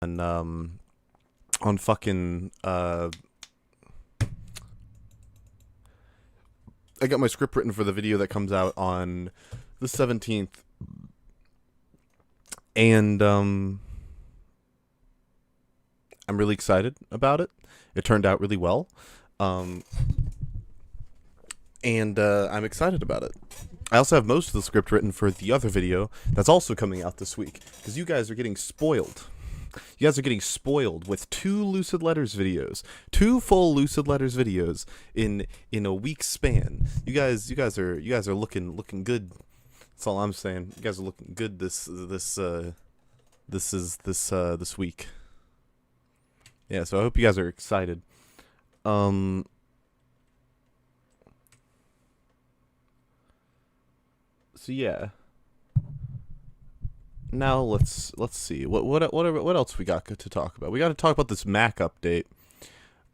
on fucking I got my script written for the video that comes out on the 17th, and I'm really excited about it. It turned out really well, and I'm excited about it. I also have most of the script written for the other video that's also coming out this week, because you guys are getting spoiled. You guys are getting spoiled with 2 Lucid Letters videos, 2 full Lucid Letters videos in a week's span. You guys are looking good. That's all I'm saying. You guys are looking good this week. Yeah, so I hope you guys are excited. So yeah. Now let's see what else we got to talk about. We got to talk about this Mac update.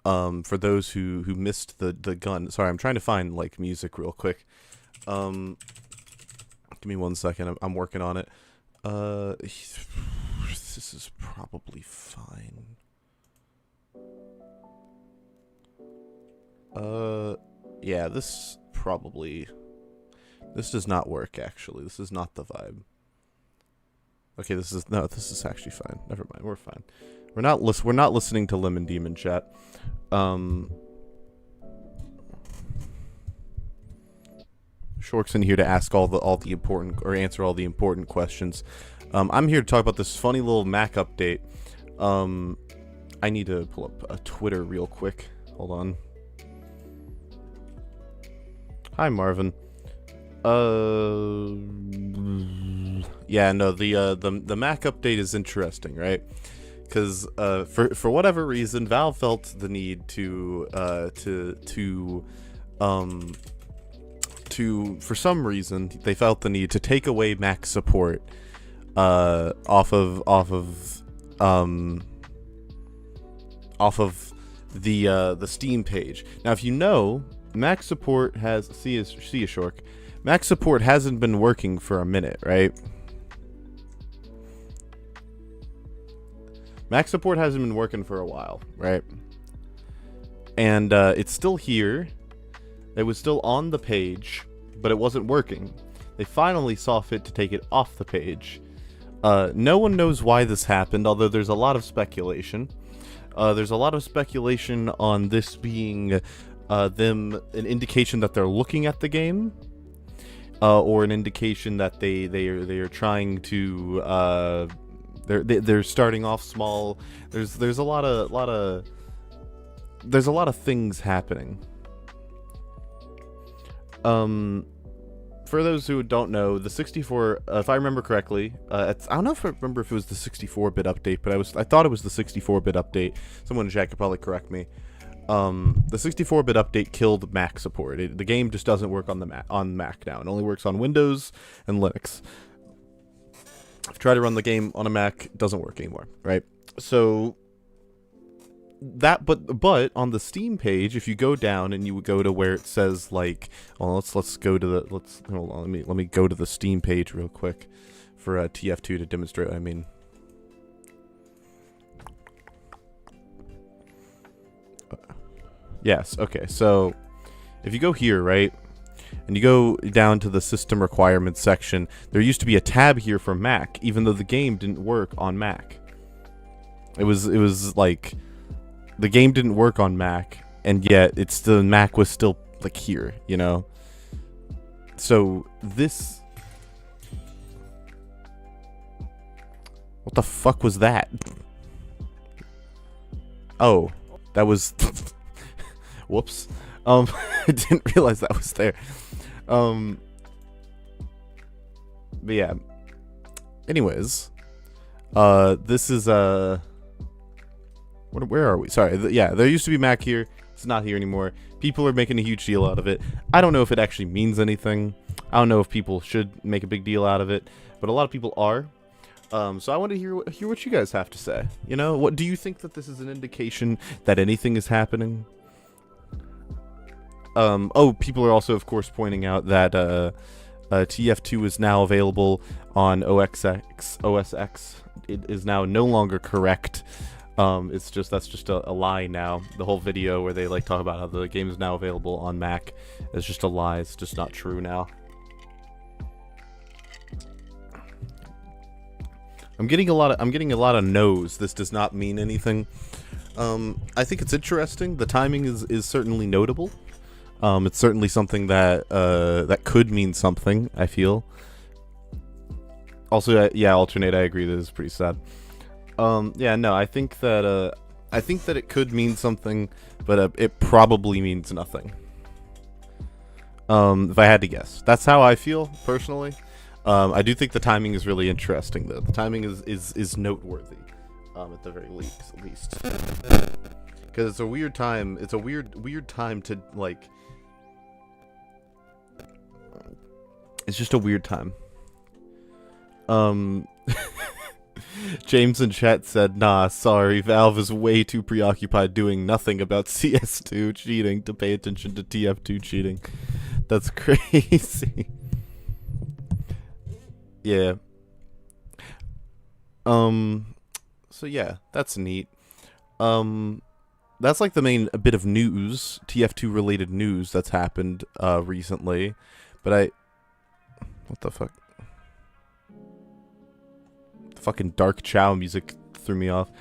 For those who missed the gun. Sorry, I'm trying to find like music real quick. Give me 1 second. I'm working on it. This is probably fine. Yeah, this does not work actually. This is not the vibe. Okay, this is actually fine. Never mind, we're fine. We're not listening to Lemon Demon chat. Shork's in here to ask all the important, or answer all the important questions. I'm here to talk about this funny little Mac update. I need to pull up a Twitter real quick. Hold on. Hi, Marvin. Yeah, no, the Mac update is interesting, right? Because for whatever reason, Valve felt the need to for some reason they felt the need to take away Mac support off of the Steam page. Now, if you know, Mac support has see a Shork. Mac support hasn't been working for a minute, right? Mac support hasn't been working for a while, right? And it's still here. It was still on the page, but it wasn't working. They finally saw fit to take it off the page. No one knows why this happened, although there's a lot of speculation. There's a lot of speculation on this being an indication that they're looking at the game. Or an indication that they are trying to they're starting off small. There's a lot of things happening. For those who don't know, the 64, if I remember correctly, I don't know if I remember if it was the 64-bit update, but I thought it was the 64-bit update. Someone in chat could probably correct me. The 64-bit update killed Mac support. The game just doesn't work on Mac now. It only works on Windows and Linux. If you try to run the game on a Mac, it doesn't work anymore, right? So that, but on the Steam page, if you go down and you would go to where it says like, well, let's go to the hold on, let me go to the Steam page real quick for TF2 to demonstrate what I mean. Yes, okay, so if you go here, right, and you go down to the system requirements section, there used to be a tab here for Mac, even though the game didn't work on Mac. It was like, the game didn't work on Mac, and yet Mac was still, like, here, you know? So, this... What the fuck was that? Oh, that was... Whoops. I didn't realize that was there. But yeah. Anyways, this is where are we? Sorry. Yeah, there used to be Mac here. It's not here anymore. People are making a huge deal out of it. I don't know if it actually means anything. I don't know if people should make a big deal out of it, but a lot of people are. So I want to hear what you guys have to say. You know, what do you think that this is an indication that anything is happening? Oh, people are also, of course, pointing out that TF2 is now available on OS X it is now no longer correct. It's just that's just a lie now. The whole video where they like talk about how the game is now available on Mac is just a lie. It's just not true now. I'm getting a lot of no's. This does not mean anything. I think it's interesting. The timing is certainly notable. It's certainly something that that could mean something, I feel. Also, yeah, alternate. I agree. That is pretty sad. Yeah, no, I think that it could mean something, but it probably means nothing. If I had to guess, that's how I feel personally. I do think the timing is really interesting, though. The timing is noteworthy, at the very least, because it's a weird time. It's a weird time to like. It's just a weird time. James in chat said, "Nah, sorry, Valve is way too preoccupied doing nothing about CS2 cheating to pay attention to TF2 cheating." That's crazy. Yeah. So yeah, that's neat. That's like the main bit of news, TF2 related news that's happened recently. But what the fuck? The fucking Dark Chow music threw me off.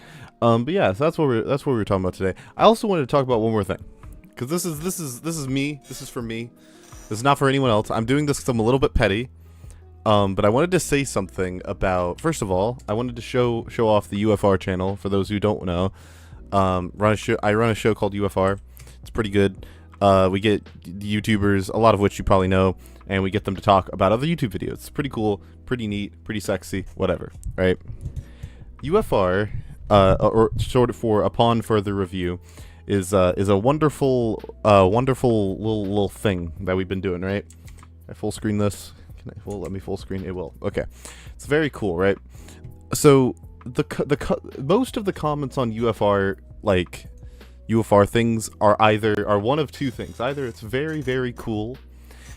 But yeah, so that's what we were talking about today. I also wanted to talk about one more thing, because this is me. This is for me. This is not for anyone else. I'm doing this because I'm a little bit petty. But I wanted to say something about. First of all, I wanted to show off the UFR channel for those who don't know. I run a show called UFR. It's pretty good. We get YouTubers, a lot of which you probably know, and we get them to talk about other YouTube videos. It's pretty cool, pretty neat, pretty sexy, whatever, right? UFR, or short for Upon Further Review, is a wonderful little thing that we've been doing, right? I full screen this. Will let me full screen? It will. Okay, it's very cool, right? So most of the comments on UFR, like UFR things, are one of two things. Either it's very, very cool,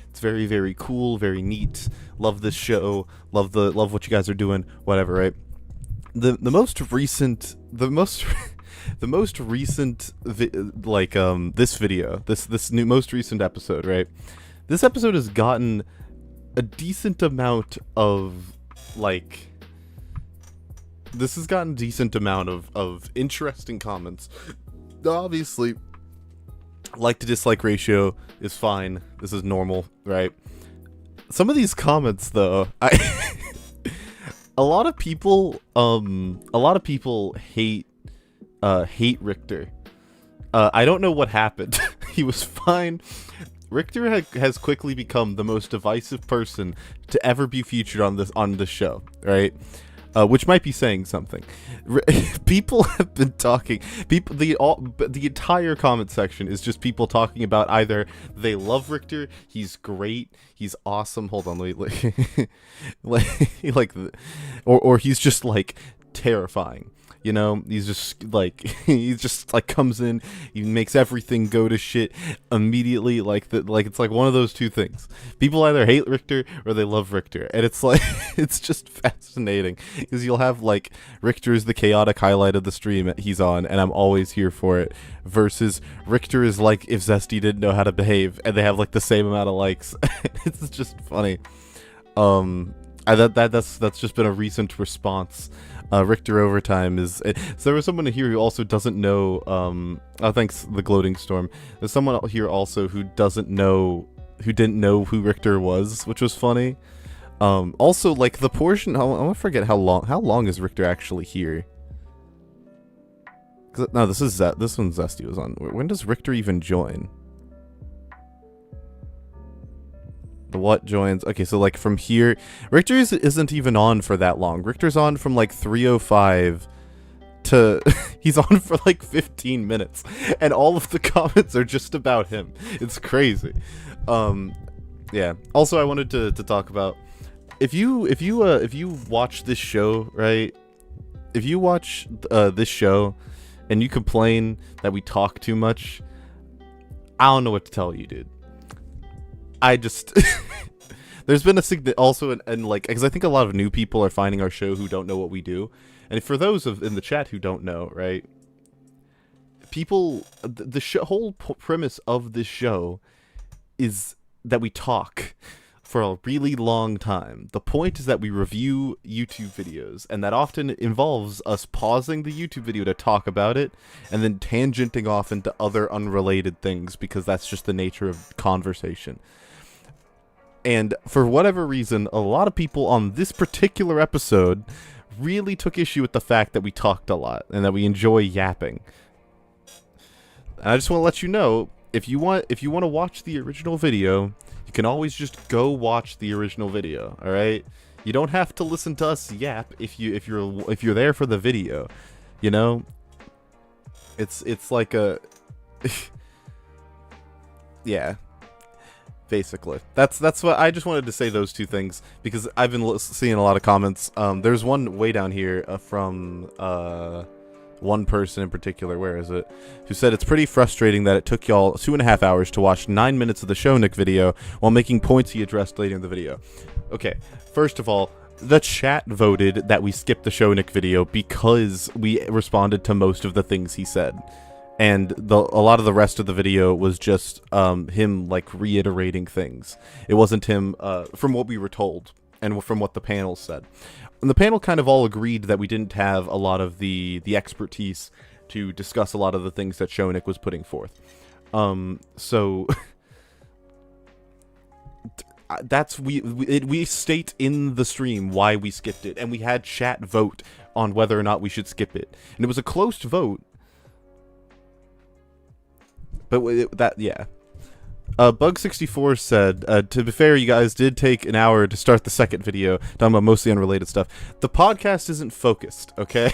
it's very, very cool, very neat, love this show, love what you guys are doing, whatever, right? The most recent this video, this new most recent episode, right? This episode has gotten a decent amount of interesting comments. Obviously, like to dislike ratio is fine. This is normal, right? Some of these comments, though, a lot of people hate Richter. I don't know what happened. He was fine. Richter has quickly become the most divisive person to ever be featured on this show, right? Which might be saying something. People have been talking. The entire comment section is just people talking about either they love Richter, he's great, he's awesome. Hold on, wait, or he's just like terrifying. You know, he's just like comes in, he makes everything go to shit immediately. It's like one of those two things. People either hate Richter or they love Richter, and it's like it's just fascinating because you'll have like Richter is the chaotic highlight of the stream he's on, and I'm always here for it. Versus Richter is like if Zesty didn't know how to behave, and they have like the same amount of likes. It's just funny. That's just been a recent response. Richter Overtime is. So there was someone here who also doesn't know. Thanks the Gloating Storm. There's someone here also who didn't know who Richter was, which was funny. Also, like the portion. I want to forget how long is Richter actually here? No, this one Zesty was on. When does Richter even join? The what joins? Okay, so like from here, Richter isn't even on for that long. Richter's on from like 3:05 to he's on for like 15 minutes, and all of the comments are just about him. It's crazy. Yeah. Also, I wanted to talk about if you watch this show, right? If you watch this show and you complain that we talk too much, I don't know what to tell you, dude. I just there's been a also and like because I think a lot of new people are finding our show who don't know what we do, And for those in the chat who don't know, right? People, the whole premise of this show is that we talk for a really long time. The point is that we review YouTube videos, and that often involves us pausing the YouTube video to talk about it, and then tangenting off into other unrelated things, because that's just the nature of conversation. And for whatever reason, a lot of people on this particular episode really took issue with the fact that we talked a lot, and that we enjoy yapping. And I just want to let you know, if you want to watch the original video, you can always just go watch the original video. All right, you don't have to listen to us yap if you're there for the video. You know, it's like a yeah. Basically, that's what I just wanted to say, those two things, because I've been seeing a lot of comments. There's one way down here from one person in particular, where is it, who said it's pretty frustrating that it took y'all 2.5 hours to watch 9 minutes of the show Nick video while making points he addressed later in the video. Okay, first of all, the chat voted that we skipped the show Nick video because we responded to most of the things he said. And a lot of the rest of the video was just him like reiterating things. It wasn't him, from what we were told and from what the panel said. And the panel kind of all agreed that we didn't have a lot of the expertise to discuss a lot of the things that Shonik was putting forth. So that's we state in the stream why we skipped it, and we had chat vote on whether or not we should skip it, and it was a close vote. But yeah. Bug64 said, to be fair, you guys did take an hour to start the second video, talking about mostly unrelated stuff. The podcast isn't focused, okay?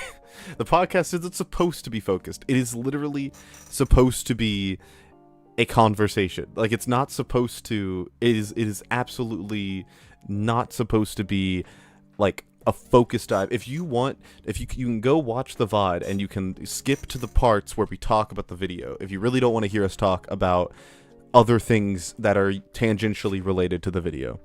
The podcast isn't supposed to be focused. It is literally supposed to be a conversation. Like, it's not supposed to... It is absolutely not supposed to be, like, a focus dive. If you can go watch the VOD, and you can skip to the parts where we talk about the video. If you really don't want to hear us talk about other things that are tangentially related to the video.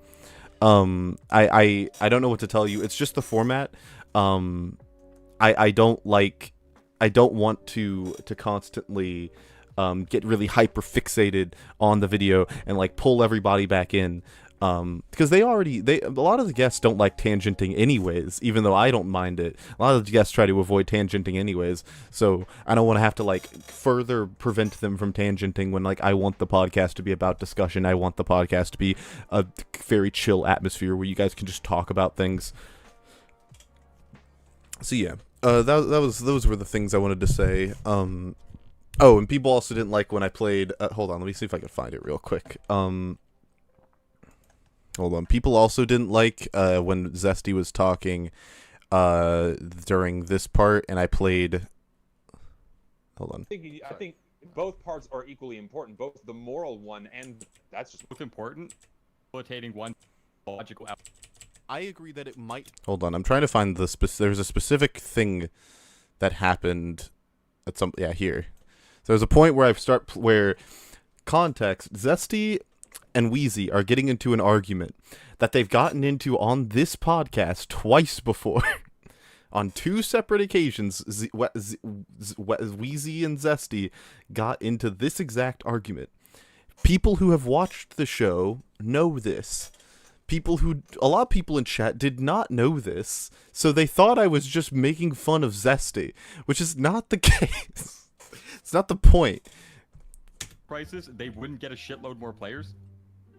I don't know what to tell you. It's just the format. I don't want to constantly get really hyper fixated on the video and like pull everybody back in. Because a lot of the guests don't like tangenting anyways, even though I don't mind it. A lot of the guests try to avoid tangenting anyways, so I don't want to have to like further prevent them from tangenting when like I want the podcast to be about discussion. I want the podcast to be a very chill atmosphere where you guys can just talk about things. So yeah, those were the things I wanted to say. Oh, and people also didn't like when I played, hold on, let me see if I can find it real quick. Hold on. People also didn't like when Zesty was talking during this part, and I played... Hold on. I think both parts are equally important, both the moral one and that's just both important. Facilitating one logical out. I agree that it might... Hold on. I'm trying to find the there's a specific thing that happened at some... Yeah, here. So there's a point where where context, Zesty and Wheezy are getting into an argument that they've gotten into on this podcast twice before. On two separate occasions, Wheezy and Zesty got into this exact argument. People who have watched the show know this. A lot of people in chat did not know this, so they thought I was just making fun of Zesty, which is not the case. It's not the point. Prices, they wouldn't get a shitload more players.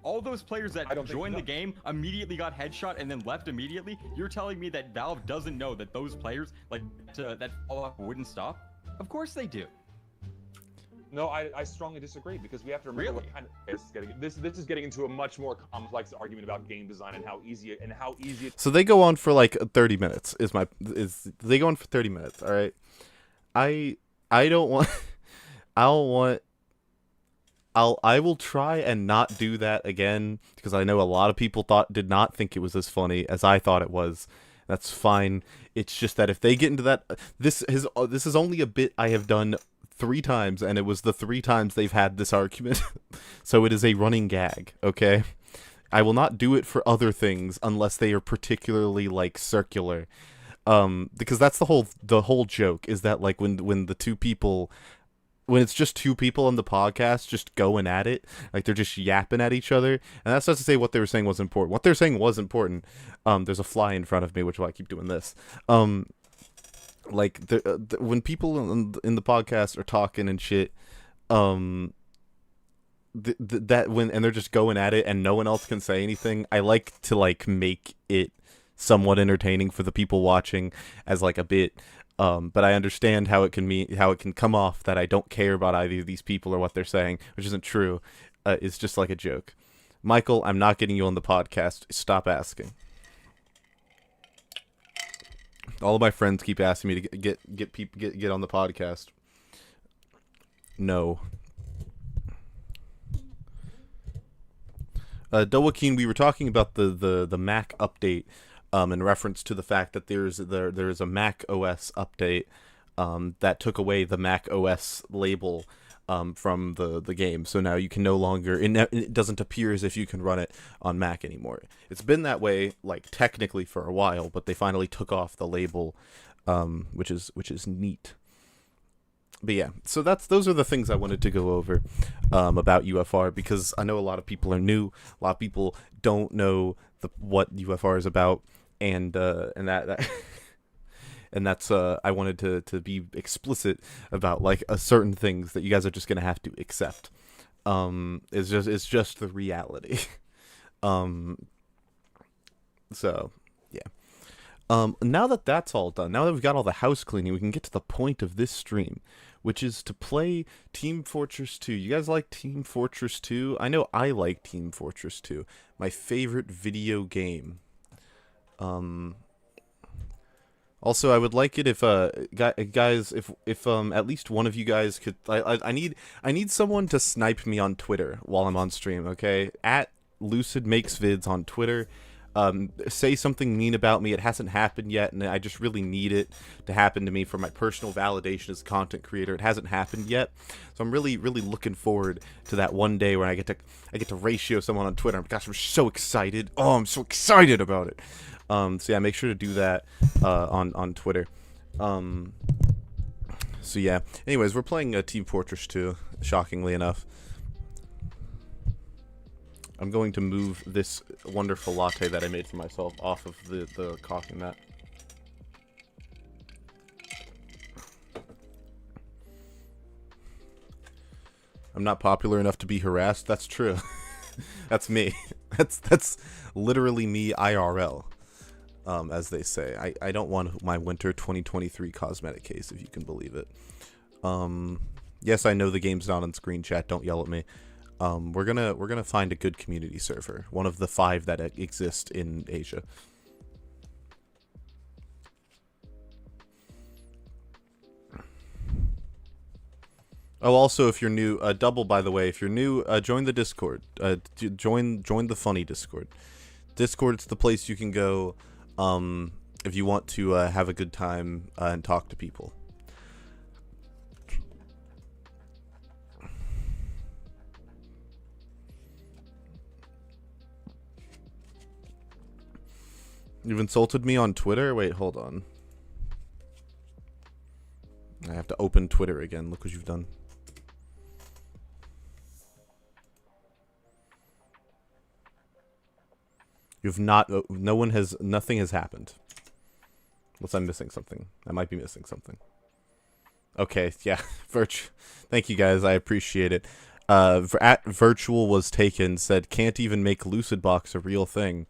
All those players that joined the game immediately got headshot and then left immediately. You're telling me that Valve doesn't know that those players, like, that Fallout wouldn't stop? Of course they do. No, I strongly disagree, because we have to remember what kind of this is getting into a much more complex argument about game design and how easy it. So they go on for like 30 minutes. They go on for 30 minutes? All right. I don't want. I will try and not do that again, because I know a lot of people did not think it was as funny as I thought it was. That's fine. It's just that if they get into that, this is only a bit I have done 3 times, and it was the 3 times they've had this argument. So it is a running gag, okay? I will not do it for other things unless they are particularly like circular. Because that's the whole joke is that like when the two people, when it's just two people on the podcast just going at it, like they're just yapping at each other, and that's not to say what they were saying was important. What they're saying was important. There's a fly in front of me, which is why I keep doing this. Like when people in the podcast are talking and shit, that when and they're just going at it and no one else can say anything, I like to like make it somewhat entertaining for the people watching as like a bit. But I understand how it can come off that I don't care about either of these people or what they're saying, which isn't true. It's just like a joke. Michael, I'm not getting you on the podcast. Stop asking. All of my friends keep asking me to get on the podcast. No. Dowakeen, we were talking about the Mac update, in reference to the fact that there's a Mac OS update, that took away the Mac OS label, from the game. So now you can no longer, it doesn't appear as if you can run it on Mac anymore. It's been that way, like, technically for a while, but they finally took off the label, which is neat. But yeah, so those are the things I wanted to go over, about UFR, because I know a lot of people are new, a lot of people don't know what UFR is about, and that and that's I wanted to be explicit about like certain things that you guys are just gonna have to accept. It's just the reality. So yeah. Now that that's all done, now that we've got all the house cleaning, we can get to the point of this stream, which is to play Team Fortress 2. You guys like Team Fortress 2? I know I like Team Fortress 2. My favorite video game. Also, I would like it if guys, if at least one of you guys could. I need someone to snipe me on Twitter while I'm on stream. Okay, at Lucid Makes Vids on Twitter. Say something mean about me. It hasn't happened yet, and I just really need it to happen to me for my personal validation as a content creator. It hasn't happened yet, so I'm really looking forward to that one day where I get to ratio someone on Twitter. Gosh, I'm so excited. Oh, I'm so excited about it. So yeah, make sure to do that on Twitter. So yeah. Anyways, we're playing Team Fortress 2. Shockingly enough. I'm going to move this wonderful latte that I made for myself off of the coffee mat. I'm not popular enough to be harassed. That's true. That's me. That's literally me IRL, as they say. I don't want my winter 2023 cosmetic case, if you can believe it. Yes, I know the game's not on screen chat. Don't yell at me. We're gonna find a good community server, one of the 5 that exist in Asia. Oh, also, if you're new, double, by the way, if you're new, join the Discord. Join the funny Discord. Discord's the place you can go, if you want to have a good time and talk to people. You've insulted me on Twitter? Wait, hold on. I have to open Twitter again. Look what you've done. You've not... No one has... Nothing has happened. Unless I'm missing something. I might be missing something. Okay, yeah. Thank you, guys. I appreciate it. At Virtual was taken, said, can't even make Lucid Box a real thing.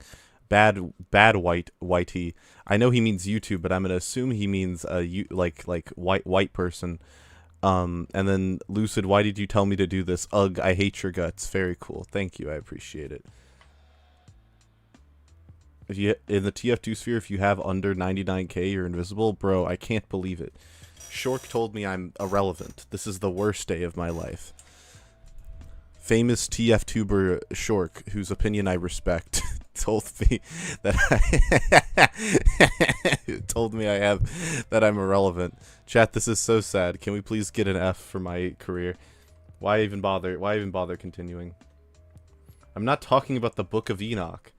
Bad whitey. I know he means YouTube, but I'm gonna assume he means like white person. And then Lucid, why did you tell me to do this? Ugh, I hate your guts. Very cool. Thank you. I appreciate it. If you in the TF2 sphere, if you have under 99k, you're invisible, bro. I can't believe it. Shork told me I'm irrelevant. This is the worst day of my life. Famous TF-tuber Shork, whose opinion I respect, told me that that I'm irrelevant. Chat, this is so sad. Can we please get an F for my career? Why even bother? Why even bother continuing? I'm not talking about the Book of Enoch.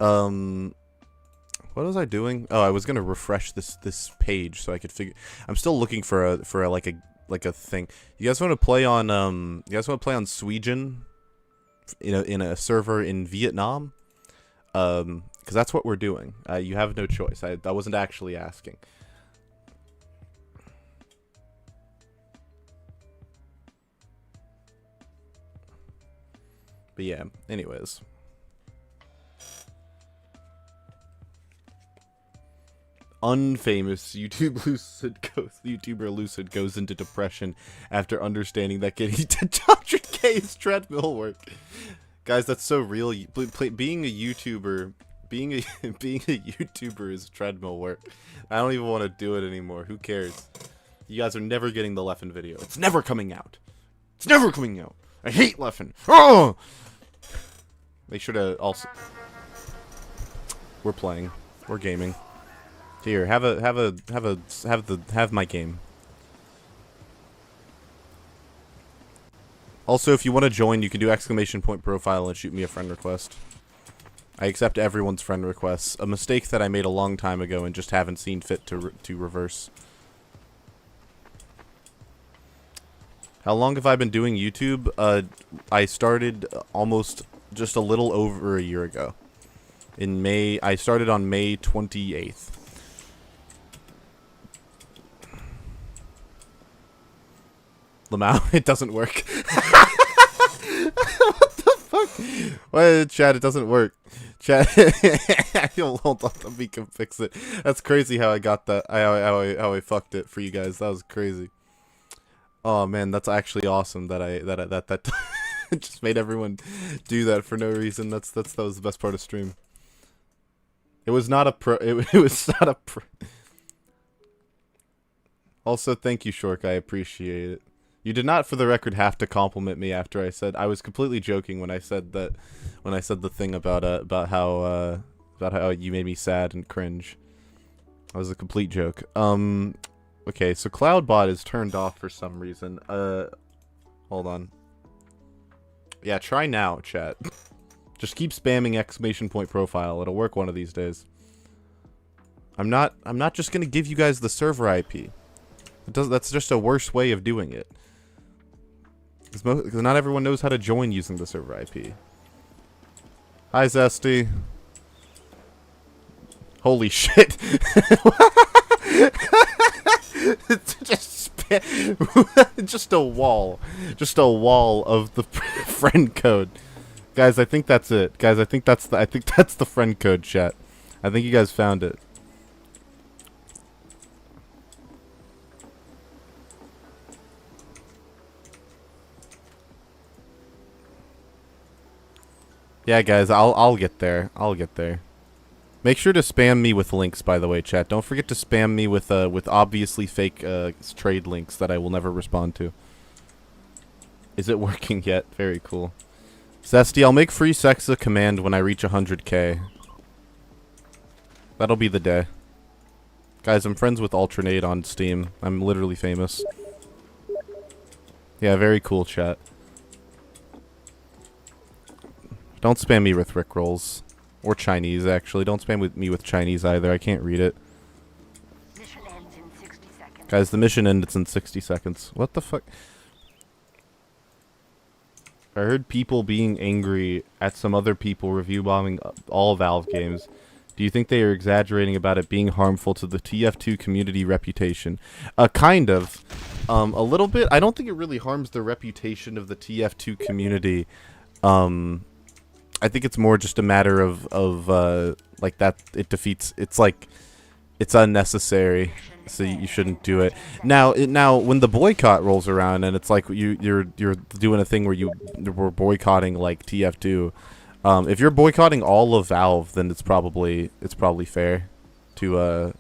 What was I doing? Oh, I was gonna refresh this page so I could figure. I'm still looking for a like a thing. You guys want to play on Sweden? In a server in Vietnam? Because that's what we're doing. You have no choice. I wasn't actually asking. But yeah. Anyways. Unfamous YouTuber Lucid goes into depression after understanding that getting to 100K is treadmill work. Guys, that's so real. Being a YouTuber is treadmill work. I don't even want to do it anymore. Who cares? You guys are never getting the Leffen video. It's never coming out. It's never coming out. I hate Leffen. Oh! Make sure to also. We're playing. We're gaming. Here, have my game. Also, if you want to join, you can do !point profile and shoot me a friend request. I accept everyone's friend requests. A mistake that I made a long time ago and just haven't seen fit to reverse. How long have I been doing YouTube? I started almost just a little over a year ago. In May, I started on May 28th. Lamau, it doesn't work. What the fuck? Why, chat, it doesn't work. Chat, hold on, we can fix it. That's crazy how I got that, how I fucked it for you guys. That was crazy. Oh man, that's actually awesome that that just made everyone do that for no reason. That was the best part of stream. It was not a pro. It was not a pro. Also, thank you, Shork. I appreciate it. You did not, for the record, have to compliment me after I said. I was completely joking when I said that. When I said the thing about how you made me sad and cringe. That was a complete joke. Okay, so CloudBot is turned off for some reason. Hold on. Yeah, try now, chat. Just keep spamming !point profile. It'll work one of these days. I'm not just gonna give you guys the server IP. That's just a worse way of doing it. Because not everyone knows how to join using the server IP. Hi, Zesty. Holy shit. Just a wall. Just a wall of the friend code. Guys, I think that's it. Guys, I think that's the friend code, chat. I think you guys found it. Yeah, guys, I'll get there. I'll get there. Make sure to spam me with links, by the way, chat. Don't forget to spam me with obviously fake trade links that I will never respond to. Is it working yet? Very cool. Zesty, I'll make free sex a command when I reach 100K. That'll be the day. Guys, I'm friends with Alternate on Steam. I'm literally famous. Yeah, very cool, chat. Don't spam me with Rickrolls. Or Chinese, actually. Don't spam me with Chinese either. I can't read it. Mission ends in 60 seconds. Guys, the mission ends in 60 seconds. What the fuck? I heard people being angry at some other people review bombing all Valve games. Do you think they are exaggerating about it being harmful to the TF2 community reputation? Kind of. A little bit. I don't think it really harms the reputation of the TF2 community. I think it's more just a matter of like that it defeats. It's like it's unnecessary, so you shouldn't do it. Now when the boycott rolls around and it's like you're doing a thing where we're boycotting like TF2. If you're boycotting all of Valve, then it's probably fair to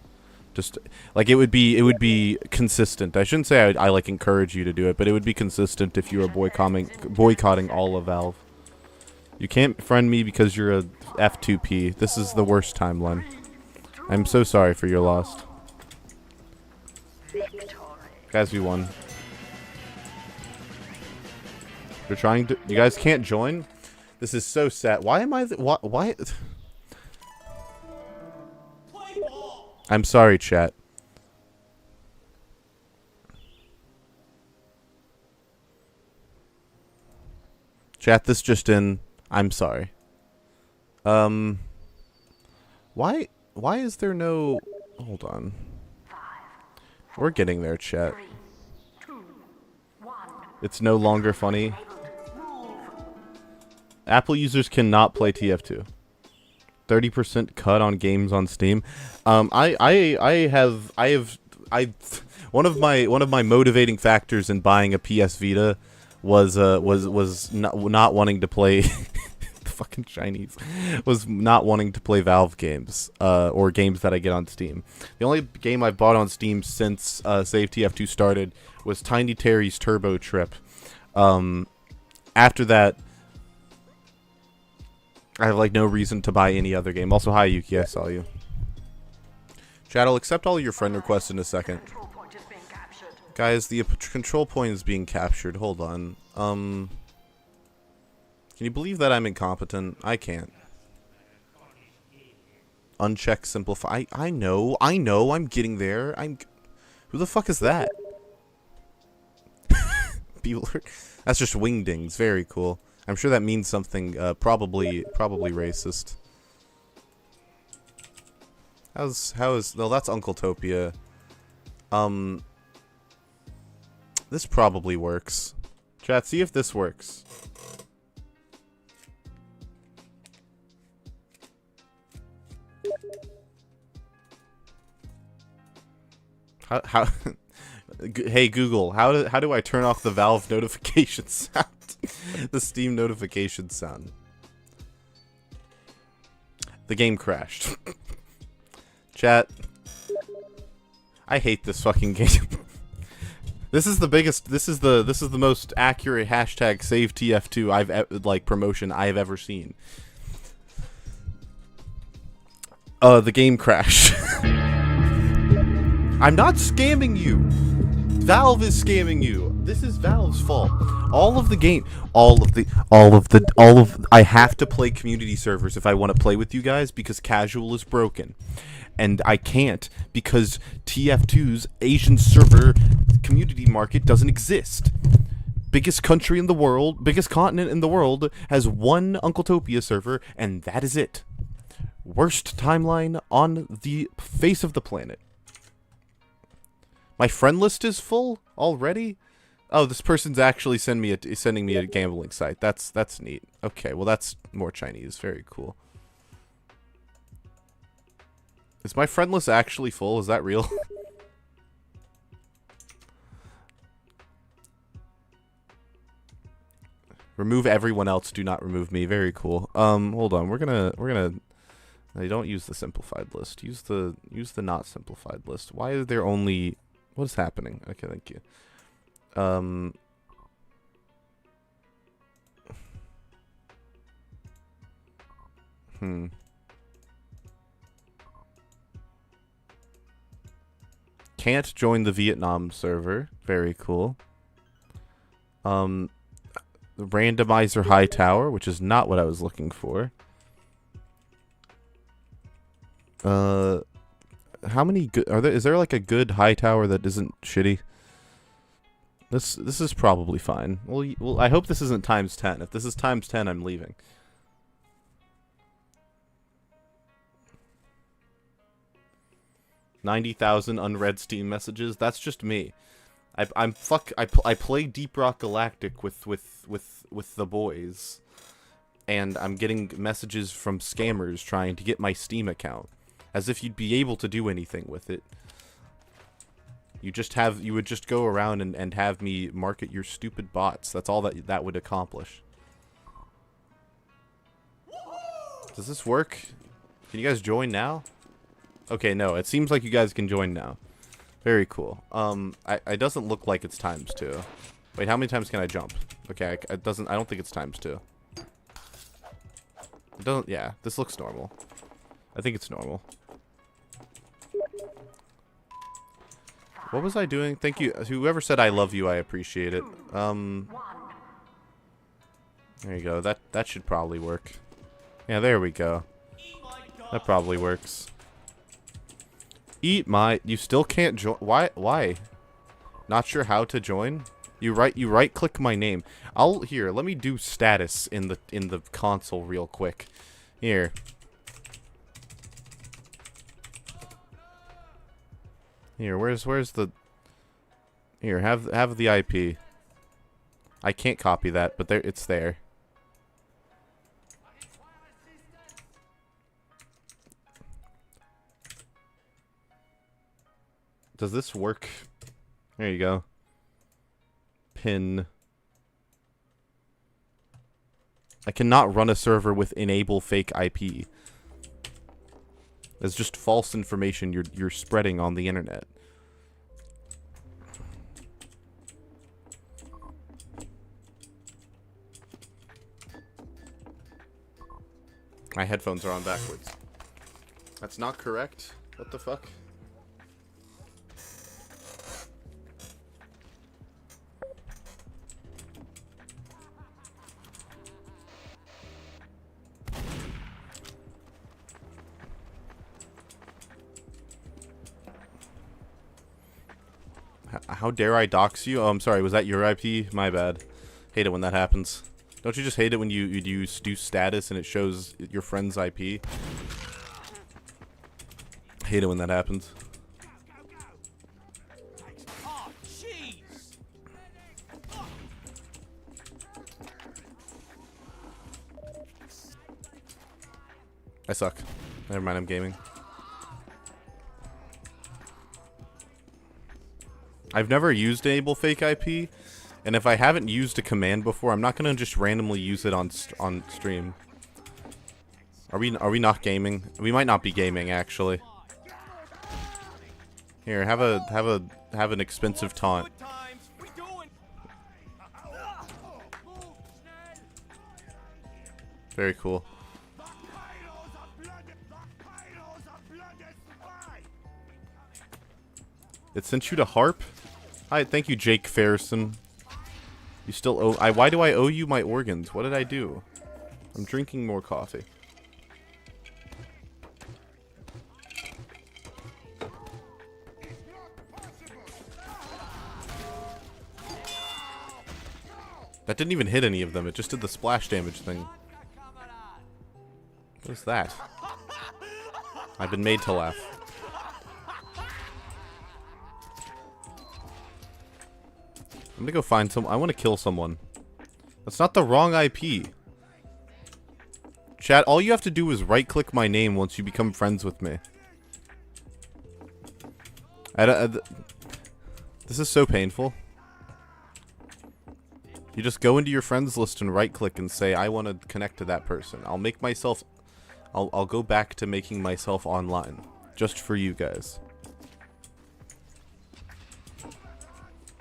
just like it would be consistent. I shouldn't say I like encourage you to do it, but it would be consistent if you were boycotting all of Valve. You can't friend me because you're a F2P. This is the worst timeline. I'm so sorry for your loss. Guys, we won. You're trying to... You guys can't join? This is so sad. Why am I... Why... I'm sorry, chat. Chat, this just in. I'm sorry. Why is there no... Hold on. We're getting there, chat. 3, 2, 1. It's no longer funny. Apple users cannot play TF2. 30% cut on games on Steam. I have one of my motivating factors in buying a PS Vita was not wanting to play the fucking Chinese was not wanting to play Valve games or games that I get on Steam. The only game I've bought on Steam since Save TF2 started was Tiny Terry's Turbo Trip. After that, I have like no reason to buy any other game. Also, hi Yuki, I saw you. Chat, I'll accept all your friend requests in a second. Control point is being captured. Guys, the control point is being captured. Hold on. Can you believe that I'm incompetent? I can't. Uncheck simplify. I know, I'm getting there. Who the fuck is that? That's just wingdings. Very cool. I'm sure that means something, probably racist. No, that's Uncle Topia. This probably works. Chat, see if this works. How Hey Google, how do I turn off the Valve notification sound? The Steam notification sound. The game crashed. Chat. I hate this fucking game. This is the most accurate hashtag save TF2 promotion I've ever seen. The game crashed. I'm not scamming you. Valve is scamming you. This is Valve's fault. I have to play community servers if I want to play with you guys because casual is broken. And I can't because TF2's Asian server community market doesn't exist. Biggest country in the world, biggest continent in the world has one Uncletopia server, and that is it. Worst timeline on the face of the planet. My friend list is full already? Oh, this person's actually sending me a gambling site. That's neat. Okay, well that's more Chinese. Very cool. Is my friend list actually full? Is that real? Remove everyone else. Do not remove me. Very cool. Hold on. We're gonna. No, don't use the simplified list. Use the not simplified list. Why are there only? What is happening? Okay, thank you. Can't join the Vietnam server. Very cool. The randomizer high tower, which is not what I was looking for. How many good are there? Is there like a good high tower that isn't shitty? This is probably fine. Well, I hope this isn't times 10. If this is times 10, I'm leaving. $90,000 unread Steam messages. That's just me. I play Deep Rock Galactic with the boys, and I'm getting messages from scammers trying to get my Steam account, as if you'd be able to do anything with it. You would just go around and have me market your stupid bots. That's all that would accomplish. Does this work? Can you guys join now? Okay, no. It seems like you guys can join now. Very cool. It doesn't look like it's times 2. Wait, how many times can I jump? Okay, I don't think it's times 2. It doesn't. Yeah, this looks normal. I think it's normal. What was I doing? Thank you. Whoever said I love you, I appreciate it. There you go. That should probably work. Yeah, there we go. That probably works. Eat my... You still can't join... Why? Not sure how to join? You right click my name. Here, let me do status in the console real quick. Here. Here, where's the... Here, have the IP. I can't copy that, but it's there. Does this work? There you go. Pin. I cannot run a server with enable fake IP. It's just false information you're spreading on the internet. My headphones are on backwards. That's not correct. What the fuck? How dare I dox you? Oh, I'm sorry. Was that your IP? My bad. Hate it when that happens. Don't you just hate it when you do status and it shows your friend's IP? Hate it when that happens. I suck. Never mind, I'm gaming. I've never used enable fake IP, and if I haven't used a command before, I'm not gonna just randomly use it on stream. Are we not gaming? We might not be gaming actually. Here, have an expensive taunt. Very cool. It sent you to Harp? Hi, thank you, Jake Ferrison. You still owe... why do I owe you my organs? What did I do? I'm drinking more coffee. That didn't even hit any of them. It just did the splash damage thing. What is that? I've been made to laugh. I'm gonna go find some. I want to kill someone. That's not the wrong IP. Chat, all you have to do is right-click my name once you become friends with me. This is so painful. You just go into your friends list and right-click and say, I want to connect to that person. I'll make myself... I'll go back to making myself online. Just for you guys.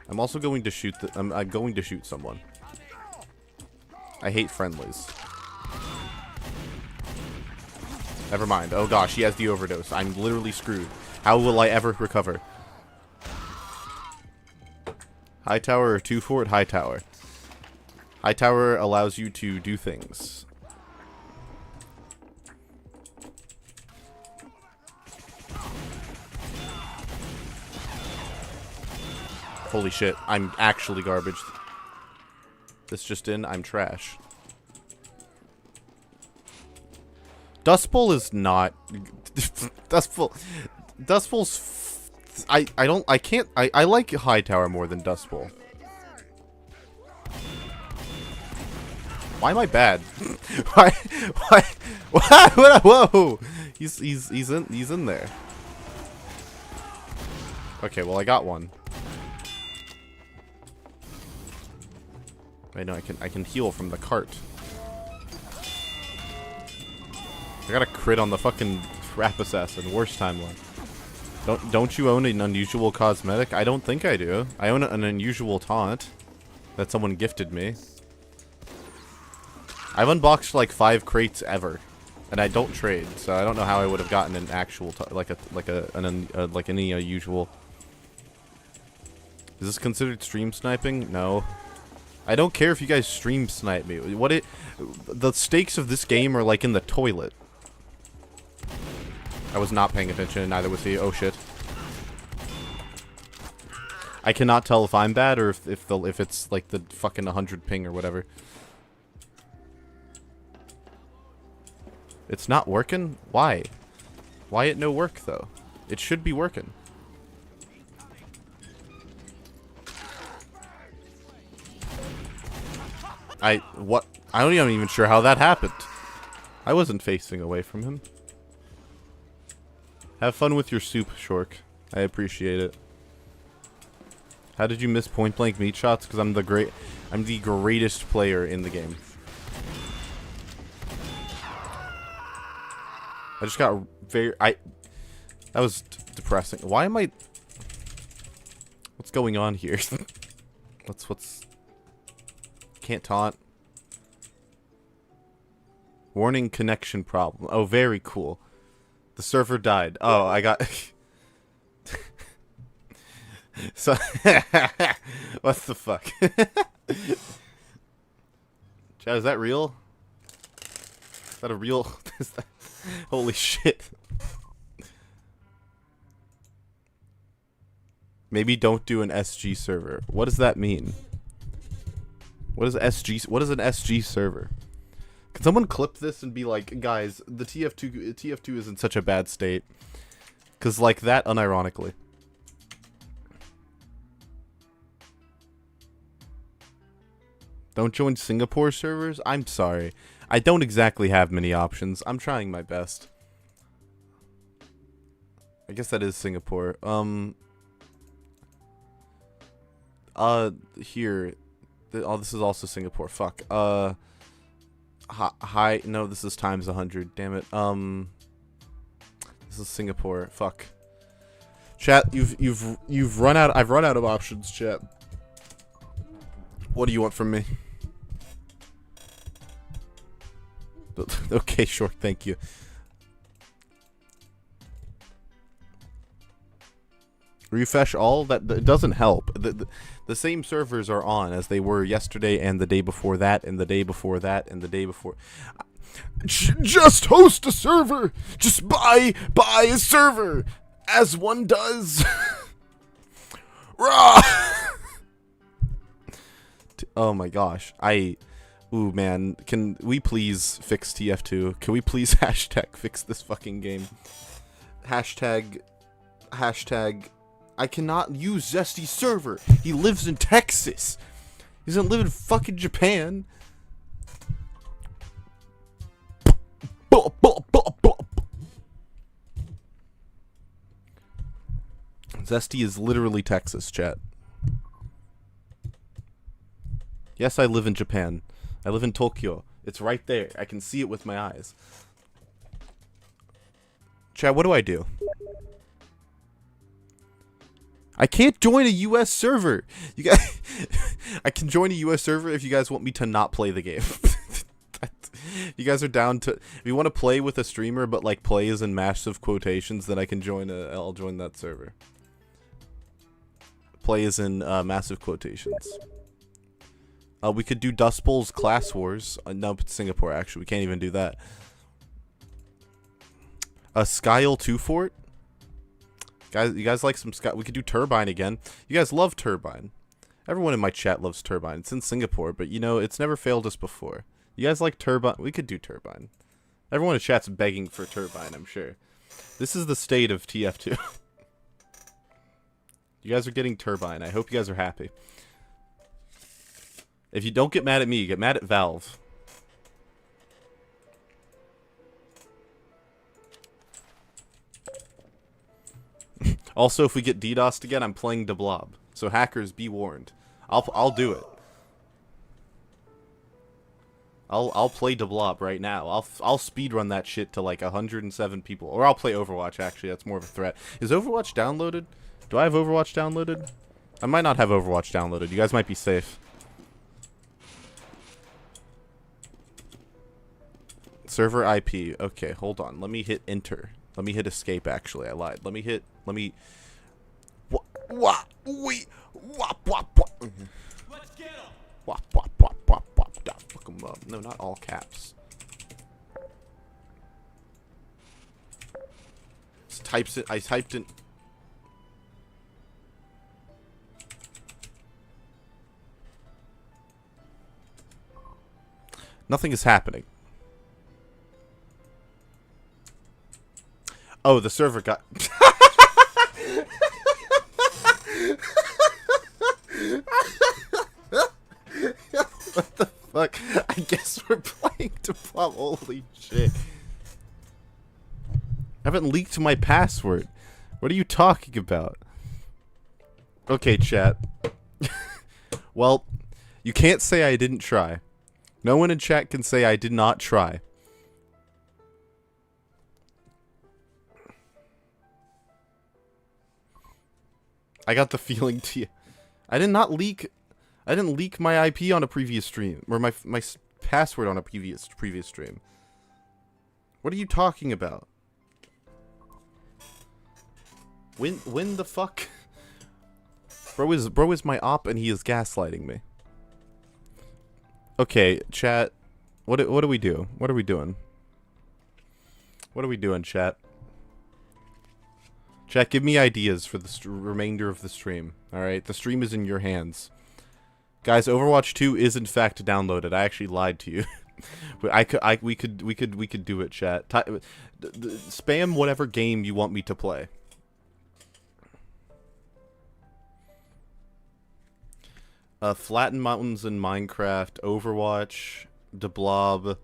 I'm also going to shoot I'm going to shoot someone. I hate friendlies. Never mind. Oh gosh, he has the overdose. I'm literally screwed. How will I ever recover? High tower or 2 fort? High tower. High tower allows you to do things. Holy shit, I'm actually garbage. This just in, I'm trash. Dust Bowl is not... Dust Bowl's... I like High Tower more than Dust Bowl. Why am I bad? Why? Whoa! He's in there. Okay, well I got one. I know I can heal from the cart. I got a crit on the fucking Trap Assassin, worst timeline. Don't you own an unusual cosmetic? I don't think I do. I own an unusual taunt that someone gifted me. I've unboxed like 5 crates ever, and I don't trade, so I don't know how I would have gotten an actual like any usual. Is this considered stream sniping? No. I don't care if you guys stream snipe me. The stakes of this game are like in the toilet. I was not paying attention, and neither was he. Oh shit. I cannot tell if I'm bad or if it's like the fucking 100 ping or whatever. It's not working? Why? Why it no work though? It should be working. What? I don't even sure how that happened. I wasn't facing away from him. Have fun with your soup, Shork. I appreciate it. How did you miss point blank meat shots? Because I'm the greatest player in the game. I just got that was depressing. Why am I? What's going on here? what's? Can't taunt. Warning, connection problem. Oh, very cool. The server died. Oh, I got. So, what the fuck? Chad, is that real? Is that a real? Is that... Holy shit. Maybe don't do an SG server. What does that mean? What is SG? What is an SG server? Can someone clip this and be like, guys, the TF2 is in such a bad state? Cause like that, unironically. Don't join Singapore servers? I'm sorry. I don't exactly have many options. I'm trying my best. I guess that is Singapore. Here. Oh, this is also Singapore. Fuck. Hi. No, this is times 100. Damn it. This is Singapore. Fuck. Chat, you've run out. I've run out of options, chat. What do you want from me? Okay, sure. Thank you. Refresh all? That it doesn't help. The same servers are on as they were yesterday and the day before that and the day before that and the day before. Just host a server. Just buy a server as one does. Rah! Oh my gosh. Ooh, man. Can we please fix TF2? Can we please hashtag fix this fucking game? Hashtag. I cannot use Zesty's server. He lives in Texas. He doesn't live in fucking Japan. Zesty is literally Texas, chat. Yes, I live in Japan. I live in Tokyo. It's right there. I can see it with my eyes. Chat, what do I do? I can't join a US server. You guys, I can join a US server if you guys want me to not play the game. You guys are down to, if you want to play with a streamer but like play is in massive quotations, then I can join I'll join that server. Play is in massive quotations. We could do Dust Bowl's Class Wars. No, it's Singapore, actually. We can't even do that. A Skyle 2 Fort? Guys, you guys like some Sky? We could do Turbine again. You guys love Turbine. Everyone in my chat loves Turbine. It's in Singapore, but you know, it's never failed us before. You guys like Turbine? We could do Turbine. Everyone in chat's begging for Turbine, I'm sure. This is the state of TF2. You guys are getting Turbine. I hope you guys are happy. If you don't get mad at me, get mad at Valve. Also, if we get DDoSed again, I'm playing the Blob. So hackers, be warned. I'll do it. I'll play the Blob right now. I'll speedrun that shit to like 107 people. Or I'll play Overwatch, actually. That's more of a threat. Is Overwatch downloaded? Do I have Overwatch downloaded? I might not have Overwatch downloaded. You guys might be safe. Server IP. Okay, hold on. Let me hit enter. Let me hit escape, actually. I lied. Let me... Let's get him! Fuck him up. No, not all caps. I typed in... Nothing is happening. Oh, the server got... What the fuck? I guess we're playing to pop. Holy shit. I haven't leaked my password. What are you talking about? Okay, chat. Well, you can't say I didn't try. No one in chat can say I did not try. I got the feeling I did not leak. I didn't leak my IP on a previous stream, or my password on a previous stream. What are you talking about? When the fuck? Bro is my op and he is gaslighting me. Okay, chat. What do we do? What are we doing? What are we doing, chat? Chat, give me ideas for the remainder of the stream. All right, the stream is in your hands. Guys, Overwatch 2 is in fact downloaded. I actually lied to you. But we could do it, chat. Spam whatever game you want me to play. Flatten Mountains in Minecraft, Overwatch, the Blob.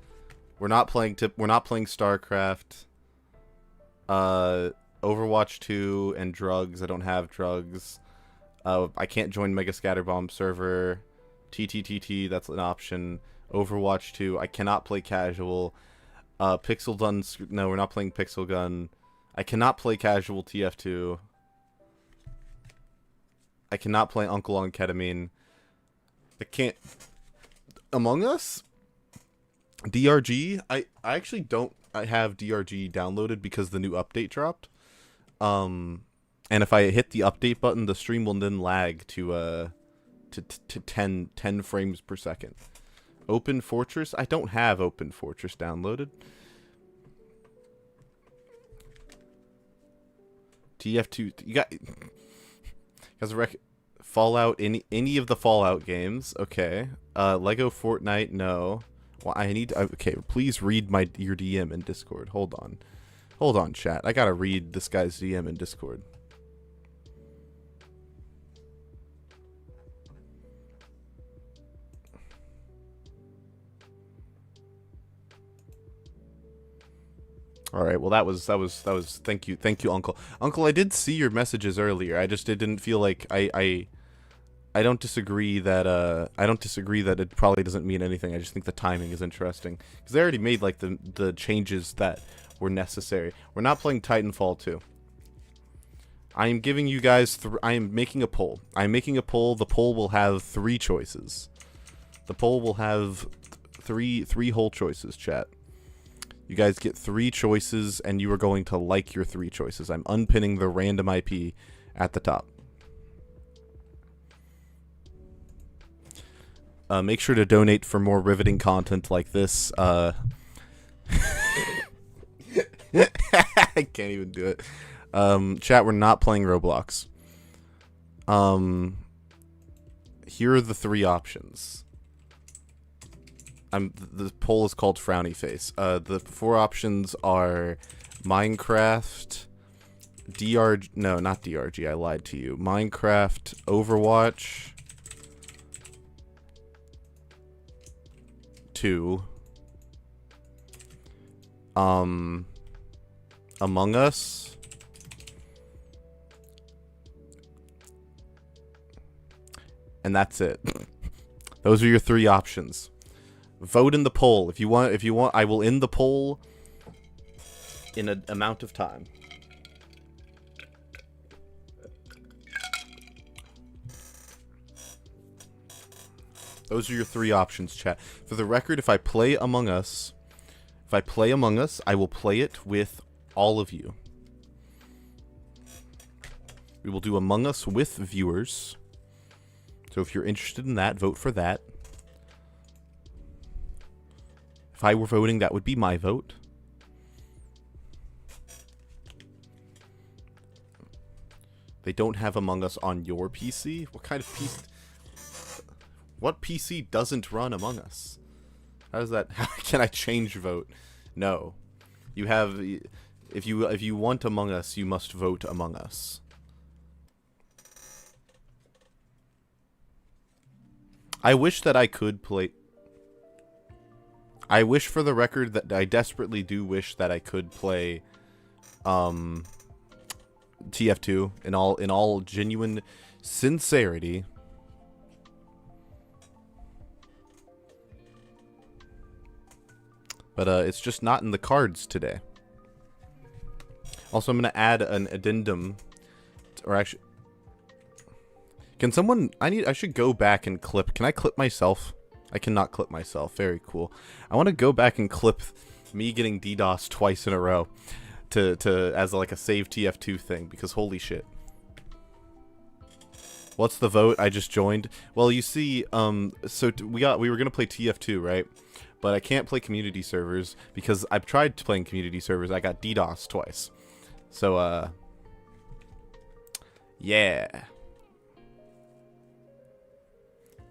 We're not playing StarCraft. Overwatch 2 and drugs. I don't have drugs. I can't join Mega Scatterbomb server. TTTT, that's an option. Overwatch 2, I cannot play casual. Pixel Gun, no, we're not playing Pixel Gun. I cannot play casual TF2. I cannot play Uncle on Ketamine. I can't... Among Us? DRG? I actually don't have DRG downloaded because the new update dropped. And if I hit the update button, the stream will then lag to 10 frames per second. Open Fortress? I don't have Open Fortress downloaded. TF2, you guys Fallout, any of the Fallout games? Okay. Lego Fortnite, no. Well, I need to, okay, please read your DM in Discord. Hold on, chat. I gotta read this guy's DM in Discord. All right. Well, that was. Thank you, Uncle. Uncle, I did see your messages earlier. I just didn't feel like I don't disagree that it probably doesn't mean anything. I just think the timing is interesting because they already made like the changes that were necessary. We're not playing Titanfall 2. I am giving you guys. I am making a poll. I'm making a poll. The poll will have 3 choices. The poll will have three whole choices. Chat. You guys get 3 choices, and you are going to like your 3 choices. I'm unpinning the random IP at the top. Make sure to donate for more riveting content like this. I can't even do it. Chat, we're not playing Roblox. Here are the 3 options. The poll is called Frowny Face. The 4 options are Minecraft, no, not DRG, I lied to you. Minecraft, Overwatch 2, Among Us, and that's it. Those are your 3 options. Vote in the poll. If you want, I will end the poll in an amount of time. Those are your 3 options, chat. For the record, if I play Among Us, I will play it with all of you. We will do Among Us with viewers. So if you're interested in that, vote for that. If I were voting, that would be my vote. They don't have Among Us on your PC? What kind of PC? What PC doesn't run Among Us? How does that? How can I change vote? No. You have. If you want Among Us, you must vote Among Us. I wish that I could play. I wish, for the record, that I desperately do wish that I could play TF2 in all genuine sincerity. But it's just not in the cards today. Also, I'm going to add an addendum, or actually, can someone, I should go back and clip. Can I clip myself? I cannot clip myself. Very cool. I want to go back and clip me getting DDoS twice in a row as like a save TF2 thing, because holy shit. What's the vote? I just joined. Well, you see, so we were gonna play TF2, right? But I can't play community servers because I've tried playing community servers. I got DDoS twice. So yeah.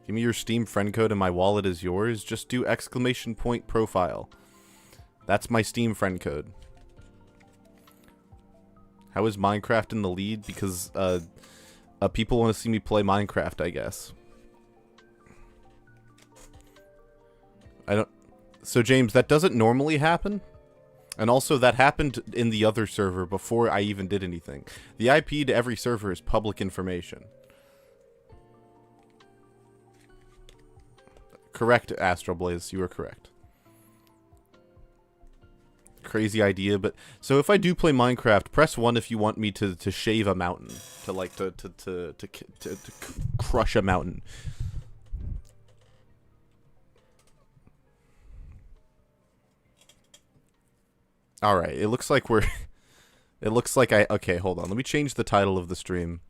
Give me your Steam friend code and my wallet is yours. Just do !profile. That's my Steam friend code. How is Minecraft in the lead? Because people want to see me play Minecraft, I guess. So James, that doesn't normally happen. And also, that happened in the other server before I even did anything. The IP to every server is public information. Correct, Astroblaze. You are correct. Crazy idea, but so if I do play Minecraft, press 1 if you want me to shave a mountain, to crush a mountain. All right, it looks like we're. It looks like okay, hold on. Let me change the title of the stream.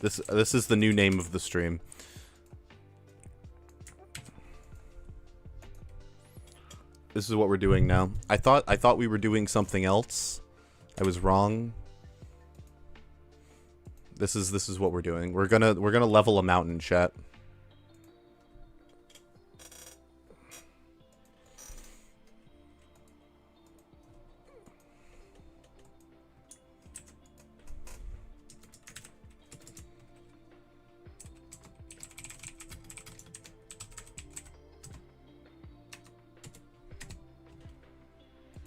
This is the new name of the stream. This is what we're doing now. I thought we were doing something else. I was wrong. This is what we're doing. We're gonna level a mountain, chat.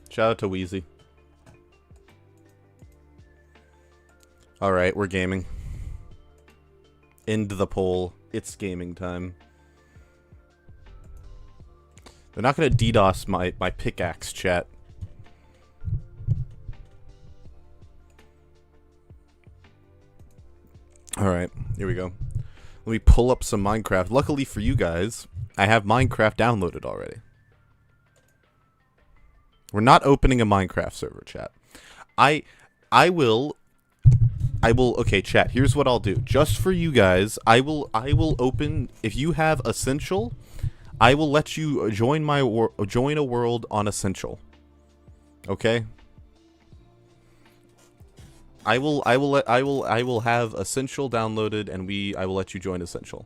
Shout out to Wheezy. Alright, we're gaming. End the poll. It's gaming time. They're not gonna DDoS my pickaxe, chat. Alright, here we go. Let me pull up some Minecraft. Luckily for you guys, I have Minecraft downloaded already. We're not opening a Minecraft server, chat. I will okay, chat, here's what I'll do. Just for you guys, I will open, if you have Essential, I will let you join a world on Essential. Okay? I will have Essential downloaded and I will let you join Essential.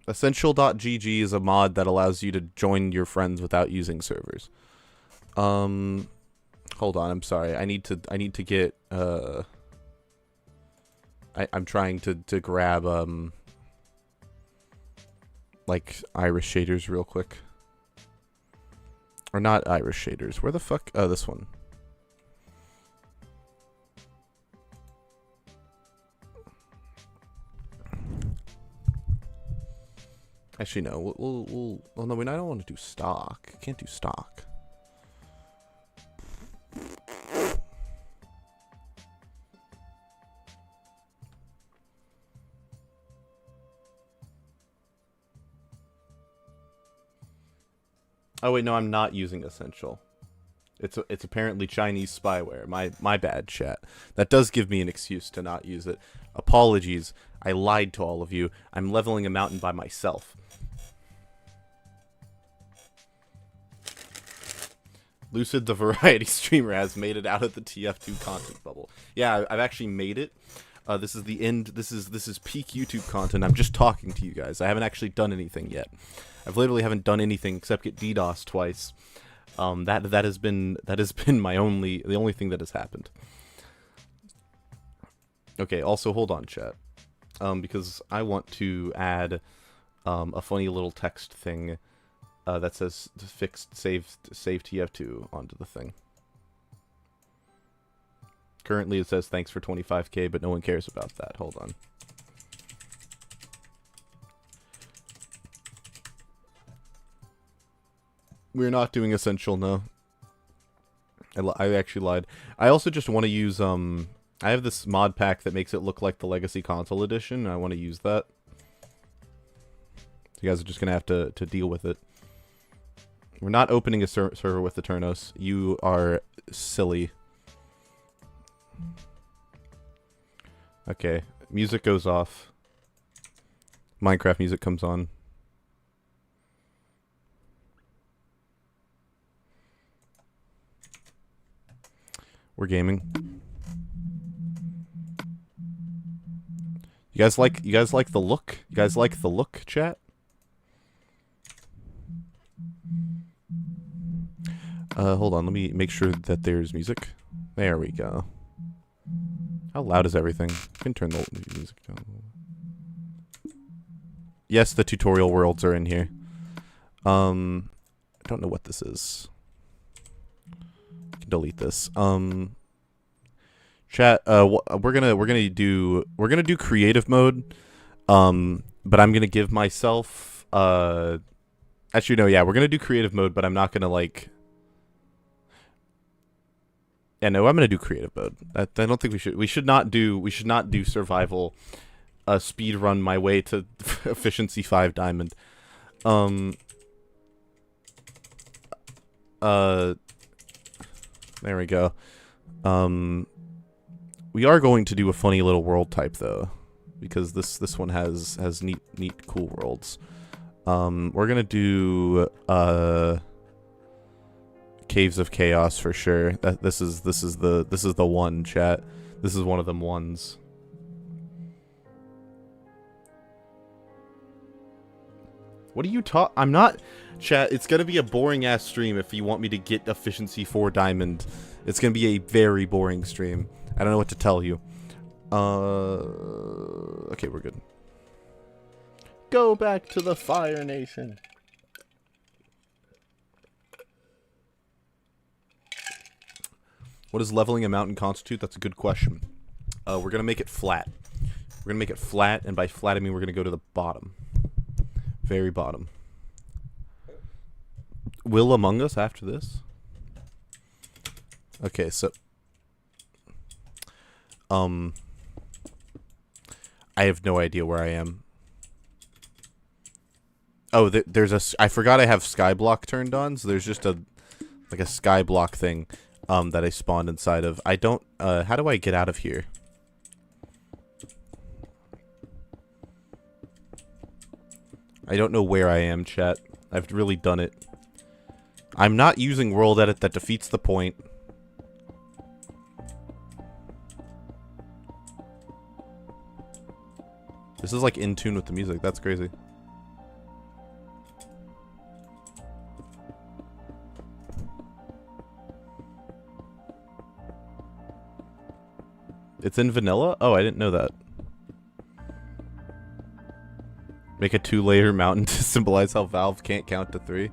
Essential.gg is a mod that allows you to join your friends without using servers. Hold on, I'm sorry. I need to get I'm trying to grab like iris shaders real quick. Or not iris shaders. Where the fuck? Oh, this one. Actually, no. We'll well, no, I don't want to do stock. Can't do stock. Oh wait, no, I'm not using essential. It's apparently Chinese spyware. My bad, chat. That does give me an excuse to not use it. Apologies. I lied to all of you. I'm leveling a mountain by myself. Lucid, the variety streamer, has made it out of the TF2 content bubble. Yeah, I've actually made it. This is the end. This is peak YouTube content. I'm just talking to you guys. I haven't actually done anything yet. I've literally haven't done anything except get DDoS twice. That has been the only thing that has happened. Okay. Also, hold on, chat. Because I want to add a funny little text thing that says fixed save TF2 onto the thing. Currently, it says thanks for 25K, but no one cares about that. Hold on. We're not doing essential, no. I actually lied. I also just want to use, I have this mod pack that makes it look like the Legacy Console Edition, and I want to use that. So you guys are just going to have to deal with it. We're not opening a server with Eternos. You are silly. Okay, music goes off. Minecraft music comes on. We're gaming. You guys like the look? You guys like the look, chat? Hold on, let me make sure that there's music. There we go. How loud is everything? I can turn the music down. Yes, the tutorial worlds are in here. I don't know what this is. I can delete this. Chat, we're gonna do creative mode. But I'm gonna give myself actually no, yeah, we're gonna do creative mode, but I'm not gonna like. Yeah, no, I'm gonna do creative mode. I don't think we should. We should not do survival. Speed run my way to efficiency 5 diamond. There we go. We are going to do a funny little world type though, because this one has neat cool worlds. We're gonna do Caves of Chaos for sure. This is the one, chat. This is one of them ones. What are you I'm not, chat. It's gonna be a boring ass stream if you want me to get efficiency 4 diamond. It's gonna be a very boring stream. I don't know what to tell you. Okay, we're good. Go back to the Fire Nation. What does leveling a mountain constitute? That's a good question. We're gonna make it flat. We're gonna make it flat, and by flat I mean we're gonna go to the bottom. Very bottom. Will Among Us after this? Okay, so I have no idea where I am. Oh, there's a. I forgot I have skyblock turned on, so there's just a like a skyblock thing that I spawned inside of. I don't. How do I get out of here? I don't know where I am, chat. I've really done it. I'm not using world edit. That defeats the point. This is like in tune with the music. That's crazy. It's in vanilla? Oh, I didn't know that. Make a 2-layer mountain to symbolize how Valve can't count to 3.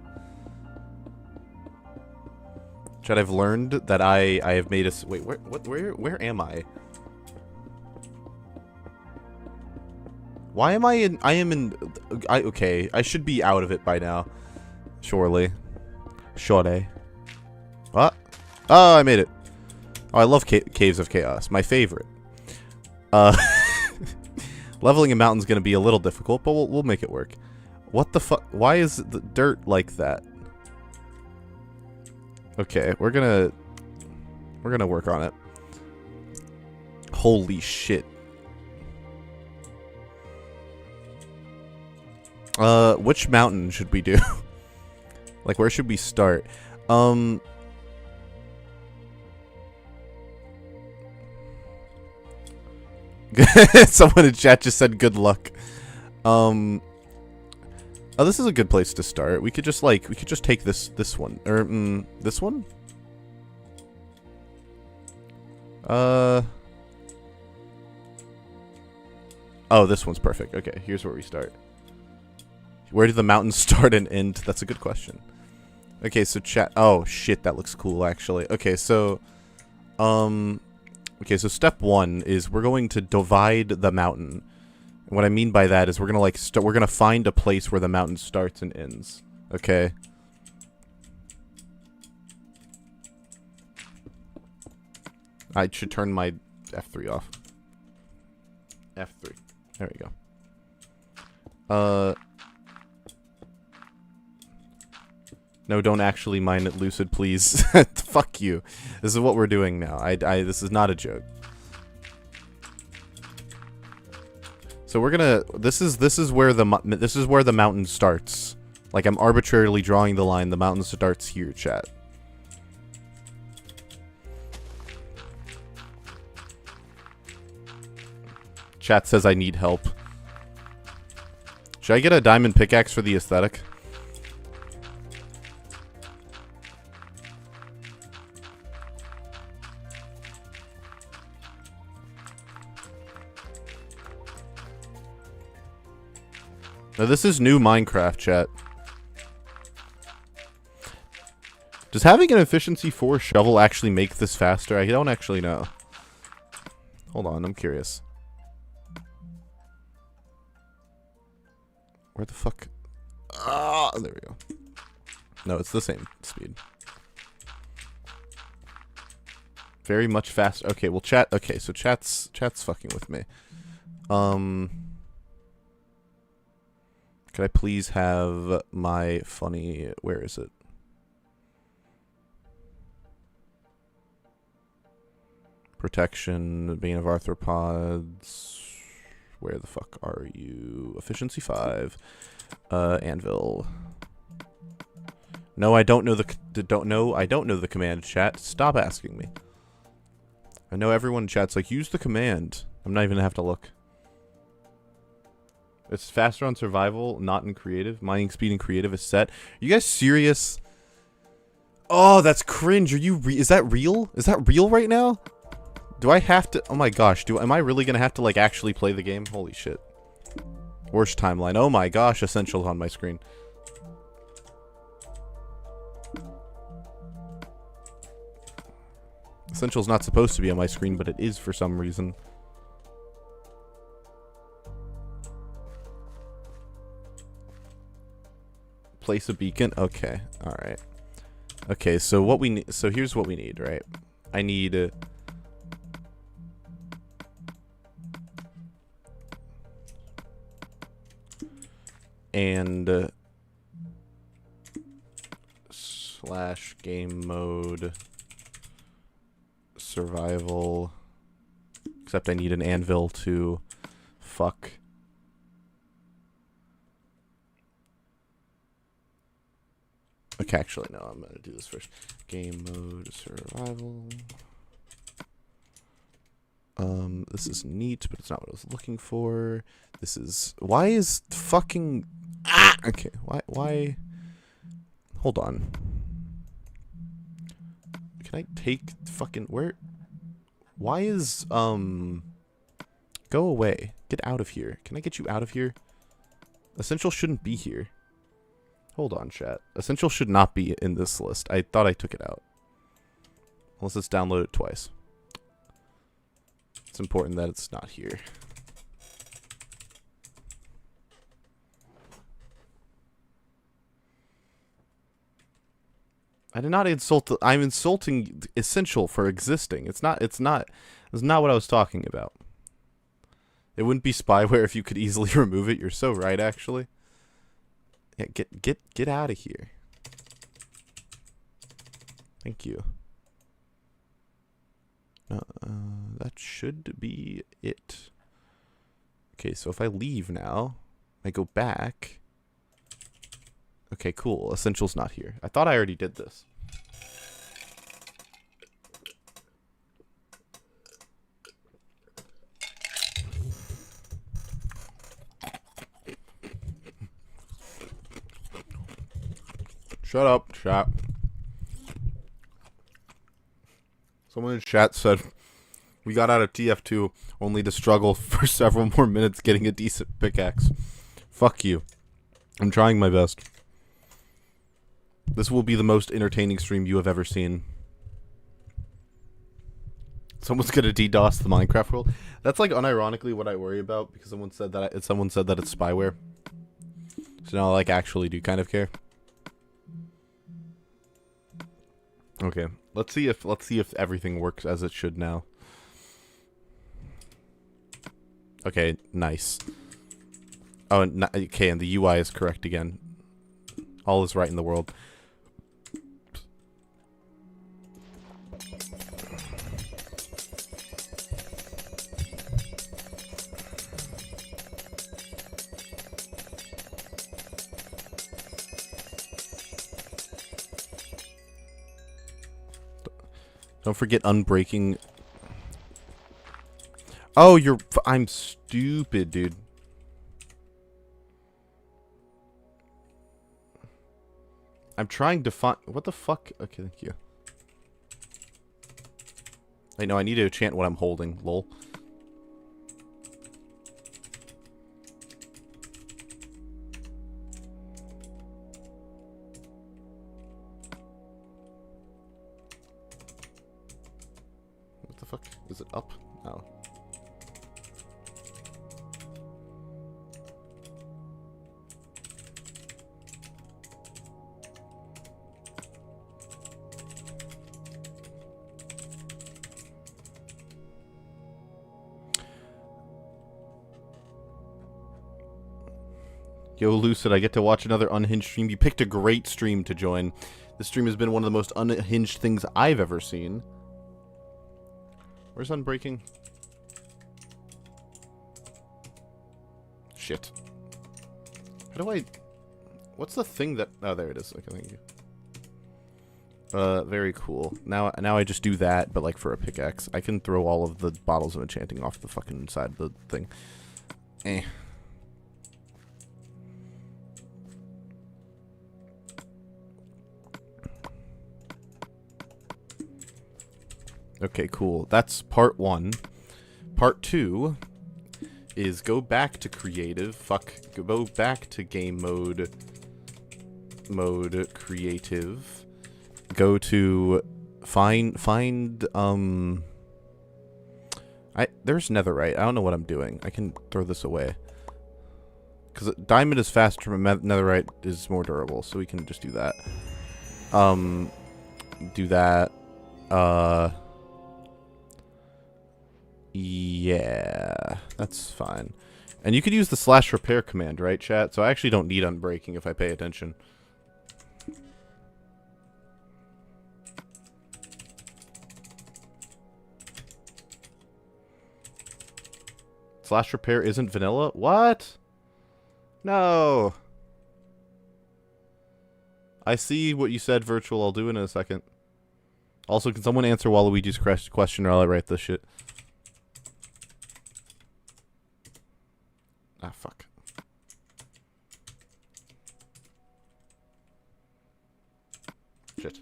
Chad, I've learned that I have made a... Wait, where am I? Why am I in... Okay, I should be out of it by now. Surely. Surely. What? Oh, I made it. Oh, I love Caves of Chaos. My favorite. Leveling a mountain's gonna be a little difficult, but we'll make it work. What the fuck? Why is the dirt like that? Okay, we're gonna work on it. Holy shit. Which mountain should we do? Like, where should we start? Someone in chat just said good luck. Oh, this is a good place to start. We could just take this one. Or, this one? Oh, this one's perfect. Okay, here's where we start. Where do the mountains start and end? That's a good question. Okay, so chat. Oh shit, that looks cool actually. Okay, so step 1 is we're going to divide the mountain. And what I mean by that is we're gonna we're gonna find a place where the mountain starts and ends. Okay. I should turn my F3 off. F3. There we go. No, don't actually mine it, Lucid, please. Fuck you. This is what we're doing now. This is not a joke. So we're gonna. This is where the mountain starts. Like, I'm arbitrarily drawing the line. The mountain starts here, chat. Chat says I need help. Should I get a diamond pickaxe for the aesthetic? Now, this is new Minecraft, chat. Does having an efficiency 4 shovel actually make this faster? I don't actually know. Hold on, I'm curious. Where the fuck? Ah, there we go. No, it's the same speed. Very much faster. Okay, well, chat. Okay, so chat's fucking with me. Could I please have my funny... Where is it? Protection, Bane of Arthropods. Where the fuck are you? Efficiency 5. Anvil. No, I don't know I don't know the command, chat. Stop asking me. I know everyone in chat's like, use the command. I'm not even gonna have to look. It's faster on survival, not in creative. Mining speed in creative is set. Are you guys serious? Oh, that's cringe. Are you is that real? Is that real right now? Do I have to? Oh my gosh. Am I really gonna have to, like, actually play the game? Holy shit. Worst timeline. Oh my gosh. Essentials on my screen. Essentials not supposed to be on my screen, but it is for some reason. Place a beacon. Okay. All right. Okay. So what we need. So here's what we need. Right. I need. And slash game mode survival. Except I need an anvil to fuck. Okay, actually, no, I'm gonna do this first. Game mode survival. This is neat, but it's not what I was looking for. This is... Why is fucking... Ah! Okay, why... Hold on. Can I take fucking... Where... Why is, Go away. Get out of here. Can I get you out of here? Essential shouldn't be here. Hold on, chat. Essential should not be in this list. I thought I took it out. Unless it's downloaded twice. It's important that it's not here. I did not insult I'm insulting Essential for existing. It's not what I was talking about. It wouldn't be spyware if you could easily remove it. You're so right, actually. Yeah, get out of here. Thank you. That should be it. Okay, so if I leave now, I go back. Okay, cool. Essential's not here. I thought I already did this. Shut up, chat. Someone in chat said we got out of TF2 only to struggle for several more minutes getting a decent pickaxe. Fuck you. I'm trying my best. This will be the most entertaining stream you have ever seen. Someone's gonna DDoS the Minecraft world. That's like unironically what I worry about because someone said that it's spyware. So now I like actually do kind of care. Okay, let's see if everything works as it should now. Okay, nice. Oh, okay, and the UI is correct again. All is right in the world. Don't forget unbreaking. Oh, I'm stupid, dude. I'm trying to find. What the fuck? Okay, thank you. I know I need to enchant what I'm holding. Lol. What the fuck? Is it up? No. Yo, Lucid, I get to watch another unhinged stream. You picked a great stream to join. This stream has been one of the most unhinged things I've ever seen. Where's unbreaking? Shit. How do I... What's the thing that... Oh, there it is. Okay, thank you. Very cool. Now I just do that, but like for a pickaxe. I can throw all of the bottles of enchanting off the fucking side of the thing. Eh. Okay, cool. That's part 1. Part 2 is go back to creative. Go back to game mode. Creative. Go to find there's netherite. I don't know what I'm doing. I can throw this away. Cuz diamond is faster, but netherite is more durable, so we can just do that. Do that. Yeah, that's fine. And you could use the /repair command, right, chat? So I actually don't need unbreaking if I pay attention. /repair isn't vanilla? What? No. I see what you said, Virtual. I'll do it in a second. Also, can someone answer Waluigi's question or I'll write this shit? Ah, fuck. Shit.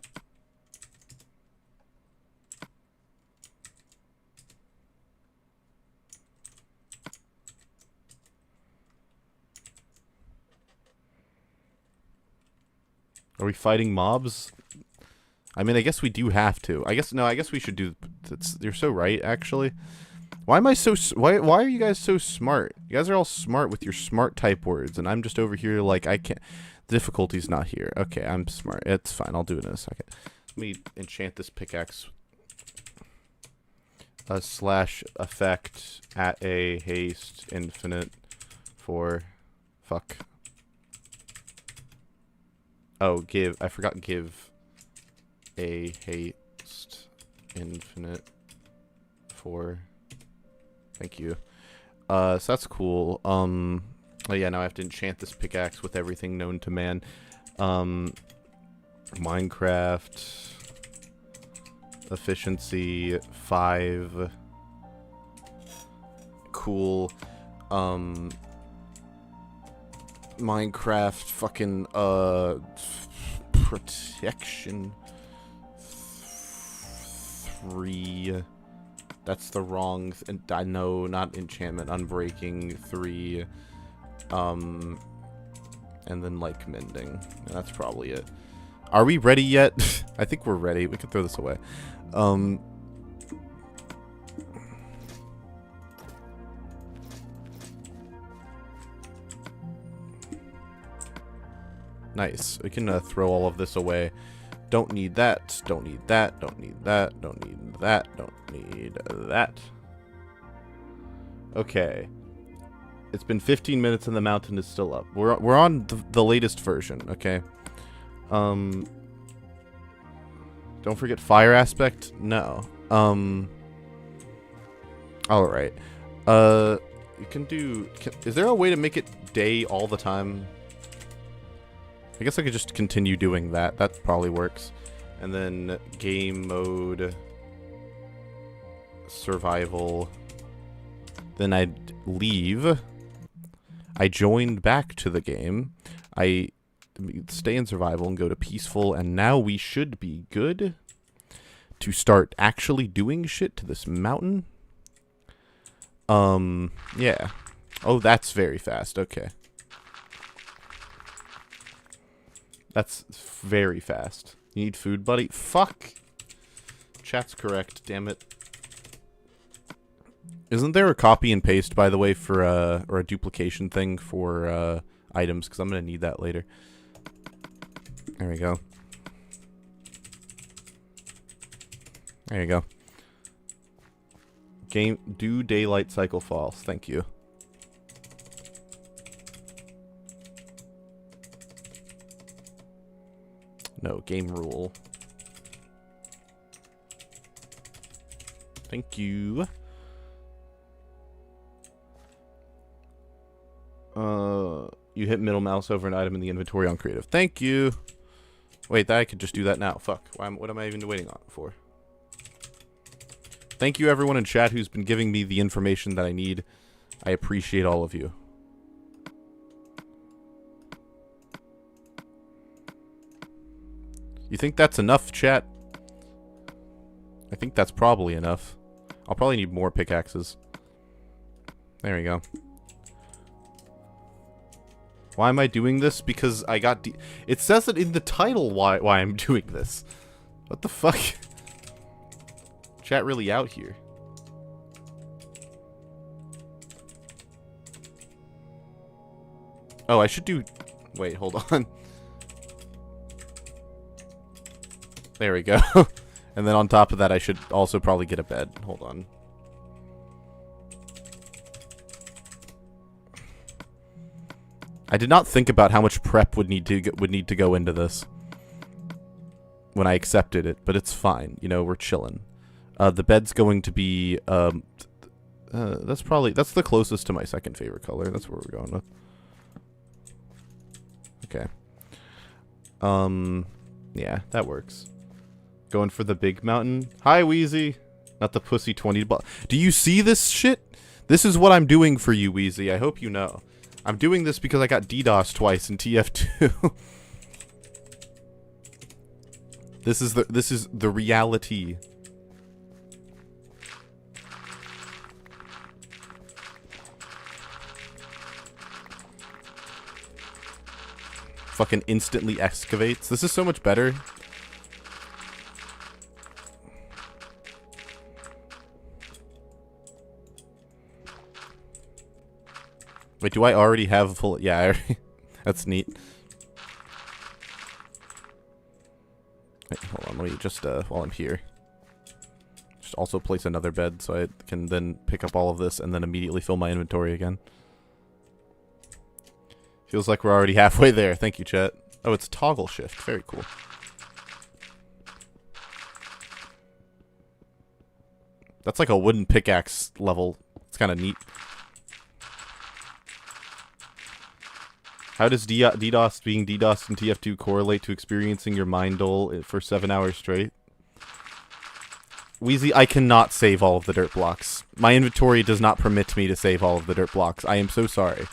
Are we fighting mobs? I mean, I guess we do have to. I guess we should do... You're so right, actually. Why am I so... Why are you guys so smart? You guys are all smart with your smart type words, and I'm just over here like, I can't... The difficulty's not here. Okay, I'm smart. It's fine. I'll do it in a second. Let me enchant this pickaxe. /effect at a haste infinite for... Fuck. Oh, give. I forgot give. a haste infinite for. Thank you. So that's cool. Oh yeah, now I have to enchant this pickaxe with everything known to man. Minecraft efficiency 5. Cool. Minecraft fucking protection 3. That's the wrong and I know, not enchantment, unbreaking 3. And then like mending. And that's probably it. Are we ready yet? I think we're ready. We can throw this away. Nice. We can throw all of this away. Don't need that. Don't need that. Don't need that. Don't need that. Don't need that. Okay. It's been 15 minutes and the mountain is still up. We're on the latest version, okay? Don't forget fire aspect? No. Alright. You can do... is there a way to make it day all the time? I guess I could just continue doing that. That probably works. And then game mode, survival. Then I'd leave. I joined back to the game. I stay in survival and go to peaceful. And now we should be good to start actually doing shit to this mountain. Yeah. Oh, that's very fast. Okay. That's very fast. You need food, buddy? Fuck. Chat's correct, damn it. Isn't there a copy and paste, by the way, for, or a duplication thing for, items? Because I'm going to need that later. There we go. There you go. Game, do daylight cycle false. Thank you. No, game rule. Thank you. You hit middle mouse over an item in the inventory on creative. Thank you. Wait, I could just do that now. Fuck. What am I even waiting on for? Thank you everyone in chat who's been giving me the information that I need. I appreciate all of you. You think that's enough, chat? I think that's probably enough. I'll probably need more pickaxes. There we go. Why am I doing this? Because I got it says it in the title why I'm doing this. What the fuck? Chat really out here. Oh, I should do... wait, hold on. There we go. And then on top of that, I should also probably get a bed. Hold on. I did not think about how much prep would need to go into this when I accepted it, but it's fine. You know, we're chilling. The bed's going to be that's the closest to my second favorite color. That's where we're going with. Okay. Yeah, that works. Going for the big mountain. Hi, Wheezy. Not the pussy 20 ball. Do you see this shit? This is what I'm doing for you, Wheezy. I hope you know. I'm doing this because I got DDoS twice in TF2. This is the reality. Fucking instantly excavates. This is so much better. Wait, do I already have a full... yeah, I already... that's neat. Wait, hold on, let me just, while I'm here. Just also place another bed so I can then pick up all of this and then immediately fill my inventory again. Feels like we're already halfway there. Thank you, chat. Oh, it's toggle shift. Very cool. That's like a wooden pickaxe level. It's kind of neat. How does DDoS being DDoS in TF2 correlate to experiencing your mind dole for 7 hours straight? Wheezy, I cannot save all of the dirt blocks. My inventory does not permit me to save all of the dirt blocks. I am so sorry.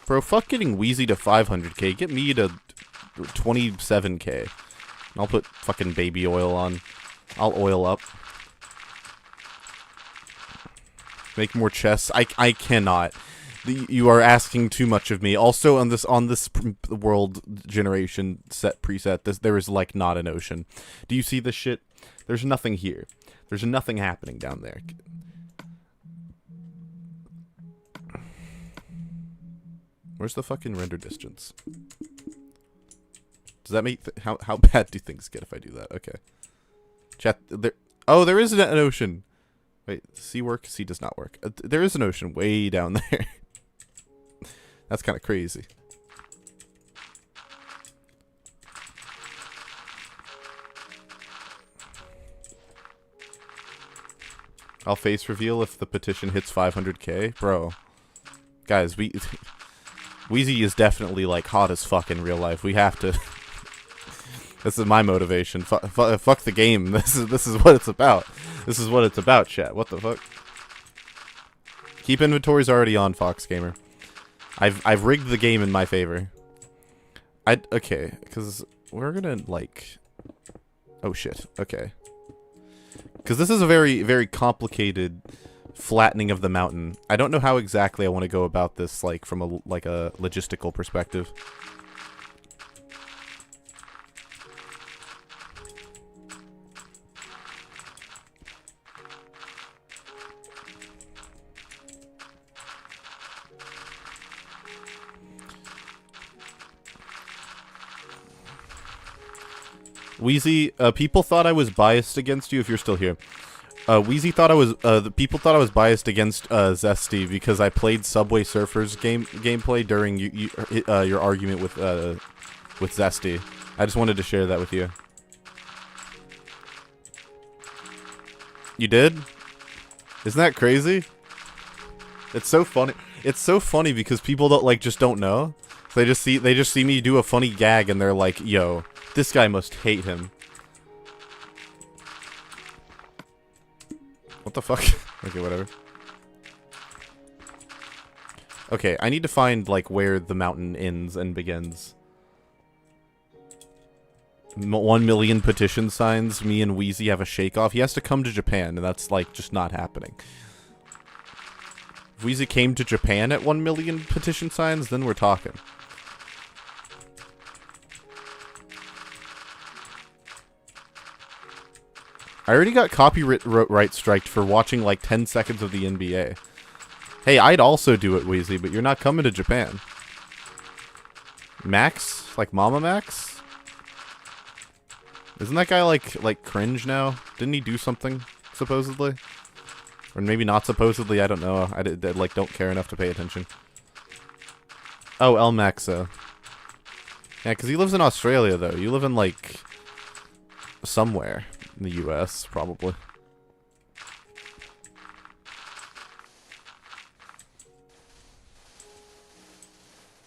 Bro, fuck getting Wheezy to 500k. Get me to 27k. I'll put fucking baby oil on. I'll oil up. Make more chests. I cannot. You are asking too much of me. Also, on this world generation set preset, there is like not an ocean. Do you see this shit? There's nothing here. There's nothing happening down there. Where's the fucking render distance? Does that make how bad do things get if I do that? Okay. Chat there. Oh, there is an ocean. Wait, C work? C does not work. There is an ocean way down there. That's kind of crazy. I'll face reveal if the petition hits 500k, bro. Guys, Wheezy is definitely like hot as fuck in real life. We have to. This is my motivation. Fuck the game. This is what it's about. This is what it's about, chat. What the fuck? Keep inventories already on, Fox Gamer. I've rigged the game in my favor. Okay, because we're gonna like. Oh shit. Okay. Because this is a very, very complicated flattening of the mountain. I don't know how exactly I want to go about this, like from a logistical perspective. Wheezy, people thought I was biased against you if you're still here. Wheezy thought I was, the people thought I was biased against, Zesty because I played Subway Surfers gameplay during your argument with Zesty. I just wanted to share that with you. You did? Isn't that crazy? It's so funny. It's so funny because people just don't know. So they just see me do a funny gag and they're like, yo, this guy must hate him. What the fuck? Okay, whatever. Okay, I need to find, like, where the mountain ends and begins. 1 million petition signs. Me and Wheezy have a shake-off. He has to come to Japan, and that's, like, just not happening. If Wheezy came to Japan at 1 million petition signs, then we're talking. I already got copyright striked for watching like 10 seconds of the NBA. Hey, I'd also do it, Wheezy, but you're not coming to Japan. Max? Like Mama Max? Isn't that guy like cringe now? Didn't he do something, supposedly? Or maybe not supposedly, I don't know. I like don't care enough to pay attention. Oh, El Maxa. Yeah, because he lives in Australia, though. You live in, like, somewhere. In the US, probably.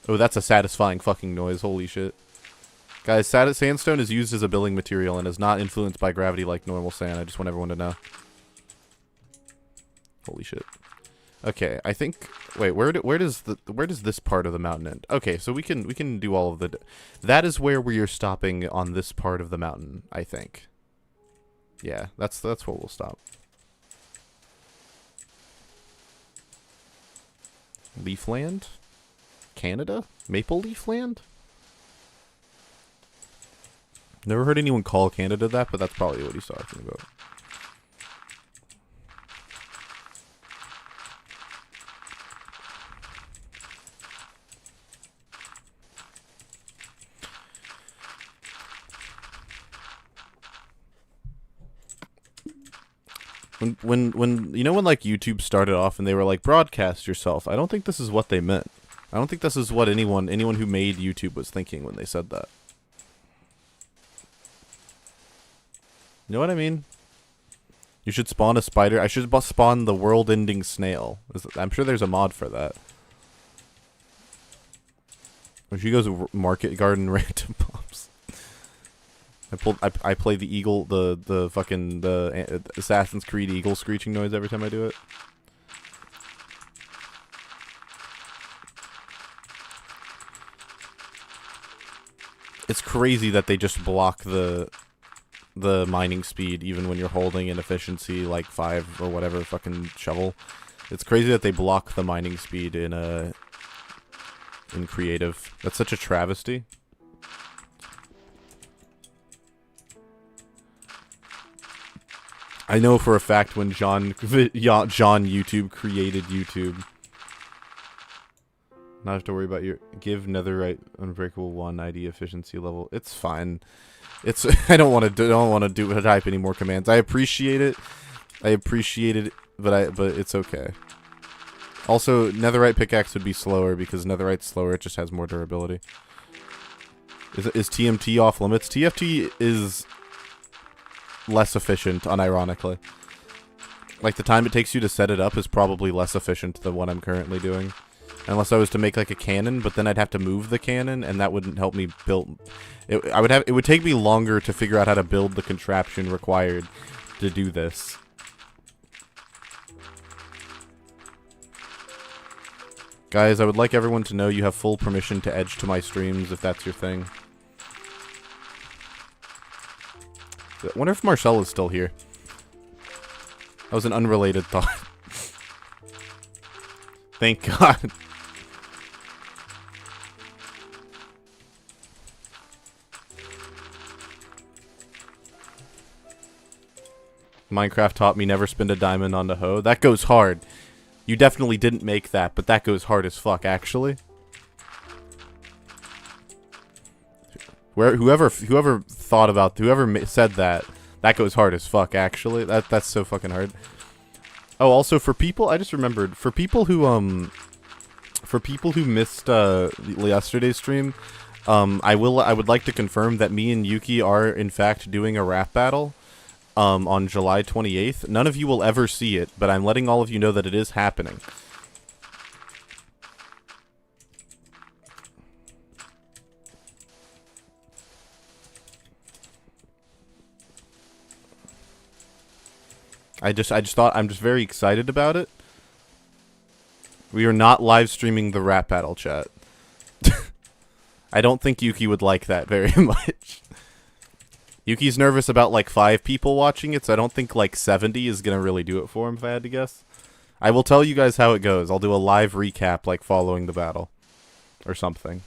Oh, that's a satisfying fucking noise. Holy shit. Guys, sandstone is used as a building material and is not influenced by gravity like normal sand. I just want everyone to know. Holy shit. Okay, I think. Wait, where does this part of the mountain end? Okay, so we can do all of the. That is where we are stopping on this part of the mountain, I think. Yeah, that's what we'll stop. Leafland? Canada? Maple Leaf Land? Never heard anyone call Canada that, but that's probably what he's talking about. When you know when like YouTube started off and they were like broadcast yourself. I don't think this is what they meant. I don't think this is what anyone who made YouTube was thinking when they said that. You know what I mean? You should spawn a spider. I should spawn the world-ending snail. I'm sure there's a mod for that. Or she goes market garden random pops. I play the eagle, the fucking Assassin's Creed eagle screeching noise every time I do it. It's crazy that they just block the mining speed even when you're holding an efficiency like 5 or whatever fucking shovel. It's crazy that they block the mining speed in creative. That's such a travesty. I know for a fact when John YouTube created YouTube. Not have to worry about your give netherite unbreakable 1 ID efficiency level. It's fine. It's I don't want to type any more commands. I appreciate it. But it's okay. Also, netherite pickaxe would be slower because netherite's slower. It just has more durability. Is TMT off limits? TFT is less efficient, unironically. Like, the time it takes you to set it up is probably less efficient than what I'm currently doing. Unless I was to make, like, a cannon, but then I'd have to move the cannon, and that wouldn't help me build... It would take me longer to figure out how to build the contraption required to do this. Guys, I would like everyone to know you have full permission to edge to my streams if that's your thing. I wonder if Marcel is still here. That was an unrelated thought. Thank God. Minecraft taught me never spend a diamond on the hoe. That goes hard. You definitely didn't make that, but that goes hard as fuck, actually. Whoever said that, that goes hard as fuck, actually. That's so fucking hard. Oh, also for people, I just remembered, for people who missed yesterday's stream, I would like to confirm that me and Yuki are in fact doing a rap battle on July 28th. None of you will ever see it, but I'm letting all of you know that it is happening. I'm just very excited about it. We are not live streaming the rap battle, chat. I don't think Yuki would like that very much. Yuki's nervous about like 5 people watching it, so I don't think like 70 is gonna really do it for him if I had to guess. I will tell you guys how it goes. I'll do a live recap like following the battle. Or something.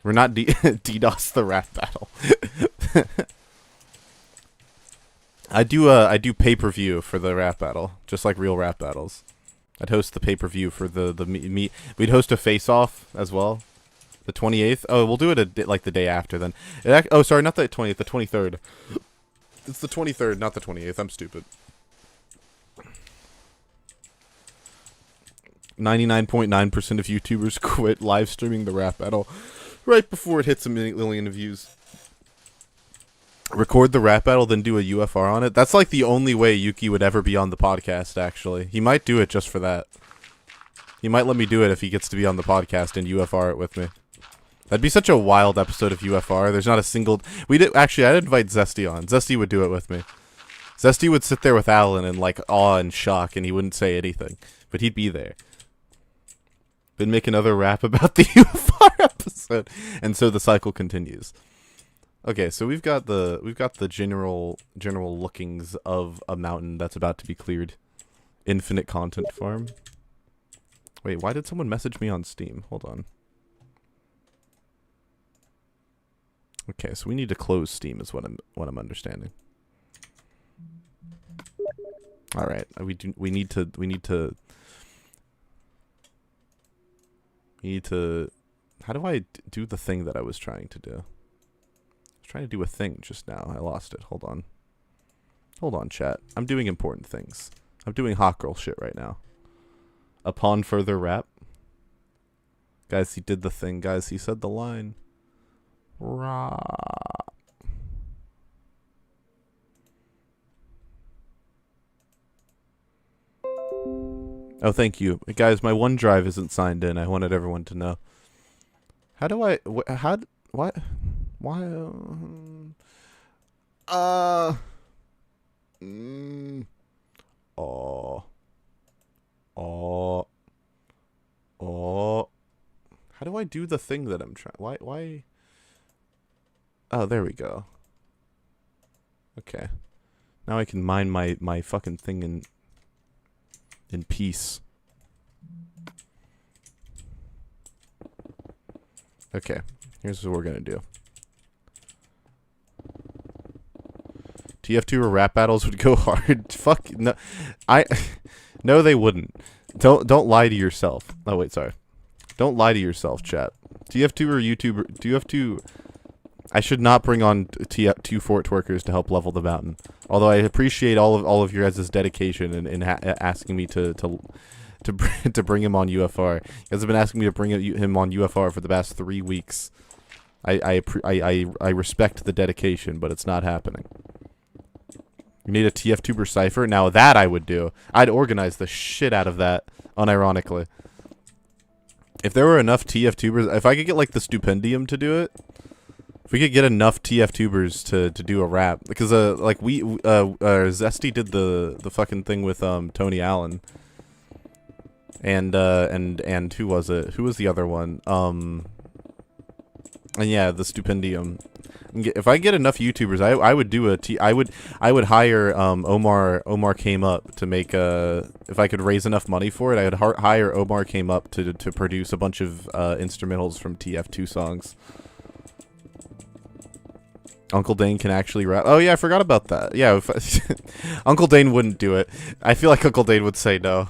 We're not DDoS the rap battle. I do pay-per-view for the rap battle, just like real rap battles. I'd host the pay-per-view for the meet. We'd host a face-off as well. The 28th. Oh, we'll do it like the day after then. Oh, sorry, not the 20th, the 23rd. It's the 23rd, not the 28th. I'm stupid. 99.9% of YouTubers quit live streaming the rap battle right before it hits a million views. Record the rap battle, then do a UFR on it. That's like the only way Yuki would ever be on the podcast, actually. He might do it just for that. He might let me do it if he gets to be on the podcast and UFR it with me. That'd be such a wild episode of UFR. There's not a single... Actually, I'd invite Zesty on. Zesty would do it with me. Zesty would sit there with Alan in, like, awe and shock, and he wouldn't say anything. But he'd be there. Then make another rap about the UFR episode. And so the cycle continues. Okay, so we've got the general lookings of a mountain that's about to be cleared. Infinite content farm. Wait, why did someone message me on Steam? Hold on. Okay, so we need to close Steam is what I'm understanding. All right, we need to how do I do the thing that I was trying to do? Trying to do a thing just now. I lost it. Hold on. Hold on, chat. I'm doing important things. I'm doing hot girl shit right now. Upon further rap. Guys, he did the thing. Guys, he said the line. Rah. Oh, thank you. Guys, my OneDrive isn't signed in. I wanted everyone to know. How do I... What? Why? How do I do the thing that I'm trying? Why? Oh, there we go. Okay. Now I can mine my fucking thing in peace. Okay. Here's what we're gonna do. TF2 or rap battles would go hard. Fuck no. No, they wouldn't. Don't lie to yourself. Oh wait, sorry. Don't lie to yourself, chat. TF2 or YouTuber? TF2. I should not bring on two fort twerkers to help level the mountain. Although I appreciate all of your guys' dedication in asking me to bring him on UFR. You guys have been asking me to bring him on UFR for the past 3 weeks. I respect the dedication, but it's not happening. You need a TF-tuber cipher? Now that I would do. I'd organize the shit out of that, unironically. If there were enough TF-tubers, if I could get like the Stupendium to do it, if we could get enough TF-tubers to do a rap, because like Zesty did the fucking thing with Tony Allen, and who was it? Who was the other one? And yeah, the Stupendium. If I get enough YouTubers, I would do I would hire Omar Came Up to make if I could raise enough money for it, I would hire Omar Came Up to produce a bunch of instrumentals from TF2 songs. Uncle Dane can actually rap. Oh yeah, I forgot about that. Yeah, Uncle Dane wouldn't do it. I feel like Uncle Dane would say no.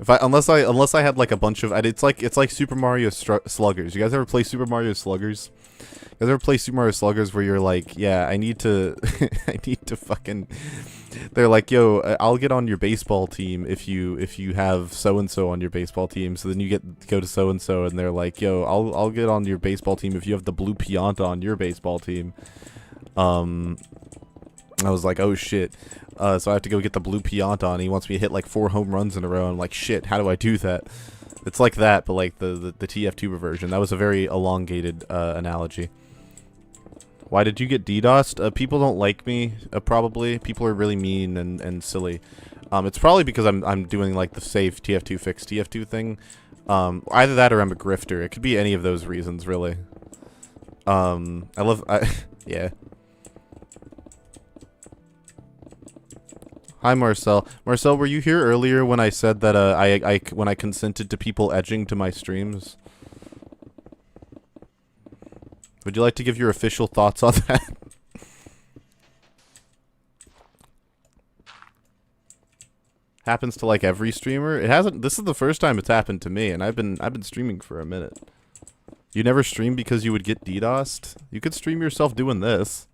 Unless I had like a bunch of it's like Super Mario Sluggers. You guys ever play Super Mario Sluggers? You guys ever play Super Mario Sluggers where you're like, yeah, I need to I need to fucking. They're like, yo, I'll get on your baseball team if you have so and so on your baseball team. So then you go to so and so, and they're like, yo, I'll get on your baseball team if you have the blue Pianta on your baseball team. I was like, oh shit. So I have to go get the blue Pianta, and he wants me to hit like 4 home runs in a row. I'm like, shit, how do I do that? It's like that, but like the TF-tuber version. That was a very elongated analogy. Why did you get DDoSed? People don't like me, probably. People are really mean and silly. It's probably because I'm doing like the safe TF2 fix TF2 thing. Either that or I'm a grifter. It could be any of those reasons, really. Yeah. Hi, Marcel. Marcel, were you here earlier when I said that when I consented to people edging to my streams? Would you like to give your official thoughts on that? Happens to like every streamer. It hasn't. This is the first time it's happened to me, and I've been streaming for a minute. You never streamed because you would get DDoSed? You could stream yourself doing this.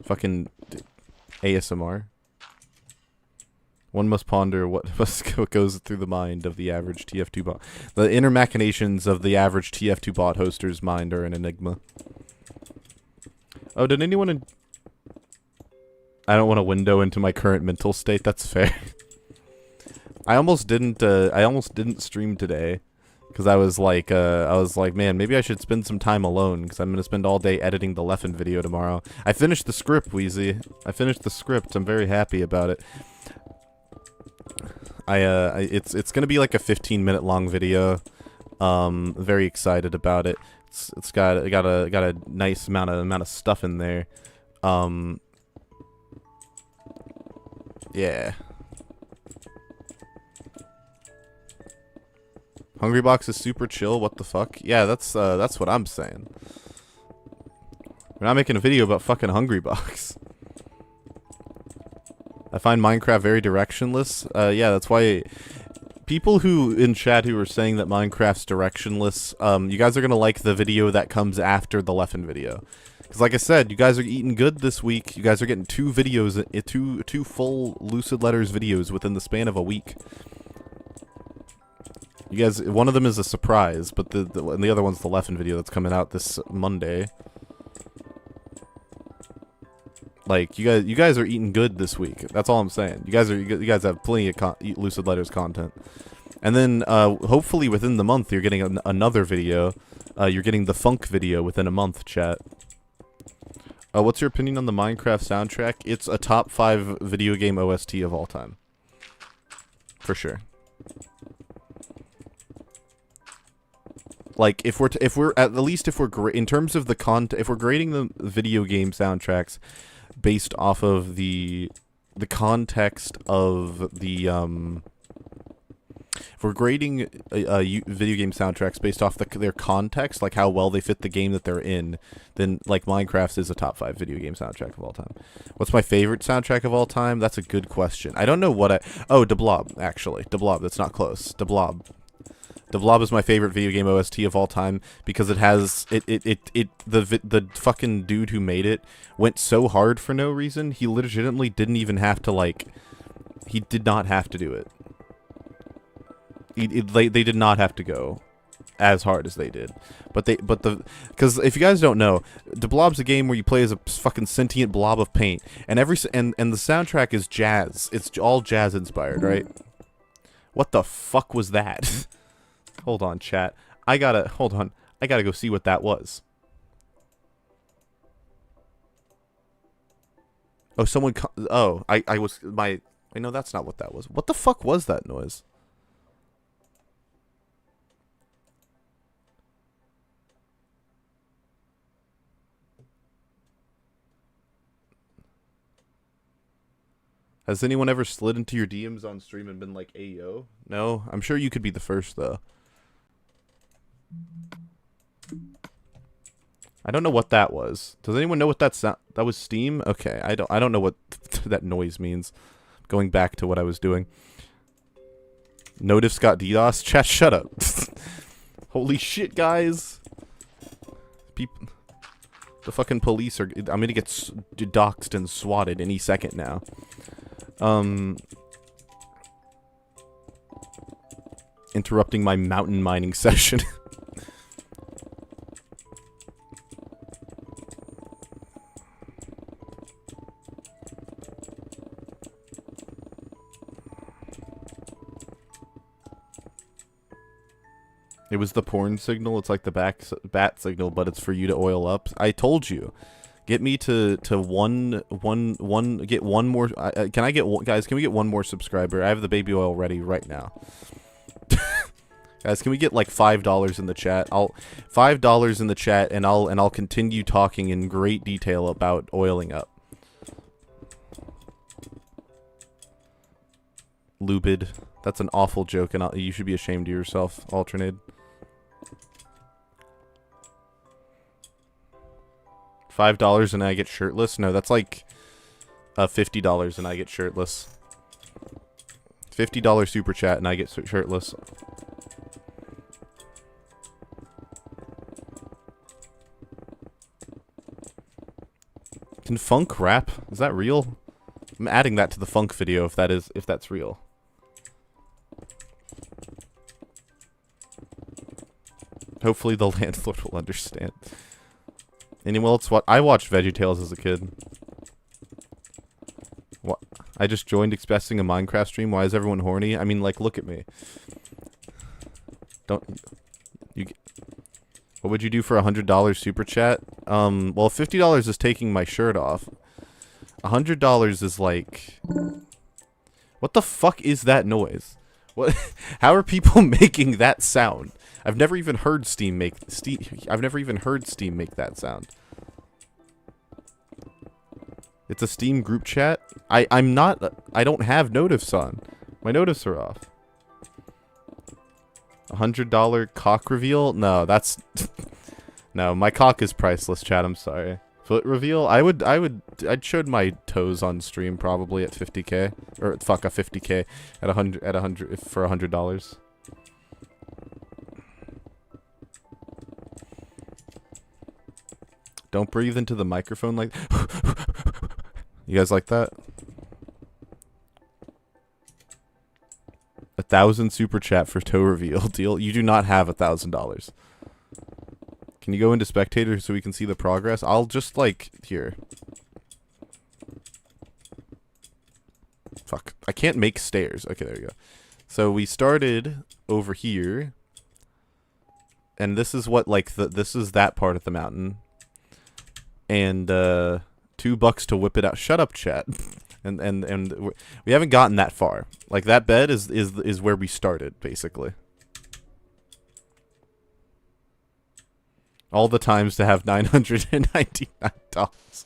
Fucking ASMR. One must ponder what goes through the mind of the average TF2 bot. The inner machinations of the average TF2 bot hoster's mind are an enigma. Oh, did anyone... I don't want to window into my current mental state. That's fair. I almost didn't stream today. Because I was like, man, maybe I should spend some time alone. Because I'm going to spend all day editing the Leffen video tomorrow. I finished the script, Wheezy. I finished the script. I'm very happy about it. It's gonna be like a 15-minute long video. Very excited about it. It's got a nice amount of stuff in there. Yeah. Hungrybox is super chill. What the fuck? Yeah, that's what I'm saying. We're not making a video about fucking Hungrybox. I find Minecraft very directionless. Yeah, that's why people who in chat who are saying that Minecraft's directionless, you guys are gonna like the video that comes after the Leffen video. Because like I said, you guys are eating good this week. You guys are getting 2 videos, two full Lucid Letters videos within the span of a week. You guys, one of them is a surprise, but and the other one's the Leffen video that's coming out this Monday. Like you guys are eating good this week. That's all I'm saying. You guys have plenty of Lucid Letters content, and then hopefully within the month you're getting another video. You're getting the funk video within a month, chat. What's your opinion on the Minecraft soundtrack? It's a top 5 video game OST of all time, for sure. Like if we're in terms of the if we're grading the video game soundtracks based off of the context of the if we're grading video game soundtracks based off their context, like how well they fit the game that they're in, then like Minecraft's is a top 5 video game soundtrack of all time. What's my favorite soundtrack of all time? That's a good question. I don't know what De Blob, actually. De Blob, that's not close. De Blob. De Blob is my favorite video game OST of all time because it has the fucking dude who made it went so hard for no reason. He legitimately didn't even have to he did not have to do it. They did not have to go as hard as they did, because if you guys don't know, De Blob's a game where you play as a fucking sentient blob of paint, and the soundtrack is jazz. It's all jazz inspired, right? What the fuck was that? Hold on, chat. I gotta go see what that was. Oh, someone. I was my. I know that's not what that was. What the fuck was that noise? Has anyone ever slid into your DMs on stream and been like, "Hey yo"? No, I'm sure you could be the first though. I don't know what that was. Does anyone know what that sound? That was Steam? Okay, I don't know what that noise means. Going back to what I was doing. Notifs got DDoS. Chat, shut up. Holy shit, guys. The fucking police are. I'm gonna get doxxed and swatted any second now. Interrupting my mountain mining session. It was the porn signal. It's like the bat signal, but it's for you to oil up. I told you. Get me to get one more. Can I get guys? Can we get one more subscriber? I have the baby oil ready right now. Guys, can we get like $5 in the chat? $5 in the chat, and I'll continue talking in great detail about oiling up. Lubid. That's an awful joke, and you should be ashamed of yourself, Alternate. $5 and I get shirtless? No, that's like $50 and I get shirtless. $50 super chat and I get shirtless. Can funk rap? Is that real? I'm adding that to the funk video if that's real. Hopefully the landlord will understand. Anyone else? What? I watched VeggieTales as a kid. What? I just joined expecting a Minecraft stream. Why is everyone horny? I mean, like, look at me. Don't you? What would you do for $100 super chat? Well, $50 is taking my shirt off. $100 is like, what the fuck is that noise? What? How are people making that sound? I've never even heard Steam make that sound. It's a Steam group chat. I don't have notifs on. My notifs are off. $100 cock reveal? No, that's no, my cock is priceless, chat. I'm sorry. Foot reveal? I'd showed my toes on stream probably at 50k, or fuck, a 50k at 100 for $100. Don't breathe into the microphone like. You guys like that? 1,000 super chat for toe reveal deal. You do not have $1,000. Can you go into spectator so we can see the progress? I'll just like here. Fuck. I can't make stairs. Okay, there you go. So we started over here. And this is what like this is that part of the mountain. And $2 to whip it out. Shut up, chat. and we haven't gotten that far. Like that bed is where we started basically. All the times to have $999.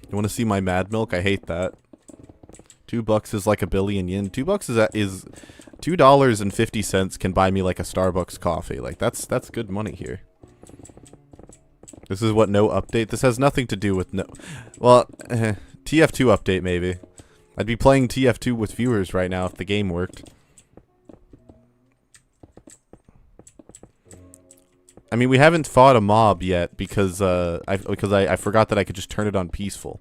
You want to see my mad milk? I hate that. $2 is like a billion yen. $2 is $2.50 can buy me like a Starbucks coffee. Like that's good money here. This is what no update. This has nothing to do with no. Well, TF2 update maybe. I'd be playing TF2 with viewers right now if the game worked. I mean, we haven't fought a mob yet because I forgot that I could just turn it on peaceful.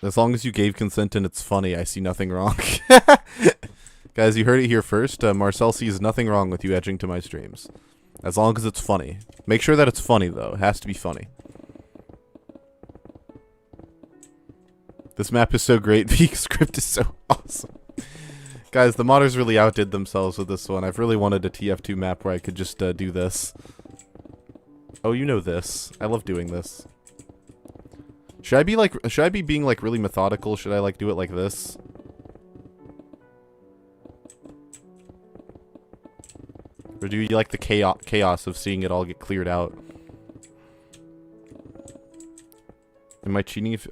As long as you gave consent and it's funny, I see nothing wrong. Guys, you heard it here first. Marcel sees nothing wrong with you edging to my streams. As long as it's funny. Make sure that it's funny, though. It has to be funny. This map is so great. The script is so awesome. Guys, the modders really outdid themselves with this one. I've really wanted a TF2 map where I could just do this. Oh, you know this. I love doing this. Should I be being like really methodical? Should I like do it like this? Or do you like the chaos of seeing it all get cleared out? Am I cheating if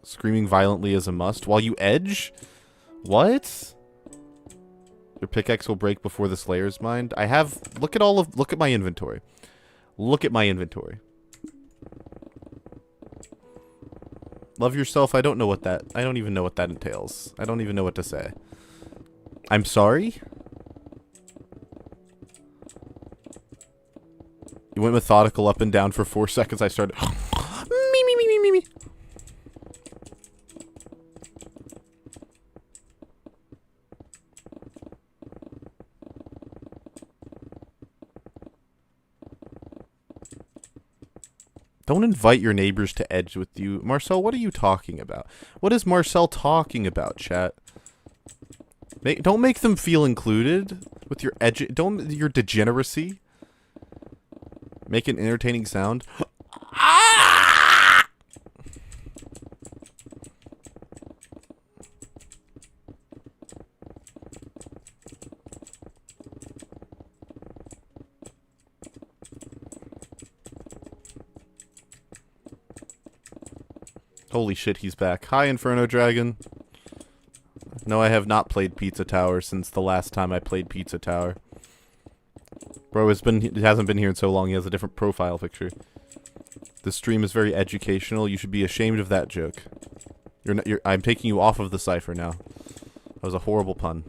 screaming violently is a must? While you edge? What? Your pickaxe will break before this layer's mined? I have... Look at my inventory. Look at my inventory. Love yourself? I don't know what that... I don't even know what that entails. I don't even know what to say. I'm sorry? You went methodical up and down for 4 seconds. I started... me. Don't invite your neighbors to edge with you. Marcel, what are you talking about? What is Marcel talking about, chat? Don't make them feel included with your your degeneracy. Make an entertaining sound. Holy shit, he's back. Hi, Inferno Dragon. No, I have not played Pizza Tower since the last time I played Pizza Tower. Bro, it hasn't been here in so long, he has a different profile picture. This stream is very educational. You should be ashamed of that joke. I'm taking you off of the cipher now. That was a horrible pun.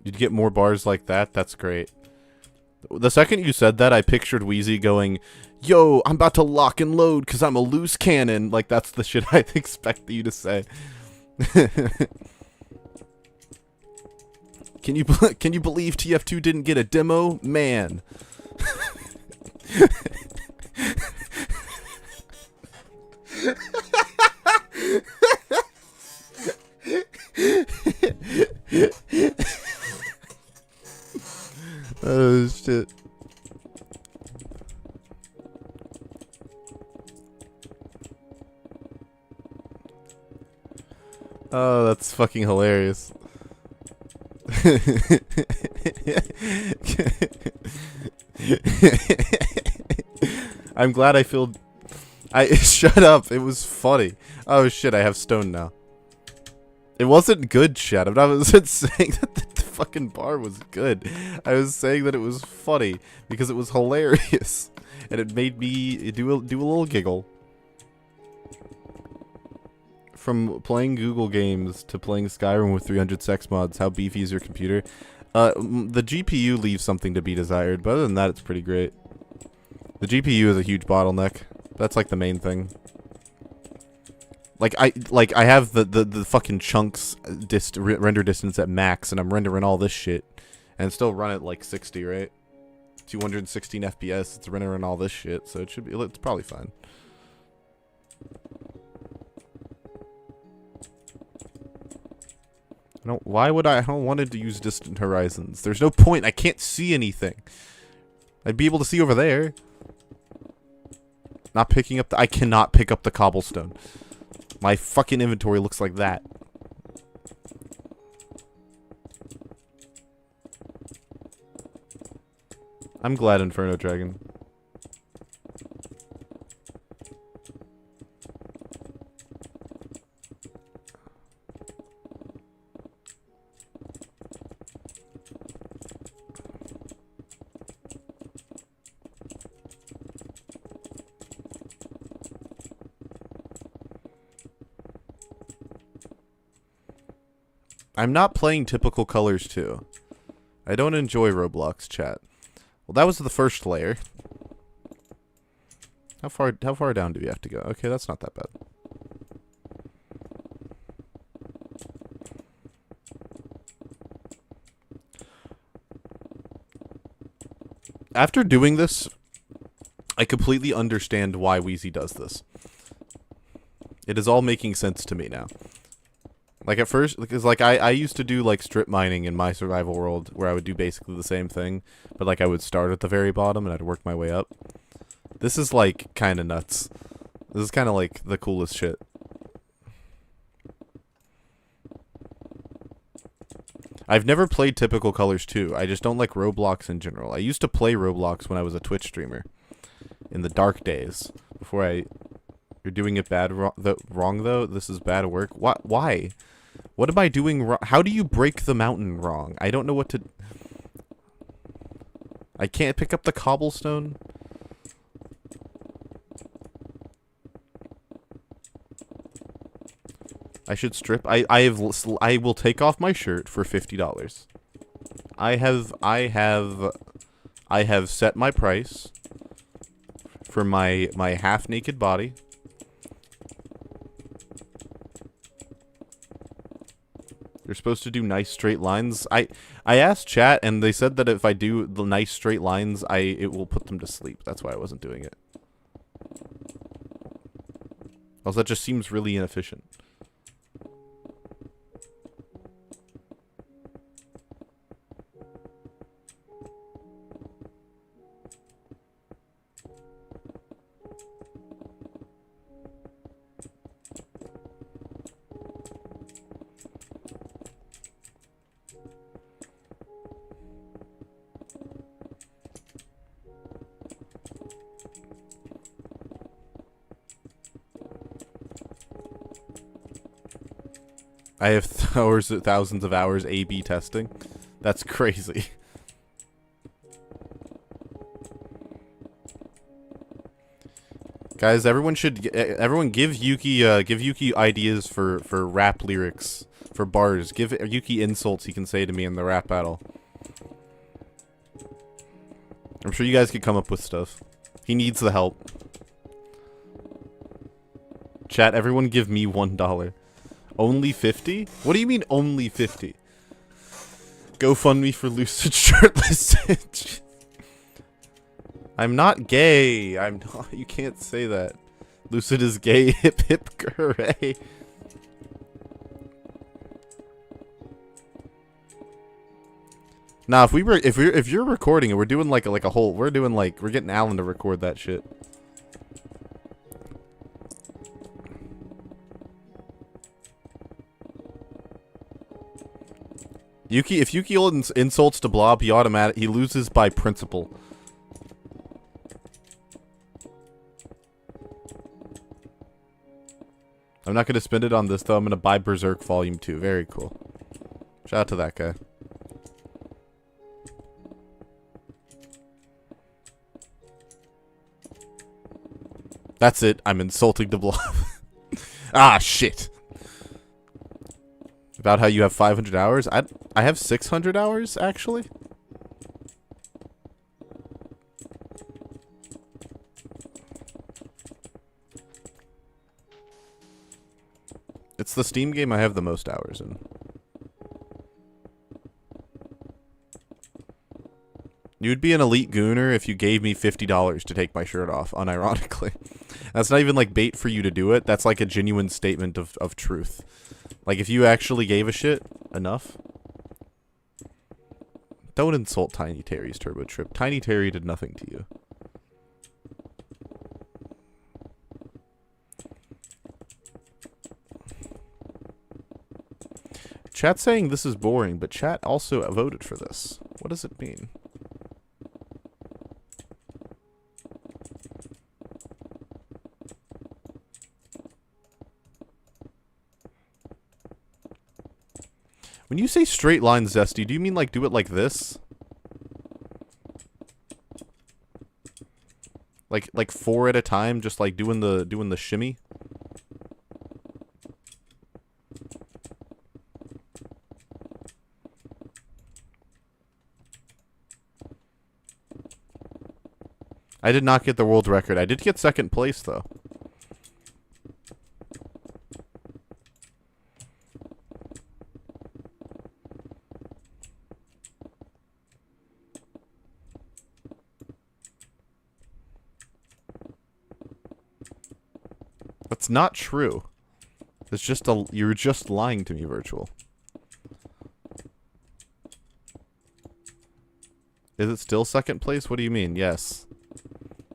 You'd get more bars like that? That's great. The second you said that, I pictured Wheezy going, yo, I'm about to lock and load because I'm a loose cannon. Like, that's the shit I expect you to say. Can you believe TF2 didn't get a demo? Man. Oh shit. Oh, that's fucking hilarious. I'm glad I feel. Shut up. It was funny. Oh shit, I have stone now. It wasn't good, chat. I wasn't saying that the fucking bar was good. I was saying that it was funny because it was hilarious and it made me do a little giggle. From playing Google games to playing Skyrim with 300 sex mods, how beefy is your computer? The GPU leaves something to be desired, but other than that, it's pretty great. The GPU is a huge bottleneck. That's like the main thing. Like I have the fucking chunks render distance at max, and I'm rendering all this shit, and still run at like 60, right? 216 FPS. It's rendering all this shit, so it's probably fine. Why would I don't want to use distant horizons. There's no point. I can't see anything. I'd be able to see over there. Not picking up I cannot pick up the cobblestone. My fucking inventory looks like that. I'm glad Inferno Dragon. I'm not playing typical colors too. I don't enjoy Roblox, chat. Well, that was the first layer. How far down do we have to go? Okay, that's not that bad. After doing this, I completely understand why Wheezy does this. It is all making sense to me now. Like at first, because like I used to do like strip mining in my survival world where I would do basically the same thing, but like I would start at the very bottom and I'd work my way up. This is like kind of nuts. This is kind of like the coolest shit. I've never played typical colors too. I just don't like Roblox in general. I used to play Roblox when I was a Twitch streamer in the dark days before I. You're doing it wrong though. This is bad work. Why? What am I doing wrong? How do you break the mountain wrong? I don't know what to... I can't pick up the cobblestone? I should strip. I will take off my shirt for $50. I have set my price for my half naked body. You're supposed to do nice straight lines. I asked chat and they said that if I do the nice straight lines, it will put them to sleep. That's why I wasn't doing it. Also, that just seems really inefficient. I have thousands of hours A/B testing. That's crazy. Guys, everyone give Yuki ideas for rap lyrics, for bars. Give Yuki insults he can say to me in the rap battle. I'm sure you guys could come up with stuff. He needs the help. Chat, everyone give me $1. Only 50? What do you mean only 50? GoFundMe for Lucid shirtless. I'm not gay. I'm not. You can't say that. Lucid is gay. Hip hip hooray. Nah, if you're recording and we're doing like a whole, we're getting Alan to record that shit. Yuki, if Yuki insults to Blob, he loses by principle. I'm not going to spend it on this, though. I'm going to buy Berserk Volume 2. Very cool. Shout out to that guy. That's it. I'm insulting the Blob. Ah, shit. About how you have 500 hours? I have 600 hours, actually. It's the Steam game I have the most hours in. You'd be an elite gooner if you gave me $50 to take my shirt off, unironically. That's not even like bait for you to do it. That's like a genuine statement of truth. Like if you actually gave a shit enough. Don't insult Tiny Terry's Turbo Trip. Tiny Terry did nothing to you. Chat's saying this is boring, but chat also voted for this. What does it mean? When you say straight line, Zesty, do you mean like do it like this? Like 4 at a time, just like doing the shimmy? I did not get the world record. I did get second place, though. That's not true. It's just you're just lying to me, Virtual. Is it still second place? What do you mean? Yes.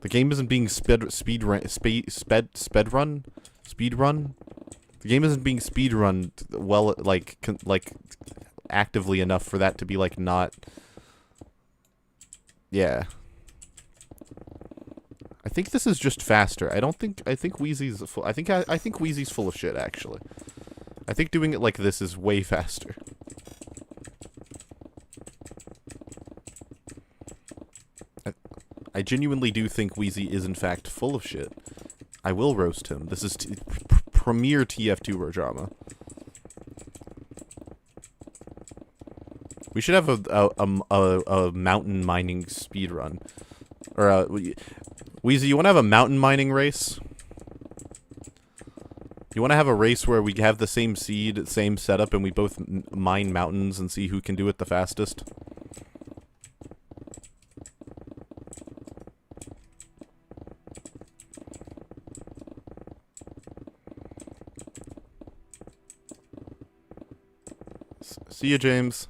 The game isn't being speed run. The game isn't being speed run well, like actively enough for that to be like not. Yeah. I think this is just faster. I think Wheezy's full. I think Wheezy's full of shit. Actually, I think doing it like this is way faster. I genuinely do think Wheezy is in fact full of shit. I will roast him. This is premier TF2 drama. We should have a mountain mining speed run, or Wheezy, you want to have a mountain mining race? You want to have a race where we have the same seed, same setup, and we both mine mountains and see who can do it the fastest? See you, James.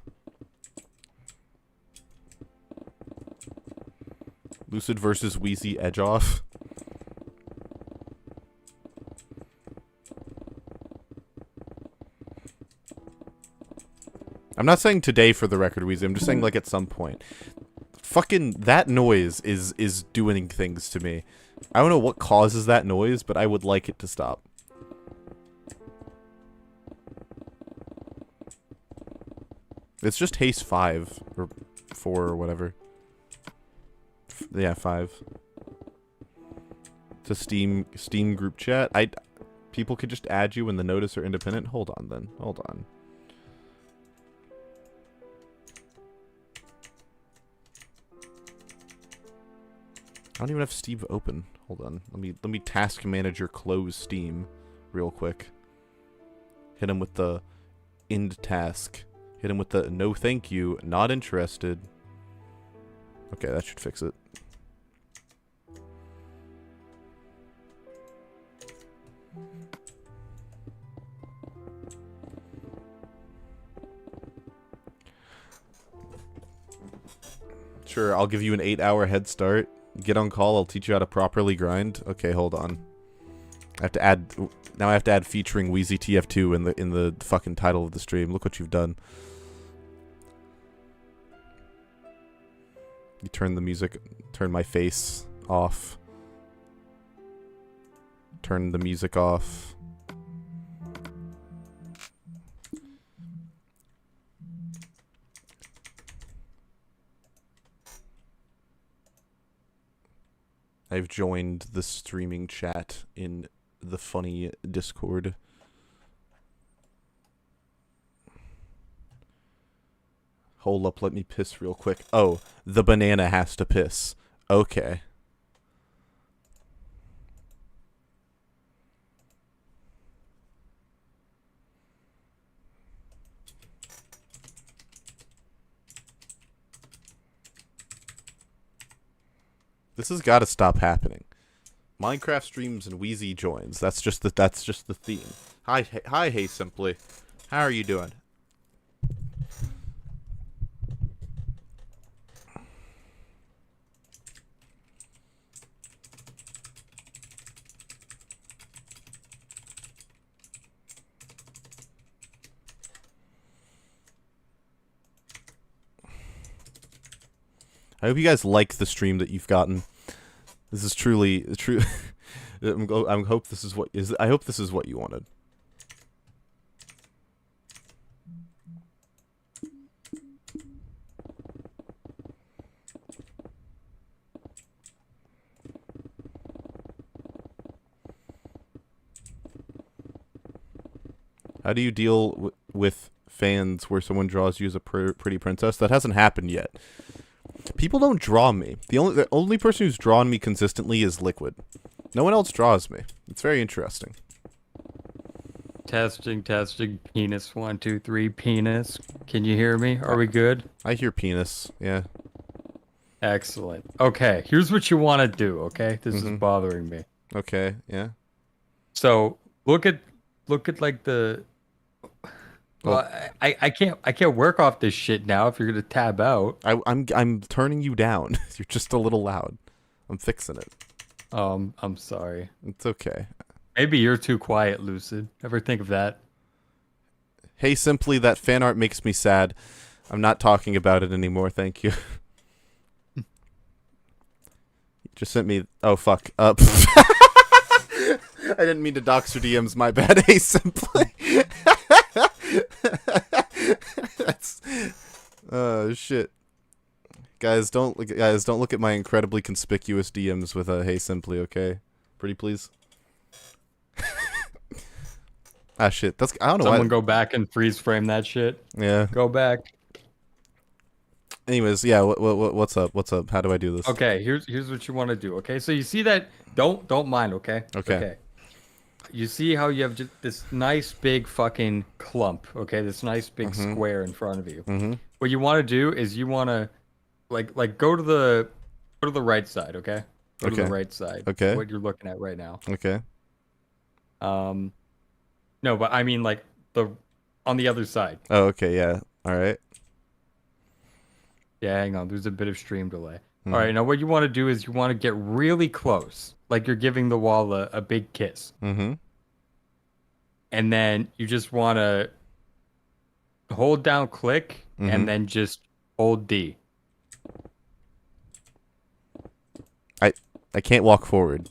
Lucid versus Wheezy edge off. I'm not saying today for the record, Wheezy. I'm just saying like at some point. Fucking that noise is doing things to me. I don't know what causes that noise, but I would like it to stop. It's just haste 5 or 4 or whatever. Yeah, 5. To Steam group chat. People could just add you when the notice are independent. Hold on then. Hold on. I don't even have Steve open. Hold on. Let me task manager close Steam real quick. Hit him with the end task. Hit him with the no thank you, not interested. Okay, that should fix it. Sure, I'll give you an 8-hour head start. Get on call, I'll teach you how to properly grind. Okay, hold on. I have to add... Now I have to add featuring Wheezy TF2 in the fucking title of the stream. Look what you've done. You turn the music, turn my face off. Turn the music off. I've joined the streaming chat in the funny Discord. Hold up, let me piss real quick. Oh, the banana has to piss. Okay. This has got to stop happening. Minecraft streams and Wheezy joins. That's just the theme. Hi, hey, simply. How are you doing? I hope you guys like the stream that you've gotten. This is truly true. I hope this is what you wanted. How do you deal with fans where someone draws you as a pretty princess? That hasn't happened yet. People don't draw me. The only person who's drawn me consistently is Liquid. No one else draws me. It's very interesting. Testing, penis, 1, 2, 3, penis. Can you hear me? Are we good? I hear penis, yeah. Excellent. Okay, here's what you want to do, okay? This is bothering me. Okay, yeah. So, look at like the... Well, I can't work off this shit now if you're gonna tab out. I'm turning you down. You're just a little loud. I'm fixing it. I'm sorry. It's okay. Maybe you're too quiet, Lucid. Ever think of that? Hey, simply, that fan art makes me sad. I'm not talking about it anymore, thank you. You just sent me... Oh, fuck. I didn't mean to dox your DMs, my bad. Hey, simply. That's... Oh, shit. Guys, don't look at my incredibly conspicuous DMs with a hey simply, okay? Pretty please. Ah shit. That's I don't know. Someone go back and freeze frame that shit. Yeah. Go back. Anyways, yeah. What's up? What's up? How do I do this? Okay. Here's what you want to do. Okay. So you see that? Don't mind. Okay. Okay. You see how you have just this nice big fucking clump. Okay. This nice big square in front of you. What you want to do is you want to like go to the right side. Okay. Go to the right side. Okay. What you're looking at right now. Okay. No, but I mean like on the other side. Oh, okay. Yeah. All right. Yeah, hang on. There's a bit of stream delay. All right, now what you want to do is you want to get really close, like you're giving the wall a big kiss. And then you just want to hold down click and then just hold D. I can't walk forward.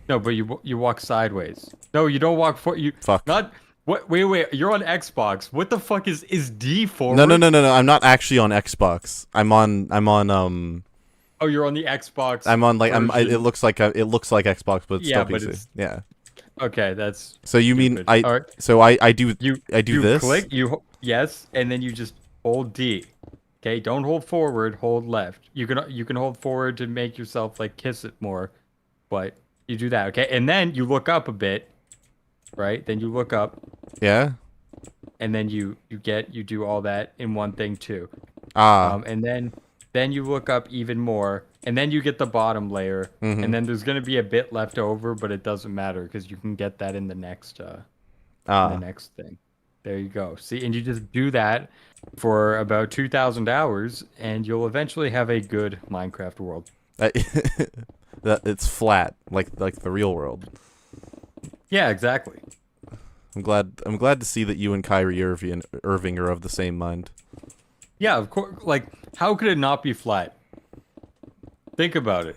No, but you walk sideways. No, you don't walk forward. You fuck. Not what? Wait. You're on Xbox. What the fuck is D forward? No. I'm not actually on Xbox. I'm on. Oh, you're on the Xbox. I'm on like version. It looks like Xbox, but it's still PC. But it's, yeah. Okay, that's. So you stupid. mean I? Right. So I do you this. Click yes, and then you just hold D. Okay, don't hold forward. Hold left. You can hold forward to make yourself like kiss it more, but you do that. Okay, and then you look up a bit. Right. Then you look up. Yeah. And then you do all that in one thing too. And then you look up even more, and then you get the bottom layer, and then there's gonna be a bit left over, but it doesn't matter because you can get that in the next the next thing. There you go. See, and you just do that for about 2,000 hours, and you'll eventually have a good Minecraft world. That it's flat, like the real world. Yeah, exactly. I'm glad to see that you and Kyrie Irving are of the same mind. Yeah, of course. Like, how could it not be flat? Think about it.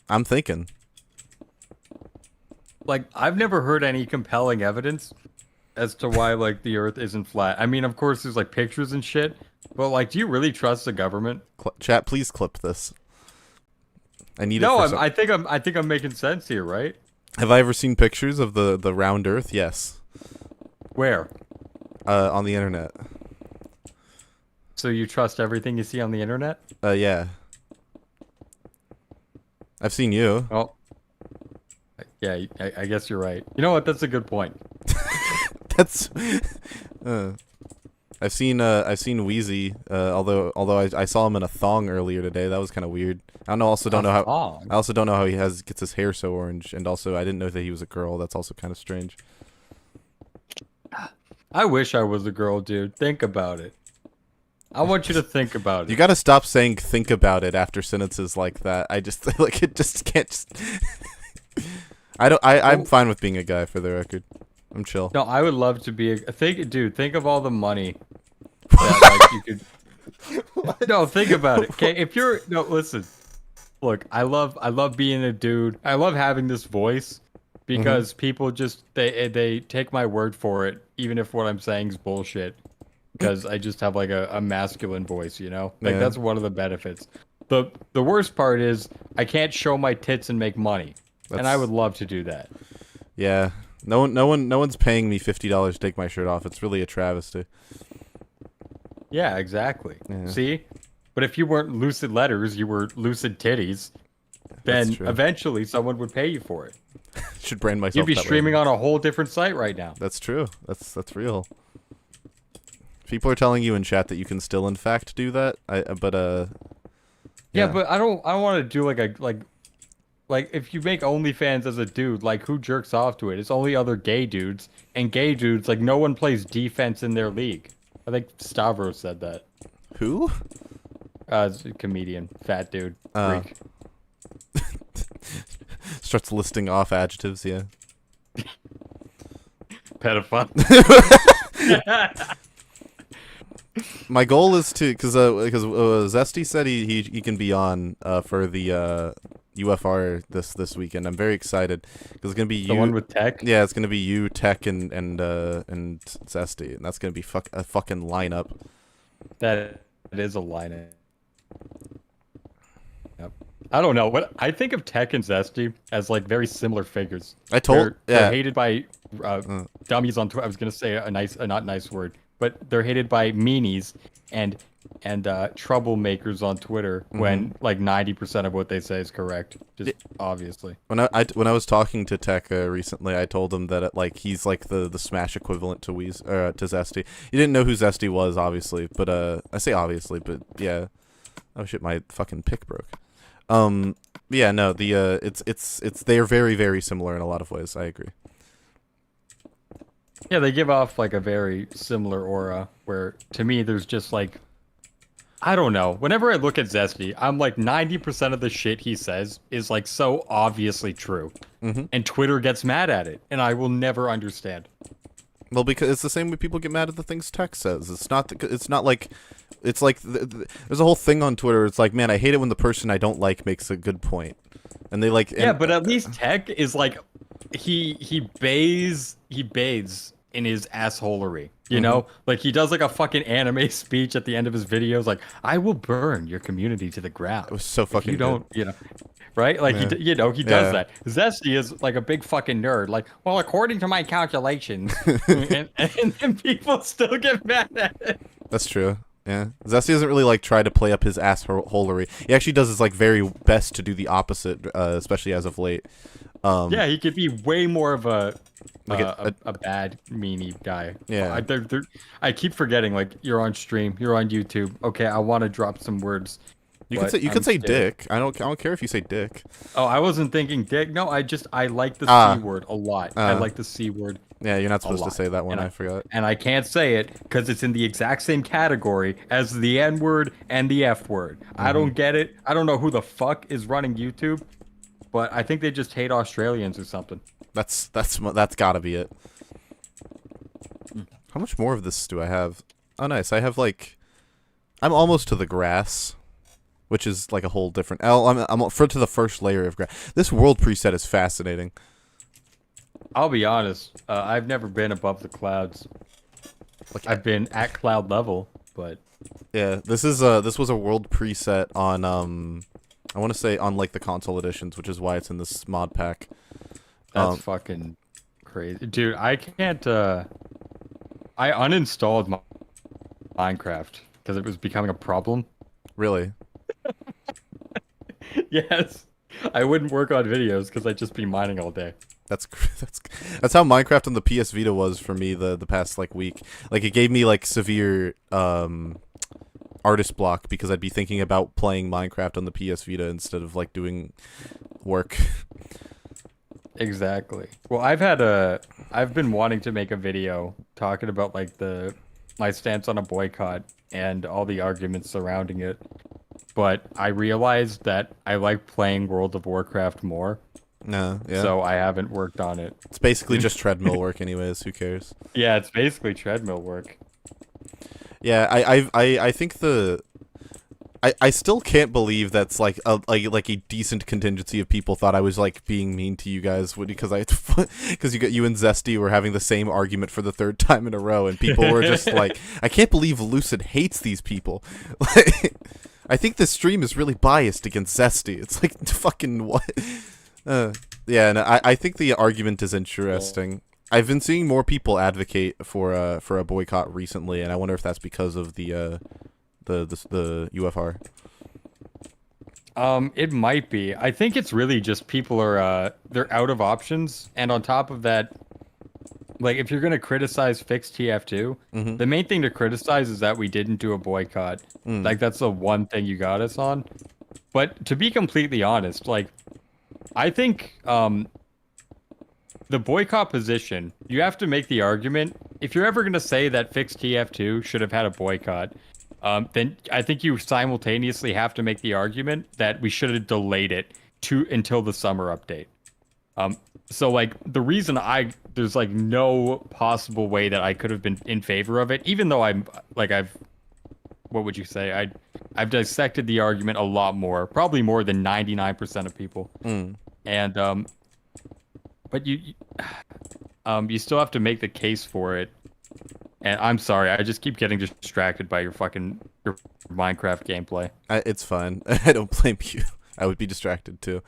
I'm thinking. Like, I've never heard any compelling evidence as to why, like, the Earth isn't flat. I mean, of course, there's, like, pictures and shit. But, like, do you really trust the government? Chat, please clip this. I need No, it for I think I'm making sense here, right? Have I ever seen pictures of the round Earth? Yes. Where? On the internet. So you trust everything you see on the internet? Yeah. I've seen you. Oh. Yeah, I guess you're right. You know what? That's a good point. That's. I've seen Wheezy. Although I saw him in a thong earlier today. That was kind of weird. I also don't know how he gets his hair so orange. And also, I didn't know that he was a girl. That's also kind of strange. I wish I was a girl, dude. Think about it. I want you to think about it. You gotta stop saying "think about it" after sentences like that. I just like it. Just can't. Just... I'm fine with being a guy, for the record. I'm chill. No, I would love to be a think of all the money that like you could. No, think about it. Okay, listen. Look, I love being a dude. I love having this voice because people just they take my word for it, even if what I'm saying is bullshit. Because I just have like a masculine voice, you know? Like that's one of the benefits. The worst part is I can't show my tits and make money. And I would love to do that. Yeah. No one's paying me $50 to take my shirt off. It's really a travesty. Yeah, exactly. Yeah. See? But if you weren't Lucid Letters, you were Lucid Titties, then eventually someone would pay you for it. Should brand myself. You'd be streaming on a whole different site right now. That's true. That's real. People are telling you in chat that you can still, in fact, do that. Yeah, but I don't want to do like if you make OnlyFans as a dude, like who jerks off to it? It's only other gay dudes, and gay dudes like no one plays defense in their league. I think Stavros said that. Who? It's a comedian, fat dude, freak. Starts listing off adjectives. Yeah. Pedophile. My goal is to because Zesty said he can be on for the UFR this weekend. I'm very excited because it's gonna be the one with Tech. Yeah, it's gonna be you, Tech, and Zesty, and that's gonna be a fucking lineup. That is a lineup. Yep. I don't know what I think of Tech and Zesty as like very similar figures. They're hated by dummies on Twitter. I was gonna say a not nice word. But they're hated by meanies and troublemakers on Twitter when like 90% of what they say is correct. Just obviously. When I was talking to Tech recently, I told him that he's like the Smash equivalent to Zesty. You didn't know who Zesty was, obviously, but I say obviously, but yeah. Oh shit, my fucking pick broke. Yeah, no, they're very, very similar in a lot of ways. I agree. Yeah, they give off like a very similar aura where to me there's just like I don't know. Whenever I look at Zesty, I'm like 90% of the shit he says is like so obviously true. And Twitter gets mad at it, and I will never understand. Well, because it's the same way people get mad at the things Tech says. It's not like there's a whole thing on Twitter. It's like, man, I hate it when the person I don't like makes a good point. And they like but at least Tech is like he bathes in his assholery, you know? Like he does like a fucking anime speech at the end of his videos, like I will burn your community to the ground. It was so fucking you don't, you know, right? Like he does that. Zesty is like a big fucking nerd. Like, well, according to my calculations, and then people still get mad at it. That's true. Yeah, Zesty doesn't really like try to play up his assholery. He actually does his like very best to do the opposite, especially as of late. Yeah, he could be way more of a bad meanie guy. Yeah, I keep forgetting. Like you're on stream, you're on YouTube. Okay, I want to drop some words. You can say dick. I don't care if you say dick. Oh, I wasn't thinking dick. No, I like the C word a lot. I like the C word. Yeah, you're not supposed to say that one. I forgot. And I can't say it because it's in the exact same category as the N word and the F word. I don't get it. I don't know who the fuck is running YouTube, but I think they just hate Australians or something. That's gotta be it. How much more of this do I have? Oh, nice. I have like, I'm almost to the grass, which is like a whole different. I'm to the first layer of grass. This world preset is fascinating. I'll be honest. I've never been above the clouds. Like, I've been at cloud level, but yeah, this was a world preset on I want to say on like the console editions, which is why it's in this mod pack. that's fucking crazy, dude. I can't. I uninstalled Minecraft because it was becoming a problem. Really? Yes, I wouldn't work on videos because I'd just be mining all day. That's how Minecraft on the PS Vita was for me the past like week. Like it gave me like severe artist block because I'd be thinking about playing Minecraft on the PS Vita instead of like doing work. Exactly. Well, I've been wanting to make a video talking about like my stance on a boycott and all the arguments surrounding it. But I realized that I like playing World of Warcraft more. No, yeah. So I haven't worked on it. It's basically just treadmill work anyways, who cares? Yeah, it's basically treadmill work. Yeah, I think I still can't believe that's like a decent contingency of people thought I was like being mean to you guys because you and Zesty were having the same argument for the third time in a row and people were just like, I can't believe Lucid hates these people. Like, I think this stream is really biased against Zesty. It's like fucking what? Yeah, no, I think the argument is interesting. I've been seeing more people advocate for a boycott recently, and I wonder if that's because of the UFR. It might be. I think it's really just people are they're out of options, and on top of that, like if you're gonna criticize fixed TF2, the main thing to criticize is that we didn't do a boycott. Like that's the one thing you got us on. But to be completely honest, like I think the boycott position, you have to make the argument. If you're ever gonna say that fixed TF2 should have had a boycott, then I think you simultaneously have to make the argument that we should have delayed it until the summer update. So like the reason there's like no possible way that I could have been in favor of it, even though what would you say? I've dissected the argument a lot more, probably more than 99% of people. And but you still have to make the case for it. And I'm sorry, I just keep getting distracted by your Minecraft gameplay. It's fine. I don't blame you. I would be distracted too.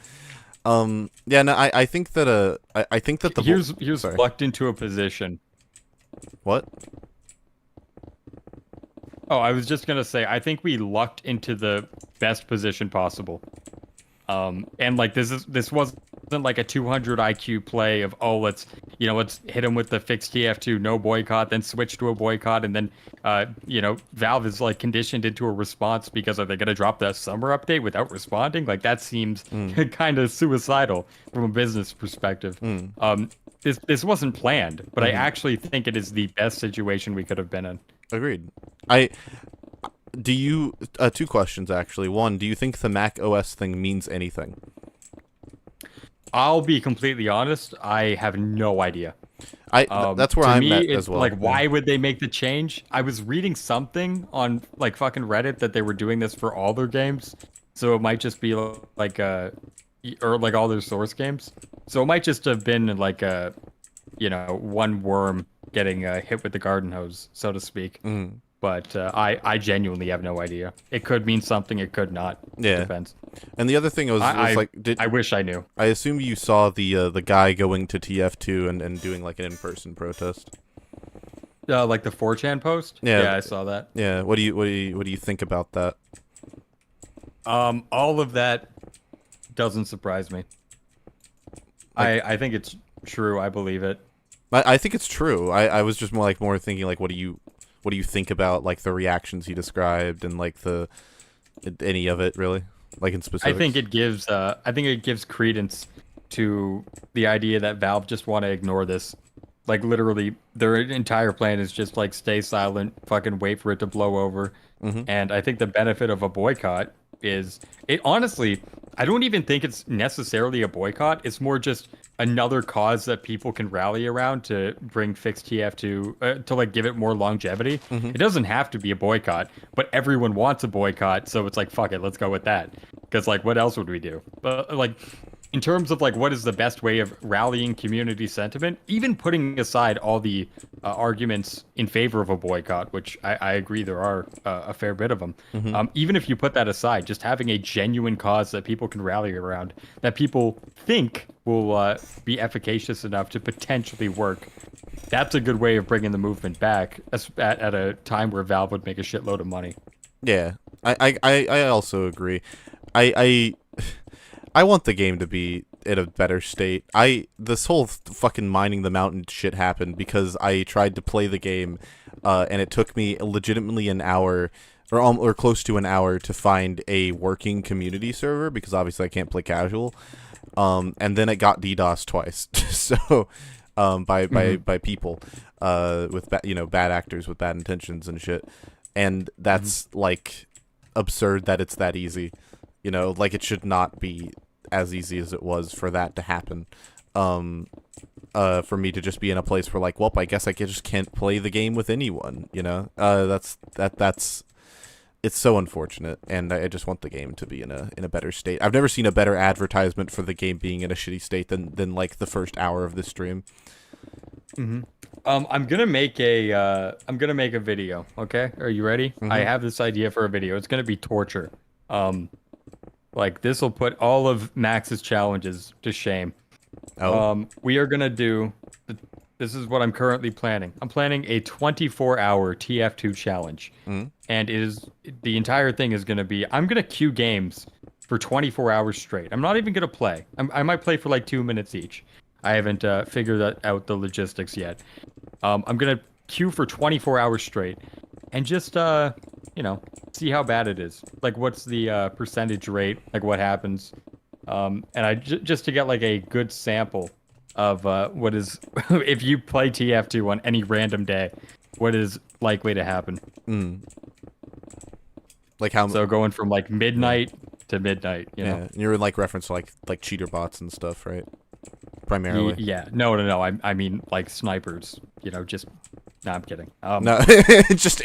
Yeah, no, I think that I think that here's lucked into a position. What? Oh, I was just gonna say, I think we lucked into the best position possible. And like this wasn't like a 200 IQ play of let's hit him with the fixed TF2 no boycott, then switch to a boycott, and then Valve is like conditioned into a response because are they gonna drop that summer update without responding? Like that seems kind of suicidal from a business perspective. This wasn't planned, but I actually think it is the best situation we could have been in. Agreed. Do you two questions actually. One, do you think the Mac OS thing means anything? I'll be completely honest, I have no idea. That's where I'm at as well. Like, why would they make the change? I was reading something on like fucking Reddit that they were doing this for all their games, so it might just be like or like all their source games. So it might just have been like a one worm getting hit with the garden hose, so to speak. But I genuinely have no idea. It could mean something, it could not. Yeah. Depends. And the other thing was I wish I knew. I assume you saw the guy going to TF2 and doing like an in-person protest. Like the 4chan post? Yeah, I saw that. Yeah. What do you think about that? All of that doesn't surprise me. I think it's true. I believe it. I think it's true. I was just more thinking like what do you think about like the reactions he described and like any of it really, like in specific? I think it gives credence to the idea that Valve just want to ignore this. Like literally, their entire plan is just like stay silent, fucking wait for it to blow over. And I think the benefit of a boycott is honestly, I don't even think it's necessarily a boycott. It's more just another cause that people can rally around to bring fixed TF2 to like give it more longevity. It doesn't have to be a boycott, but everyone wants a boycott, so it's like fuck it, let's go with that. Because like, what else would we do? But like, in terms of like what is the best way of rallying community sentiment, even putting aside all the arguments in favor of a boycott, which I agree there are a fair bit of them. Even if you put that aside, just having a genuine cause that people can rally around, that people think will be efficacious enough to potentially work, that's a good way of bringing the movement back at a time where Valve would make a shitload of money. Yeah, I also agree. I want the game to be in a better state. This whole fucking mining the mountain shit happened because I tried to play the game, and it took me legitimately an hour, or close to an hour, to find a working community server because obviously I can't play casual. And then it got DDoS twice, so by people, with bad actors with bad intentions and shit, and that's like absurd that it's that easy. Like it should not be as easy as it was for that to happen. For me to just be in a place where like, well, I guess I just can't play the game with anyone. That's it's so unfortunate, and I just want the game to be in a better state. I've never seen a better advertisement for the game being in a shitty state than like the first hour of this stream. I'm gonna make a video. Okay, are you ready? I have this idea for a video. It's gonna be torture. Like this will put all of Max's challenges to shame. We are gonna do. This is what I'm currently planning. I'm planning a 24-hour TF2 challenge, and the entire thing is gonna be. I'm gonna queue games for 24 hours straight. I'm not even gonna play. I might play for like 2 minutes each. I haven't figured out the logistics yet. I'm gonna queue for 24 hours straight, and just see how bad it is. Like, what's the percentage rate? Like, what happens? And just to get like a good sample of what is if you play TF2 on any random day, what is likely to happen. Like how? So going from like midnight to midnight. You know? And you're in like reference to like cheater bots and stuff, right? Primarily. Yeah. No. I mean like snipers. Just. No, I'm kidding. No, just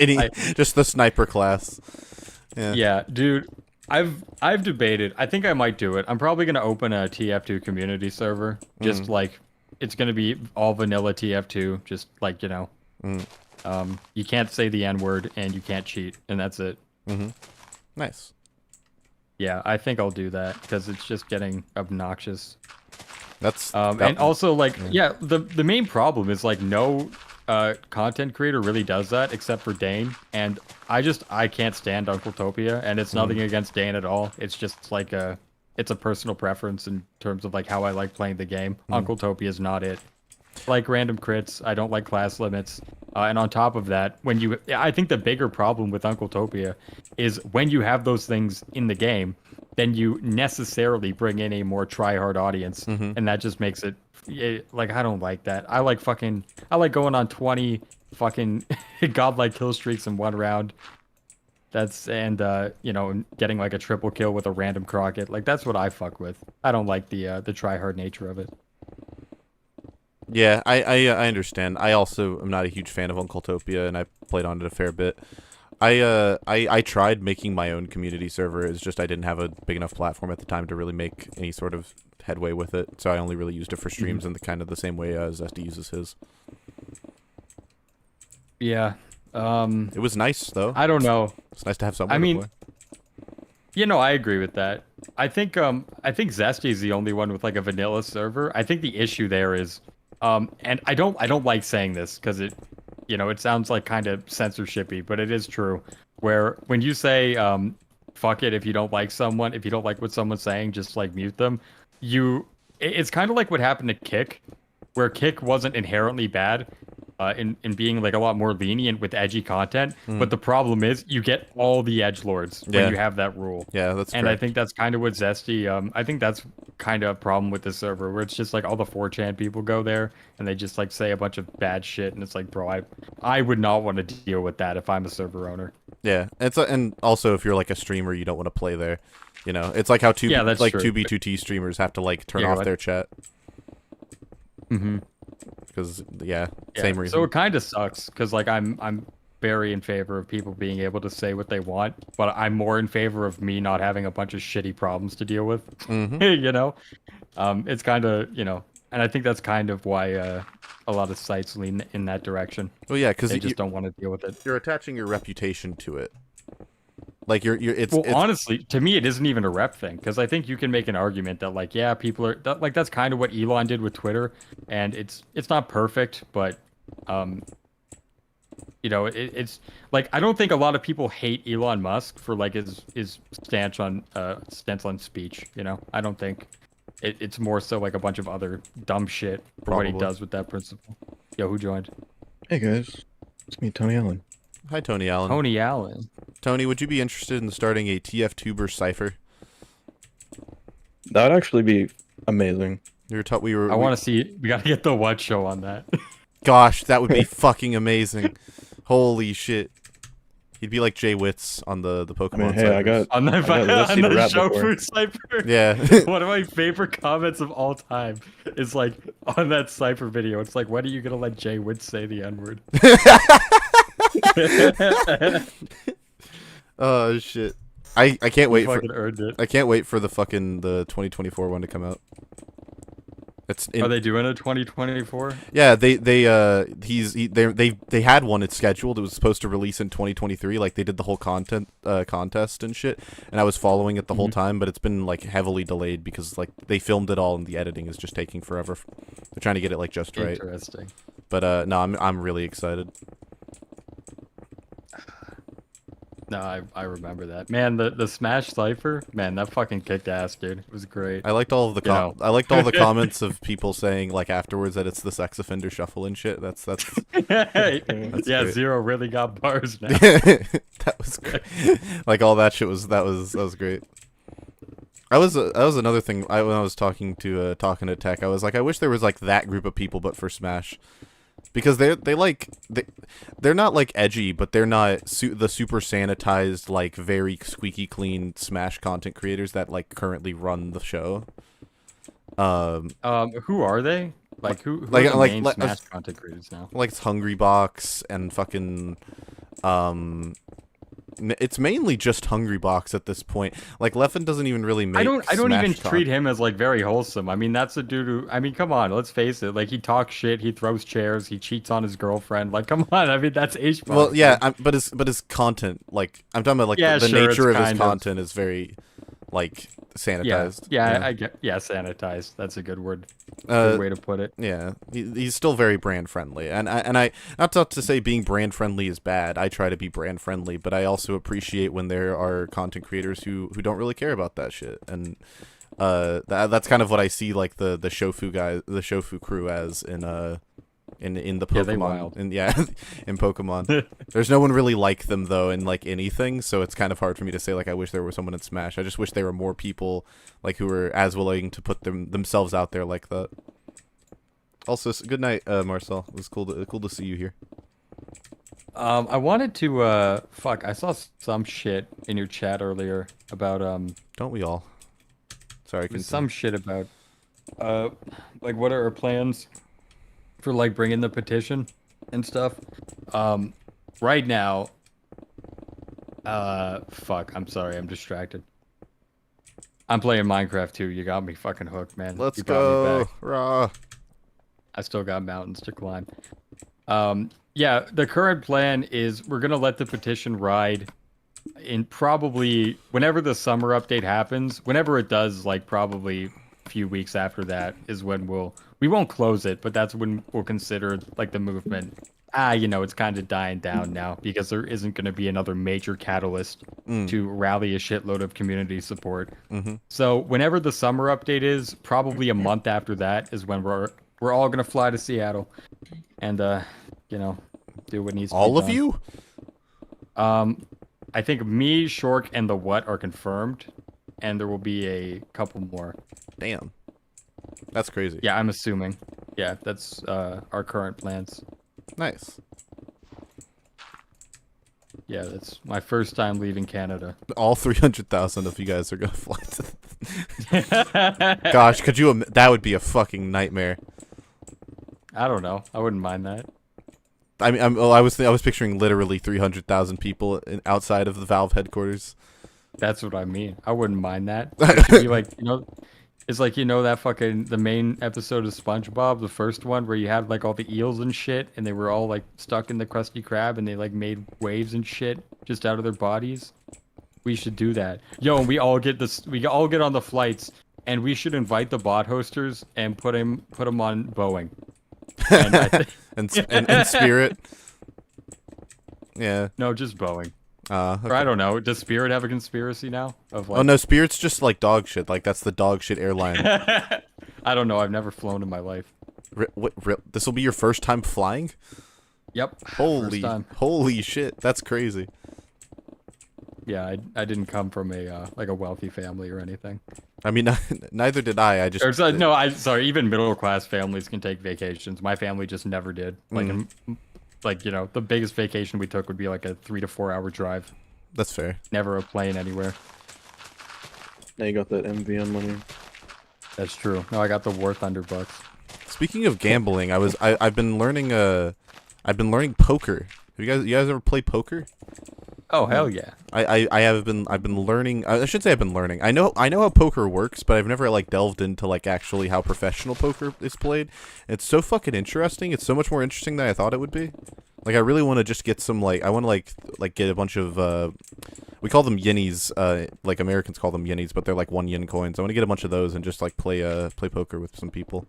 the sniper class. Yeah, dude. I've debated. I think I might do it. I'm probably gonna open a TF2 community server. Just like it's gonna be all vanilla TF2. Just like you can't say the N-word and you can't cheat, and that's it. Nice. Yeah, I think I'll do that because it's just getting obnoxious. And also like the main problem is like no content creator really does that except for Dane, and I can't stand Uncletopia, and it's nothing against Dane at all. It's just like it's a personal preference in terms of like how I like playing the game. Uncletopia is not it. Like random crits, I don't like class limits, and on top of that, I think the bigger problem with Uncletopia is when you have those things in the game, then you necessarily bring in a more try-hard audience, and that just makes it like I don't like that. I like going on 20 fucking godlike kill streaks in one round. Getting like a triple kill with a random Crockett. Like that's what I fuck with. I don't like the try-hard nature of it. Yeah, I understand. I also am not a huge fan of Uncletopia, and I played on it a fair bit. I tried making my own community server. It's just I didn't have a big enough platform at the time to really make any sort of headway with it. So I only really used it for streams in the kind of the same way Zesty uses his. Yeah. It was nice though. I don't know. It's nice to have someone to play. I agree with that. I think Zesty is the only one with like a vanilla server. I think the issue there is and I don't like saying this because it sounds like kind of censorshipy, but it is true. Where when you say fuck it, if you don't like what someone's saying, just like mute them. It's kind of like what happened to Kick, where Kick wasn't inherently bad in being like a lot more lenient with edgy content, but the problem is you get all the edgelords when you have that rule. Yeah, that's and correct. I think that's kind of what Zesty. I think that's kind of a problem with the server, where it's just like all the 4chan people go there and they just like say a bunch of bad shit, and it's like, bro, I would not want to deal with that if I'm a server owner. Yeah, and also if you're like a streamer, you don't want to play there. It's like how 2B2T streamers have to like turn off their chat. Mm-hmm. Because same reason. So it kind of sucks because like I'm very in favor of people being able to say what they want, but I'm more in favor of me not having a bunch of shitty problems to deal with. You know, it's kind of and I think that's kind of why a lot of sites lean in that direction. Well, yeah, because they just don't want to deal with it. You're attaching your reputation to it. Like it's honestly, to me, it isn't even a rep thing because I think you can make an argument that like, yeah, people are like that's kind of what Elon did with Twitter, and it's not perfect, but it's like I don't think a lot of people hate Elon Musk for like his stance on speech. I don't think it's more so like a bunch of other dumb shit for what he does with that principle. Yo, who joined? Hey guys, it's me, Tony Allen. Hi, Tony Allen. Tony Allen. Tony, would you be interested in starting a TF Tuber cipher? That would actually be amazing. I want to see. We got to get the What Show on that. Gosh, that would be fucking amazing. Holy shit. He'd be like Jay Witz on the Pokemon. Hey, I got on the show food cipher. Yeah. One of my favorite comments of all time is like on that cipher video. It's like, when are you gonna let Jay Witz say the N-word? Oh shit! I can't wait for. Earned it. I can't wait for the 2024 one to come out. Are they doing a 2024? Yeah, they had one. It's scheduled. It was supposed to release in 2023. Like they did the whole contest and shit. And I was following it the whole time, but it's been like heavily delayed because like they filmed it all and the editing is just taking forever. They're trying to get it like just right. Interesting. But no, I'm really excited. No, I remember that. Man, the Smash Cypher, man, that fucking kicked ass, dude. It was great. I liked all of the I liked all the comments of people saying like afterwards that it's the sex offender shuffle and shit. That's yeah, great. Zero really got bars now. That was great. Like all that shit was great. That was another thing when I was talking to Tech. I was like, I wish there was like that group of people but for Smash. Because they're not like edgy, but they're not the super sanitized, like very squeaky clean Smash content creators that like currently run the show. Who are they? Like who like are the like main like Smash content creators now? Like it's Hungry Box and fucking it's mainly just Hungry Box at this point. Like Leffen doesn't even really make. I don't even treat him as like very wholesome. I mean, that's a dude who. I mean, come on, let's face it. Like he talks shit, he throws chairs, he cheats on his girlfriend. Like, come on. I mean, that's H. Well, yeah, but his content, like I'm talking about, like the nature of his content is very, like sanitized. I get. Yeah, sanitized. That's a good word. Good way to put it. Yeah, he's still very brand friendly, and I not to say being brand friendly is bad. I try to be brand friendly, but I also appreciate when there are content creators who don't really care about that shit, and that's kind of what I see like the Shofu guys, the Shofu crew as in the Pokemon, in Pokemon. There's no one really like them though in like anything, so it's kind of hard for me to say like I wish there was someone in Smash. I just wish there were more people like who were as willing to put themselves out there like that. Also, good night, Marcel. It was cool to see you here. I wanted to I saw some shit in your chat earlier about Don't we all? Sorry, some shit about like what are our plans for like bringing the petition and stuff. Right now, I'm sorry, I'm distracted. I'm playing Minecraft too. You got me fucking hooked, man. Let's you brought me go, back. rah. I still got mountains to climb. Yeah, the current plan is we're gonna let the petition ride in probably whenever the summer update happens. Whenever it does, like probably a few weeks after that is when we won't close it, but that's when we'll consider like the movement. It's kind of dying down now because there isn't going to be another major catalyst to rally a shitload of community support. So whenever the summer update is, probably a month after that is when we're all going to fly to Seattle and do what needs to be done. All of you? I think me, Shork, and the What are confirmed, and there will be a couple more. Damn. That's crazy. Yeah, I'm assuming. Yeah, that's our current plans. Nice. Yeah, that's my first time leaving Canada. All 300,000 of you guys are gonna fly to. Gosh, could you? That would be a fucking nightmare. I don't know. I wouldn't mind that. I mean, I was picturing literally 300,000 people outside of the Valve headquarters. That's what I mean. I wouldn't mind that. It should be like, it's like, that fucking, the main episode of SpongeBob, the first one, where you had like all the eels and shit, and they were all like stuck in the Krusty Krab, and they like made waves and shit just out of their bodies. We should do that. Yo, and we all get on the flights, and we should invite the bot hosters and put them on Boeing. And and Spirit. Yeah. No, just Boeing. Okay. Or I don't know. Does Spirit have a conspiracy now? Of like... Oh no, Spirit's just like dog shit. Like that's the dog shit airline. I don't know. I've never flown in my life. This will be your first time flying? Yep. Holy shit. That's crazy. Yeah, I didn't come from a like a wealthy family or anything. I mean, neither did I. I just sorry. Even middle class families can take vacations. My family just never did. Like, the biggest vacation we took would be like a 3 to 4 hour drive. That's fair. Never a plane anywhere. Now you got that MVM money. That's true. No, I got the War Thunder bucks. Speaking of gambling, I've been learning poker. Have you guys ever play poker? Oh hell yeah! I've been learning. I should say I've been learning. I know how poker works, but I've never like delved into like actually how professional poker is played. It's so fucking interesting. It's so much more interesting than I thought it would be. Like I really want to just get some like I want to like get a bunch of we call them yennies. Like Americans call them yennies, but they're like 1 yen coins. I want to get a bunch of those and just like play poker with some people.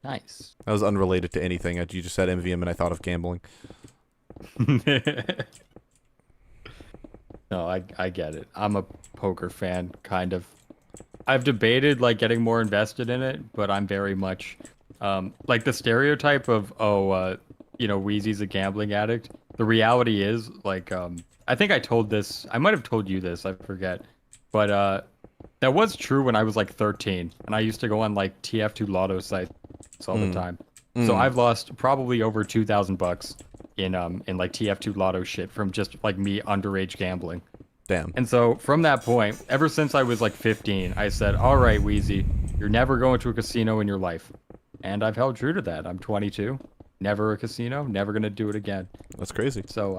Nice. That was unrelated to anything. You just said MVM and I thought of gambling. No, I get it. I'm a poker fan, kind of. I've debated like getting more invested in it, but I'm very much like the stereotype of Wheezy's a gambling addict. The reality is like I think I told this. I might have told you this. I forget, but that was true when I was like 13, and I used to go on like TF2 Lotto sites all the time. So I've lost probably over $2,000 in like TF2 Lotto shit from just like me underage gambling. Damn. And so from that point, ever since I was like 15, I said, all right, Wheezy, you're never going to a casino in your life. And I've held true to that. I'm 22, never a casino, never going to do it again. That's crazy. So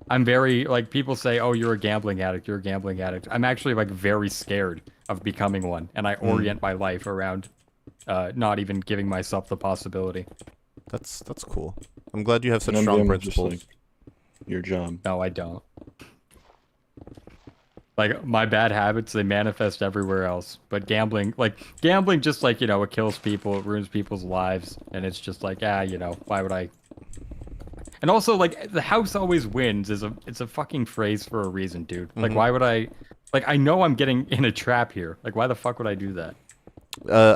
I'm very, like, people say, oh, you're a gambling addict, you're a gambling addict. I'm actually like very scared of becoming one. And I orient my life around not even giving myself the possibility. That's cool. I'm glad you have such strong principles. Like your job. No, I don't. Like, my bad habits, they manifest everywhere else. But gambling just like, it kills people, it ruins people's lives. And it's just like, why would I? And also, like, the house always wins it's a fucking phrase for a reason, dude. Like, why would I? Like, I know I'm getting in a trap here. Like, why the fuck would I do that?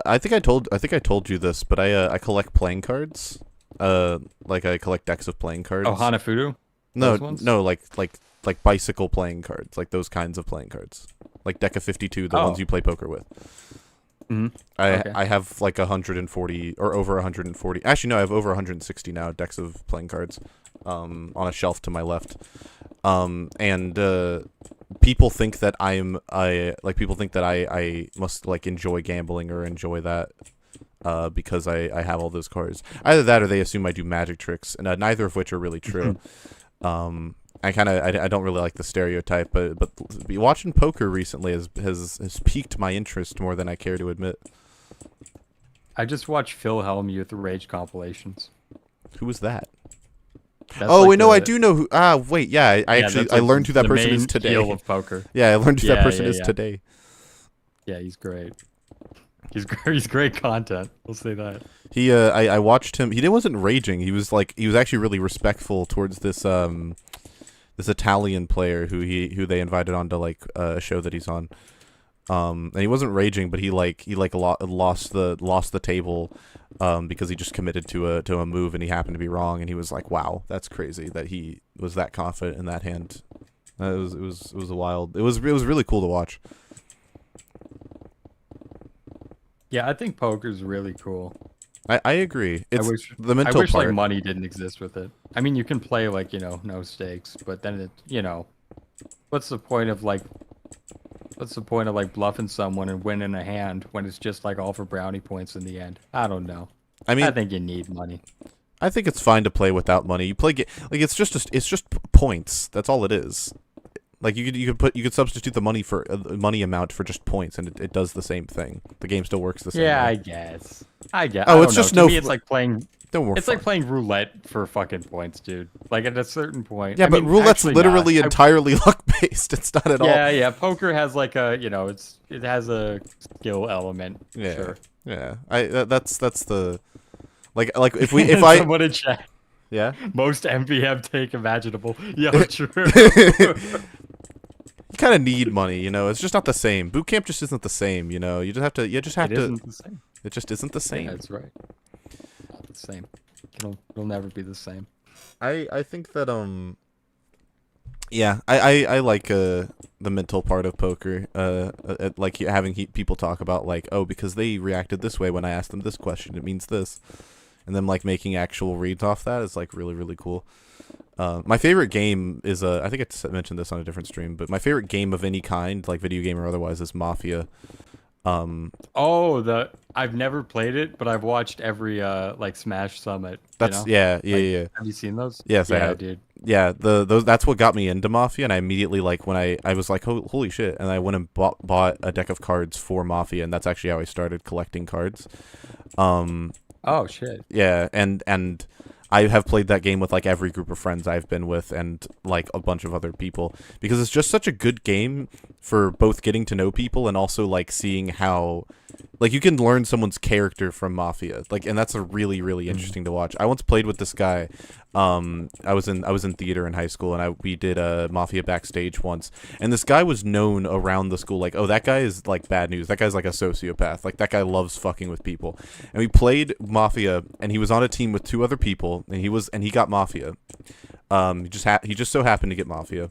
I think I told you this, but I collect playing cards. Like I collect decks of playing cards. Oh, Hanafudu? No, like bicycle playing cards, like those kinds of playing cards, like deck of 52, the ones you play poker with. I have like 140 or over 140. Actually, no, I have over 160 now decks of playing cards, on a shelf to my left. And people think that I must like enjoy gambling or enjoy that. Because I have all those cards. Either that or they assume I do magic tricks, and neither of which are really true. I don't really like the stereotype, but watching poker recently has piqued my interest more than I care to admit. I just watched Phil Hellmuth Rage compilations. Who was that? That's I do know who. Wait, yeah, I learned who that person is today. Heel of poker. Yeah, I learned who that person is today. Yeah, he's great. He's great content. We'll say that. I watched him. He wasn't raging. He was actually really respectful towards this this Italian player who they invited onto like a show that he's on. And he wasn't raging, but he lost the table because he just committed to a move and he happened to be wrong, and he was like, wow, that's crazy that he was that confident in that hand. It was wild. It was really cool to watch. Yeah, I think poker's really cool. I agree. It's the mental I wish part. like money didn't exist with it. I mean, you can play like, no stakes, but then what's the point of like bluffing someone and winning a hand when it's just like all for brownie points in the end? I don't know. I mean, I think you need money. I think it's fine to play without money. You play like it's just points. That's all it is. Like you could substitute the money for money amount for just points, and it does the same thing. The game still works the same. Yeah, way. I guess. Oh, I it's don't just know. To no. me, it's like playing. Don't worry. It's like playing roulette for fucking points, dude. Like at a certain point. Yeah, I but mean, roulette's actually literally not. entirely luck based. It's not at all. Yeah. Poker has like a, it has a skill element. Yeah. Sure. Yeah. That's the like if I Someone in chat. yeah. Most MVM take imaginable. Yeah, true. You kind of need money, you know. It's just not the same. Boot camp just isn't the same, you know. You just have to. You just have It to. isn't the same. It just isn't the same. Yeah, that's right. Not the same. It'll never be the same. I think that yeah, I like the mental part of poker. Like having people talk about like, oh, because they reacted this way when I asked them this question, it means this, and then like making actual reads off that is like really cool. My favorite game is I think I mentioned this on a different stream, but my favorite game of any kind, like video game or otherwise, is Mafia. I've never played it, but I've watched every like Smash Summit. That's yeah. Yeah. Have you seen those? Yes, I yeah, have. dude. Yeah, those that's what got me into Mafia, and I immediately like when I was like, holy shit, and I went and bought a deck of cards for Mafia, and that's actually how I started collecting cards. Oh shit. Yeah, and I have played that game with like every group of friends I've been with and like a bunch of other people because it's just such a good game for both getting to know people and also like seeing how like you can learn someone's character from Mafia. Like, and that's a really interesting to watch. I once played with this guy. I was in theater in high school, and we did a Mafia backstage once. And this guy was known around the school, like, oh, that guy is like bad news. That guy's like a sociopath. Like that guy loves fucking with people. And we played Mafia, and he was on a team with two other people, and he got Mafia. He just so happened to get Mafia,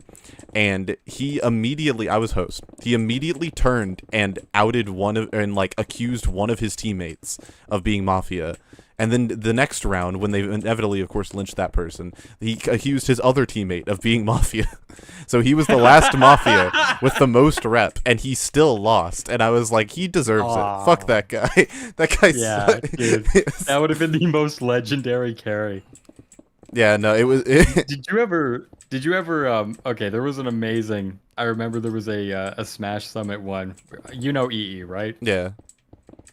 and he immediately, I was host. He immediately turned and accused one of his teammates of being Mafia. And then the next round, when they inevitably, of course, lynched that person, he accused his other teammate of being Mafia. So he was the last Mafia with the most rep, and he still lost. And I was like, he deserves it. Fuck that guy. That guy. Yeah, dude. That would have been the most legendary carry. Yeah, no, it was. Did you ever? Okay, there was an amazing. I remember there was a Smash Summit one. You know EE, right? Yeah.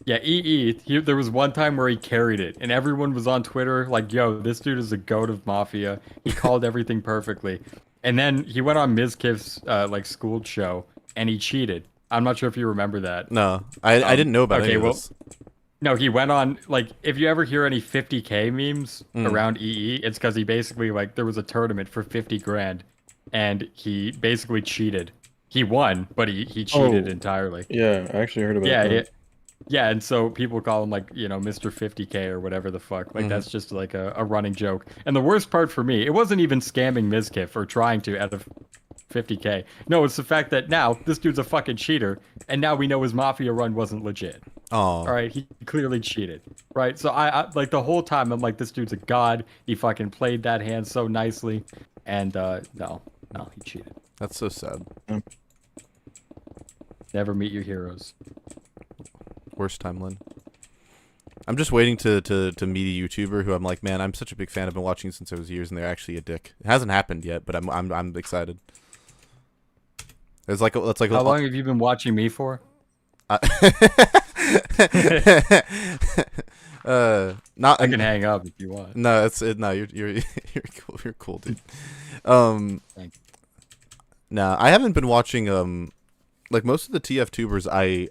Yeah, EE. There was one time where he carried it, and everyone was on Twitter like, "Yo, this dude is a goat of Mafia. He called everything perfectly." And then he went on Mizkif's like schooled show, and he cheated. I'm not sure if you remember that. No, I didn't know about any of this. No, he went on, like, if you ever hear any 50K memes around EE, it's because he basically, like, there was a tournament for 50 grand, and he basically cheated. He won, but he cheated entirely. Yeah, I actually heard about that. Yeah, and so people call him, like, Mr. 50K or whatever the fuck. Like, that's just, like, a running joke. And the worst part for me, it wasn't even scamming Mizkif or trying to out of 50K. No, it's the fact that now this dude's a fucking cheater, and now we know his Mafia run wasn't legit. Oh. All right, he clearly cheated, right? So I like the whole time I'm like, this dude's a god. He fucking played that hand so nicely, and no, he cheated. That's so sad. Never meet your heroes. Worst timeline. I'm just waiting to meet a YouTuber who I'm like, man, I'm such a big fan. I've been watching since I was years, and they're actually a dick. It hasn't happened yet, but I'm excited. It's like How long have you been watching me for? Not. I can hang up if you want. No, no. You're cool. You're cool, dude. Thanks. Nah, I haven't been watching like most of the TF tubers I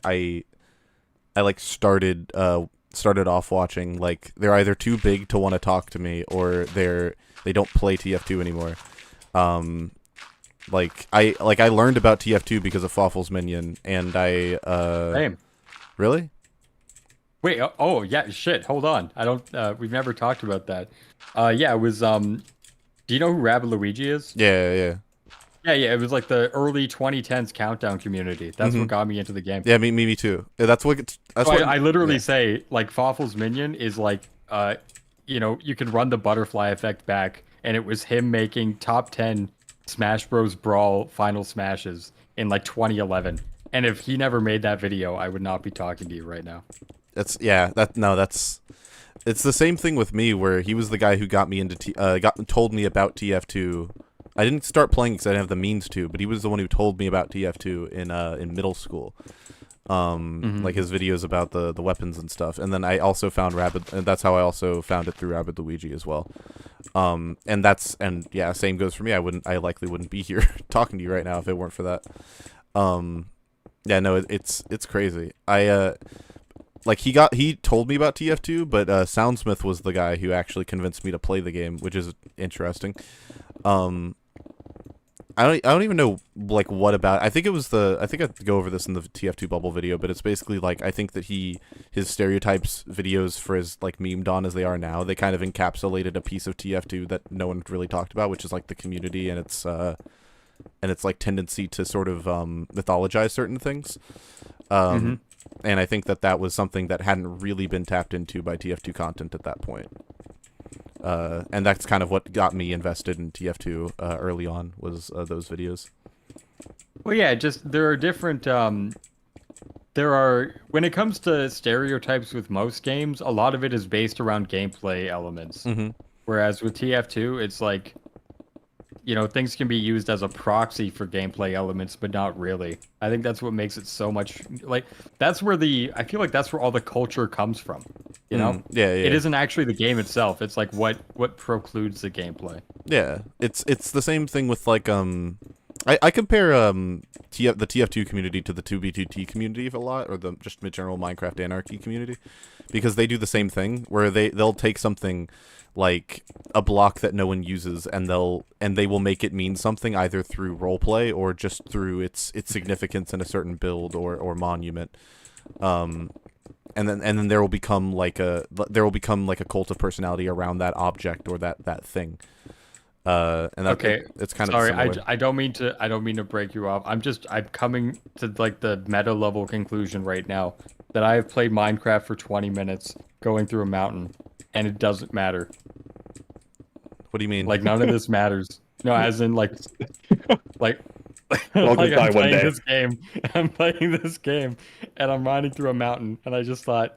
like started off watching, like they're either too big to want to talk to me or they don't play TF2 anymore. Like I learned about TF2 because of Fawful's Minion, and Same. Really? Wait, oh yeah, shit, hold on. I don't we've never talked about that. Yeah, it was do you know who Rabbit Luigi is? Yeah, it was like the early 2010s countdown community. That's what got me into the game. Yeah, me too. That's what I literally say, like, Fawful's Minion is like you can run the butterfly effect back, and it was him making top 10 Smash Bros. Brawl final smashes in like 2011. And if he never made that video, I would not be talking to you right now. It's it's the same thing with me, where he was the guy who got me into told me about TF2. I didn't start playing because I didn't have the means to, but he was the one who told me about TF2 in middle school. Like his videos about the weapons and stuff, and then I also found Rabid, and that's how I also found it through Rabid Luigi as well. And yeah, same goes for me. I likely wouldn't be here talking to you right now if it weren't for that. Yeah, no, it's crazy. Like he told me about TF2, but Soundsmith was the guy who actually convinced me to play the game, which is interesting. I don't even know like what about. I think I have to go over this in the TF2 bubble video, but it's basically like I think that his stereotypes videos for his like memed on as they are now, they kind of encapsulated a piece of TF2 that no one really talked about, which is like the community and its like tendency to sort of mythologize certain things. And I think that was something that hadn't really been tapped into by TF2 content at that point. And that's kind of what got me invested in TF2 early on, was those videos. Well, yeah, just there are different. When it comes to stereotypes with most games, a lot of it is based around gameplay elements. Whereas with TF2, it's like, things can be used as a proxy for gameplay elements, but not really. I think that's what makes it so much like that's where I feel like that's where all the culture comes from. Yeah. It isn't actually the game itself. It's like what precludes the gameplay. Yeah, it's the same thing with like I compare the TF2 community to the 2B2T community a lot, or the just general Minecraft anarchy community, because they do the same thing where they'll take something like a block that no one uses, and they will make it mean something either through roleplay or just through its significance in a certain build or monument. And then there will become like a cult of personality around that object or that thing. And that, okay, it's kind sorry, of I don't mean to break you off. I'm coming to like the meta level conclusion right now that I have played Minecraft for 20 minutes going through a mountain, and it doesn't matter. What do you mean? Like none of this matters. No, as in like like I'll like die I'm one playing day. this game. I'm playing this game, and I'm riding through a mountain, and I just thought,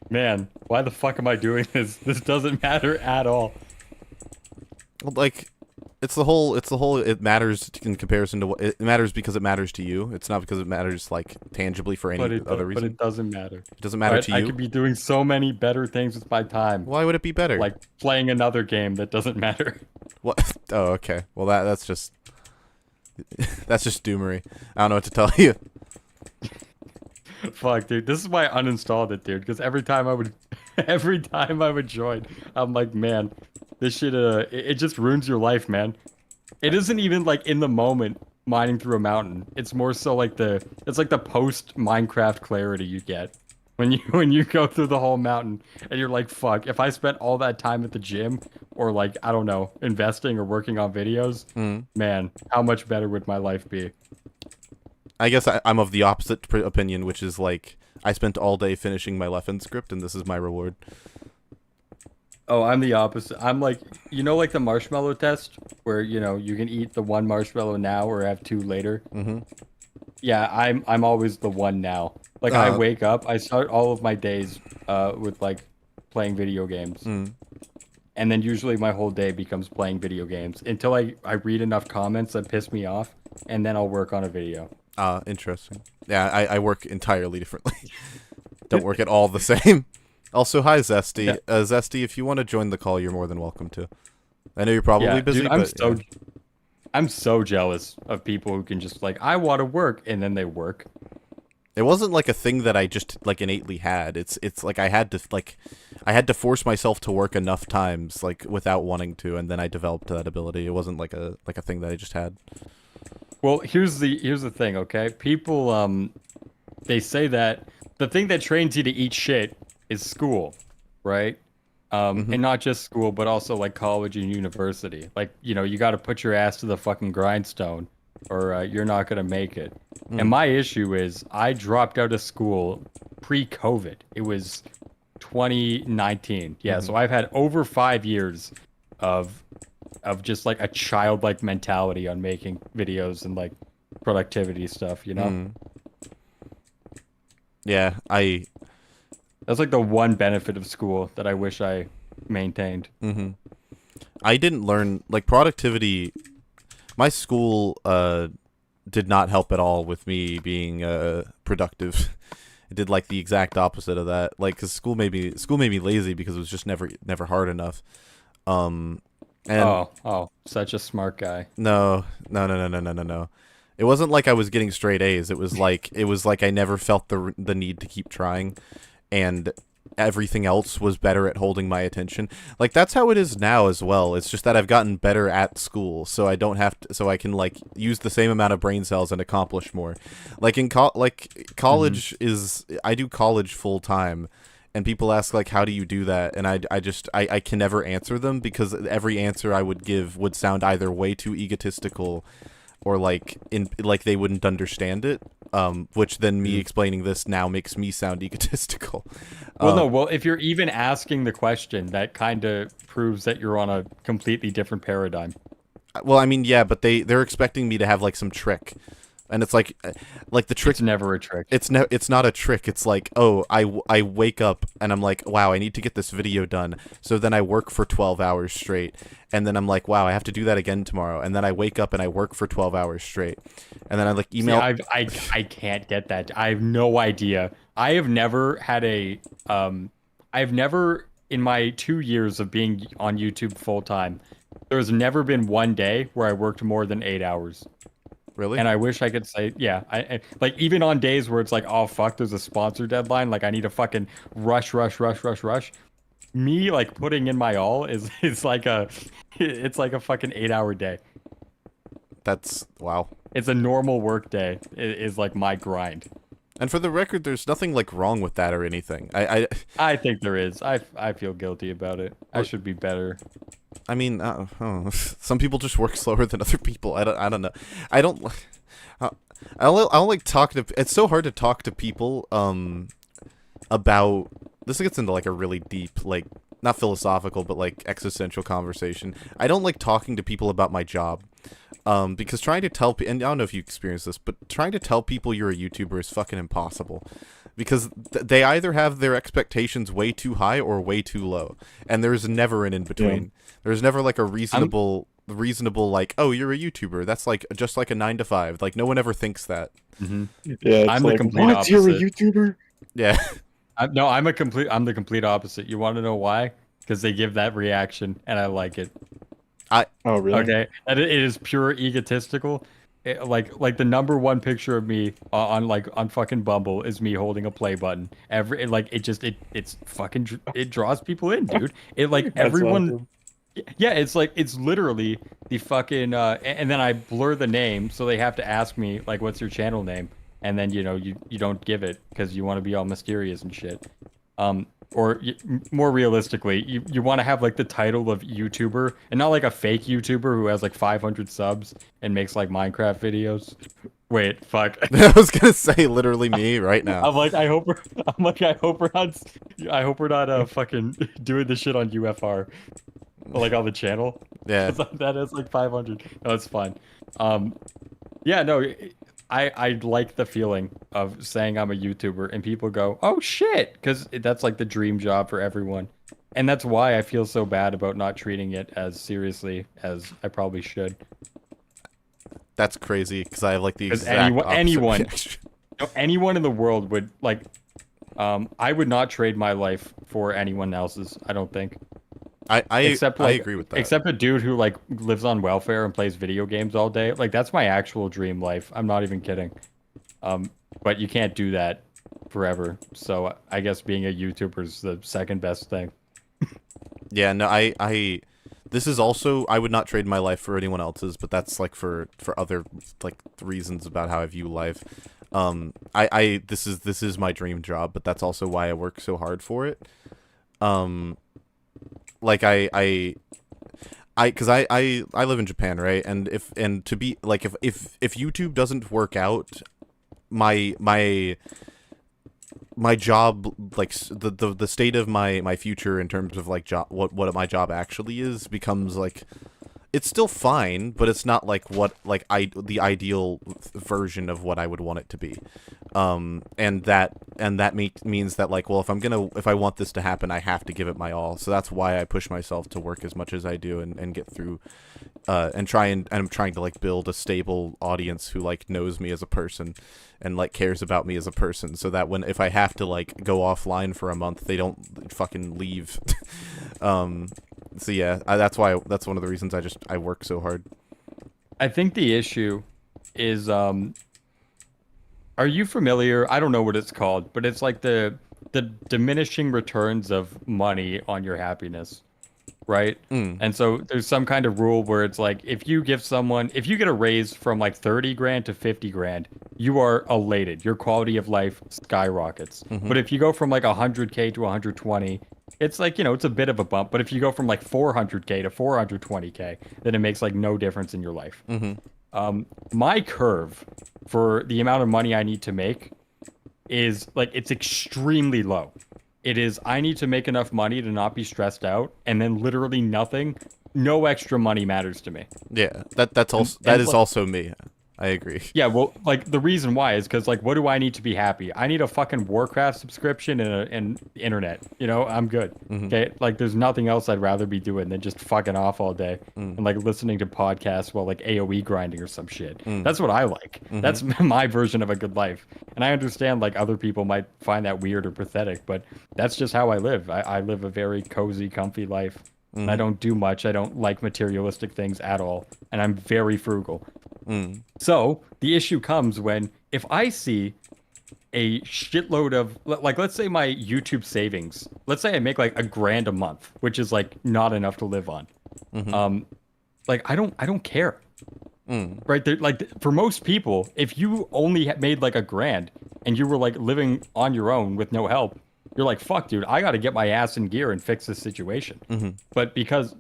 man, why the fuck am I doing this? This doesn't matter at all. Like, it's the whole it matters in comparison to what it matters, because it matters to you. It's not because it matters like tangibly for any other reason. But it doesn't matter. It doesn't matter to you. I could be doing so many better things with my time. Why would it be better? Like playing another game that doesn't matter. What? Oh, okay. Well, that's just doomery. I don't know what to tell you. Fuck, dude. This is why I uninstalled it, dude. Because every time I would join, I'm like, man, this shit, it just ruins your life, man. It isn't even like in the moment mining through a mountain. It's more so like it's like the post Minecraft clarity you get when you go through the whole mountain and you're like, fuck, if I spent all that time at the gym or like, I don't know, investing or working on videos, man, how much better would my life be? I guess I'm of the opposite opinion, which is like, I spent all day finishing my Leffen script, and this is my reward. Oh, I'm the opposite. I'm like, like the marshmallow test where, you can eat the one marshmallow now or have two later. Yeah, I'm always the one now. Like I wake up, I start all of my days with like playing video games. And then usually my whole day becomes playing video games until I read enough comments that piss me off, and then I'll work on a video. Interesting. Yeah, I work entirely differently. Don't work at all the same. Also, hi, Zesty. Yeah. Zesty, if you want to join the call, you're more than welcome to. I know you're probably busy, dude, but... I'm so jealous of people who can just, like, I want to work, and then they work. It wasn't, like, a thing that I just, like, innately had. It's like, I had to force myself to work enough times, like, without wanting to, and then I developed that ability. It wasn't, like a thing that I just had. Well, here's the thing, okay? People, they say that the thing that trains you to eat shit is school, right? And not just school, but also like college and university. Like, you got to put your ass to the fucking grindstone, or you're not gonna make it. And my issue is, I dropped out of school pre-COVID. It was 2019. Yeah, so I've had over 5 years of just like a childlike mentality on making videos and like productivity stuff, Yeah, That's like the one benefit of school that I wish I maintained. Mm-hmm. I didn't learn like productivity. My school did not help at all with me being productive. It did like the exact opposite of that. Like, cause school made me lazy because it was just never hard enough. And Oh, such a smart guy. no. It wasn't like I was getting straight A's. It was like I never felt the need to keep trying, and everything else was better at holding my attention. Like, that's how it is now as well. It's just that I've gotten better at school, so I don't have to, so I can like use the same amount of brain cells and accomplish more. Like in college is, I do college full time, and people ask like, how do you do that? And I can never answer them because every answer I would give would sound either way too egotistical or like they wouldn't understand it, which then me explaining this now makes me sound egotistical. Well, if you're even asking the question, that kind of proves that you're on a completely different paradigm. Well, I mean, yeah, but they're expecting me to have like some trick, and it's like the trick. It's never a trick. It's not a trick. It's like, oh, I wake up and I'm like, wow, I need to get this video done. So then I work for 12 hours straight, and then I'm like, wow, I have to do that again tomorrow. And then I wake up and I work for 12 hours straight, and then I like email. See, I can't get that. I have no idea. I have never had a I've never in my 2 years of being on YouTube full time, there's never been one day where I worked more than 8 hours. Really? And I wish I could say, yeah, I like even on days where it's like, oh fuck, there's a sponsor deadline, like I need to fucking rush. Me like putting in my all is like it's like a fucking 8-hour day. That's wow. It's a normal work day. It is like my grind. And for the record, there's nothing like wrong with that or anything. I think there is. I feel guilty about it. I should be better. I mean, some people just work slower than other people. I don't know. I don't like talking to. It's so hard to talk to people about. This gets into like a really deep, like not philosophical, but like existential conversation. I don't like talking to people about my job. Because trying to tell and I don't know if you experience this, but trying to tell people you're a YouTuber is fucking impossible. Because they either have their expectations way too high or way too low, and there's never an in between. Yeah. There's never like a reasonable like, oh, you're a YouTuber. That's like just like a 9 to 5. Like no one ever thinks that. Mm-hmm. Yeah, I'm like, the complete opposite. You're a YouTuber? Yeah. I'm the complete opposite. You want to know why? Because they give that reaction, and I like it. Oh really? Okay, and it is pure egotistical. Like the number one picture of me on fucking Bumble is me holding a play button. It's fucking it draws people in, dude. It like everyone. Awesome. Yeah, it's like it's literally the fucking and then I blur the name, so they have to ask me like, what's your channel name? And then you don't give it because you want to be all mysterious and shit. Or more realistically, you want to have like the title of YouTuber and not like a fake YouTuber who has like 500 subs and makes like Minecraft videos. Wait, fuck. I was gonna say literally me right now. I hope we're not fucking doing this shit on UFR, like on the channel. Yeah, that is like 500. No, it's fine. Yeah, no. I like the feeling of saying I'm a YouTuber and people go, oh shit, because that's like the dream job for everyone. And that's why I feel so bad about not treating it as seriously as I probably should. That's crazy because I have like the exact anyone in the world would like, I would not trade my life for anyone else's, I don't think. I agree with that. Except a dude who like lives on welfare and plays video games all day. Like that's my actual dream life. I'm not even kidding. But you can't do that forever. So I guess being a YouTuber is the second best thing. Yeah, no, this is also, I would not trade my life for anyone else's, but that's like for other like reasons about how I view life. This is my dream job, but that's also why I work so hard for it. Like because I live in Japan, right? And if YouTube doesn't work out, my job, like the state of my future in terms of like job, what my job actually is, becomes like it's still fine, but it's not like the ideal version of what I would want it to be. And that means that like, well, if I want this to happen, I have to give it my all. So that's why I push myself to work as much as I do and get through, and I'm trying to like build a stable audience who like knows me as a person and like cares about me as a person, so that if I have to like go offline for a month, they don't fucking leave. So yeah, that's one of the reasons I work so hard. I think the issue is, are you familiar? I don't know what it's called, but it's like the diminishing returns of money on your happiness, right? And so there's some kind of rule where it's like, if you get a raise from like 30 grand to 50 grand, you are elated. Your quality of life skyrockets. But if you go from like 100K to 120, it's like, it's a bit of a bump. But if you go from like 400K to 420K, then it makes like no difference in your life. My curve for the amount of money I need to make is like, it's extremely low. It is, I need to make enough money to not be stressed out, and then literally nothing, no extra money matters to me. Yeah, that is also me. I agree. Yeah, well, like, the reason why is because, like, what do I need to be happy? I need a fucking Warcraft subscription and internet. I'm good. Okay? Like, there's nothing else I'd rather be doing than just fucking off all day and, like, listening to podcasts while, like, AoE grinding or some shit. That's what I like. That's my version of a good life. And I understand, like, other people might find that weird or pathetic, but that's just how I live. I live a very cozy, comfy life. And I don't do much. I don't like materialistic things at all. And I'm very frugal. So the issue comes when, if I see a shitload of, like, let's say my YouTube savings, let's say I make like $1,000 a month, which is like not enough to live on. Like, I don't care. Right there, like, for most people, if you only made like $1,000 and you were like living on your own with no help, you're like, fuck, dude, I got to get my ass in gear and fix this situation. But because,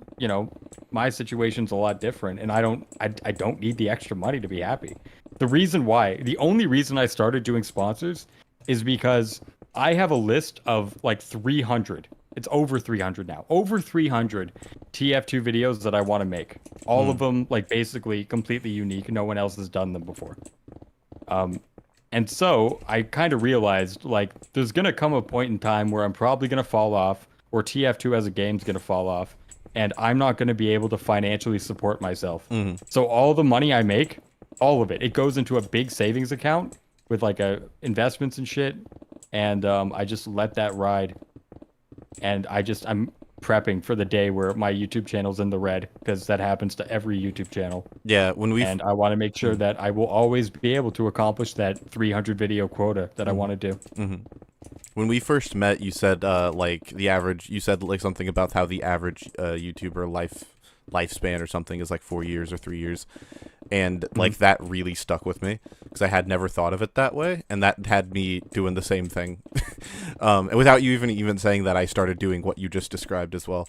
my situation's a lot different, and I don't need the extra money to be happy. The only reason I started doing sponsors is because I have a list of like 300. It's over 300 now. Over 300 TF2 videos that I want to make. All of them, like, basically completely unique. No one else has done them before. And so I kind of realized, like, there's going to come a point in time where I'm probably going to fall off, or TF2 as a game's going to fall off, and I'm not going to be able to financially support myself. So all the money I make, all of it, it goes into a big savings account with, like, investments and shit, and I just let that ride. And I'm prepping for the day where my YouTube channel's in the red, because that happens to every YouTube channel. Yeah, and I want to make sure that I will always be able to accomplish that 300 video quota that I want to do. When we first met, you said you said like something about how the average YouTuber lifespan or something is like 4 years or 3 years, and like that really stuck with me because I had never thought of it that way, and that had me doing the same thing. And without you even saying that, I started doing what you just described as well.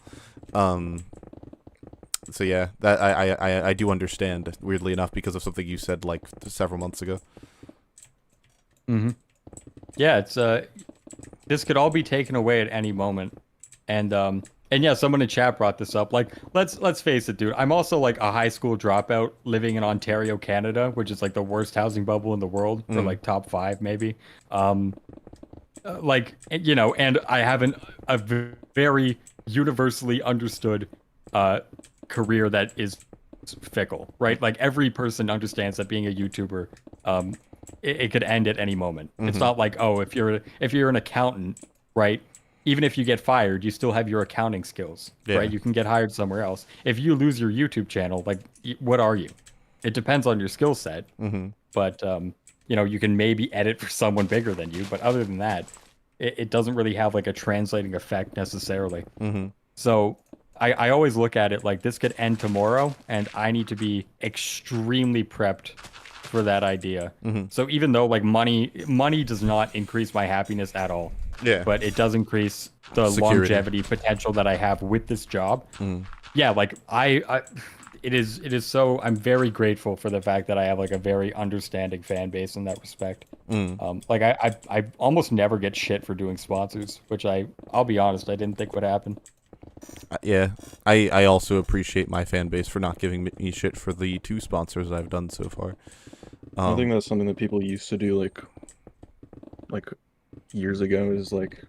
So yeah, that I do understand, weirdly enough, because of something you said like several months ago. Yeah, it's this could all be taken away at any moment, and yeah, someone in chat brought this up. Like, let's face it, dude. I'm also like a high school dropout living in Ontario, Canada, which is like the worst housing bubble in the world, for like top 5 maybe. Like, and I have a very universally understood career that is fickle, right? Like, every person understands that being a YouTuber, it could end at any moment. It's not like, oh, if you're an accountant, right? Even if you get fired, you still have your accounting skills, right? You can get hired somewhere else. If you lose your YouTube channel, like, what are you? It depends on your skill set, but you can maybe edit for someone bigger than you, but other than that, it doesn't really have like a translating effect necessarily. So I always look at it like, this could end tomorrow, and I need to be extremely prepped for that idea. So even though like money does not increase my happiness at all, but it does increase the longevity potential that I have with this job. Yeah, like it is so, I'm very grateful for the fact that I have like a very understanding fan base in that respect. Like I almost never get shit for doing sponsors, which I'll be honest, I didn't think would happen. Yeah, I also appreciate my fan base for not giving me shit for the 2 sponsors I've done so far. I think that's something that people used to do like years ago. Is like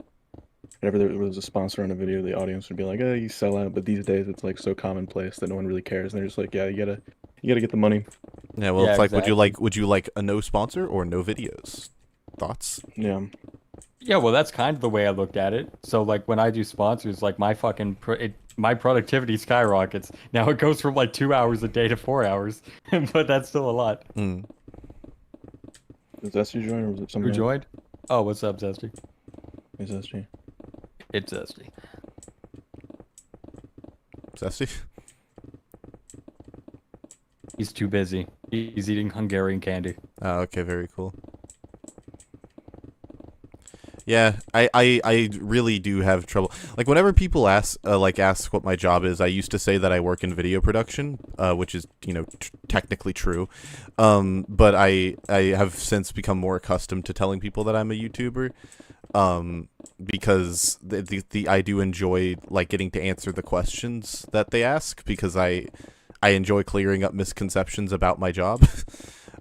whenever there was a sponsor on a video, the audience would be like, "Oh, you sell out." But these days, it's like so commonplace that no one really cares, and they're just like, "Yeah, you gotta get the money." Yeah, well, Yeah, it's like, exactly. would you like a no sponsor or no videos? Thoughts? Yeah. Yeah, well, that's kind of the way I looked at it. So, like, when I do sponsors, like, my fucking my productivity skyrockets. Now it goes from like 2 hours a day to 4 hours, but that's still a lot. Mm. Is Zesty joined or was it somebody Who else? joined? Oh, what's up, Zesty? Is Zesty? It's Zesty. Zesty? He's too busy. He's eating Hungarian candy. Oh, okay, very cool. Yeah, I really do have trouble. Like, whenever people ask what my job is, I used to say that I work in video production, which is, technically true. But I have since become more accustomed to telling people that I'm a YouTuber, because I do enjoy, like, getting to answer the questions that they ask, because I enjoy clearing up misconceptions about my job,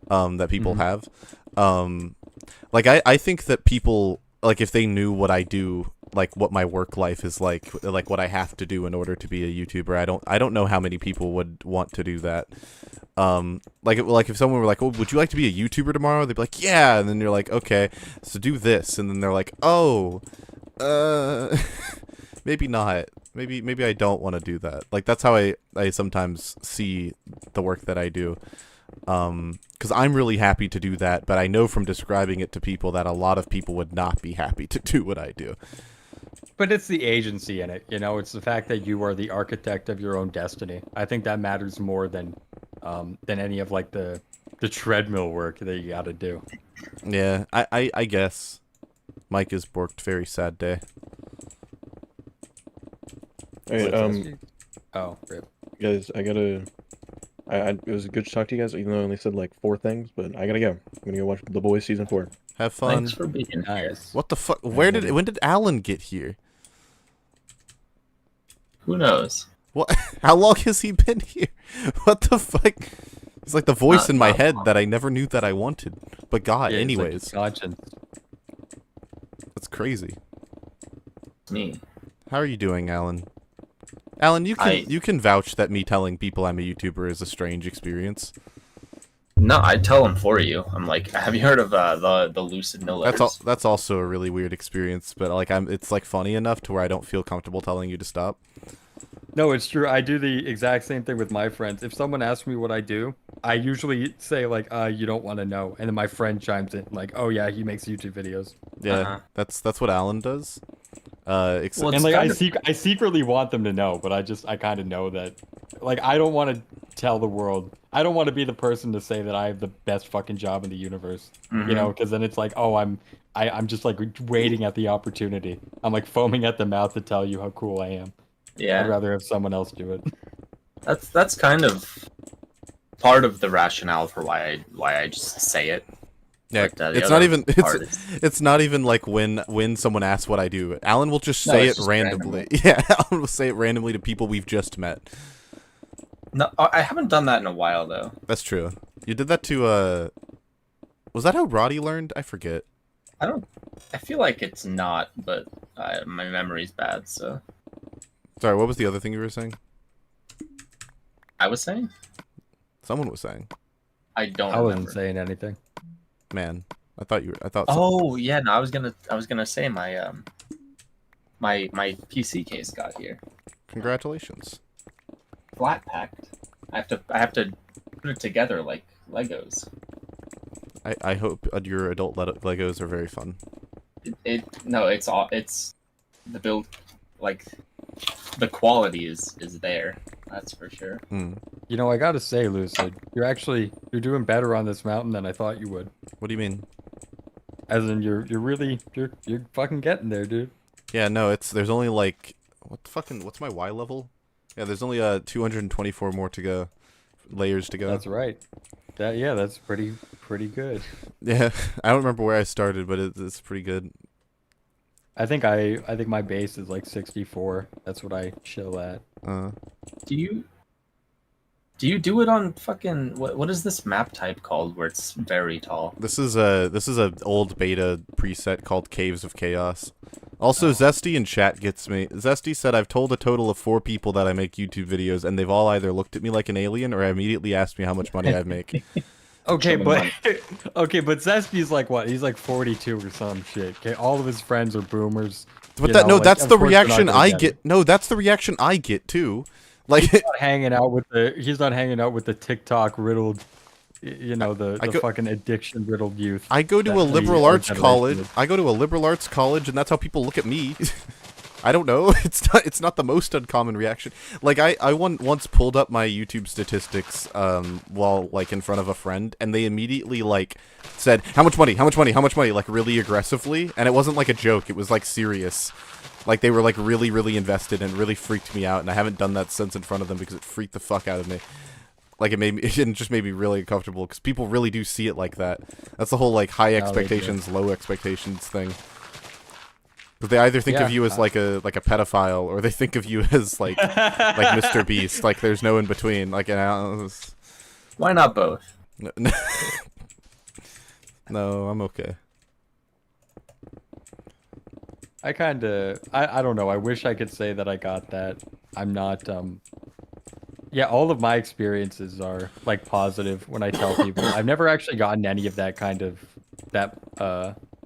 that people have. Like, I think that people, like, if they knew what I do, like, what my work life is like what I have to do in order to be a YouTuber, I don't know how many people would want to do that. Like if someone were like, "Oh, would you like to be a YouTuber tomorrow?" They'd be like, "Yeah," and then you're like, "Okay, so do this," and then they're like, "Oh, maybe not. Maybe I don't want to do that." Like, that's how I sometimes see the work that I do. Because I'm really happy to do that, but I know from describing it to people that a lot of people would not be happy to do what I do. But it's the agency in it, it's the fact that you are the architect of your own destiny. I think that matters more than any of like the treadmill work that you gotta do. Yeah, I guess. Mike has worked very sad day. Hey, Oh, rip. guys, it was good to talk to you guys, even though I only said like 4 things, but I gotta go. I'm gonna go watch The Boys season 4. Have fun. Thanks for being here. Nice. What the fuck? When did Alan get here? Who knows? What? How long has he been here? What the fuck? It's like the voice in my head that I never knew that I wanted. But God, Yeah, anyways. it's like conscience. That's crazy. Me. How are you doing, Alan? Alan, you can vouch that me telling people I'm a YouTuber is a strange experience. No, I tell them for you. I'm like, have you heard of the Lucid no letters? That's also a really weird experience, but like it's like funny enough to where I don't feel comfortable telling you to stop. No, it's true. I do the exact same thing with my friends. If someone asks me what I do, I usually say like, you don't want to know, and then my friend chimes in like, oh yeah, he makes YouTube videos. Yeah, that's what Alan does. Except Well, And like kind I secretly want them to know, but I kind of know that, like, I don't want to tell the world. I don't want to be the person to say that I have the best fucking job in the universe, because then it's like, oh, I'm just like waiting at the opportunity. I'm like foaming at the mouth to tell you how cool I am. Yeah, I'd rather have someone else do it. that's kind of part of the rationale for why I just say it. yeah, But, the it's other not even part it's not even like when someone asks what I do. Alan will just No, say it's it just randomly. Yeah, Alan will say it randomly to people we've just met. No, I haven't done that in a while though. That's true. You did that to was that how Roddy learned? I forget. I feel like it's not, but my memory's bad. So Sorry, what was the other thing you were saying? I was saying Someone was saying. I don't. I wasn't remember. saying anything. Man, I thought you were. I thought. Oh yeah, no, I was gonna say my my PC case got here. Congratulations. Flat packed. I have to put it together like Legos. I hope your adult Legos are very fun. It's the build, like the quality is there. That's for sure. I gotta say, Lucid, you're doing better on this mountain than I thought you would. What do you mean? As in, you're fucking getting there, dude. Yeah, no, there's only like what's my Y level? Yeah, there's only 224 more to go, layers to go. That's right. That's pretty good. Yeah, I don't remember where I started, but it's pretty good. I think my base is like 64. That's what I chill at. Do you do it on fucking what is this map type called where it's very tall? This is a old beta preset called Caves of Chaos. Also, Zesty in chat gets me. Zesty said, I've told a total of 4 people that I make YouTube videos, and they've all either looked at me like an alien or immediately asked me how much money I make. Okay, but Zesty's like what? He's like 42 or some shit. Okay, all of his friends are boomers. But that's the reaction I get. No, that's the reaction I get too. Like he's not hanging out with the TikTok riddled, the fucking addiction riddled youth. I go to a liberal arts college. And that's how people look at me. I don't know. It's not the most uncommon reaction. Like I once pulled up my YouTube statistics while like in front of a friend, and they immediately like said, "How much money? How much money? How much money?" like really aggressively, and it wasn't like a joke. It was like serious. Like they were like really, really invested and really freaked me out, and I haven't done that since in front of them because it freaked the fuck out of me. Like it just made me really uncomfortable because people really do see it like that. That's the whole like high expectations, low expectations thing. Because they either think of you as like a pedophile, or they think of you as like Mr. Beast. Like there's no in between. Like Why not both? No, I'm okay. I don't know. I wish I could say that I got that. I'm not. Yeah, all of my experiences are like positive when I tell people. I've never actually gotten any of that kind of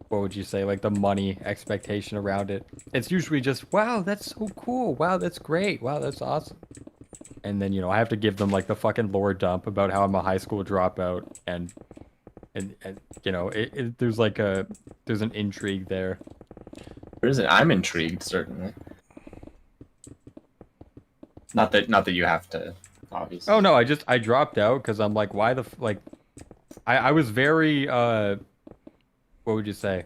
what would you say, like the money expectation around it. It's usually just, wow, that's so cool. Wow, that's great. Wow, that's awesome. And then, I have to give them like the fucking lore dump about how I'm a high school dropout and there's an intrigue there. There isn't. I'm intrigued, certainly. Not that you have to, obviously. Oh no, I dropped out because I'm like, why the I was very what would you say?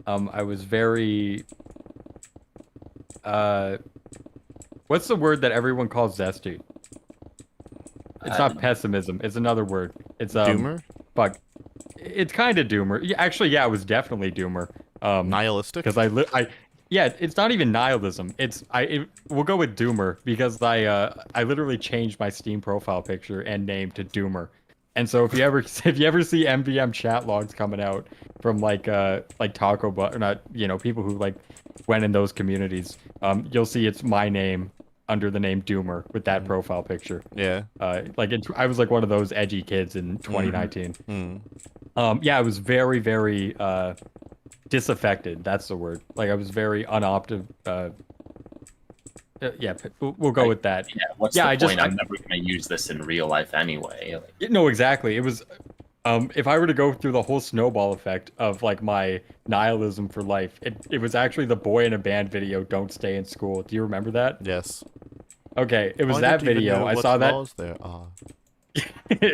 I was very what's the word that everyone calls zesty? It's not pessimism. It's another word. It's doomer. Fuck. It's kind of doomer. Yeah, actually, yeah, it was definitely doomer. Nihilistic. Because yeah, it's not even nihilism. We'll go with doomer because I literally changed my Steam profile picture and name to doomer. And so if you ever see MVM chat logs coming out from like Taco Bell, or not, people who like went in those communities, you'll see it's my name under the name Doomer with that profile picture. Yeah. I was like one of those edgy kids in 2019. Yeah, I was very, very disaffected. That's the word. Like I was very unoptive. Yeah, we'll go with that. Yeah, what's the point? I'm never going to use this in real life anyway. No, exactly. It was, if I were to go through the whole snowball effect of like my nihilism for life, it was actually the boy in a band video, "Don't Stay in School." Do you remember that? Yes. Okay, it was that video. I saw that. There.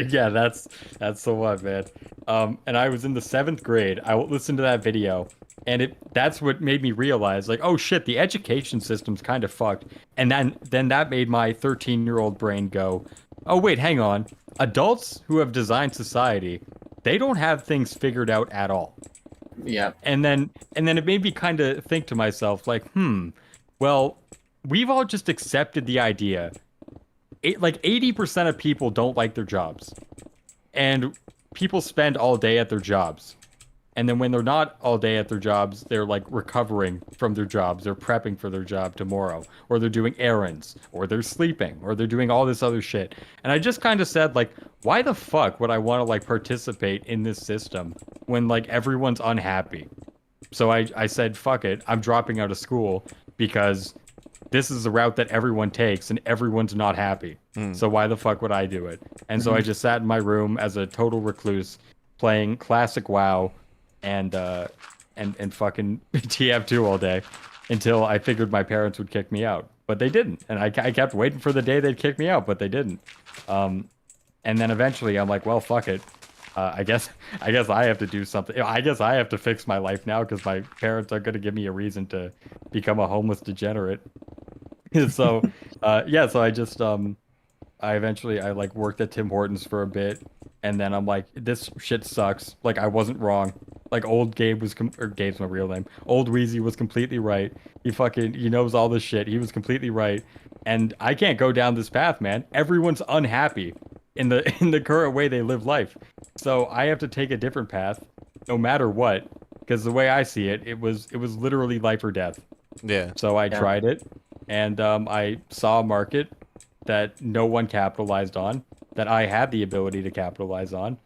Yeah, that's the one, man. And I was in the 7th grade. I listened to that video, and that's what made me realize, like, oh shit, the education system's kind of fucked. And then that made my 13-year-old brain go, oh wait, hang on. Adults who have designed society, they don't have things figured out at all. Yeah. And then it made me kind of think to myself, like, well, we've all just accepted the idea. Like 80% of people don't like their jobs, and people spend all day at their jobs, and then when they're not all day at their jobs, they're like recovering from their jobs, they're prepping for their job tomorrow, or they're doing errands, or they're sleeping, or they're doing all this other shit. And I just kind of said, like, why the fuck would I want to like participate in this system when like everyone's unhappy? So I said, fuck it, I'm dropping out of school because this is the route that everyone takes and everyone's not happy. So why the fuck would I do it? And so I just sat in my room as a total recluse playing classic WoW and fucking TF2 all day until I figured my parents would kick me out. But they didn't. And I kept waiting for the day they'd kick me out, but they didn't. And then eventually I'm like, well, fuck it. I guess I have to do something. I guess I have to fix my life now because my parents are going to give me a reason to become a homeless degenerate. So, yeah, so I just, I eventually like worked at Tim Hortons for a bit, and then I'm like, this shit sucks. Like, I wasn't wrong. Like old Gabe was, or Gabe's my real name. Old Wheezy was completely right. He knows all this shit. He was completely right. And I can't go down this path, man. Everyone's unhappy in the in the current way they live life. So I have to take a different path, no matter what. Because the way I see it, it was literally life or death. Yeah. So I tried it, and I saw a market that no one capitalized on, that I had the ability to capitalize on,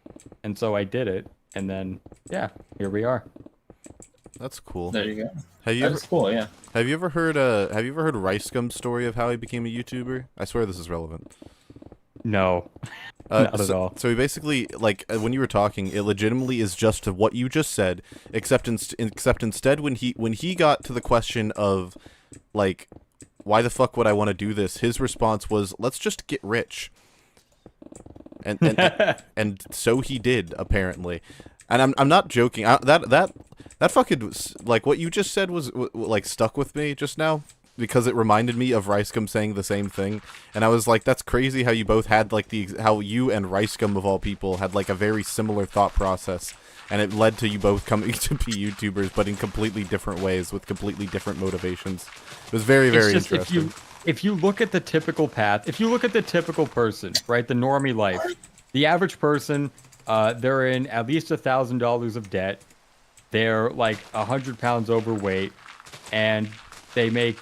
and so I did it. And then, yeah, here we are. That's cool. There you go. Have you That's cool, yeah. have you ever heard Rice Gum's story of how he became a YouTuber? I swear this is relevant. No, not at so, all. So he basically, like, when you were talking, it legitimately is just what you just said, except instead when he got to the question of, like, why the fuck would I want to do this? His response was, let's just get rich. And and so he did, apparently. And I'm not joking. That fucking, like, what you just said was like stuck with me just now, because it reminded me of Ricegum saying the same thing, and I was like, that's crazy how you both had, like, how you and Ricegum of all people had, like, a very similar thought process, and it led to you both coming to be YouTubers, but in completely different ways with completely different motivations. It was very, very interesting. If you look at the typical path, if you look at the typical person, right, the normie life, the average person, they're in at least $1,000 of debt, they're like 100 pounds overweight, and they make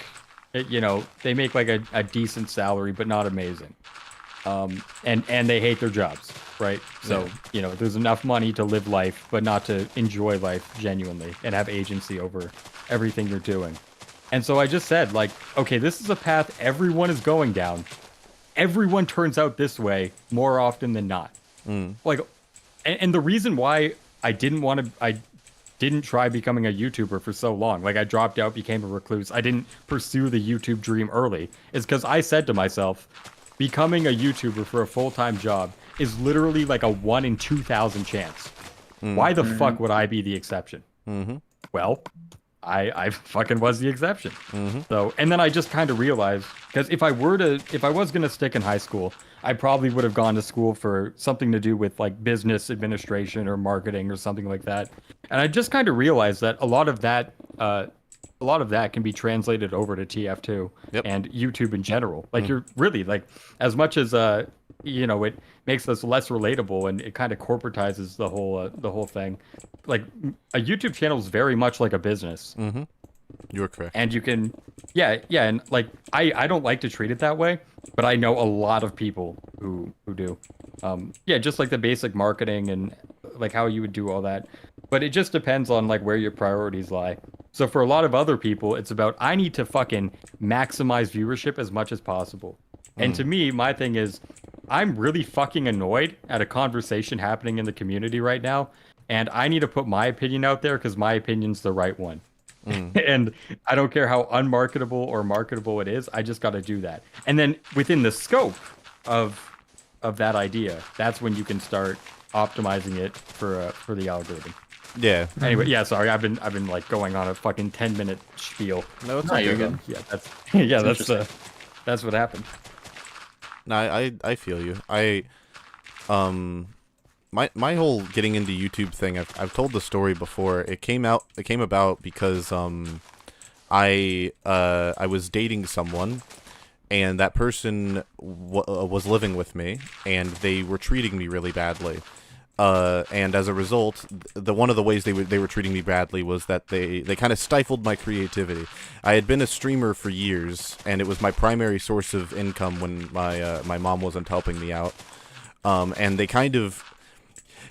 like a decent salary, but not amazing. And they hate their jobs, right? So, there's enough money to live life, but not to enjoy life genuinely and have agency over everything you're doing. And so I just said, like, okay, this is a path everyone is going down. Everyone turns out this way more often than not. Like, and the reason why I didn't try becoming a YouTuber for so long. Like, I dropped out, became a recluse. I didn't pursue the YouTube dream early. Is because I said to myself, becoming a YouTuber for a full-time job is literally like a 1 in 2,000 chance. Why the fuck would I be the exception? Well, I fucking was the exception. So, and then I just kind of realized, because if I was going to stick in high school, I probably would have gone to school for something to do with, like, business administration or marketing or something like that. And I just kind of realized that a lot of that can be translated over to TF2 and YouTube in general. Like, you're really, like, as much as it makes us less relatable, and it kind of corporatizes the whole thing. Like, a YouTube channel is very much like a business. You are correct. And you can, and, like, I don't like to treat it that way, but I know a lot of people who do. Just like the basic marketing and, like, how you would do all that. But it just depends on, like, where your priorities lie. So for a lot of other people, it's about, I need to fucking maximize viewership as much as possible. And to me, my thing is, I'm really fucking annoyed at a conversation happening in the community right now, and I need to put my opinion out there because my opinion's the right one. And I don't care how unmarketable or marketable it is, I just got to do that. And then within the scope of that idea, that's when you can start optimizing it for the algorithm. Yeah. Anyway, sorry, I've been like going on a fucking 10-minute spiel. No, it's not you're good. good. That's what happened. No, I feel you. My whole getting into YouTube thing, I've told the story before. It came about because I was dating someone, and that person was living with me, and they were treating me really badly. And as a result, one of the ways they were treating me badly was that they kind of stifled my creativity. I had been a streamer for years, and it was my primary source of income when my mom wasn't helping me out. And they kind of,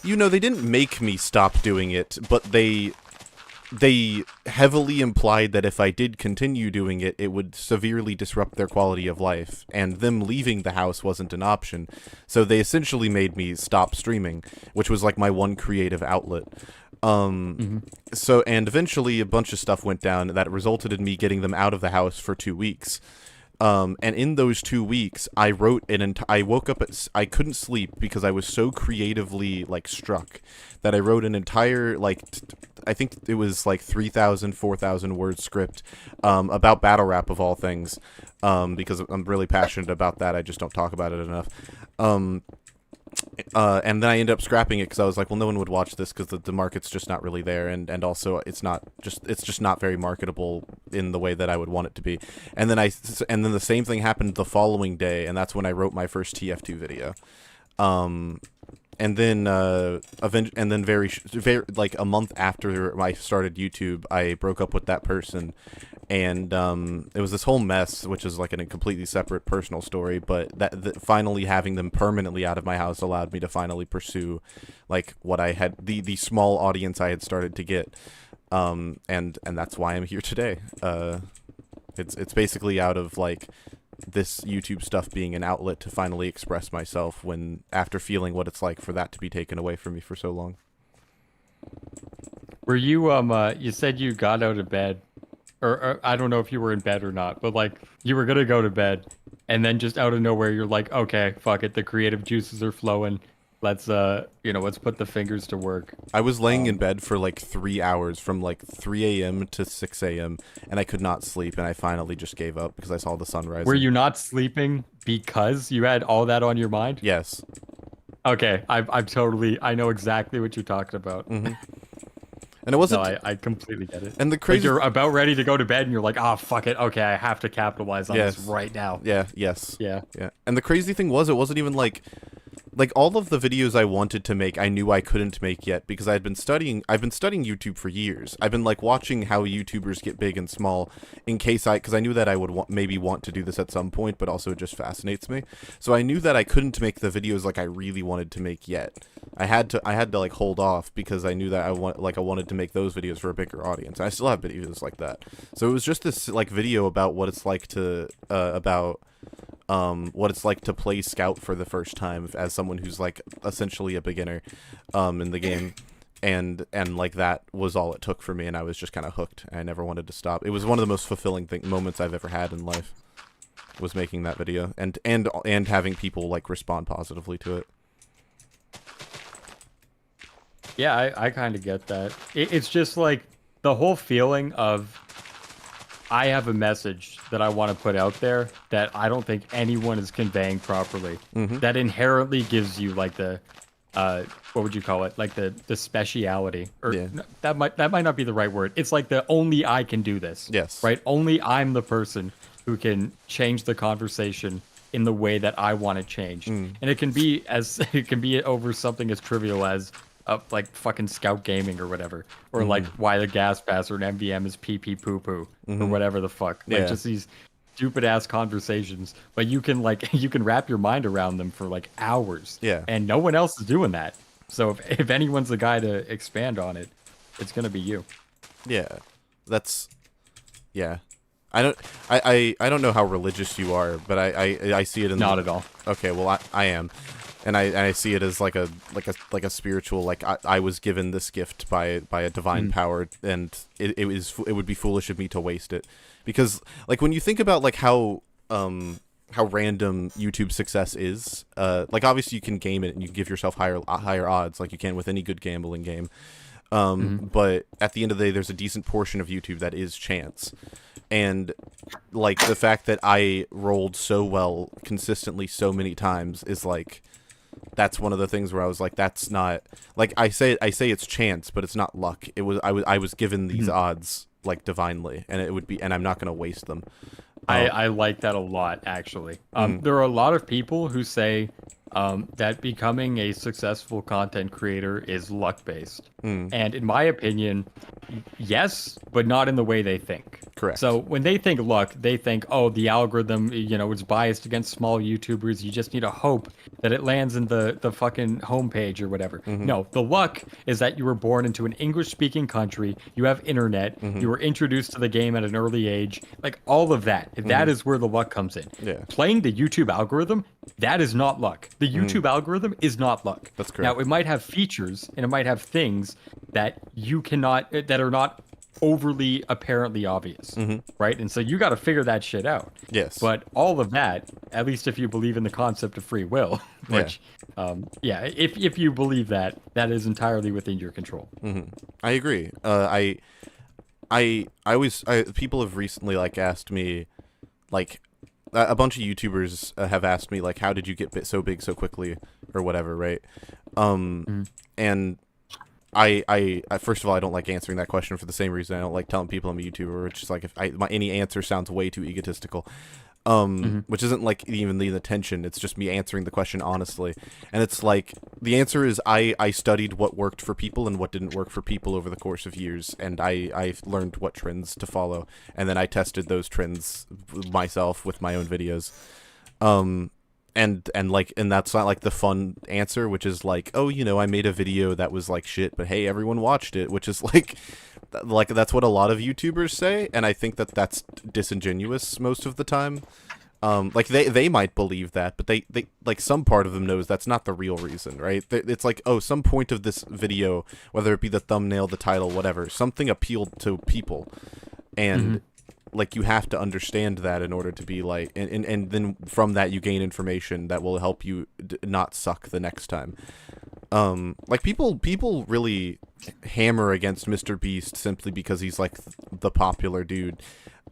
they didn't make me stop doing it, but they heavily implied that if I did continue doing it, it would severely disrupt their quality of life, and them leaving the house wasn't an option. So they essentially made me stop streaming, which was like my one creative outlet. So, and eventually a bunch of stuff went down that resulted in me getting them out of the house for 2 weeks. And in those 2 weeks, I wrote I woke up I couldn't sleep because I was so creatively, like, struck that I wrote an entire, like, I think it was like 3,000, 4,000 word script, about battle rap of all things, because I'm really passionate about that. I just don't talk about it enough. And then I ended up scrapping it because I was like, well, no one would watch this because the market's just not really there, and also it's just not very marketable in the way that I would want it to be. And then the same thing happened the following day, and that's when I wrote my first TF2 video. And then very like a month after I started YouTube, I broke up with that person, and it was this whole mess, which is like a completely separate personal story. But that finally having them permanently out of my house allowed me to finally pursue, like, what I had, the small audience I had started to get, and that's why I'm here today. It's basically out of like this YouTube stuff being an outlet to finally express myself when after feeling what it's like for that to be taken away from me for so long. Were you you said you got out of bed, or I don't know if you were in bed or not, but like you were gonna go to bed, and then just out of nowhere you're like, okay, fuck it, the creative juices are flowing. Let's let's put the fingers to work. I was laying in bed for like 3 hours, from like 3 a.m. to 6 a.m., and I could not sleep, and I finally just gave up because I saw the sunrise. Were you not sleeping because you had all that on your mind? Yes. Okay, I know exactly what you're talking about. Mm-hmm. And it wasn't. No, I completely get it. And the crazy, like you're about ready to go to bed, and you're like, oh fuck it, okay, I have to capitalize on this right now. Yeah. Yes. Yeah. Yeah. And the crazy thing was, it wasn't even like all of the videos I wanted to make, I knew I couldn't make yet because I've been studying YouTube for years. I've been like watching how YouTubers get big and small because I knew that I would maybe want to do this at some point, but also it just fascinates me. So I knew that I couldn't make the videos like I really wanted to make yet. I had to like hold off because I knew that I wanted to make those videos for a bigger audience. I still have videos like that. So it was just this like video about what it's like to play Scout for the first time as someone who's like essentially a beginner in the game, and like that was all it took for me, and I was just kind of hooked. I never wanted to stop. It was one of the most fulfilling moments I've ever had in life, was making that video and having people like respond positively to it. Yeah, I kind of get that. It's just like the whole feeling of I have a message that I want to put out there that I don't think anyone is conveying properly. Mm-hmm. That inherently gives you like the, what would you call it? Like the speciality, or yeah. that might not be the right word. It's like the only I can do this. Yes. Right. Only I'm the person who can change the conversation in the way that I want to change, and it can be over something as trivial as like fucking Scout Gaming or whatever, or like why the gas pass or an MVM is pee pee poo poo or whatever the fuck. Like just these stupid ass conversations, but you can wrap your mind around them for like hours. Yeah. And no one else is doing that. So if anyone's the guy to expand on it, it's gonna be you. Yeah. Yeah. I don't know how religious you are, but I see it in not at all. Okay, well I am. And I see it as like a spiritual, like I was given this gift by a divine power, and it would be foolish of me to waste it, because like when you think about like how random YouTube success is, like obviously you can game it and you can give yourself higher odds like you can with any good gambling game, but at the end of the day there's a decent portion of YouTube that is chance. And like the fact that I rolled so well consistently so many times is like, that's one of the things where I was like, that's not like I say it's chance, but it's not luck. It was I was given these odds like divinely, and I'm not gonna waste them. I like that a lot, actually. There are a lot of people who say that becoming a successful content creator is luck-based. And in my opinion, yes, but not in the way they think. Correct. So when they think luck, they think, oh, the algorithm, it's biased against small YouTubers. You just need to hope that it lands in the fucking homepage or whatever. No, the luck is that you were born into an English-speaking country, you have internet, you were introduced to the game at an early age, like all of that. That is where the luck comes in. Yeah. Playing the YouTube algorithm, that is not luck. The YouTube algorithm is not luck. That's correct. Now, it might have features and it might have things that that are not overly apparently obvious, right? And so you got to figure that shit out. Yes. But all of that, at least if you believe in the concept of free will, which, if you believe that, that is entirely within your control. I agree. People have recently like asked me, like, a bunch of YouTubers have asked me like, how did you get so big so quickly, or whatever, right? And I first of all, I don't like answering that question for the same reason I don't like telling people I'm a YouTuber, which is like if any answer sounds way too egotistical. Which isn't like even the intention. It's just me answering the question honestly. And it's like, the answer is I studied what worked for people and what didn't work for people over the course of years. And I've learned what trends to follow. And then I tested those trends myself with my own videos. And that's not like the fun answer, which is like, oh, you know, I made a video that was like shit, but hey, everyone watched it, which is like that's what a lot of YouTubers say, and I think that that's disingenuous most of the time. Like they might believe that, but they like some part of them knows that's not the real reason, right? It's like, oh, some point of this video, whether it be the thumbnail, the title, whatever, something appealed to people, and like you have to understand that in order to be like, and then from that you gain information that will help you not suck the next time. Like people really hammer against Mr. Beast simply because he's like the popular dude.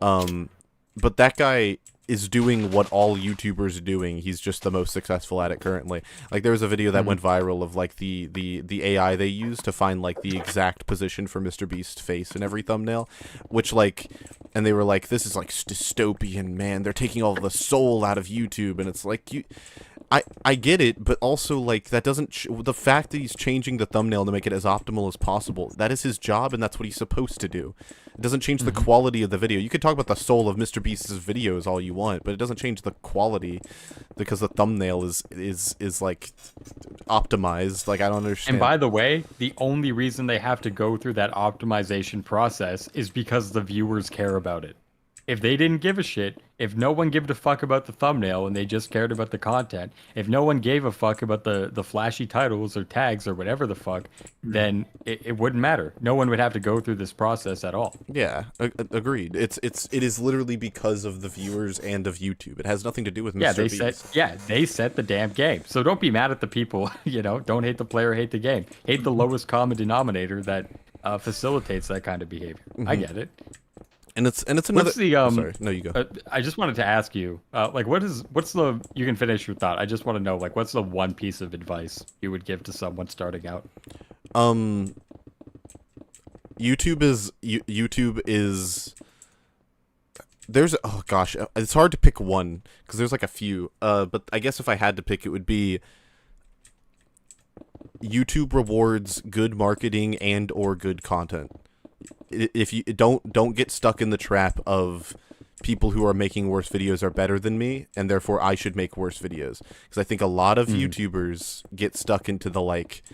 But that guy is doing what all YouTubers are doing. He's just the most successful at it currently. Like there was a video that went viral of like the AI they use to find like the exact position for Mr. Beast's face in every thumbnail, which like, and they were like, this is like dystopian, man. They're taking all the soul out of YouTube, and it's like I get it, but also like that doesn't the fact that he's changing the thumbnail to make it as optimal as possible, that is his job and that's what he's supposed to do. It doesn't change the quality of the video. You could talk about the soul of Mr. Beast's videos all you want, but it doesn't change the quality because the thumbnail is like optimized. Like I don't understand. And by the way, the only reason they have to go through that optimization process is because the viewers care about it. If they didn't give a shit, if no one gave a fuck about the thumbnail and they just cared about the content, if no one gave a fuck about the flashy titles or tags or whatever the fuck, then it wouldn't matter. No one would have to go through this process at all. Yeah, agreed. It is literally because of the viewers and of YouTube. It has nothing to do with Mr. Beast. They set the damn game. So don't be mad at the people, you know, don't hate the player, hate the game. Hate the lowest common denominator that facilitates that kind of behavior. I get it. And it's another. What's the sorry, no, you go. I just wanted to ask you, like, what's the? You can finish your thought. I just want to know, like, what's the one piece of advice you would give to someone starting out? YouTube is. There's oh gosh, it's hard to pick one because there's like a few. But I guess if I had to pick, it would be. YouTube rewards good marketing and or good content. If you don't get stuck in the trap of people who are making worse videos are better than me and therefore I should make worse videos, because I think a lot of YouTubers get stuck into the like,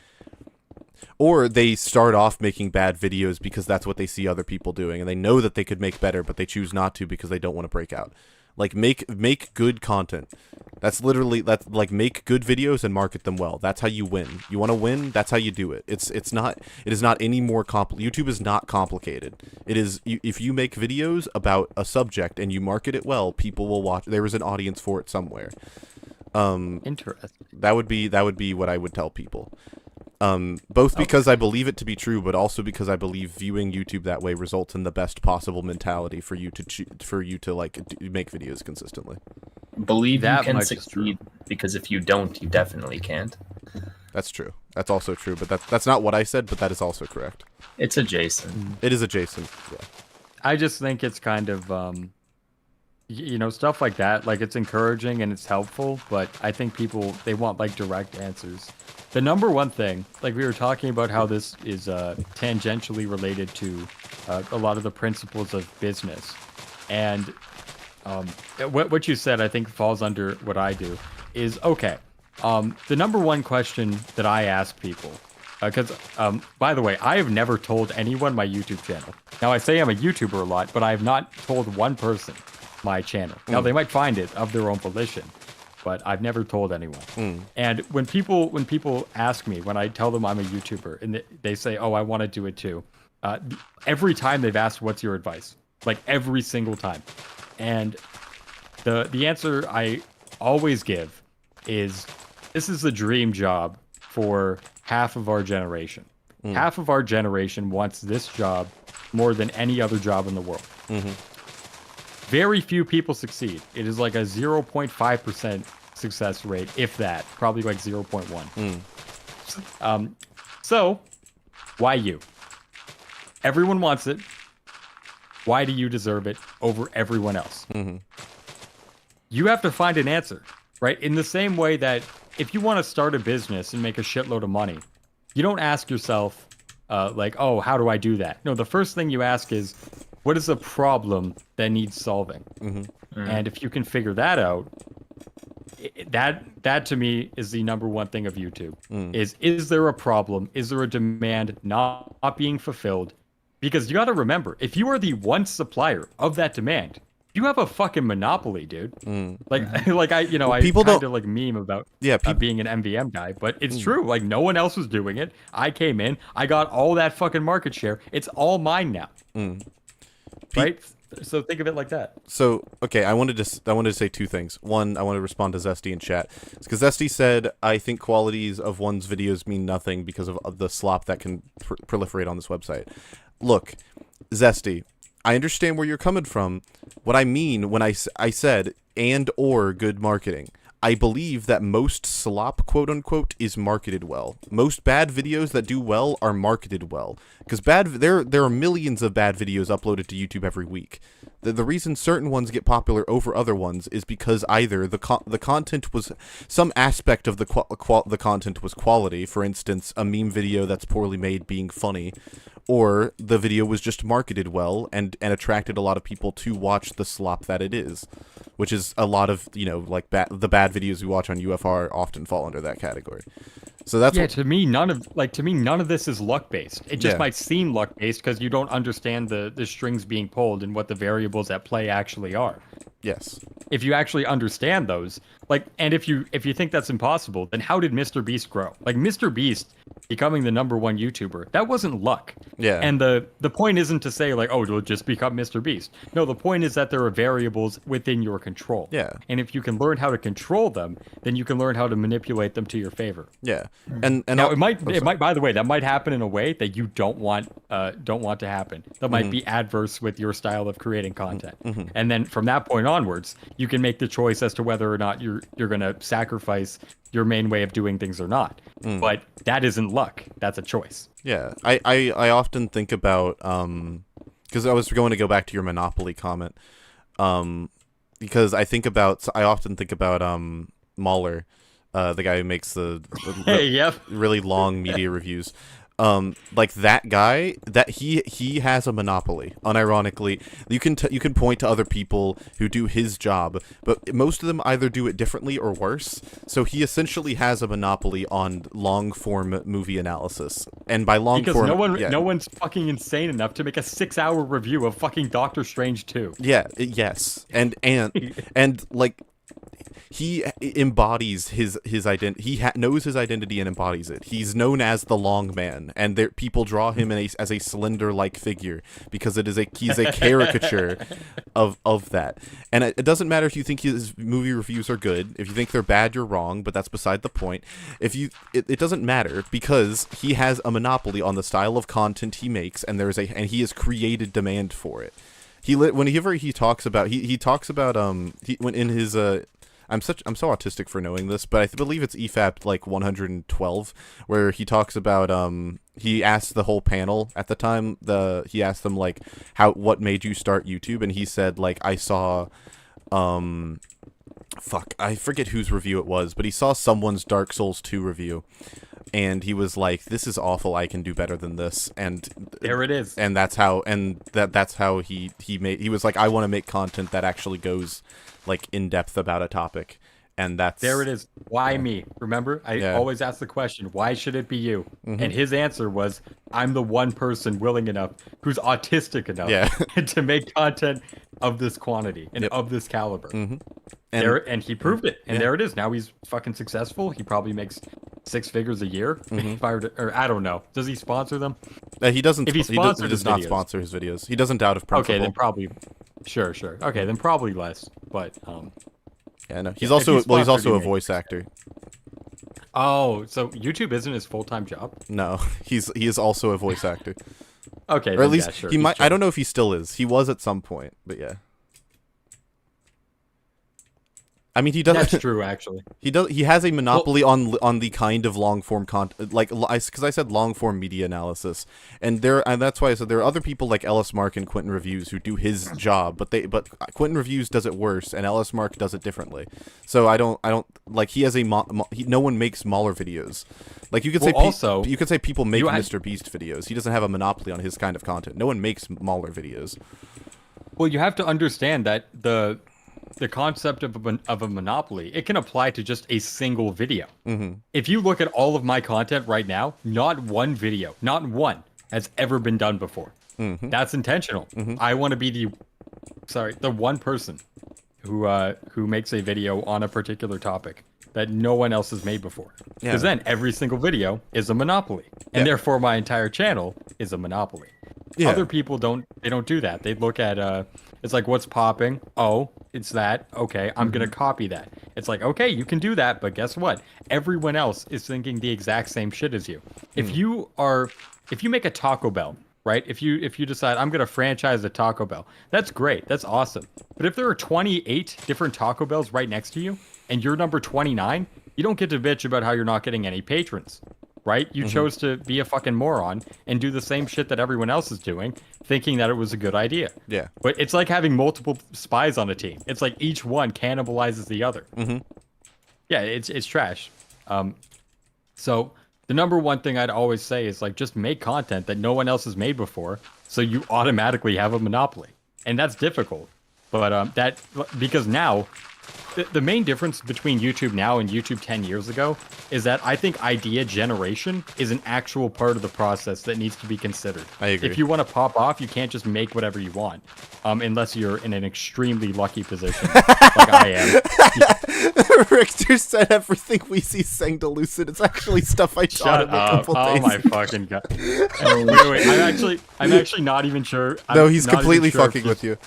or they start off making bad videos because that's what they see other people doing and they know that they could make better but they choose not to because they don't want to break out. Like make good content. That's like make good videos and market them well. That's how you win. You want to win? That's how you do it. It is not any more YouTube is not complicated. It is if you make videos about a subject and you market it well, people will watch. There is an audience for it somewhere. Interesting. That would be what I would tell people. Both because I believe it to be true, but also because I believe viewing YouTube that way results in the best possible mentality for you to like make videos consistently. Believe that you can succeed, because if you don't, you definitely can't. That's true. That's also true, but that's not what I said, but that is also correct. It's adjacent. It is adjacent. Yeah. I just think it's kind of you know, stuff like that. Like, it's encouraging and it's helpful, but I think people, they want like direct answers. The number one thing, like we were talking about how this is tangentially related to a lot of the principles of business. And what you said, I think, falls under what I do, is, okay, the number one question that I ask people, because, by the way, I have never told anyone my YouTube channel. Now, I say I'm a YouTuber a lot, but I have not told one person my channel. Now, they might find it of their own volition, but I've never told anyone. And when people ask me, when I tell them I'm a YouTuber, and they say, oh, I want to do it too, every time they've asked, what's your advice? Like, every single time. And the answer I always give is, this is the dream job for half of our generation. Half of our generation wants this job more than any other job in the world. very few people succeed. It is like a 0.5% success rate, if that. Probably like 0.1. So, why you? Everyone wants it. Why do you deserve it over everyone else? You have to find an answer, right? In the same way that if you want to start a business and make a shitload of money, you don't ask yourself, like, oh, how do I do that? No, the first thing you ask is, what is a problem that needs solving? And if you can figure that out, that to me is the number one thing of YouTube. Is there a problem? Is there a demand not being fulfilled? Because you got to remember, if you are the one supplier of that demand, you have a fucking monopoly, dude. Like I people kind don't of like meme about people being an MVM guy, but it's true. Like no one else was doing it. I came in, I got all that fucking market share. It's all mine now. Right? So think of it like that. So, okay, I wanted to say two things. One, I want to respond to Zesty in chat. Because Zesty said, I think qualities of one's videos mean nothing because of the slop that can proliferate on this website. Look, Zesty, I understand where you're coming from. What I mean when I said and or good marketing. I believe that most slop, quote-unquote, is marketed well. Most bad videos that do well are marketed well. Because there are millions of bad videos uploaded to YouTube every week. The reason certain ones get popular over other ones is because either the content was... Some aspect of the content was quality, for instance, a meme video that's poorly made being funny, or the video was just marketed well and attracted a lot of people to watch the slop that it is. Which is a lot of, like the bad videos we watch on UFR often fall under that category. So that's to me none of this is luck based. It just might seem luck based because you don't understand the strings being pulled and what the variables at play actually are. Yes. If you actually understand those, and if you think that's impossible, then how did Mr. Beast grow? Like Mr. Beast becoming the #1 YouTuber, that wasn't luck. Yeah. And the point isn't to say like, oh, it'll just become Mr. Beast. No, the point is that there are variables within your control. Yeah. And if you can learn how to control them, then you can learn how to manipulate them to your favor. Yeah. And now it might by the way, that might happen in a way that you don't want to happen. That might be adverse with your style of creating content. And then from that point onwards, you can make the choice as to whether or not you're going to sacrifice your main way of doing things or not. But that isn't luck. That's a choice. Yeah. I often think about because I was going to go back to your Monopoly comment. Because I often think about Mahler, the guy who makes the really long media reviews. Like that guy, that he has a monopoly. Unironically, you can point to other people who do his job, but most of them either do it differently or worse. So he essentially has a monopoly on long form movie analysis, and by long form, no one's fucking insane enough to make a 6-hour review of fucking Doctor Strange 2. Yeah. Yes. And like. He embodies his identity. He knows his identity and embodies it. He's known as the Long Man, and people draw him as a slender-like figure because he's a caricature of that. And it doesn't matter if you think his movie reviews are good. If you think they're bad, you're wrong. But that's beside the point. It doesn't matter because he has a monopoly on the style of content he makes, and he has created demand for it. Whenever he talks about when in his I'm so autistic for knowing this, but I believe it's EFAP like 112 where he talks about he asked the whole panel at the time he asked them like what made you start YouTube, and he said like I saw I forget whose review it was, but he saw someone's Dark Souls 2 review. And he was like, "This is awful. I can do better than this." And there it is. And that's how. And that's how he was like, "I want to make content that actually goes like in depth about a topic." And there it is. Why me? Remember, I always ask the question, "Why should it be you?" And his answer was, "I'm the one person willing enough, who's autistic enough, to make content of this quantity and of this caliber." And he proved it. And there it is. Now he's fucking successful. He probably makes 6 figures a year. Or I don't know. Does he sponsor them? He doesn't. If he does not sponsor his videos. He doesn't doubt of principle. Okay, then probably. Sure. Okay, then probably less. But yeah, no. He's also a voice actor. Oh, so YouTube isn't his full-time job? No, he is also a voice actor. Okay, or at least sure, he might. I don't know if he still is. He was at some point, but yeah. I mean, he does. That's true, actually. He has a monopoly on the kind of long form content, like because I said long form media analysis, and that's why I said there are other people like Ellis Mark and Quentin Reviews who do his job, but Quentin Reviews does it worse, and Ellis Mark does it differently. So I don't like he has no one makes Mauler videos. Like you could say you could say people make Mr. Beast videos. He doesn't have a monopoly on his kind of content. No one makes Mauler videos. Well, you have to understand that the concept of a monopoly, it can apply to just a single video. Mm-hmm. If you look at all of my content right now, not one video, not one, has ever been done before. Mm-hmm. That's intentional. Mm-hmm. I want to be the one person who makes a video on a particular topic that no one else has made before. Because then every single video is a monopoly, and therefore my entire channel is a monopoly. Yeah. Other people don't do that. They look at it's like, what's popping? Oh, it's that. Okay, I'm gonna copy that. It's like, okay, you can do that, but guess what? Everyone else is thinking the exact same shit as you. If you make a Taco Bell, right? If you decide I'm gonna franchise a Taco Bell, that's great. That's awesome. But if there are 28 different Taco Bells right next to you, and you're number 29, you don't get to bitch about how you're not getting any patrons. Right? You chose to be a fucking moron and do the same shit that everyone else is doing, thinking that it was a good idea. Yeah. But it's like having multiple spies on a team. It's like each one cannibalizes the other. Mm-hmm. Yeah, it's trash. So the number one thing I'd always say is like just make content that no one else has made before, so you automatically have a monopoly, and that's difficult. But because now. The main difference between YouTube now and YouTube 10 years ago is that I think idea generation is an actual part of the process that needs to be considered. I agree. If you want to pop off, you can't just make whatever you want, unless you're in an extremely lucky position, like I am. Richter said everything we see saying to Lucid is actually stuff I shot him a couple days ago. Oh my fucking god! Wait, I'm actually not even sure. No, he's completely fucking with you.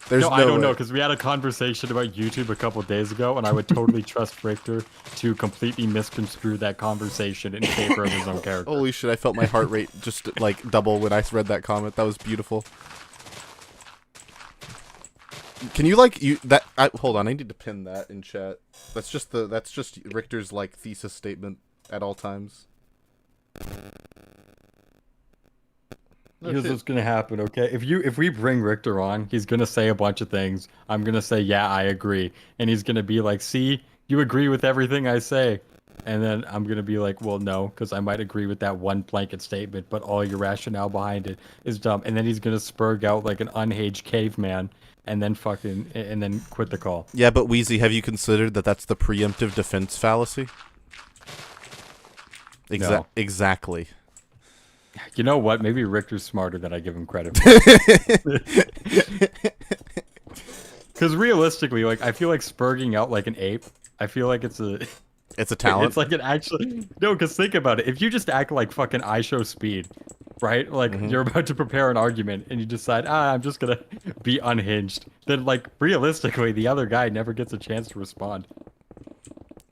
There's I don't know, because we had a conversation about YouTube a couple days ago, and I would totally trust Richter to completely misconstrue that conversation in favor of his own character. Holy shit, I felt my heart rate just like double when I read that comment. That was beautiful. Can you hold on, I need to pin that in chat. That's just Richter's like thesis statement at all times. Here's what's gonna happen, okay? If we bring Richter on, he's gonna say a bunch of things. I'm gonna say, yeah, I agree, and he's gonna be like, see, you agree with everything I say, and then I'm gonna be like, well, no, because I might agree with that one blanket statement, but all your rationale behind it is dumb. And then he's gonna spurg out like an unhaged caveman, and then quit the call. Yeah, but Wheezy, have you considered that that's the preemptive defense fallacy? No. Exactly. You know what? Maybe Richter's smarter than I give him credit for. Because realistically, like, I feel like spurging out like an ape. I feel like it's a talent. It's like no. Because think about it. If you just act like fucking I show speed, right? Like you're about to prepare an argument and you decide, I'm just gonna be unhinged. Then, like, realistically, the other guy never gets a chance to respond.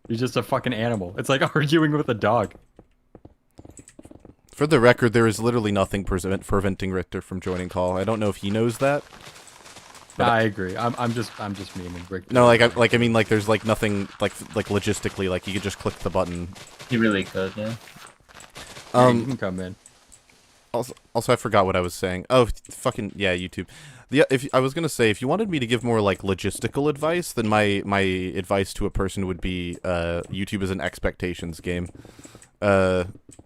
He's just a fucking animal. It's like arguing with a dog. For the record, there is literally nothing preventing Richter from joining call. I don't know if he knows that. I agree. I'm just memeing Richter. No, I mean, there's like nothing like logistically, like you could just click the button. You really could, yeah. You can come in. Also, I forgot what I was saying. Oh, fucking yeah, YouTube. If I was gonna say, if you wanted me to give more like logistical advice, then my advice to a person would be, YouTube is an expectations game.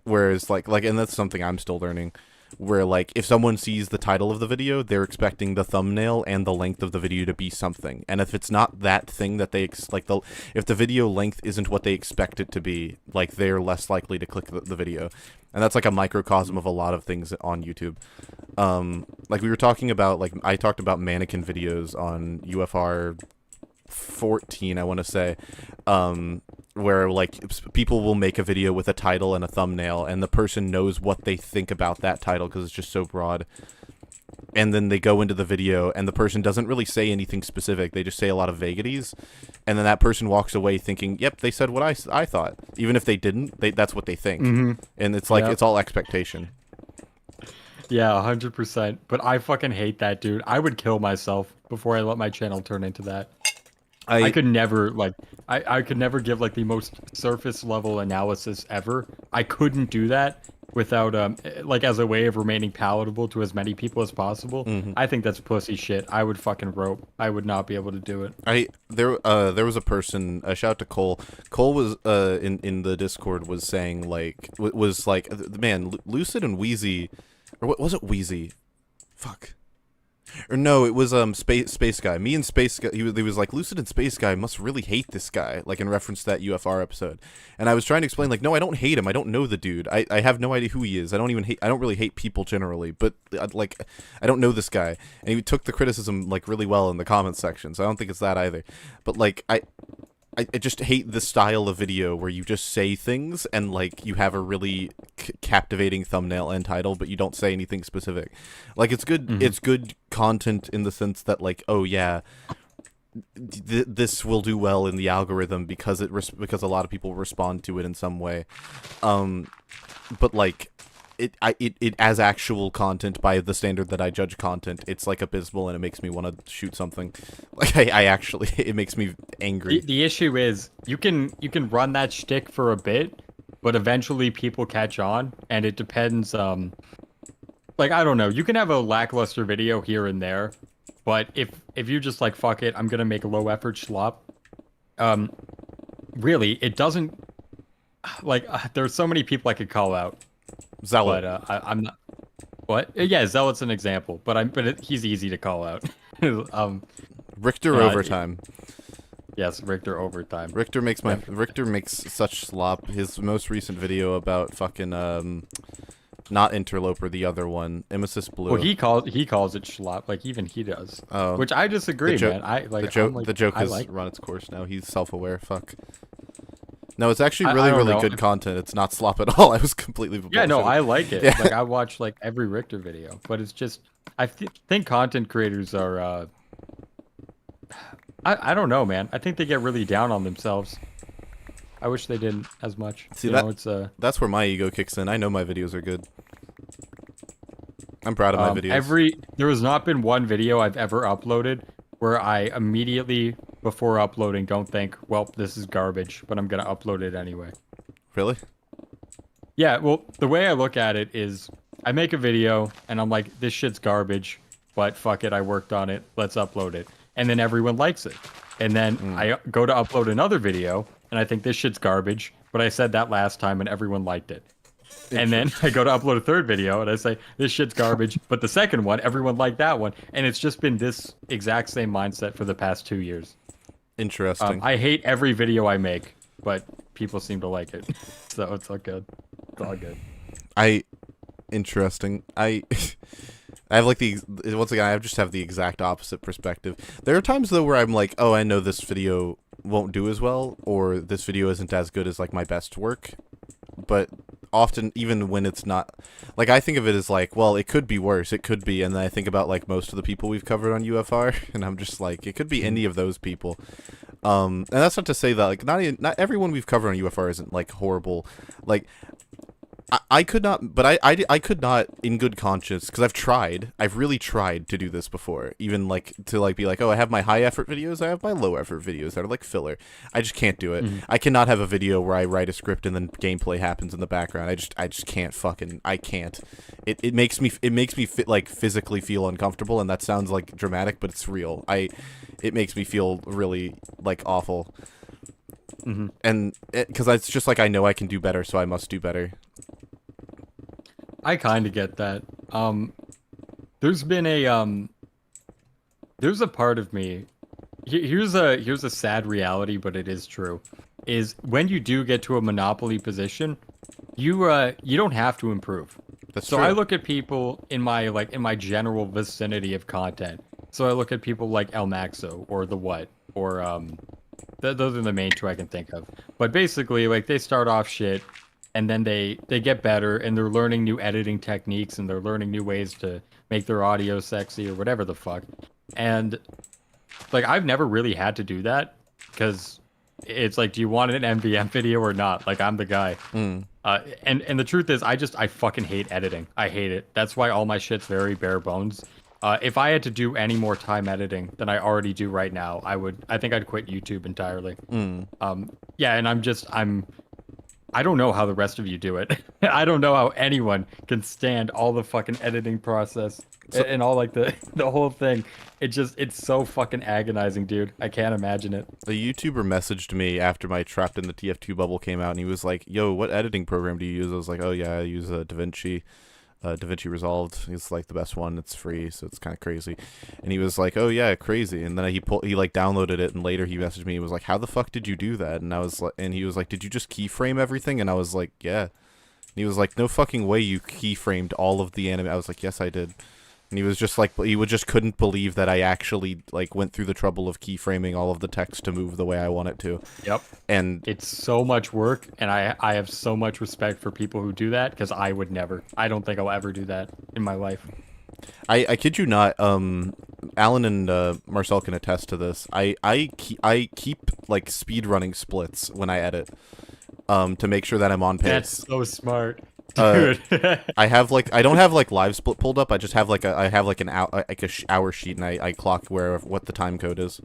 Whereas and that's something I'm still learning, where like if someone sees the title of the video, they're expecting the thumbnail and the length of the video to be something, and if it's not that thing that they if the video length isn't what they expect it to be, like, they're less likely to click the video. And that's like a microcosm of a lot of things on YouTube. Like we were talking about, like I talked about mannequin videos on UFR 14, I want to say, where like people will make a video with a title and a thumbnail, and the person knows what they think about that title because it's just so broad, and then they go into the video and the person doesn't really say anything specific, they just say a lot of vagaries, and then that person walks away thinking, yep, they said what I thought, even if they didn't. That's what they think. And it's like, it's all expectation. Yeah, 100%. But I fucking hate that, dude. I would kill myself before I let my channel turn into that. I could never like I could never give like the most surface level analysis ever. I couldn't do that without like as a way of remaining palatable to as many people as possible. I think that's pussy shit. I would fucking rope. I would not be able to do it. There was a person, shout out to Cole. Cole was in the Discord was saying like was like, man, Lucid and Wheezy, or what was it, Wheezy? Fuck. Or no, it was Space Guy. Me and Space Guy. He was like, Lucid and Space Guy must really hate this guy, like in reference to that UFR episode. And I was trying to explain, like, no, I don't hate him. I don't know the dude. I have no idea who he is. I don't really hate people generally, but like, I don't know this guy. And he took the criticism like really well in the comments section. So I don't think it's that either. But like, I just hate the style of video where you just say things and like you have a really captivating thumbnail and title, but you don't say anything specific. Like it's good, it's good content in the sense that like, oh yeah, this will do well in the algorithm because because a lot of people respond to it in some way. But like it as actual content by the standard that I judge content, it's like abysmal and it makes me want to shoot something. Like I actually, it makes me angry. The issue is you can run that shtick for a bit, but eventually people catch on, and it depends. Like I don't know, you can have a lackluster video here and there, but if you just like fuck it, I'm gonna make a low effort schlop. Really, it doesn't. Like there's so many people I could call out. Zealot. But I'm not. What? Yeah, Zealot's an example, but he's easy to call out. Richter overtime. Yes, Richter overtime. Richter makes such slop. His most recent video about fucking not Interloper, the other one, Emesis Blue. Well, he calls it schlop, like even he does. Oh, which I disagree, man. I like the joke has run its course now. He's self-aware. Fuck. No, it's actually really good content. It's not slop at all. I was completely yeah. No, I like it. Yeah. Like I watch like every Richter video, but it's just I think content creators are. I don't know, man. I think they get really down on themselves. I wish they didn't as much. See that's where my ego kicks in. I know my videos are good. I'm proud of my videos. There has not been one video I've ever uploaded where I immediately before uploading don't think, well, this is garbage, but I'm gonna upload it anyway. Really? Yeah. Well, the way I look at it is, I make a video and I'm like, this shit's garbage, but fuck it, I worked on it. Let's upload it, and then everyone likes it, and then I go to upload another video and I think this shit's garbage, but I said that last time and everyone liked it. And then I go to upload a third video and I say, this shit's garbage, but the second one, everyone liked that one. And it's just been this exact same mindset for the past 2 years. Interesting. I hate every video I make, but people seem to like it. So it's all good. It's all good. Interesting. I have like once again, I just have the exact opposite perspective. There are times though where I'm like, oh, I know this video won't do as well, or this video isn't as good as like my best work. But often, even when it's not, like I think of it as like, well, it could be worse, it could be, and then I think about like most of the people we've covered on UFR, and I'm just like, it could be any of those people. And that's not to say that like not everyone we've covered on UFR isn't like horrible. Like I could not, but I could not in good conscience, because I've really tried to do this before, even like to like be like, oh, I have my high effort videos, I have my low effort videos that are like filler. I just can't do it. I cannot have a video where I write a script and then gameplay happens in the background. I just can't I can't. It makes me like physically feel uncomfortable, and that sounds like dramatic, but it's real. It makes me feel really like awful. And because it's just like I know I can do better, so I must do better. I kind of get that. There's been a there's a part of me. Here's a sad reality, but it is true. Is when you do get to a monopoly position, you don't have to improve. That's so true. I look at people in my general vicinity of content. So I look at people like El Maxo or The What or those are the main two I can think of. But basically, like they start off shit. And then they get better, and they're learning new editing techniques, and they're learning new ways to make their audio sexy or whatever the fuck. And like I've never really had to do that, because it's like, do you want an MVM video or not? Like I'm the guy. And the truth is, I fucking hate editing. I hate it. That's why all my shit's very bare bones. If I had to do any more time editing than I already do right now, I think I'd quit YouTube entirely. Yeah, and I don't know how the rest of you do it. I don't know how anyone can stand all the fucking editing process and all like the whole thing. It's so fucking agonizing, dude. I can't imagine it. A YouTuber messaged me after my Trapped in the TF2 bubble came out, and he was like, "Yo, what editing program do you use?" I was like, "Oh yeah, I use DaVinci. DaVinci Resolved is like the best one. It's free, so it's kind of crazy." And he was like, "Oh yeah, crazy." And then he like downloaded it, and later he messaged me. He was like, "How the fuck did you do that?" And I was like, and he was like, "Did you just keyframe everything?" And I was like, "Yeah." And he was like, "No fucking way you keyframed all of the anime." I was like, "Yes, I did." And he was just like, just couldn't believe that I actually like went through the trouble of keyframing all of the text to move the way I want it to. Yep. And it's so much work, and I have so much respect for people who do that, because I would never. I don't think I'll ever do that in my life. I kid you not. Alan and Marcel can attest to this. I keep like speed running splits when I edit, to make sure that I'm on pace. That's so smart. Dude. I don't have like live split pulled up. I just have like an hour sheet, and I clock what the time code is.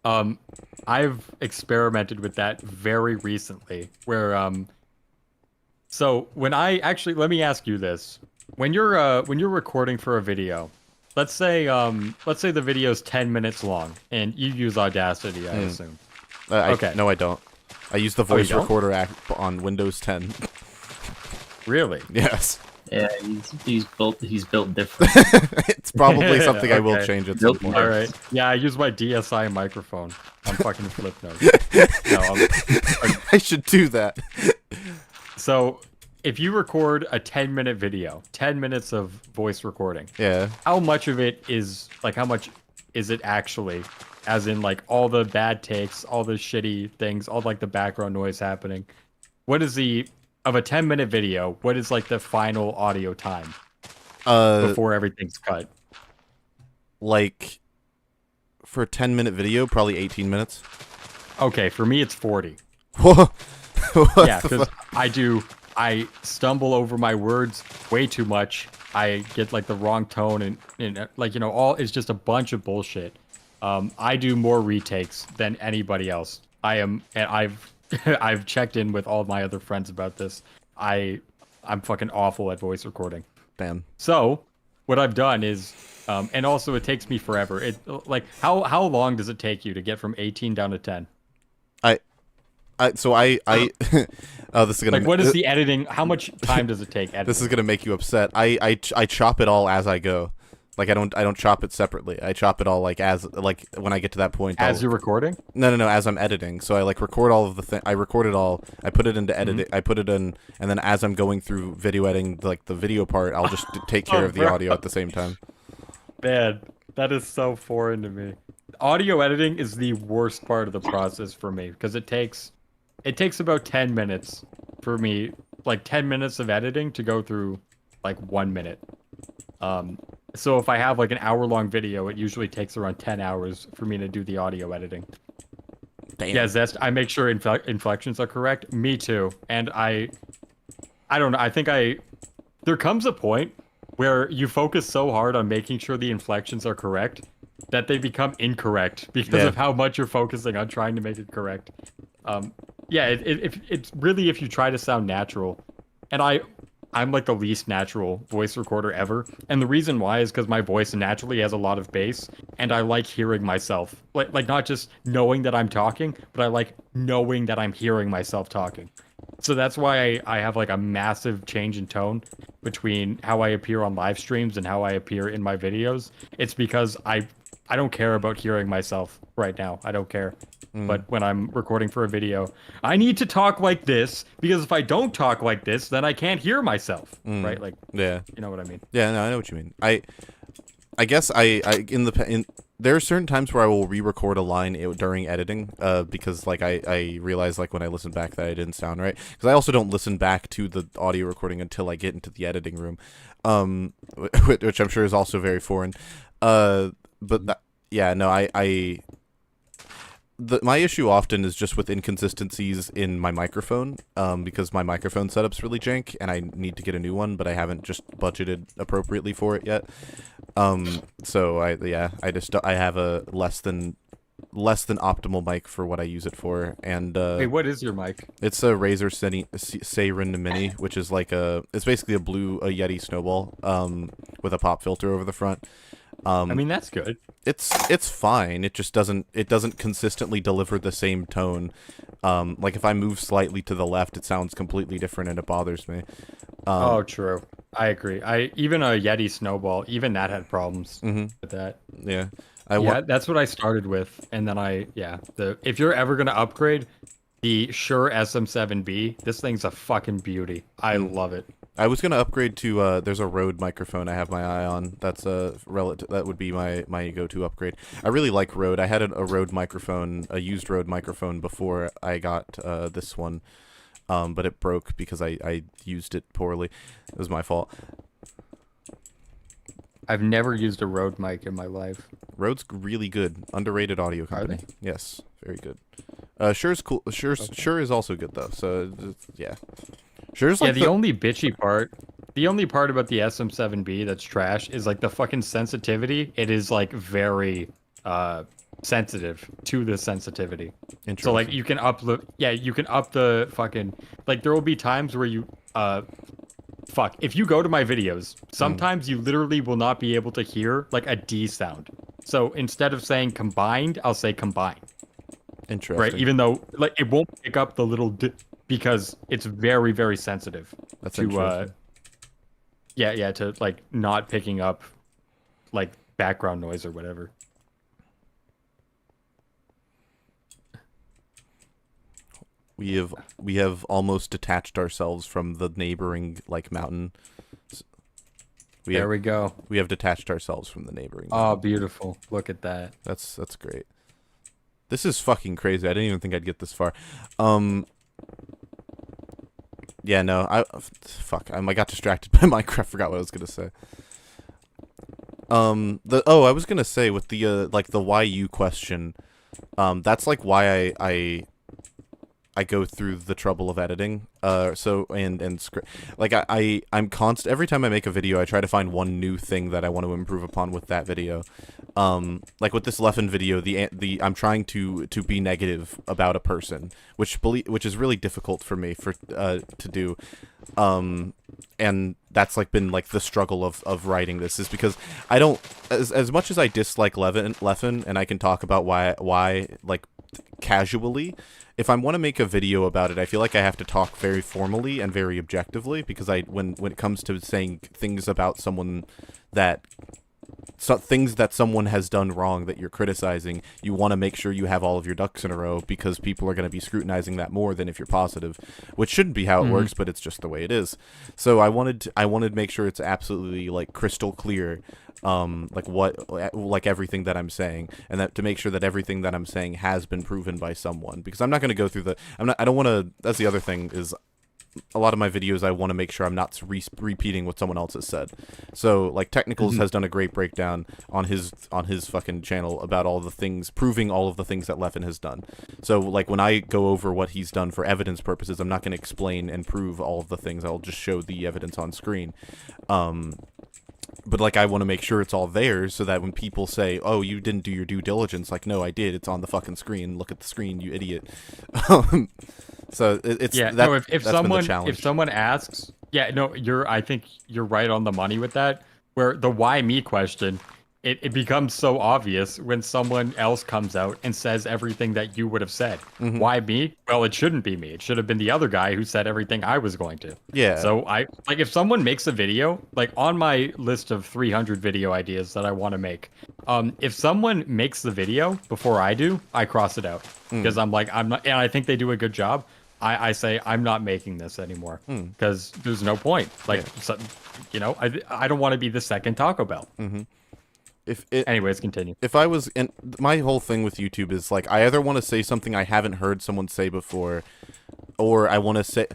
I've experimented with that very recently, where so when let me ask you this: when you're recording for a video, let's say the video's 10 minutes long, and you use Audacity, I assume. Okay. No, I don't. I use the voice recorder app on Windows 10. Really? Yes. Yeah, he's built different. It's probably something I will change at some point. All right. Yeah, I use my DSI microphone on fucking Flipnote. No, I should do that. So, if you record a 10-minute video, 10 minutes of voice recording. Yeah. How much of it is how much is it actually? As in like all the bad takes, all the shitty things, all like the background noise happening. What is of a 10-minute video, what is like the final audio time before everything's cut? Like, for a 10-minute video, probably 18 minutes. Okay, for me it's 40. Yeah, because I stumble over my words way too much. I get like the wrong tone and like, it's just a bunch of bullshit. I do more retakes than anybody else. I've checked in with all of my other friends about this. I'm fucking awful at voice recording. Damn. So, what I've done is, and also it takes me forever. How long does it take you to get from 18 down to 10? This is gonna. Like, what is the editing? How much time does it take editing? This is gonna make you upset. I chop it all as I go. Like I don't chop it separately. I chop it all like when I get to that point. As you're recording? No, as I'm editing. So I like record all of the I record it all. I put it into editing. I put it in, and then as I'm going through video editing, like the video part, I'll just take care of the audio at the same time. Man, that is so foreign to me. Audio editing is the worst part of the process for me, because it takes about 10 minutes for me, like 10 minutes of editing to go through like 1 minute. So if I have like an hour-long video, it usually takes around 10 hours for me to do the audio editing. Damn. Yeah, Zest, I make sure inflections are correct. Me too. And I don't know, I think there comes a point where you focus so hard on making sure the inflections are correct that they become incorrect because of how much you're focusing on trying to make it correct. Yeah, it's really if you try to sound natural. And I'm like the least natural voice recorder ever. And the reason why is because my voice naturally has a lot of bass, and I like hearing myself. Like not just knowing that I'm talking, but I like knowing that I'm hearing myself talking. So that's why I have like a massive change in tone between how I appear on live streams and how I appear in my videos. It's because I don't care about hearing myself right now. I don't care. But when I'm recording for a video, I need to talk like this, because if I don't talk like this, then I can't hear myself, right? Like, yeah, you know what I mean? Yeah, no, I know what you mean. I guess there are certain times where I will re-record a line during editing, because like I realize like when I listen back that I didn't sound right, because I also don't listen back to the audio recording until I get into the editing room, which I'm sure is also very foreign. But yeah, no, my issue often is just with inconsistencies in my microphone, because my microphone setup's really jank, and I need to get a new one, but I haven't just budgeted appropriately for it yet. So I have a less than optimal mic for what I use it for, and Wait, what is your mic? it's a Razer Seiren Mini, which is like it's basically a Yeti snowball, with a pop filter over the front. I mean, that's good. It's fine. It just doesn't consistently deliver the same tone. Like if I move slightly to the left, it sounds completely different, and it bothers me. Oh, true. I agree. Even a Yeti snowball, even that had problems with that. Yeah. That's what I started with, and then if you're ever gonna upgrade, the Shure SM7B, this thing's a fucking beauty. I love it. I was gonna upgrade to there's a Rode microphone I have my eye on. That's that would be my go-to upgrade. I really like Rode. I had a Rode microphone, a used Rode microphone before I got this one, but it broke because I used it poorly. It was my fault. I've never used a Rode mic in my life. Rode's really good, underrated audio company. Are they? Yes, very good. Shure's cool. Shure is also good though. So yeah. Sure's like the only bitchy part, about the SM7B that's trash is like the fucking sensitivity. It is like very sensitive to the sensitivity. So like you can up the fucking, like there will be times where you if you go to my videos, sometimes you literally will not be able to hear like a D sound. So instead of saying combined, I'll say combined. Interesting. Right, even though like it won't pick up the little because it's very, very sensitive. That's to interesting. to like not picking up like background noise or whatever. We have almost detached ourselves from the neighboring like mountain. There we go. We have detached ourselves from the neighboring Oh, mountain. beautiful. Look at that. That's great. This is fucking crazy. I didn't even think I'd get this far. Yeah, no, I got distracted by Minecraft. Forgot what I was gonna say. I was gonna say with the like the YU question, that's like why I go through the trouble of editing. So and script, like I'm constant. Every time I make a video, I try to find one new thing that I want to improve upon with that video. Like with this Leffen video, I'm trying to be negative about a person, which is really difficult for me to do. And that's like been like the struggle of writing this, is because I don't, as much as I dislike Leffen, and I can talk about why like casually, if I want to make a video about it, I feel like I have to talk very formally and very objectively, because when it comes to saying things about someone things that someone has done wrong that you're criticizing, you want to make sure you have all of your ducks in a row, because people are going to be scrutinizing that more than if you're positive, which shouldn't be how it works, but it's just the way it is. So I wanted to make sure it's absolutely like crystal clear, like everything that I'm saying, and that to make sure that everything that I'm saying has been proven by someone, because I'm not going to go through I don't want to. That's the other thing, is a lot of my videos I want to make sure I'm not repeating what someone else has said. So like Technicals has done a great breakdown on his fucking channel about all the things, proving all of the things that Leffen has done. So like when I go over what he's done for evidence purposes, I'm not going to explain and prove all of the things. I'll just show the evidence on screen. But like I want to make sure it's all there, so that when people say, "Oh, you didn't do your due diligence," like, no, I did. It's on the fucking screen. Look at the screen, you idiot. So it's if someone asks, I think you're right on the money with that. Where the why me question, it becomes so obvious when someone else comes out and says everything that you would have said. Why me? Well, it shouldn't be me. It should have been the other guy who said everything I was going to. Yeah. So if someone makes a video, like on my list of 300 video ideas that I want to make, if someone makes the video before I do, I cross it out, because I'm not, and I think they do a good job. I say I'm not making this anymore, because there's no point. Like, I don't want to be the second Taco Bell. Anyways, continue. If I was, and my whole thing with YouTube is like, I either want to say something I haven't heard someone say before, or I want to say,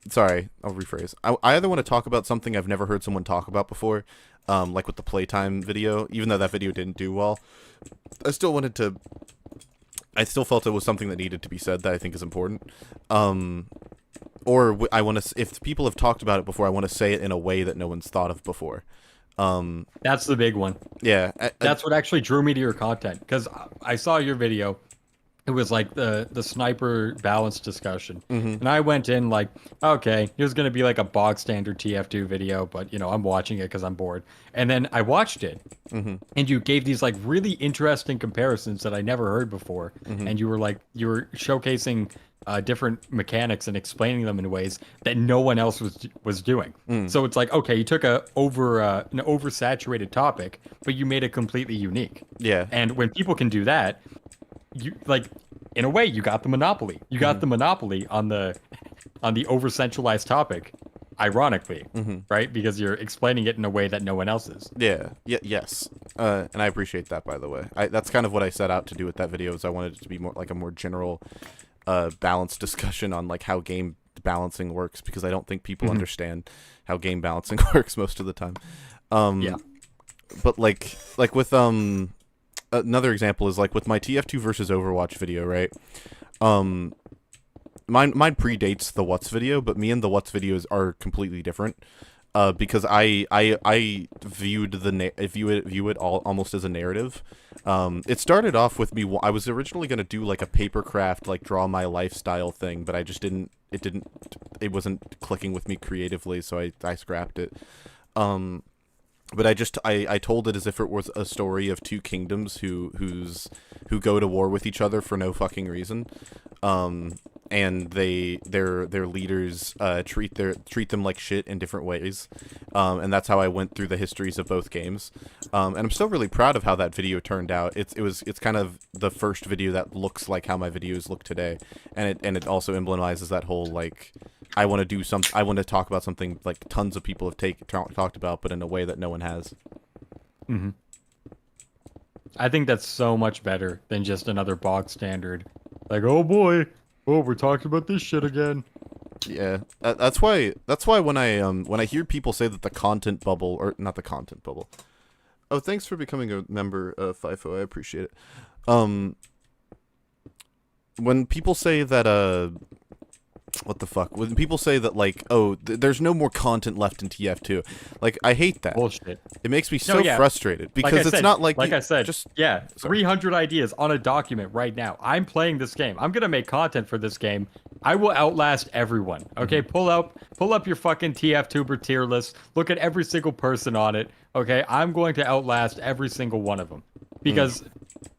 sorry, I'll rephrase. I either want to talk about something I've never heard someone talk about before, like with the playtime video, even though that video didn't do well. I still wanted to I still felt it was something that needed to be said that I think is important. I want to, if people have talked about it before, I want to say it in a way that no one's thought of before. That's the big one. Yeah. That's what actually drew me to your content, because I saw your video. It was like the sniper balance discussion. And I went in like, okay, here's going to be like a bog standard TF2 video, but you know, I'm watching it because I'm bored. And then I watched it and you gave these like really interesting comparisons that I never heard before. And you were showcasing different mechanics and explaining them in ways that no one else was doing. So it's like, okay, you took an oversaturated topic, but you made it completely unique. Yeah. And when people can do that, you like, in a way, you got the monopoly. You got the monopoly on the over centralized topic, ironically, right? Because you're explaining it in a way that no one else is. Yeah. Yes. And I appreciate that, by the way. That's kind of what I set out to do with that video. Is I wanted it to be more like a more general, balanced discussion on like how game balancing works, because I don't think people understand how game balancing works most of the time. Yeah. But like with another example is like with my TF2 versus Overwatch video, right? Mine predates the What's video, but me and the What's videos are completely different. Because I viewed view it all almost as a narrative. It started off with me. I was originally gonna do like a papercraft, like draw my lifestyle thing, but I just didn't. It wasn't clicking with me creatively, so I scrapped it. But I told it as if it was a story of two kingdoms who go to war with each other for no fucking reason. And their leaders treat them like shit in different ways. And that's how I went through the histories of both games. And I'm still really proud of how that video turned out. It's kind of the first video that looks like how my videos look today. And it also emblemizes that whole like, I want to talk about something like tons of people have talked about, but in a way that no one has. I think that's so much better than just another bog standard. Like, oh boy, we're talking about this shit again. Yeah, that's why when I hear people say that the content bubble, or not the content bubble. Oh, thanks for becoming a member, FIFO. I appreciate it. When people say that what the fuck? When people say that, like, oh, there's no more content left in TF2, like, I hate that. Bullshit. It makes me so frustrated, because it's not like I said, just 300 ideas on a document right now. I'm playing this game. I'm gonna make content for this game. I will outlast everyone. Okay, pull up your fucking TF2 tier list. Look at every single person on it. Okay, I'm going to outlast every single one of them, because,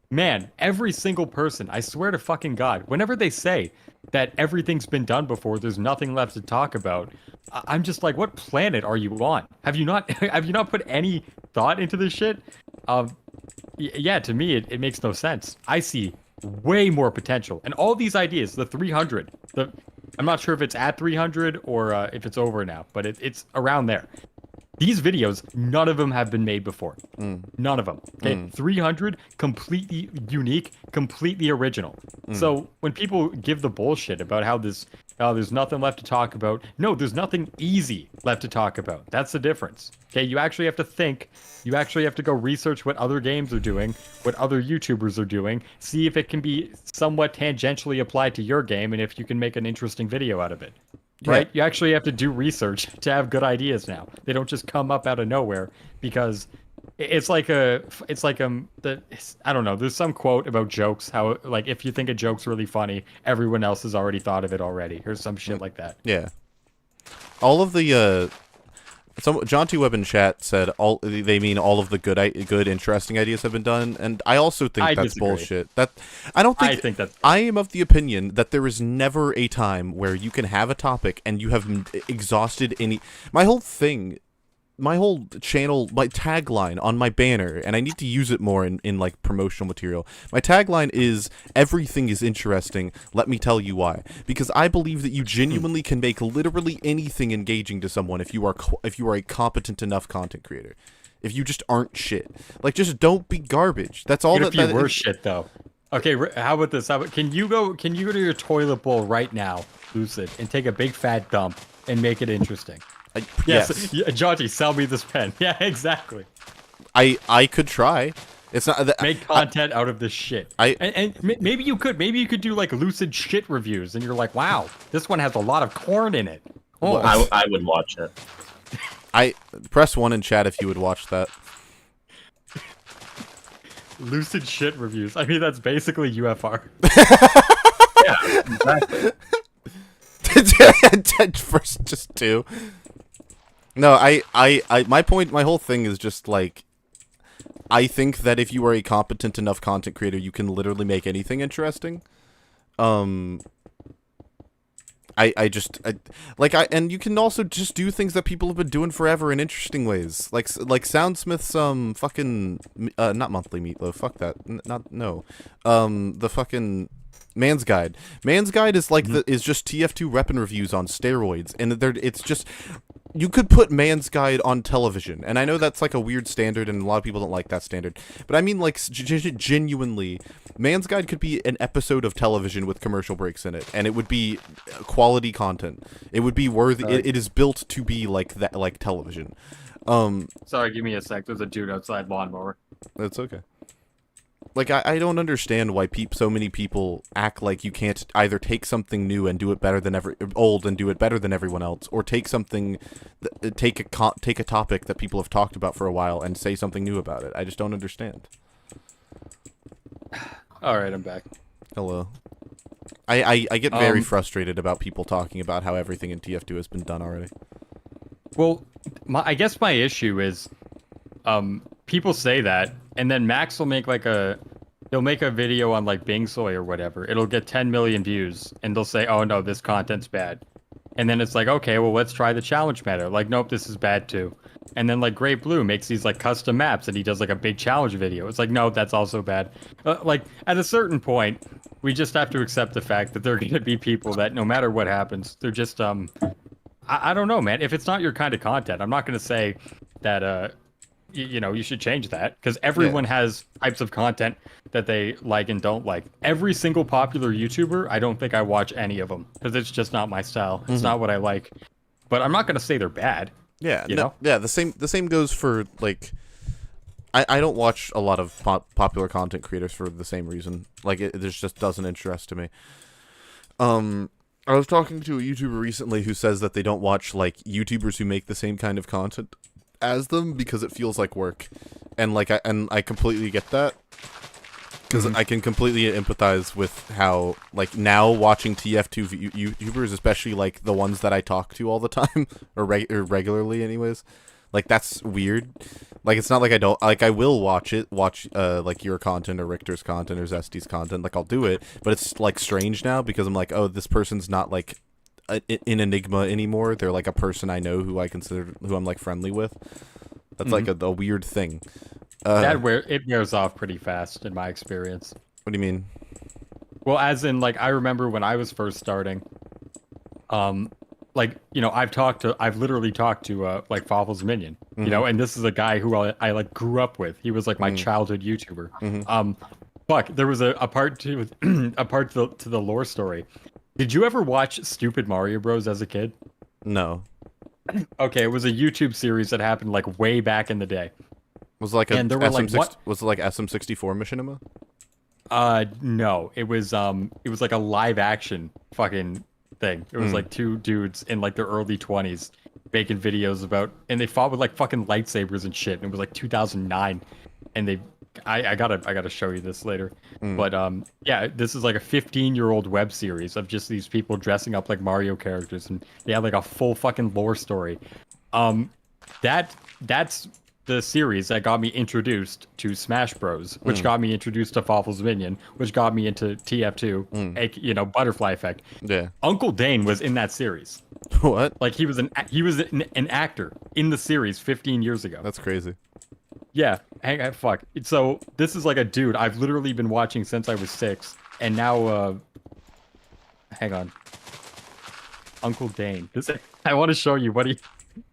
man, every single person. I swear to fucking God, whenever they say that everything's been done before, there's nothing left to talk about, I'm just like, what planet are you on? Have you not put any thought into this shit? Yeah, to me it makes no sense. I see way more potential, and all these ideas, the 300, I'm not sure if it's at 300 or if it's over now, but it's around there. These videos, none of them have been made before. None of them. Okay, 300, completely unique, completely original. So when people give the bullshit about how there's nothing left to talk about, no, there's nothing easy left to talk about. That's the difference. Okay, you actually have to think. You actually have to go research what other games are doing, what other YouTubers are doing, see if it can be somewhat tangentially applied to your game, and if you can make an interesting video out of it. Right? You actually have to do research to have good ideas now. They don't just come up out of nowhere, because I don't know, there's some quote about jokes, how like if you think a joke's really funny, everyone else has already thought of it already, or some shit like that. Yeah. All of the John T. Webb in chat said they mean all of the good interesting ideas have been done, and I also think that's disagree. bullshit. I think that's I am of the opinion that there is never a time where you can have a topic and you have exhausted any. My whole channel, my tagline on my banner, and I need to use it more in like promotional material. My tagline is everything is interesting. Let me tell you why. Because I believe that you genuinely can make literally anything engaging to someone if you are a competent enough content creator. If you just aren't shit, like just don't be garbage. That's all. If you were shit though. Okay, how about this? Can you go to your toilet bowl right now, Lucid, and take a big fat dump and make it interesting? Yes. Jotty, sell me this pen. Yeah, exactly. I could try. It's not that Make content out of this shit. Maybe you could do like Lucid shit reviews, and you're like, wow, this one has a lot of corn in it. Oh, I would watch it. I press 1 in chat if you would watch that. Lucid shit reviews. I mean, that's basically UFR. Yeah, exactly. First, just 2. No, my whole thing is just like, I think that if you are a competent enough content creator, you can literally make anything interesting. And you can also just do things that people have been doing forever in interesting ways, like Soundsmith's fucking not monthly meatloaf, fuck that, the fucking Man's Guide. Man's Guide is like is just TF2 reppin' reviews on steroids, and it's just, you could put Man's Guide on television, and I know that's like a weird standard, and a lot of people don't like that standard, but I mean, like, genuinely, Man's Guide could be an episode of television with commercial breaks in it, and it would be quality content. It would be worthy. It is built to be like that, like television. Sorry, give me a sec. There's a dude outside lawnmower. That's okay. Like, I don't understand why so many people act like you can't either take something new and do it better than old and do it better than everyone else, or take something, take a topic that people have talked about for a while and say something new about it. I just don't understand. All right, I'm back. Hello. I get very frustrated about people talking about how everything in TF2 has been done already. Well, I guess my issue is, people say that, and then Max will make he'll make a video on like Bing Soy or whatever. It'll get 10 million views, and they'll say, "Oh no, this content's bad." And then it's like, okay, well, let's try the challenge meta. Like, nope, this is bad too. And then like Great Blue makes these like custom maps, and he does like a big challenge video. It's like, no, that's also bad. Like, at a certain point, we just have to accept the fact that there are gonna be people that no matter what happens, they're just I don't know, man. If it's not your kind of content, I'm not gonna say that you should change that, because everyone has types of content that they like and don't like. Every single popular YouTuber, I don't think I watch any of them, because it's just not my style. It's not what I like. But I'm not gonna say they're bad. Yeah, you know? Yeah. The same goes for like, I don't watch a lot of popular content creators for the same reason. Like, it just doesn't interest me. I was talking to a YouTuber recently who says that they don't watch like YouTubers who make the same kind of content as them because it feels like work, and like I completely get that, because I can completely empathize with how, like, now watching TF2 YouTubers, especially like the ones that I talk to all the time or regularly anyways, like, that's weird. Like, it's not like I don't, like, I will watch like your content or Richter's content or Zesty's content, like, I'll do it, but it's like strange now because I'm like, oh, this person's not like an enigma anymore. They're like a person I know who I'm like friendly with. That's like a weird thing. It wears off pretty fast in my experience. What do you mean? Well, as in, like, I remember when I was first starting, like, you know, I've literally talked to like Fawful's Minion, you know, and this is a guy who I like grew up with. He was like my childhood YouTuber. Fuck, there was a part to the lore story. Did you ever watch Stupid Mario Bros as a kid? No. Okay, it was a YouTube series that happened like way back in the day. Was it like and there were like was it like SM64 Machinima? No, it was like a live action fucking thing. It was like two dudes in like their early 20s making videos about, and they fought with like fucking lightsabers and shit. And it was like 2009, and I gotta show you this later. But yeah, this is like a 15-year-old web series of just these people dressing up like Mario characters, and they have like a full fucking lore story. That's the series that got me introduced to Smash Bros, which got me introduced to Fawful's Minion, which got me into TF2, you know, Butterfly Effect. Yeah. Uncle Dane was in that series. What? Like, he was an actor in the series 15 years ago. That's crazy. Yeah, fuck. So this is like a dude I've literally been watching since I was 6, and now, hang on. Uncle Dane. I want to show you what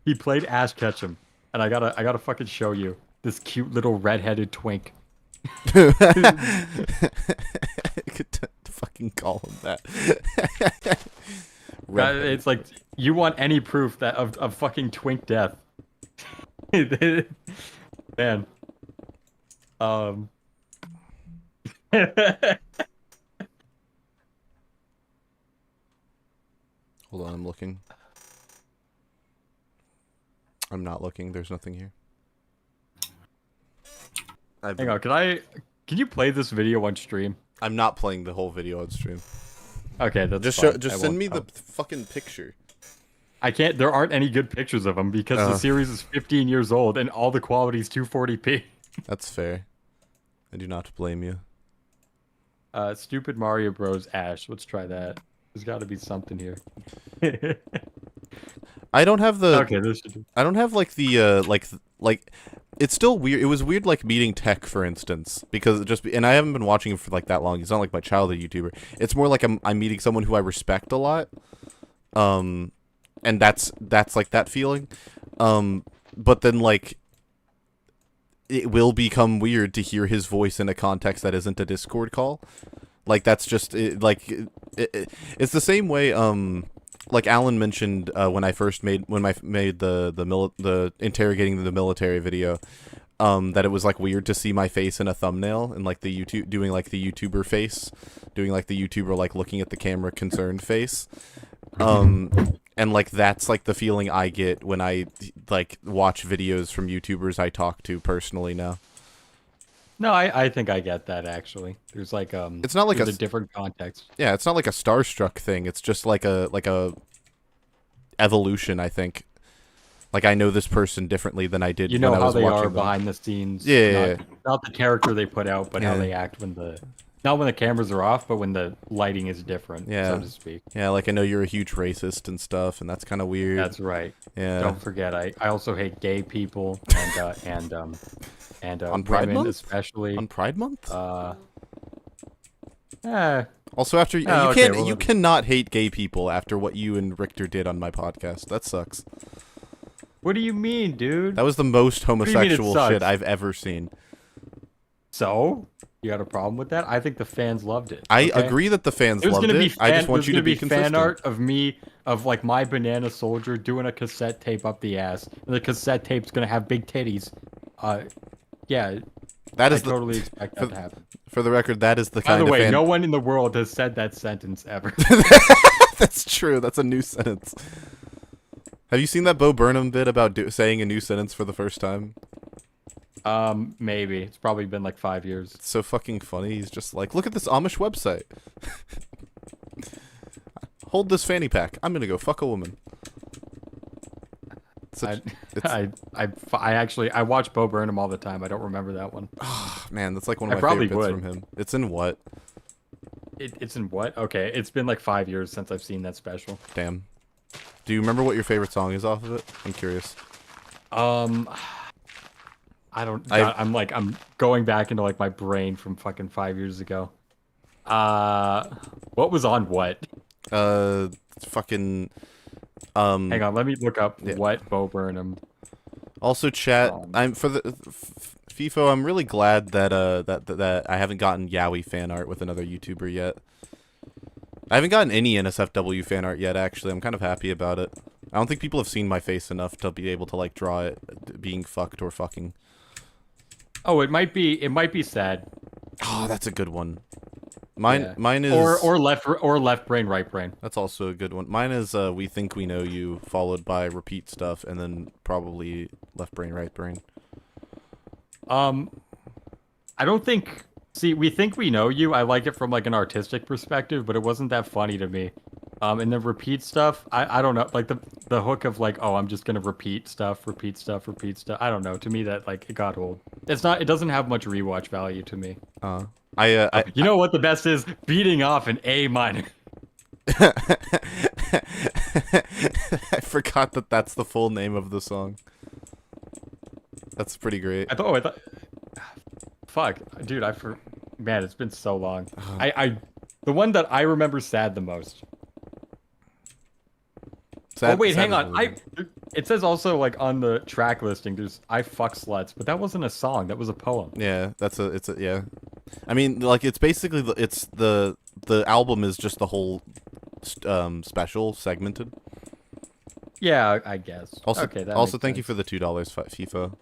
he played Ash Ketchum, and I gotta fucking show you this cute little redheaded twink. Fucking call him that. It's like, you want any proof that of fucking twink death? Man. Um. Hold on, I'm looking. I'm not looking. There's nothing here. Hang on, can you play this video on stream? I'm not playing the whole video on stream. Okay, that's Just fine. just send me the fucking picture. I can't. There aren't any good pictures of him because the series is 15 years old and all the quality is 240p. That's fair. I do not blame you. Stupid Mario Bros. Ash. Let's try that. There's got to be something here. I don't have the. Okay, this should do. I don't have like the like. It's still weird. It was weird like meeting Tech, for instance, because and I haven't been watching him for like that long. He's not like my childhood YouTuber. It's more like I'm meeting someone who I respect a lot. And that's like that feeling. But then like it will become weird to hear his voice in a context that isn't a Discord call. Like that's just it's the same way like Alan mentioned when I made the interrogating the military video, that it was like weird to see my face in a thumbnail and like the doing like the YouTuber face, doing like the YouTuber like looking at the camera concerned face. And like that's like the feeling I get when I like watch videos from YouTubers I talk to personally now. No, I think I get that actually. There's like it's not like a different context. Yeah, it's not like a starstruck thing. It's just like a evolution, I think. Like I know this person differently than I did You know when I how was they watching are them. behind the scenes. Yeah, not the character they put out, but how they act not when the cameras are off, but when the lighting is different, so to speak. Yeah, like I know you're a huge racist and stuff, and that's kind of weird. That's right. Yeah. Don't forget, I also hate gay people and on Pride women Month? especially. On Pride Month? Also, after you cannot hate gay people after what you and Richter did on my podcast. That sucks. What do you mean, dude? That was the most homosexual sucks? shit I've ever seen. So, you got a problem with that? I think the fans loved it. I agree that the fans loved it. I just want you to be consistent. Fan art of me, of like my banana soldier doing a cassette tape up the ass. And the cassette tape's gonna have big titties. Yeah. That is I totally expect that to happen. For the record, that is the kind of By the way, fan... no one in the world has said that sentence ever. That's true. That's a new sentence. Have you seen that Bo Burnham bit about saying a new sentence for the first time? Maybe. It's probably been like 5 years. It's so fucking funny. He's just like, look at this Amish website. Hold this fanny pack. I'm gonna go fuck a woman. I watch Bo Burnham all the time. I don't remember that one. Oh, man, that's like one of my favorite bits from him. It's in what? It's in what? Okay, it's been like 5 years since I've seen that special. Damn. Do you remember what your favorite song is off of it? I'm curious. I don't. I'm going back into like my brain from fucking 5 years ago. What was on what? Fucking. Hang on, let me look up what Bo Burnham. Also, chat. I'm for the FIFO. I'm really glad that that I haven't gotten Yowie fan art with another YouTuber yet. I haven't gotten any NSFW fan art yet. Actually, I'm kind of happy about it. I don't think people have seen my face enough to be able to like draw it being fucked or fucking. Oh, it might be sad. Oh, that's a good one. Mine is or left brain, right brain. That's also a good one. Mine is we think we know you, followed by repeat stuff, and then probably left brain, right brain. I don't think. See, we think we know you. I like it from like an artistic perspective, but it wasn't that funny to me. And the repeat stuff, I don't know, like the hook of like, oh, I'm just gonna repeat stuff. I don't know. To me, that like it got old. It doesn't have much rewatch value to me. You know what the best is? Beating off an A minor. I forgot that that's the full name of the song. That's pretty great. I thought. Fuck, dude, man, it's been so long. The one that I remember sad the most. Oh wait, hang on. It says also like on the track listing, there's "I fuck sluts," but that wasn't a song. That was a poem. Yeah, yeah. I mean, like it's basically the album is just the whole special segmented. Yeah, I guess. Also, okay, thank you for the $2 FIFA.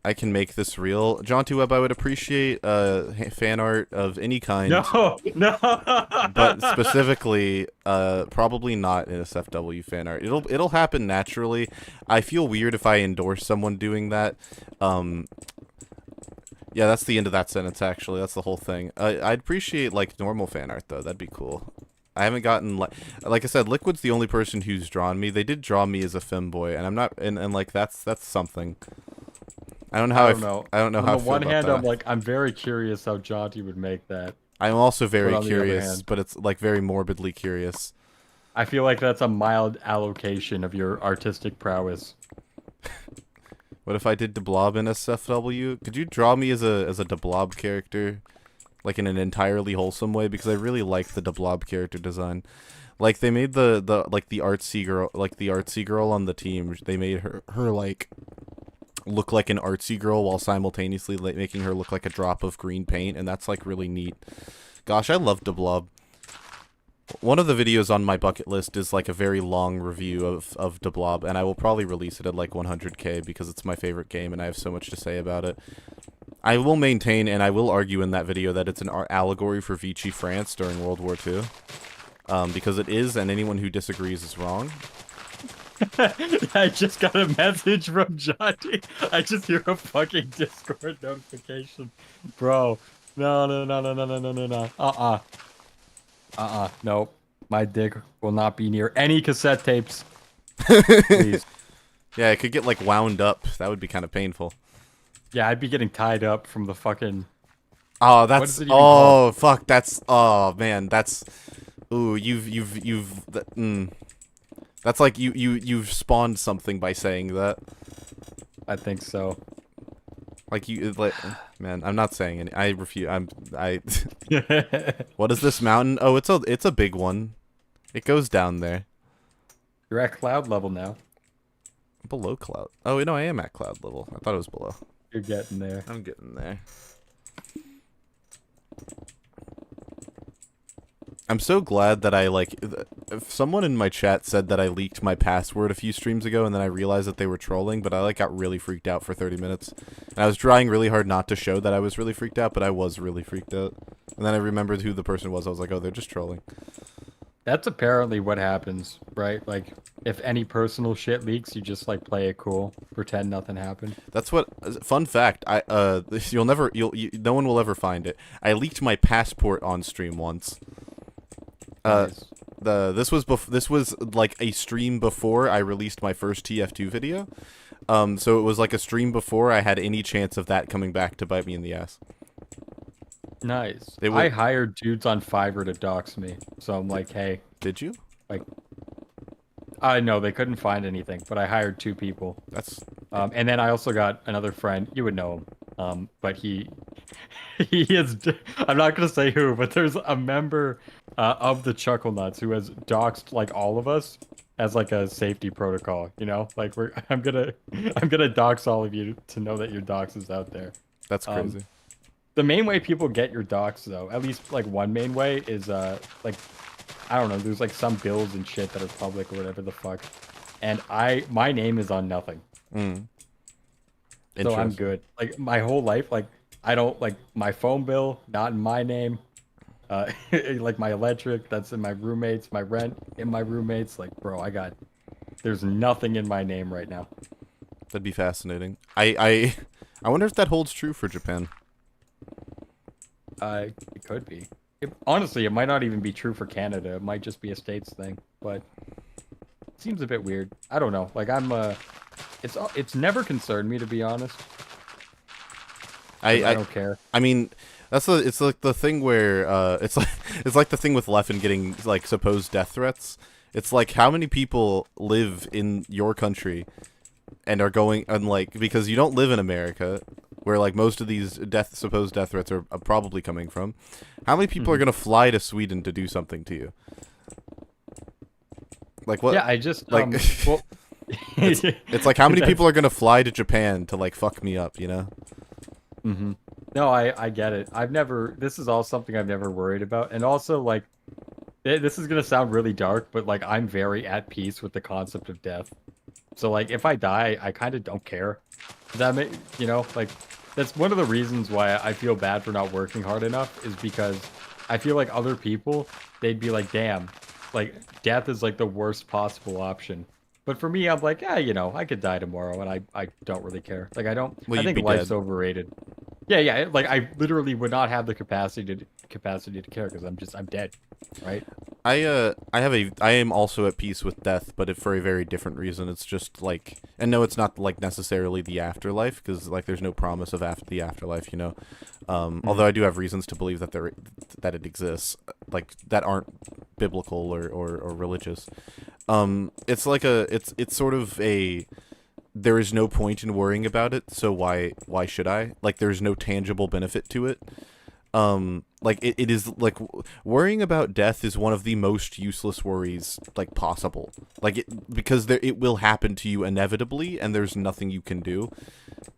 I can make this real. Jaunty Web, I would appreciate fan art of any kind. No, no. But specifically, probably not in SFW fan art. It'll happen naturally. I feel weird if I endorse someone doing that. Yeah, that's the end of that sentence. Actually, that's the whole thing. I'd appreciate like normal fan art though. That'd be cool. I haven't gotten like I said, Liquid's the only person who's drawn me. They did draw me as a femboy, and I'm not, and like that's something. I don't know how I don't know how. On the one hand, I'm very curious how Jaunty would make that. I'm also very curious, but it's like very morbidly curious. I feel like that's a mild allocation of your artistic prowess. What if I did DeBlob in SFW? Could you draw me as a DeBlob character? Like in an entirely wholesome way, because I really like the DeBlob character design. Like they made the artsy girl on the team. They made her like look like an artsy girl while simultaneously like making her look like a drop of green paint, and that's like really neat. Gosh, I love DeBlob. One of the videos on my bucket list is like a very long review of DeBlob, and I will probably release it at like 100k because it's my favorite game and I have so much to say about it. I will maintain and I will argue in that video that it's an allegory for Vichy France during World War II. Because it is, and anyone who disagrees is wrong. I just got a message from Johnny. I just hear a fucking Discord notification. Bro. No. Nope. My dick will not be near any cassette tapes. Please. Yeah, it could get like wound up. That would be kind of painful. Yeah, I'd be getting tied up from the fucking... Oh, that's... Oh, fuck, that's... Oh, man, that's... Ooh, That's like you've spawned something by saying that. I think so. Like man, I'm not saying any. I refuse. What is this mountain? Oh, it's a big one. It goes down there. You're at cloud level now. Below cloud. Oh, no, I am at cloud level. I thought it was below. You're getting there. I'm getting there. I'm so glad that if someone in my chat said that I leaked my password a few streams ago and then I realized that they were trolling, but I got really freaked out for 30 minutes. And I was trying really hard not to show that I was really freaked out, but I was really freaked out. And then I remembered who the person was. I was like, oh, they're just trolling. That's apparently what happens, right? Like, if any personal shit leaks, you just like play it cool, pretend nothing happened. That's what. Fun fact. No one will ever find it. I leaked my passport on stream once. Nice. This was like a stream before I released my first TF2 video. So it was like a stream before I had any chance of that coming back to bite me in the ass. Nice. I hired dudes on Fiverr to dox me, so I'm like, hey. Did you? Like, I know they couldn't find anything, but I hired 2 people. That's. And then I also got another friend. You would know him. But he is. I'm not gonna say who, but there's a member of the Chuckle Nuts who has doxed like all of us as like a safety protocol. You know, like I'm gonna dox all of you to know that your dox is out there. That's crazy. The main way people get your docs, though, at least like one main way, is like, I don't know, there's like some bills and shit that are public or whatever the fuck, and my name is on nothing. So I'm good. Like my whole life, like I don't like my phone bill not in my name, like my electric that's in my roommates, my rent in my roommates. Like, bro, there's nothing in my name right now. That'd be fascinating. I wonder if that holds true for Japan. It could be. Honestly, it might not even be true for Canada. It might just be a states thing, but it seems a bit weird. I don't know. Like it's never concerned me, to be honest. I don't care. I mean, it's like the thing where it's like the thing with Leffen getting like supposed death threats. It's like how many people live in your country and are going and like because you don't live in America, where like most of these supposed death threats are probably coming from. How many people are gonna fly to Sweden to do something to you? Like what? Yeah, I just like. Well, it's like how many people are gonna fly to Japan to like fuck me up, you know? No, I get it. This is all something I've never worried about, and also like, this is gonna sound really dark, but like I'm very at peace with the concept of death. So like if I die, I kind of don't care. Does that make, you know, like that's one of the reasons why I feel bad for not working hard enough is because I feel like other people, they'd be like, damn, like death is like the worst possible option. But for me, I'm like, yeah, you know, I could die tomorrow and I don't really care. Like I don't, Well, I you'd think be life's dead. overrated. Yeah, like I literally would not have the capacity to care because I'm dead, right? I am also at peace with death, but for a very different reason. It's just like, and no, it's not like necessarily the afterlife, because like there's no promise of the afterlife, you know. Although I do have reasons to believe that that it exists, like that aren't biblical or religious. It's like it's sort of a, there is no point in worrying about it, so why should I? Like there's no tangible benefit to it. Like it is like worrying about death is one of the most useless worries like possible, like because it will happen to you inevitably and there's nothing you can do,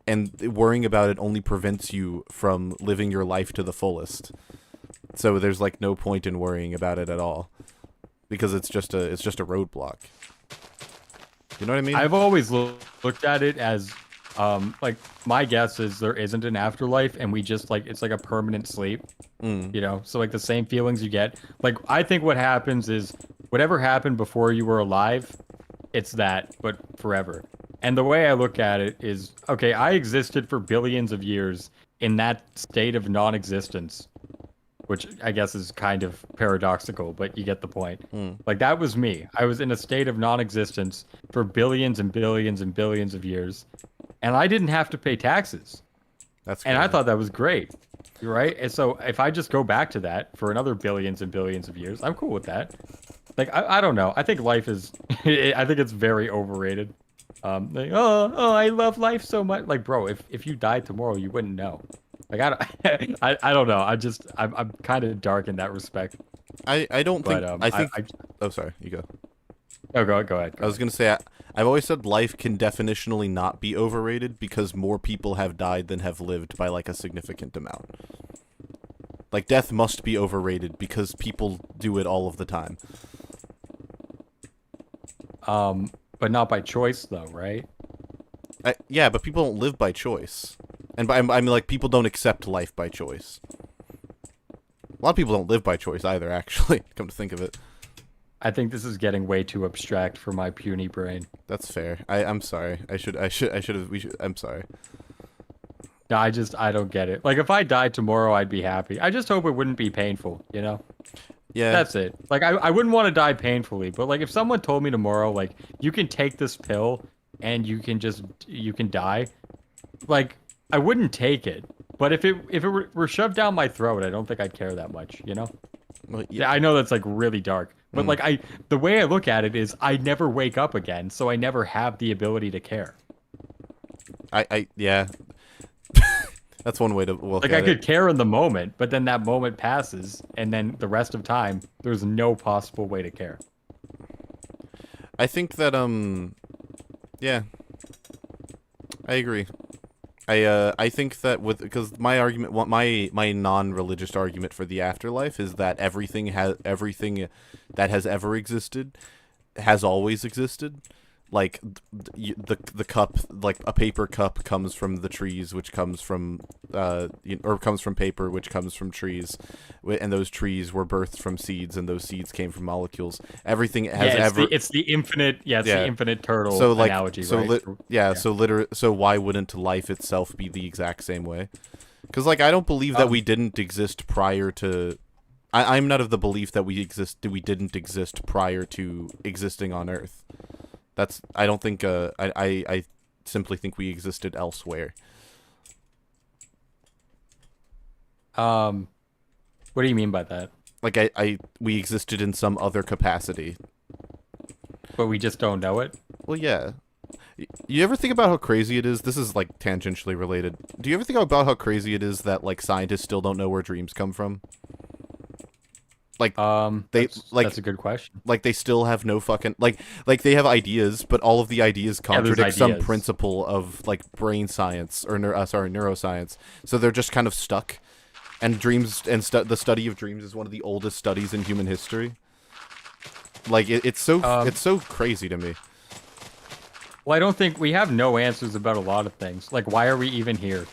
and worrying about it only prevents you from living your life to the fullest. So there's like no point in worrying about it at all, because it's just a roadblock. You know what I mean? I've always looked at it as like my guess is there isn't an afterlife and we just like it's like a permanent sleep. You know, so like the same feelings you get, like I think what happens is whatever happened before you were alive, it's that, but forever. And the way I look at it is, okay, I existed for billions of years in that state of non-existence, which I guess is kind of paradoxical, but you get the point. Like that was me. I was in a state of non-existence for billions and billions and billions of years, and I didn't have to pay taxes. And I thought that was great, right? And so if I just go back to that for another billions and billions of years, I'm cool with that. Like I don't know. I think life is, I think it's very overrated. Like, oh, I love life so much. Like, bro, if you died tomorrow, you wouldn't know. Like I don't know. I'm kind of dark in that respect. I don't think But, I think oh, sorry, you go. Oh, go ahead. I was gonna say I've always said life can definitionally not be overrated because more people have died than have lived by like a significant amount. Like death must be overrated because people do it all of the time. But not by choice though, right? Yeah, but people don't live by choice, and I mean like people don't accept life by choice. A lot of people don't live by choice either, actually. Come to think of it. I think this is getting way too abstract for my puny brain. That's fair. I'm sorry. I'm sorry. No, I don't get it. Like, if I died tomorrow, I'd be happy. I just hope it wouldn't be painful, you know? Yeah. That's it. Like, I wouldn't want to die painfully, but, like, if someone told me tomorrow, like, you can take this pill and you can die, like, I wouldn't take it. But if it were shoved down my throat, I don't think I'd care that much, you know? Well, Yeah, I know that's, like, really dark. But, like, the way I look at it is I never wake up again, so I never have the ability to care. Yeah. That's one way to look Like, at I it. could care in the moment, but then that moment passes, and then the rest of time, there's no possible way to care. I think that, yeah. I agree. I think that because my argument, my non-religious argument for the afterlife is that everything that has ever existed has always existed. Like the cup, like a paper cup comes from the trees, which comes from or comes from paper, which comes from trees, and those trees were birthed from seeds, and those seeds came from molecules. Everything has it's the infinite, the infinite turtle so like analogy, so right? So why wouldn't life itself be the exact same way? Because like I don't believe that we didn't exist prior to. I'm not of the belief that we didn't exist prior to existing on Earth. I don't think, I simply think we existed elsewhere. What do you mean by that? Like, we existed in some other capacity. But we just don't know it? Well, yeah. You ever think about how crazy it is? This is, like, tangentially related. Do you ever think about how crazy it is that, like, scientists still don't know where dreams come from? Like, that's a good question. Like, they still have no fucking... Like they have ideas, but all of the ideas contradict some principle of, like, brain science, or, neuroscience. So they're just kind of stuck. And dreams, and the study of dreams is one of the oldest studies in human history. Like, it's so crazy to me. Well, I don't think we have no answers about a lot of things. Like, why are we even here?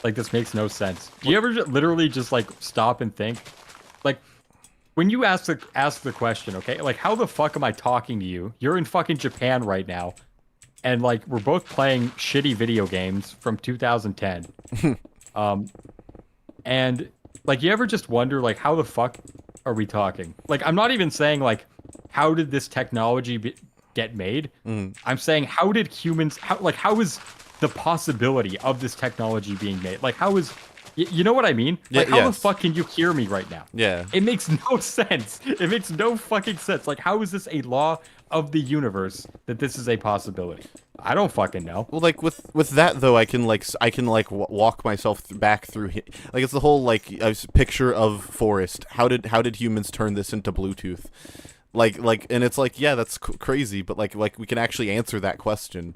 Like, this makes no sense. Do you ever literally just like stop and think? Like, when you ask the question, okay, like, how the fuck am I talking to you? You're in fucking Japan right now, and like we're both playing shitty video games from 2010. And like, you ever just wonder like, how the fuck are we talking? Like, I'm not even saying like, how did this technology get made? I'm saying, how did humans? How is the possibility of this technology being made? Like, how is you know what I mean? Like, how the fuck can you hear me right now? Yeah. It makes no sense. It makes no fucking sense. Like, how is this a law of the universe that this is a possibility? I don't fucking know. Well, like with that though, I can walk myself back through like it's the whole like picture of forest. How did humans turn this into Bluetooth? Like and it's like, yeah, that's crazy, but like we can actually answer that question.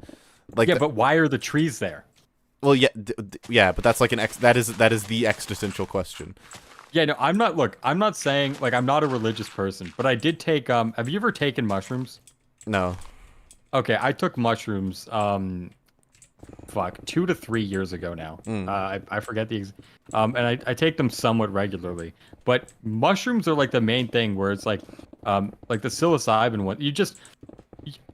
Like, yeah, but why are the trees there? Well, yeah, yeah, but that's like that is the existential question. Yeah, no, I'm not. Look, I'm not saying like I'm not a religious person, but I did take. Have you ever taken mushrooms? No. Okay, I took mushrooms. Fuck, 2 to 3 years ago now. I forget and I take them somewhat regularly. But mushrooms are like the main thing where it's like the psilocybin one.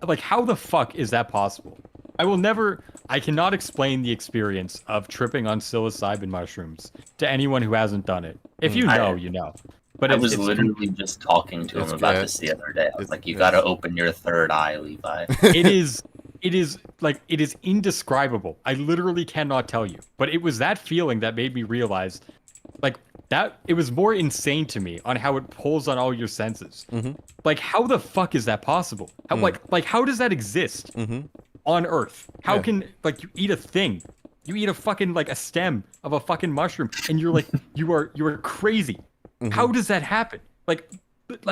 Like, how the fuck is that possible? I cannot explain the experience of tripping on psilocybin mushrooms to anyone who hasn't done it. If you know, you know. But I was literally just talking to him about this the other day. I was like, you gotta open your third eye, Levi. It is indescribable. I literally cannot tell you. But it was that feeling that made me realize, like, that it was more insane to me on how it pulls on all your senses. Like, how the fuck is that possible? How, like how does that exist on Earth? How can, like, you eat a thing? You eat a fucking, like, a stem of a fucking mushroom, and you're like, you are crazy. How does that happen? Like,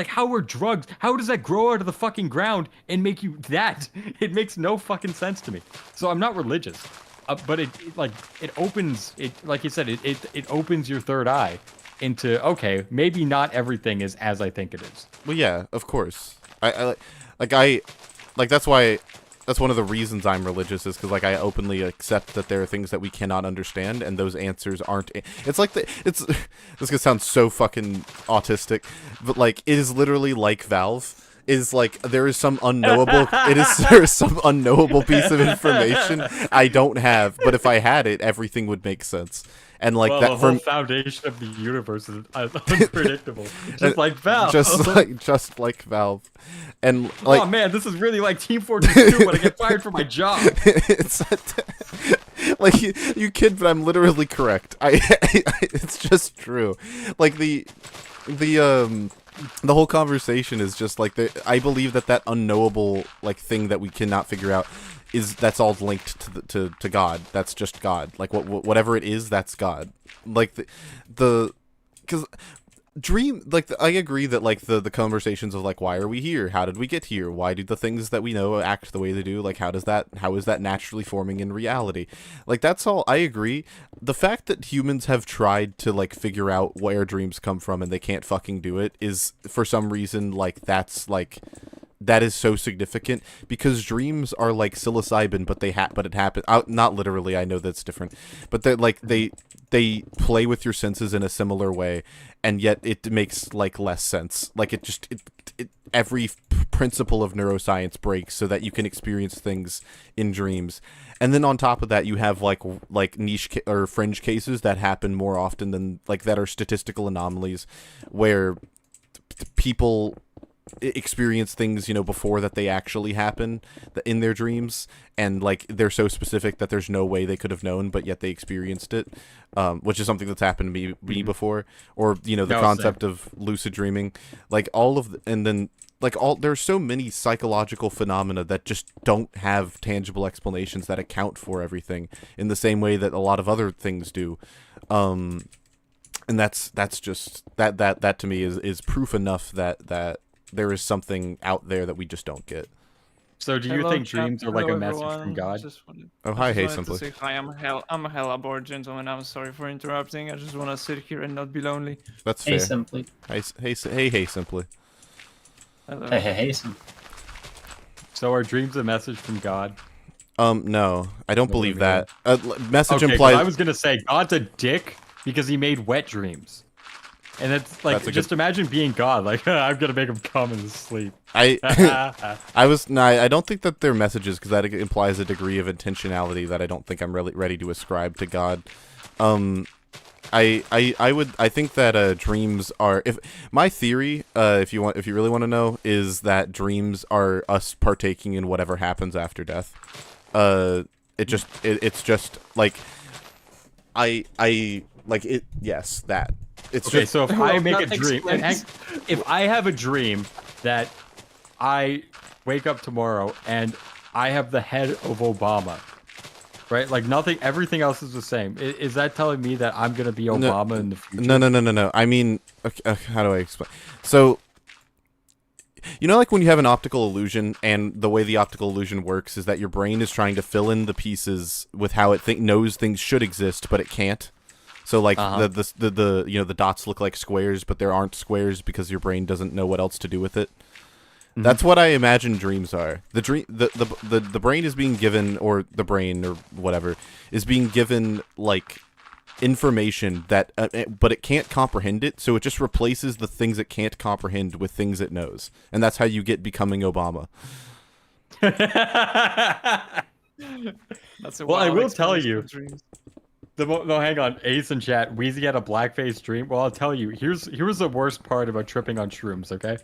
how are drugs? How does that grow out of the fucking ground and make you that? It makes no fucking sense to me. So I'm not religious, but it opens it, like you said, it opens your third eye into, okay, maybe not everything is as I think it is. Well, yeah, of course. I that's why. That's one of the reasons I'm religious, is because like I openly accept that there are things that we cannot understand, and those answers aren't. It's like this gonna sound so fucking autistic, but like it is literally like Valve. Is like there is some unknowable. There is some unknowable piece of information I don't have, but if I had it, everything would make sense. And like the whole foundation of the universe is unpredictable, just like Valve. Just like Valve, and like, oh man, this is really like Team Fortress 2 when I get fired from my job. It's like you kid, but I'm literally correct. It's just true. Like the whole conversation is just like I believe that unknowable like thing that we cannot figure out that's all linked to God. That's just God. Like whatever it is, that's God. Like because I agree that like the conversations of like, why are we here? How did we get here? Why do the things that we know act the way they do? Like how is that naturally forming in reality? Like that's all I agree. The fact that humans have tried to like figure out where dreams come from and they can't fucking do it is for some reason like that is so significant, because dreams are like psilocybin, but it happens not literally. I know that's different, but they're like they play with your senses in a similar way, and yet it makes like less sense. Like every principle of neuroscience breaks so that you can experience things in dreams. And then on top of that, you have like niche or fringe cases that happen more often than like that are statistical anomalies where people experience things, before that they actually happen in their dreams, and like they're so specific that there's no way they could have known, but yet they experienced it, which is something that's happened to me before. Or the concept of lucid dreaming, like there's so many psychological phenomena that just don't have tangible explanations that account for everything in the same way that a lot of other things do. And that's just that to me is proof enough that there is something out there that we just don't get. So do you think dreams are like a message from God? Hi, hey, Simply. Hi, I'm a hella bored gentleman. I'm sorry for interrupting. I just want to sit here and not be lonely. That's fair. Hey, Simply. Hey, Simply. Hello. Hey, Simply. So are dreams a message from God? No, I don't No, believe me neither. that. Message Okay, 'cause implies. I was gonna say God's a dick because he made wet dreams, and it's like That's a just imagine being God. Like I'm gonna make him come in his sleep. I I don't think that they're messages because that implies a degree of intentionality that I don't think I'm really ready to ascribe to God. I think that dreams are, if my theory, if you really want to know, is that dreams are us partaking in whatever happens after death. It's just like I like it. Yes, that. It's Okay, just, so if I make a that dream, explains. if I have a dream that I wake up tomorrow and I have the head of Obama, right? Like nothing, everything else is the same. Is that telling me that I'm gonna be Obama in the future? No. I mean, okay, how do I explain? So, you know, like when you have an optical illusion, and the way the optical illusion works is that your brain is trying to fill in the pieces with how it knows things should exist, but it can't. So, like the you know, the dots look like squares, but there aren't squares because your brain doesn't know what else to do with it. That's what I imagine dreams are. The brain is being given, or the brain or whatever is being given like information that but it can't comprehend it, so it just replaces the things it can't comprehend with things it knows, and that's how you get becoming Obama. That's a Well, I wild will tell explanation you. of dreams. No, hang on. Ace in chat. Wheezy had a blackface dream. Well, I'll tell you. Here's the worst part about tripping on shrooms. Okay,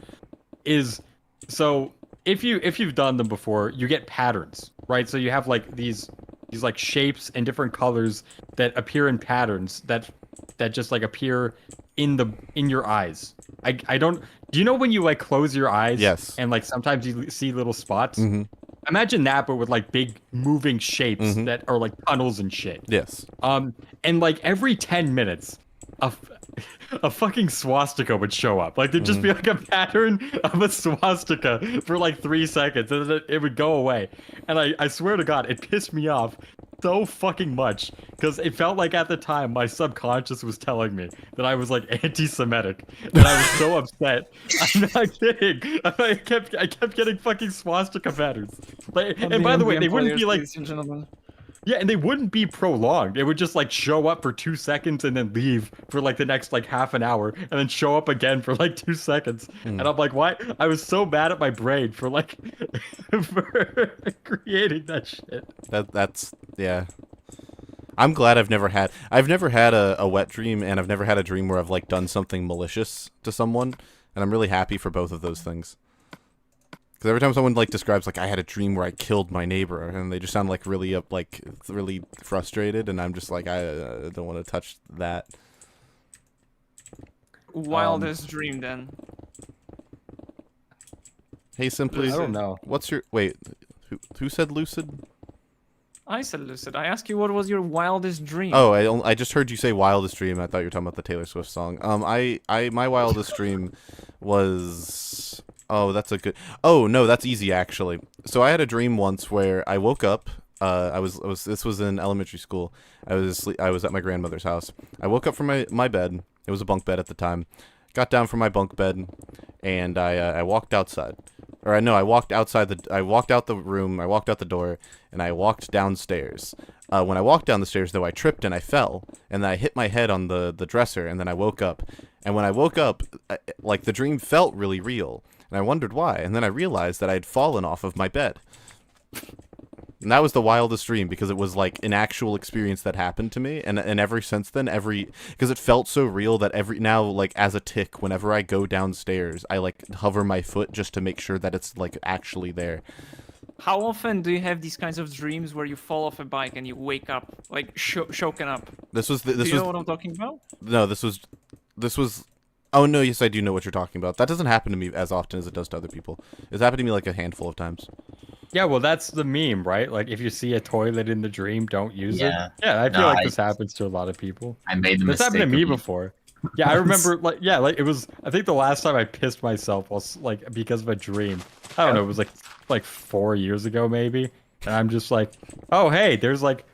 is so if you've done them before, you get patterns, right? So you have like these like shapes and different colors that appear in patterns that just like appear in your eyes. I don't. Do you know when you like close your eyes? Yes. And like sometimes you see little spots. Mm-hmm. Imagine that, but with like big moving shapes Mhm. that are like tunnels and shit. Yes. And like every 10 minutes, a fucking swastika would show up. Like there'd just be like a pattern of a swastika for like 3 seconds, and then it would go away. And I swear to God, it pissed me off so fucking much because it felt like at the time my subconscious was telling me that I was like anti-Semitic, and I was so upset. I'm not kidding. I kept getting fucking swastika patterns. Like, and by the way, they wouldn't be like. Ladies and gentlemen. Yeah, and they wouldn't be prolonged. It would just like show up for 2 seconds and then leave for like the next like half an hour, and then show up again for like 2 seconds. And I'm like, why? I was so mad at my brain for like for creating that shit. That's yeah. I'm glad I've never had a wet dream, and I've never had a dream where I've like done something malicious to someone, and I'm really happy for both of those things. Because every time someone like describes like I had a dream where I killed my neighbor, and they just sound like really really frustrated, and I'm just like I don't want to touch that. Wildest dream then. Hey, simply, I don't know. what's your wait? Who said lucid? I said Lucid. I asked you what was your wildest dream. Oh, I just heard you say wildest dream. I thought you were talking about the Taylor Swift song. My wildest dream was. Oh, that's a good. Oh no, that's easy actually. So I had a dream once where I woke up. This was in elementary school. I was at my grandmother's house. I woke up from my bed. It was a bunk bed at the time. Got down from my bunk bed, and I walked outside. Or I walked outside I walked out the room. I walked out the door, and I walked downstairs. When I walked down the stairs, though, I tripped and I fell, and then I hit my head on the dresser, and then I woke up. And when I woke up, like the dream felt really real. And I wondered why, and then I realized that I had fallen off of my bed. And that was the wildest dream, because it was like an actual experience that happened to me, and ever since then, because it felt so real that now, like, as a tick, whenever I go downstairs, I, like, hover my foot just to make sure that it's, like, actually there. How often do you have these kinds of dreams where you fall off a bike and you wake up, like, shoken up? Do you know what I'm talking about? No, this was... Oh, no, yes, I do know what you're talking about. That doesn't happen to me as often as it does to other people. It's happened to me, like, a handful of times. Yeah, well, that's the meme, right? Like, if you see a toilet in the dream, don't use it. Yeah. I feel like this happens to a lot of people. I made the This mistake. happened to me of- before. Yeah, I remember, like, it was, I think the last time I pissed myself was, like, because of a dream. I don't know, it was, like 4 years ago, maybe. And I'm just like, oh, hey, there's, like,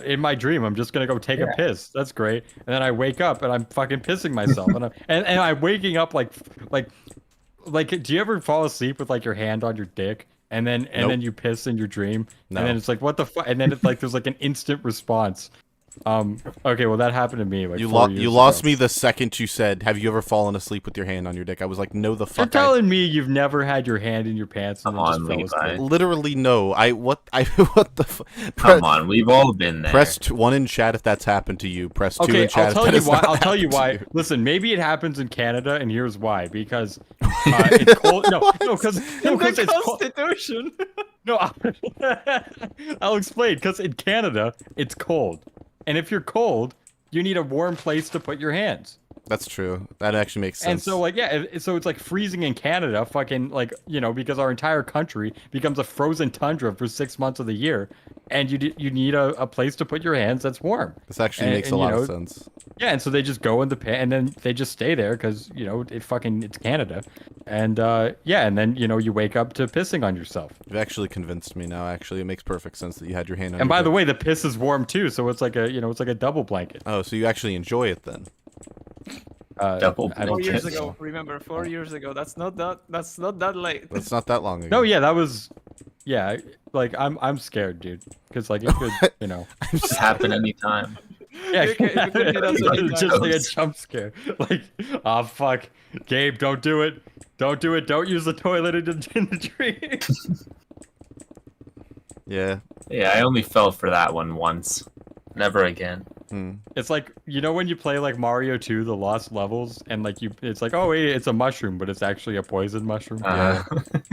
in my dream, I'm just gonna go take a piss. That's great. And then I wake up, and I'm fucking pissing myself. and I'm waking up, like, do you ever fall asleep with, like, your hand on your dick? and then Nope. you piss in your dream, No. and then it's like what the fuck, and then it's like there's like an instant response. Okay, well that happened to me like You 4 years you lost ago. me the second you said, "Have you ever fallen asleep with your hand on your dick?" I was like, "No, the You're fuck." telling me you've never had your hand in your pants and Come then on, just fell Levi. asleep? Literally no. What the Come on, we've all been there. Press 1 in chat if that's happened to you. Press 2 Okay, in chat I'll if tell that you has why. not I'll tell you happened to why. Listen, maybe it happens in Canada, and here's why. Because it's cold. No, because The it's cold. Constitution. No, I'll explain. Because in Canada, it's cold, and if you're cold, you need a warm place to put your hands. That's true. That actually makes sense. And so, like, yeah, so it's like freezing in Canada, fucking, like, you know, because our entire country becomes a frozen tundra for 6 months of the year, and you need a place to put your hands that's warm. This actually makes a you lot know, of sense. Yeah, and so they just go in the pit, and then they just stay there because, you know, it's Canada. And, yeah, and then, you know, you wake up to pissing on yourself. You've actually convinced me now, actually. It makes perfect sense that you had your hand on And your by the dick. way, the piss is warm, too, so it's like a, you know, it's like a double blanket. Oh, so you actually enjoy it then? Double I don't 4 years think ago, so. remember? 4 years ago. That's not that late. That's not that long ago. No, yeah, that was, yeah, like, I'm scared, dude. Because, like, it could, you know. Just happen anytime. Yeah, You can hit us it's anytime. just like a jump scare. Like, oh fuck, Gabe, don't do it. Don't do it. Don't use the toilet in the dream. Yeah. Yeah, I only fell for that one once. Never again. It's like, you know when you play like Mario 2, the Lost Levels, and like it's like, oh wait, it's a mushroom, but it's actually a poison mushroom.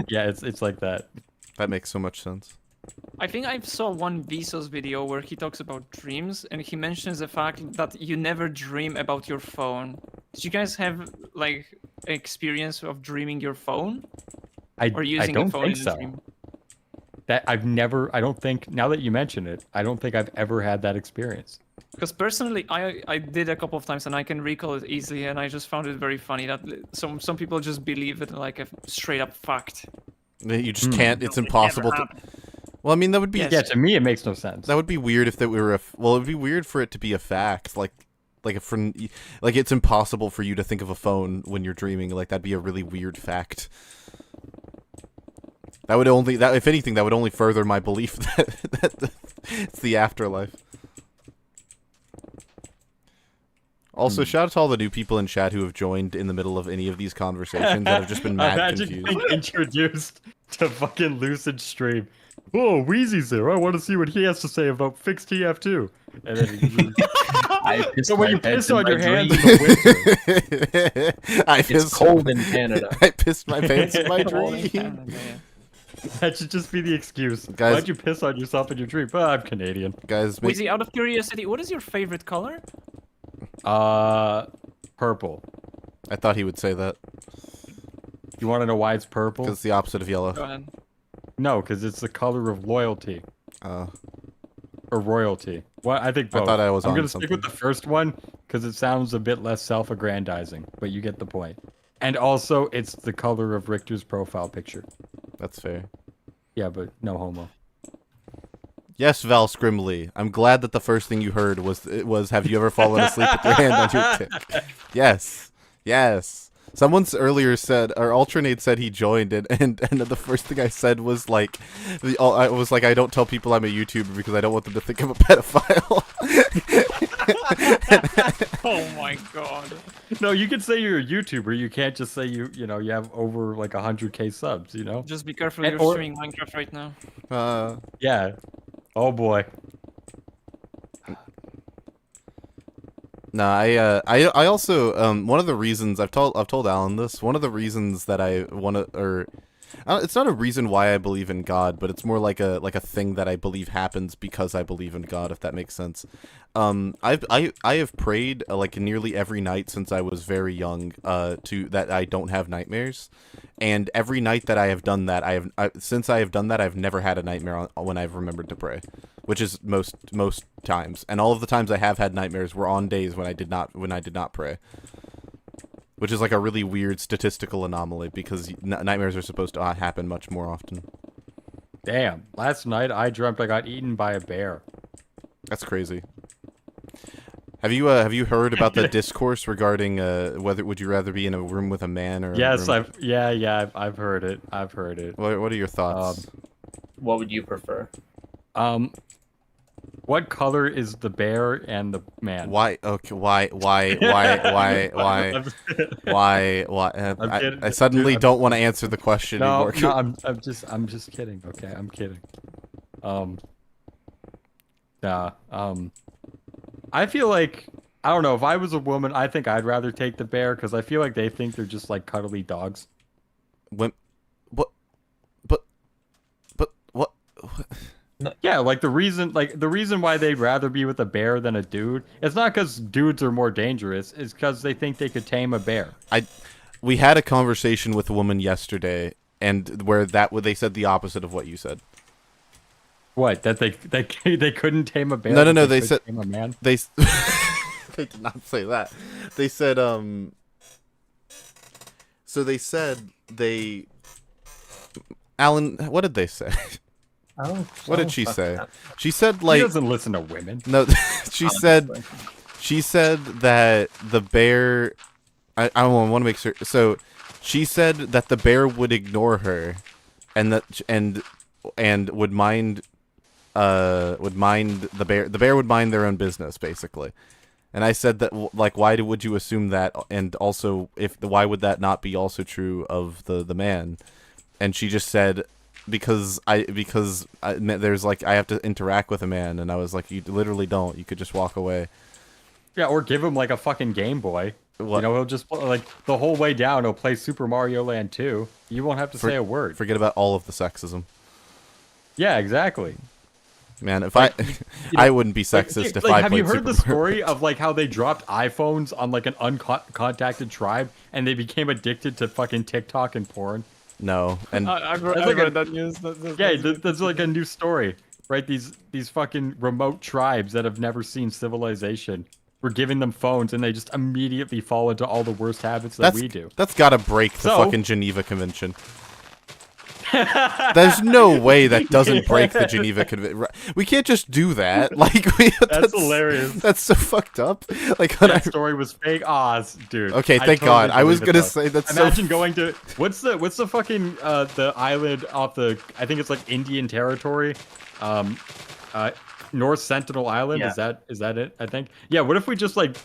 Yeah, it's like that. That makes so much sense. I think I saw one Vsauce video where he talks about dreams, and he mentions the fact that you never dream about your phone. Did you guys have like experience of dreaming your phone or I using don't a phone think in a so. dream? That I don't think, now that you mention it, I don't think I've ever had that experience. Because personally, I did a couple of times, and I can recall it easily, and I just found it very funny that some people just believe it like a straight up fact. You just can't. It's impossible to. Well, I mean, that would be. Yes. Yeah, to me it makes no sense. That would be weird if that were a. Well, it would be weird for it to be a fact. Like it's impossible for you to think of a phone when you're dreaming. Like that'd be a really weird fact. That would only if anything, that would only further my belief that it's the afterlife. Also, shout out to all the new people in chat who have joined in the middle of any of these conversations that have just been mad Imagine confused. being introduced to fucking Lucid stream. Oh, Wheezy's there. I want to see what he has to say about fixed TF2. And then I pissed so when my you pants piss in on my your hands in dream. the winter, It's cold in Canada. I pissed my pants in my All in dream. Canada, yeah. that should just be the excuse. Guys- Why'd you piss on yourself in your dream? Oh, I'm Canadian. Guys, make, Wait, out of curiosity, what is your favorite color? Purple. I thought he would say that You want to know why it's purple? because it's the opposite of yellow. Go ahead. No, because it's the color of loyalty Uh, or royalty. Well, I think both. I thought I was I'm on gonna stick with something. the first one because it sounds a bit less self-aggrandizing, but you get the point. And also, it's the color of Richter's profile picture. that's fair. Yeah, but no homo. Yes, Val Scrimley. I'm glad that the first thing you heard was have you ever fallen asleep with your hand on your dick? Yes. Yes. Someone's earlier said, or Alternate said he joined it, and the first thing I said was like, I was like, I don't tell people I'm a YouTuber because I don't want them to think I'm a pedophile. Oh my god. No, you can say you're a YouTuber. You can't just say you know you have over like 100K subs. You know? Just be careful, And- you're or- streaming Minecraft right now. Yeah. Oh boy. No, I also one of the reasons I've told Alan this, one of the reasons that I want to, or it's not a reason why I believe in God, but it's more like a thing that I believe happens because I believe in God, if that makes sense. I have prayed like nearly every night since I was very young to that I don't have nightmares, and every night that I have done that, since I have done that, I've never had a nightmare when I've remembered to pray, which is most times, and all of the times I have had nightmares were on days when I did not pray. Which is like a really weird statistical anomaly because nightmares are supposed to happen much more often. Damn. Last night I dreamt I got eaten by a bear. That's crazy. Have you heard about the discourse regarding whether would you rather be in a room with a man or? Yes, a room... I've heard it. I've heard it. What are your thoughts? What would you prefer? What color is the bear and the man? Why? Okay. Why? I suddenly don't want to answer the question No, anymore. no, I'm just kidding. Okay, I'm kidding. I feel like I don't know if I was a woman, I think I'd rather take the bear because I feel like they think they're just like cuddly dogs. What? Yeah, like the reason why they'd rather be with a bear than a dude, it's not because dudes are more dangerous, it's because they think they could tame a bear. We had a conversation with a woman yesterday, and where they said the opposite of what you said. What? That they couldn't tame a bear? No. They said tame a man. They they did not say that. They said So they said they. Alan, what did they say? What did she say? She said like. She doesn't listen to women. No, she said that the bear. I want to make sure. So, she said that the bear would ignore her, and would mind the bear. The bear would mind their own business, basically. And I said that, like, why would you assume that? And also, why would that not be also true of the man? And she just said, because there's like I have to interact with a man, and I was like, you literally don't. You could just walk away. Yeah, or give him like a fucking Game Boy. What? You know, he'll just like the whole way down. He'll play Super Mario Land 2. You won't have to say a word. Forget about all of the sexism. Yeah, exactly. Man, if I wouldn't be sexist if I played Have you heard Super the story of like how they dropped iPhones on like an uncontacted tribe and they became addicted to fucking TikTok and porn? No, and I've heard that news. That's like a new story, right? These fucking remote tribes that have never seen civilization. We're giving them phones and they just immediately fall into all the worst habits that we do. That's gotta break the fucking Geneva Convention. There's no way that doesn't break the Geneva Convention. We can't just do that. Like, that's hilarious. That's so fucked up. Like, that story was fake. Dude. Okay, thank God. I was gonna say that's Imagine going to what's the fucking the island off the I think it's like Indian territory, North Sentinel Island. Yeah. Is that it? I think. Yeah. What if we just like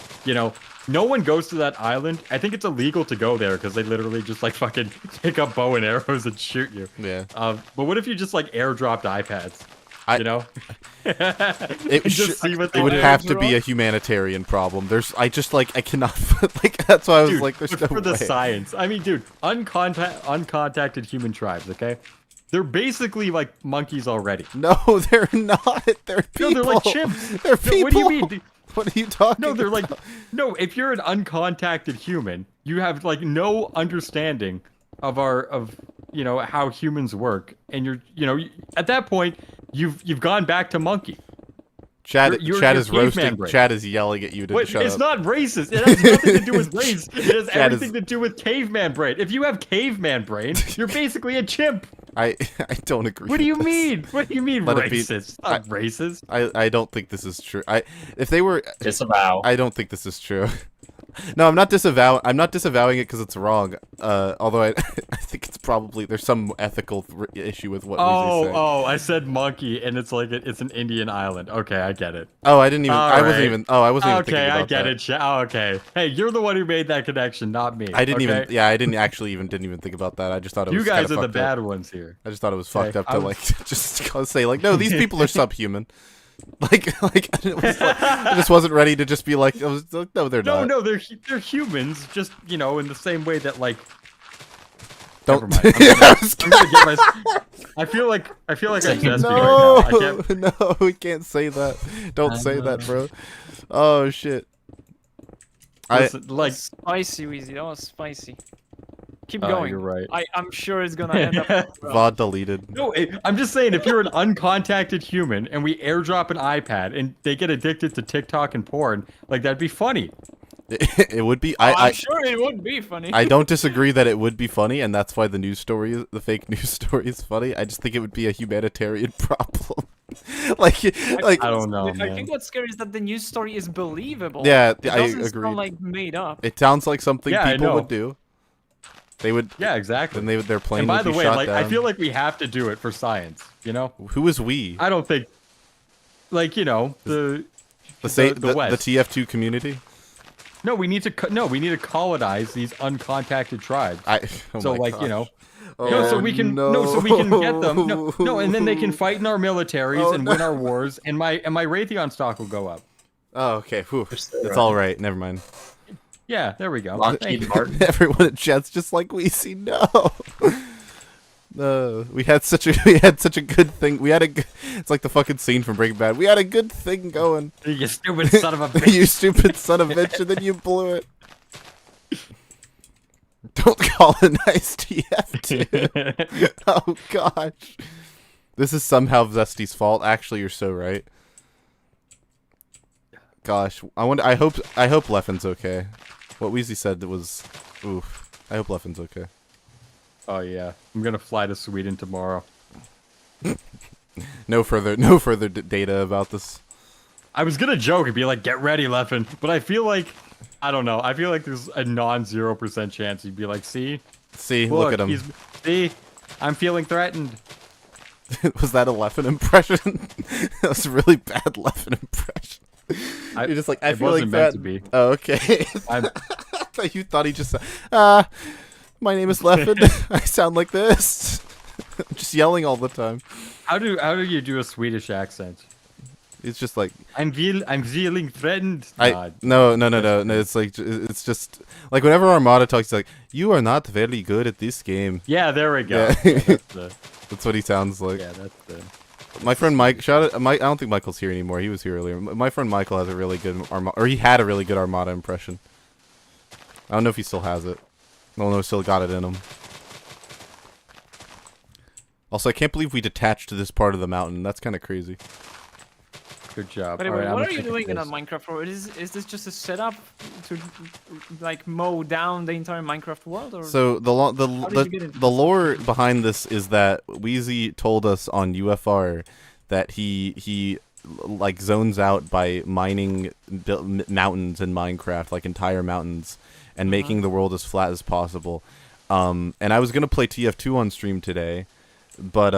no one goes to that island? I think it's illegal to go there because they literally just like fucking pick up bow and arrows and shoot you. Yeah. But what if you just like airdropped iPads? It would have to be a humanitarian problem. I cannot like that's why I was like there's no for the science. I mean, dude, uncontacted human tribes, okay? They're basically like monkeys already. No, they're not. They're people. No, they're like chimps. They're people. What do you mean? What are you talking No, they're about? like no, if you're an uncontacted human, you have like no understanding of how humans work, and you're at that point you've gone back to monkey. Chad You're is roasting. brain. Chad is yelling at you to shut it's up. Not racist. It has nothing to do with race. It has everything to do with caveman brain. If you have caveman brain, you're basically a chimp. I don't agree. What do you mean? What do you mean racist? Not racist. I don't think this is true. If they were disavow. I don't think this is true. No, I'm not disavowing it because it's wrong. Although I think it's probably there's some ethical issue with what we say. I said monkey, and it's like it's an Indian island. Okay, I get it. Oh, I didn't even. I wasn't even. Oh, I wasn't even thinking about that. Okay, I get it. Oh, okay. Hey, you're the one who made that connection, not me. I didn't even. Yeah, I didn't even think about that. I just thought it was. You guys are the bad up. ones here. I just thought it was fucked up to like just say like, no, these people are subhuman. I just wasn't ready to just be like, no, they're not. No, they're humans, just in the same way that like. Don't. Never mind. I'm gonna get I feel like I'm Zesby right now. No, we can't say that. Don't say that, bro. Oh shit. Listen, like spicy, Weezy. That was spicy. Keep going. You're right. I'm sure it's gonna end up. VOD deleted. No, I'm just saying, if you're an uncontacted human and we airdrop an iPad and they get addicted to TikTok and porn, like that'd be funny. It would be. I'm sure it would be funny. I don't disagree that it would be funny, and that's why the fake news story is funny. I just think it would be a humanitarian problem. like I don't know, I man. think what's scary is that the news story is believable. Yeah, it I doesn't agree. sound like made up. It sounds like something Yeah, I people know. would do. They would. Yeah, exactly. Then their plane And by would the be way, shot like down. I feel like we have to do it for science. You know? Who is we? I don't think, like the The West. TF2 community. No, we need to colonize these uncontacted tribes. Oh So my like gosh. you know. Oh, No, so we can so we can get them. No, and then they can fight in our militaries Oh, and win our wars, and my Raytheon stock will go up. Oh, okay. Whew. Just, It's all right. Never mind. Yeah, there we go. Lockheed Martin. Everyone in chat's just like Weezy. No. No, we had such a good thing. It's like the fucking scene from Breaking Bad. We had a good thing going. You stupid son of a bitch. You stupid son of a bitch, and then you blew it. Don't colonize TF2. Oh gosh. This is somehow Zesty's fault. Actually, you're so right. Gosh, I hope Leffen's okay. What Weezy said was, oof. I hope Leffen's okay. Oh yeah, I'm gonna fly to Sweden tomorrow. No further data about this. I was gonna joke and be like, "Get ready, Leffen," but I feel like, I don't know. I feel like there's a non-0% chance he'd be like, "See, look at him." See, I'm feeling threatened." Was that a Leffen impression? That was a really bad Leffen impression. You're just like, I feel like that. Meant to be. Oh, okay. I'm, I thought you thought he just said, my name is Leffen. I sound like this. I'm just yelling all the time. how do you do a Swedish accent? It's just like I'm feeling threatened. No. It's like it's just like whenever Armada talks, he's like, you are not very good at this game. Yeah, there we go. Yeah. Yeah, That's what he sounds like. that's the. My friend Mike, shout out. I don't think Michael's here anymore. He was here earlier. My friend Michael has a really good he had a really good Armada impression. I don't know if he still has it. I don't know if he still got it in him. Also, I can't believe we detached to this part of the mountain. That's kind of crazy. Good job. But Alright, anyway, I'm what gonna are you take a doing in a piss. Minecraft world? Is this just a setup to like mow down the entire Minecraft world, or So did you get into the lore behind this is that Wheezy told us on UFR that he like zones out by mining mountains in Minecraft, like entire mountains, and making the world as flat as possible. And I was gonna play TF2 on stream today, but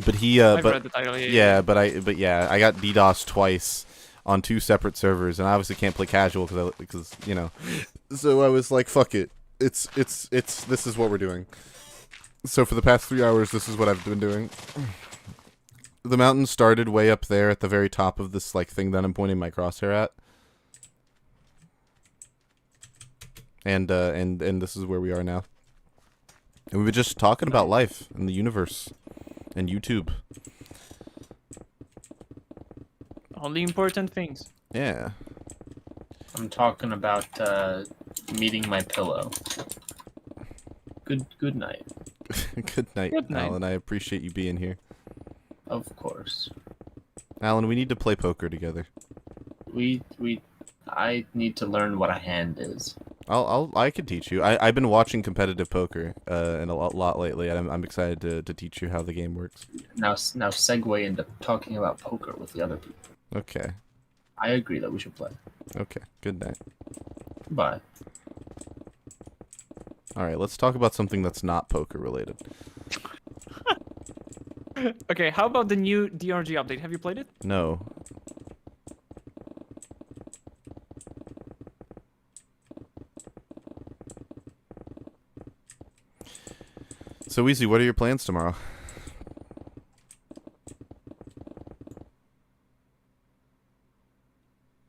but he I've read the title. yeah, but I got DDoS twice on 2 separate servers, and I obviously can't play casual because you know. So I was like, fuck it. It's this is what we're doing. So for the past 3 hours, this is what I've been doing. The mountain started way up there at the very top of this like thing that I'm pointing my crosshair at. And this is where we are now. And we were just talking about life and the universe and YouTube. All the important things. Yeah. I'm talking about meeting my pillow. Good night. Good night, Good night. Alan. I appreciate you being here. Of course. Alan, we need to play poker together. I need to learn what a hand is. I can teach you. I've been watching competitive poker and a lot lately, and I'm excited to teach you how the game works. Now segue into talking about poker with the other people. Okay. I agree that we should play. Okay. Good night. Bye. All right. Let's talk about something that's not poker related. Okay, how about the new DRG update? Have you played it? No. So Weezy, what are your plans tomorrow?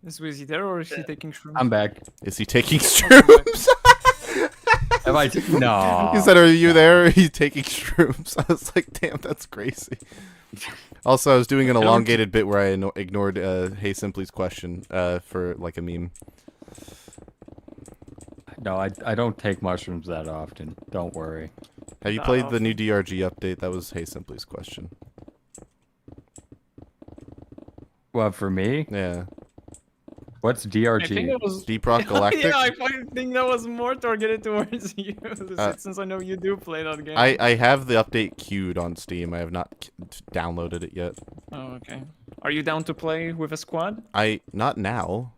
Is Wizzy there, or is he taking shrooms? I'm back. Is he taking shrooms? Have I? No. He said, "Are you there?" He's taking shrooms. I was like, "Damn, that's crazy." Also, I was doing an elongated bit where I ignored Hey Simply's question for like a meme. No, I don't take mushrooms that often. Don't worry. Have you played the new DRG update? That was Hey Simply's question. What, for me? Yeah. What's I think DRG? that was. Deep Rock Galactic. Yeah, I fucking think that was more targeted towards you, since I know you do play that game. I have the update queued on Steam. I have not downloaded it yet. Oh, okay. Are you down to play with a squad? Not now.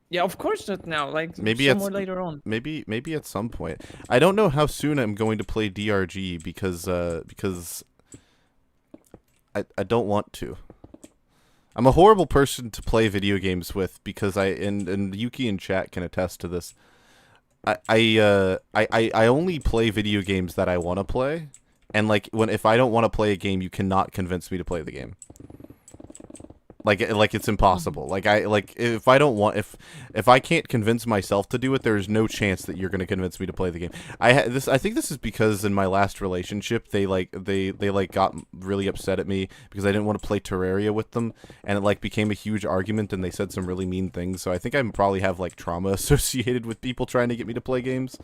Yeah, of course not now. Like Maybe somewhere later on. Maybe at some point. I don't know how soon I'm going to play DRG because I don't want to. I'm a horrible person to play video games with because and Yuki in chat can attest to this. I only play video games that I want to play, and like if I don't want to play a game, you cannot convince me to play the game. Like it's impossible. Like if I don't want if I can't convince myself to do it, there is no chance that you're going to convince me to play the game. I think this is because in my last relationship they got really upset at me because I didn't want to play Terraria with them, and it like became a huge argument and they said some really mean things. So I think I probably have like trauma associated with people trying to get me to play games.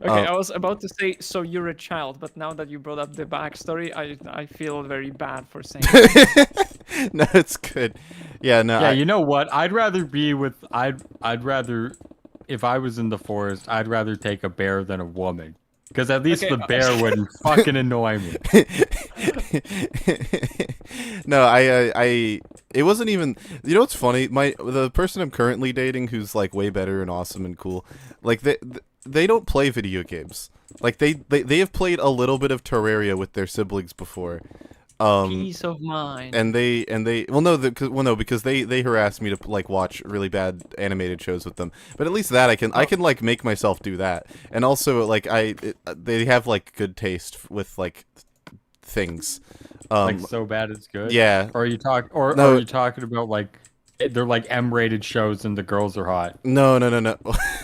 Okay, I was about to say, so you're a child, but now that you brought up the backstory, I feel very bad for saying that. No, it's good. Yeah, no. Yeah, you know what? I'd rather if I was in the forest, I'd rather take a bear than a woman. Because at least Okay, the bear wouldn't fucking annoy me. No, it wasn't even, you know what's funny? The person I'm currently dating who's like way better and awesome and cool, like they don't play video games. Like they have played a little bit of Terraria with their siblings before. Peace of mind. And they because they harass me to like watch really bad animated shows with them. But at least that I can like make myself do that. And also like they have like good taste with like things. Like so bad it's good. Yeah. Or are you talking about like they're like M-rated shows and the girls are hot? No.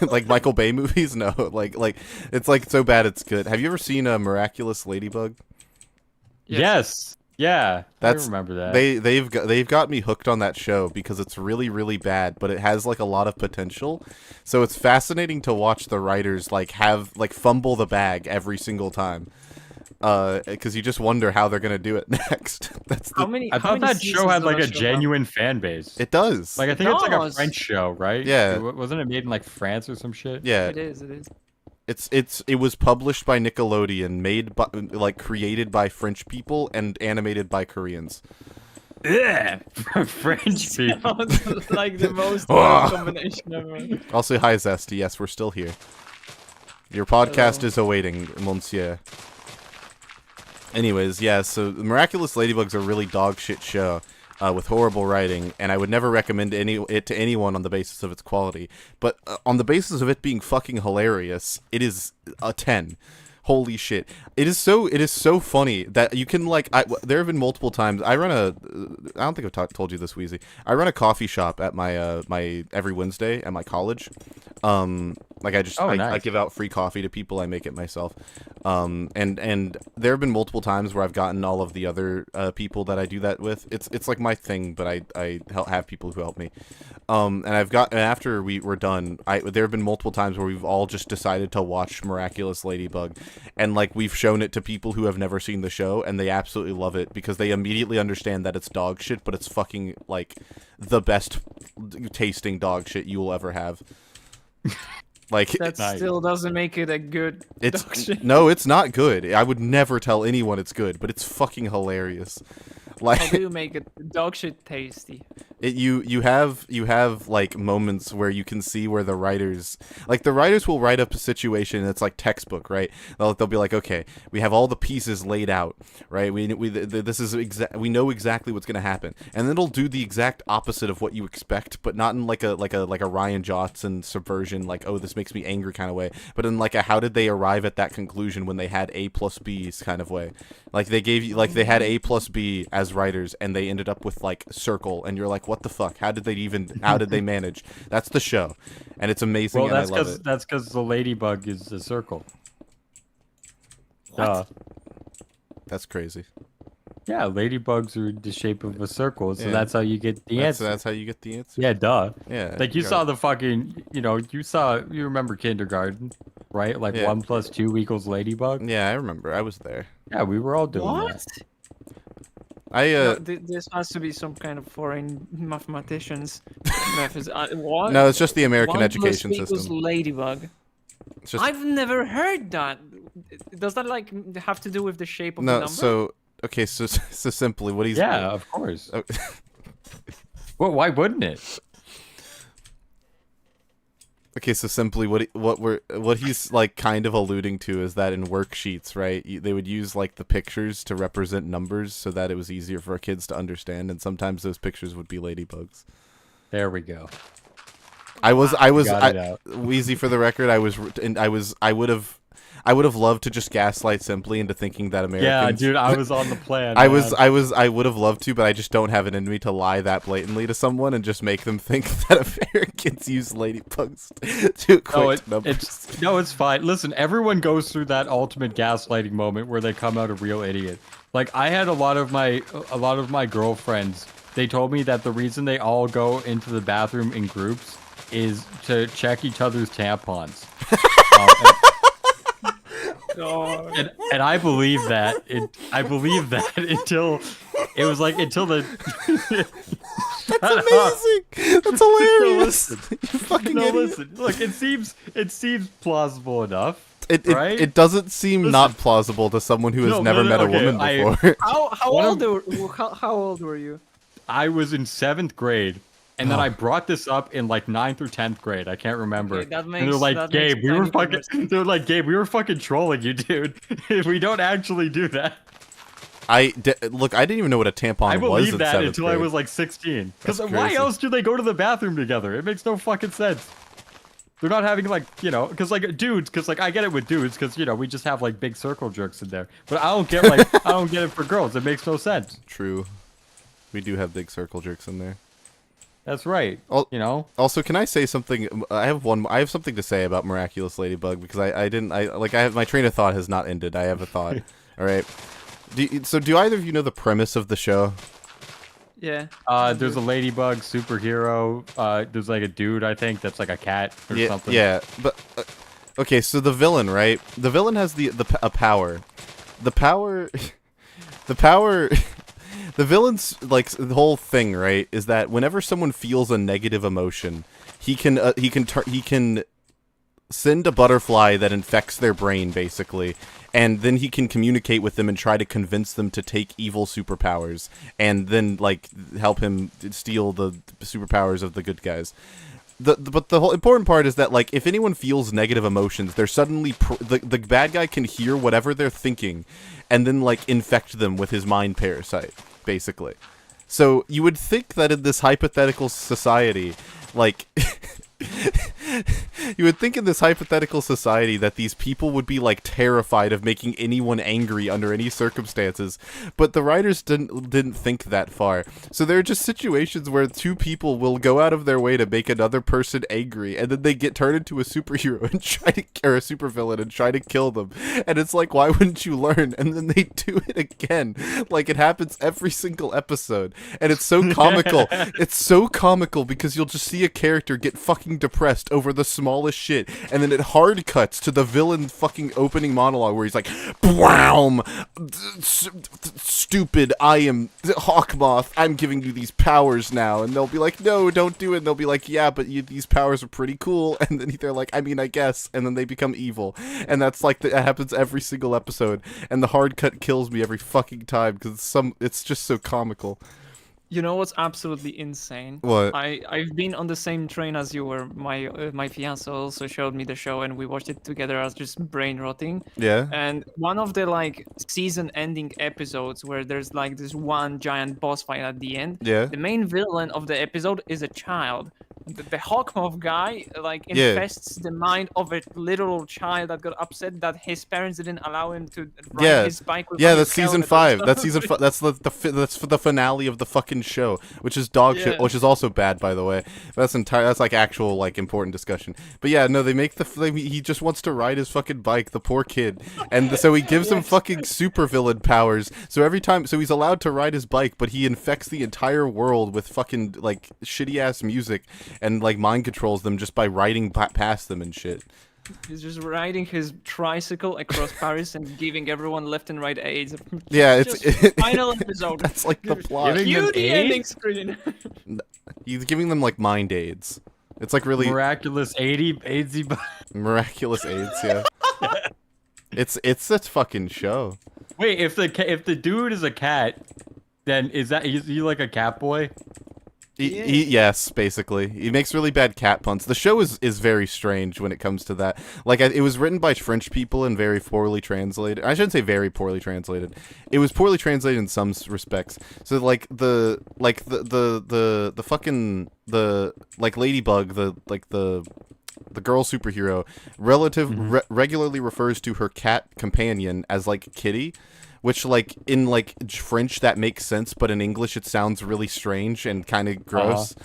Like Michael Bay movies? No. Like it's like so bad it's good. Have you ever seen a Miraculous Ladybug? Yes. Yeah, I remember that. They've got me hooked on that show because it's really, really bad, but it has like a lot of potential. So it's fascinating to watch the writers like fumble the bag every single time. Because you just wonder how they're gonna do it next. I thought that show had like a genuine fan base. It does. Like I think it's like a French show, right? Yeah. Wasn't it made in like France or some shit? Yeah. It is. It was published by Nickelodeon, created by French people and animated by Koreans. Yeah, French people. Sounds like the most combination ever. I'll say hi, Zesty. Yes, we're still here. Your podcast is awaiting, monsieur. Anyways, yeah, so Miraculous Ladybug's a really dog shit show. With horrible writing, and I would never recommend it to anyone on the basis of its quality. But on the basis of it being fucking hilarious, it is a 10. Holy shit! It is so funny that you can like. There have been multiple times I run a. I don't think I've told you this, Wheezy. I run a coffee shop at my my every Wednesday at my college. Like I give out free coffee to people. I make it myself. And there have been multiple times where I've gotten all of the other people that I do that with. It's like my thing, but I have people who help me. And after we were done, there have been multiple times where we've all just decided to watch Miraculous Ladybug, and like we've shown it to people who have never seen the show, and they absolutely love it because they immediately understand that it's dog shit, but it's fucking like the best tasting dog shit you will ever have. Like that still doesn't make it a good dog shit. No, it's not good. I would never tell anyone it's good, but it's fucking hilarious. Like, how do you make it dog shit tasty? You have like moments where you can see where the writers will write up a situation and it's like textbook, right? They'll be like, okay, we have all the pieces laid out, right? We know exactly what's gonna happen, and then it'll do the exact opposite of what you expect, but not in like a Ryan Johnson subversion, like, oh, this makes me angry kind of way, but in like a how did they arrive at that conclusion when they had A plus B's kind of way. Like they had A plus B as writers and they ended up with like circle, and you're like, what the fuck? How did they manage? That's the show, and it's amazing. Well, and I love it. That's because the ladybug is a circle. Duh. That's crazy. Yeah, ladybugs are the shape of a circle, so that's how you get the answer. That's how you get the answer. Yeah, duh. Yeah. Like you saw the fucking, you remember kindergarten, right? Like 1 + 2 = ladybug. Yeah, I remember. I was there. Yeah, we were all doing that. No, this has to be some kind of foreign mathematicians methods. What? No, it's just the American 1 + education 3 = system. ladybug. It's just I've never heard that. Does that like have to do with the shape of the no. number? So okay, so simply what he's Yeah, of course. Oh. Well, why wouldn't it? Okay, so simply what he's like kind of alluding to is that in worksheets, right? They would use like the pictures to represent numbers so that it was easier for kids to understand, and sometimes those pictures would be ladybugs. There we go. Wheezy, for the record, I would have loved to just gaslight Simply into thinking that Americans. Yeah, dude, I was on the plan. I would have loved to, but I just don't have it in me to lie that blatantly to someone and just make them think that Americans use ladybugs to equate numbers. It's fine. Listen, everyone goes through that ultimate gaslighting moment where they come out a real idiot. Like I had a lot of my girlfriends. They told me that the reason they all go into the bathroom in groups is to check each other's tampons. And I believe that. I believe that until it was like until the. That's amazing. That's hilarious. You fucking idiot. Listen. Look, it seems plausible enough. Right? It doesn't seem not plausible to someone who has never met a woman before. How old were you? I was in 7th grade. And then I brought this up in like 9th or 10th grade. I can't remember. Okay, and they're like, Gabe, we were fucking trolling you, dude. We don't actually do that. Look, I didn't even know what a tampon was. I believe in that 7th until grade. I was like 16. Because That's why crazy. else do they go to the bathroom together? It makes no fucking sense. They're not having like, because like dudes, because like I get it with dudes, because we just have like big circle jerks in there. But I don't get it for girls. It makes no sense. True. We do have big circle jerks in there. That's right. Also, can I say something? I have something to say about Miraculous Ladybug because my train of thought has not ended. I have a thought. All right. Do either of you know the premise of the show? Yeah. There's a ladybug superhero. There's like a dude, I think, that's like a cat or something. Yeah, but okay. So the villain, right? The villain has a power. The power. The villain's like the whole thing, right, is that whenever someone feels a negative emotion, he can send a butterfly that infects their brain, basically, and then he can communicate with them and try to convince them to take evil superpowers, and then like help him steal the superpowers of the good guys. But the whole important part is that like if anyone feels negative emotions, they're suddenly the bad guy can hear whatever they're thinking, and then like infect them with his mind parasite. Basically. So you would think that in this hypothetical society, like you would think in this hypothetical society that these people would be like terrified of making anyone angry under any circumstances, but the writers didn't think that far. So there are just situations where two people will go out of their way to make another person angry, and then they get turned into a superhero and or a supervillain and try to kill them. And it's like, why wouldn't you learn? And then they do it again. Like it happens every single episode, and it's so comical. It's so comical because you'll just see a character get fucking depressed over the smallest shit, and then it hard cuts to the villain fucking opening monologue where he's like, "Bwam! Stupid! I am Hawkmoth. I'm giving you these powers now." And they'll be like, "No, don't do it." And they'll be like, "Yeah, but these powers are pretty cool." And then they're like, "I mean, I guess." And then they become evil, and that's like that happens every single episode. And the hard cut kills me every fucking time because it's just so comical. You know what's absolutely insane? What? I've been on the same train as you were. My fiance also showed me the show, and we watched it together as just brain rotting. Yeah. And one of the like season-ending episodes where there's like this one giant boss fight at the end. Yeah. The main villain of the episode is a child. The Hawkmoth guy like infests the mind of a literal child that got upset that his parents didn't allow him to ride his bike. With that's season 5. That's season 5. That's the finale of the fucking show, which is dog shit, which is also bad, by the way. That's like actual like important discussion. But yeah, no, they make he just wants to ride his fucking bike, the poor kid, and so he gives him fucking supervillain powers. So he's allowed to ride his bike, but he infects the entire world with fucking like shitty ass music and like mind controls them just by riding past them and shit. He's just riding his tricycle across Paris and giving everyone left and right AIDS. Yeah, it's Just final episode. that's like the plot. Giving them Cue the ending AIDS? screen. He's giving them like mind aids. It's like really Miraculous 80 AIDSy. miraculous aids. Yeah. It's a fucking show. Wait, if the dude is a cat, then is he like a cat boy? Yes, basically. He makes really bad cat puns. The show is very strange when it comes to that. Like, it was written by French people and very poorly translated. I shouldn't say very poorly translated. It was poorly translated in some respects. So, like, the fucking, like, Ladybug, the girl superhero, regularly refers to her cat companion as, like, Kitty. Which, like, in, like, French, that makes sense, but in English, it sounds really strange and kind of gross.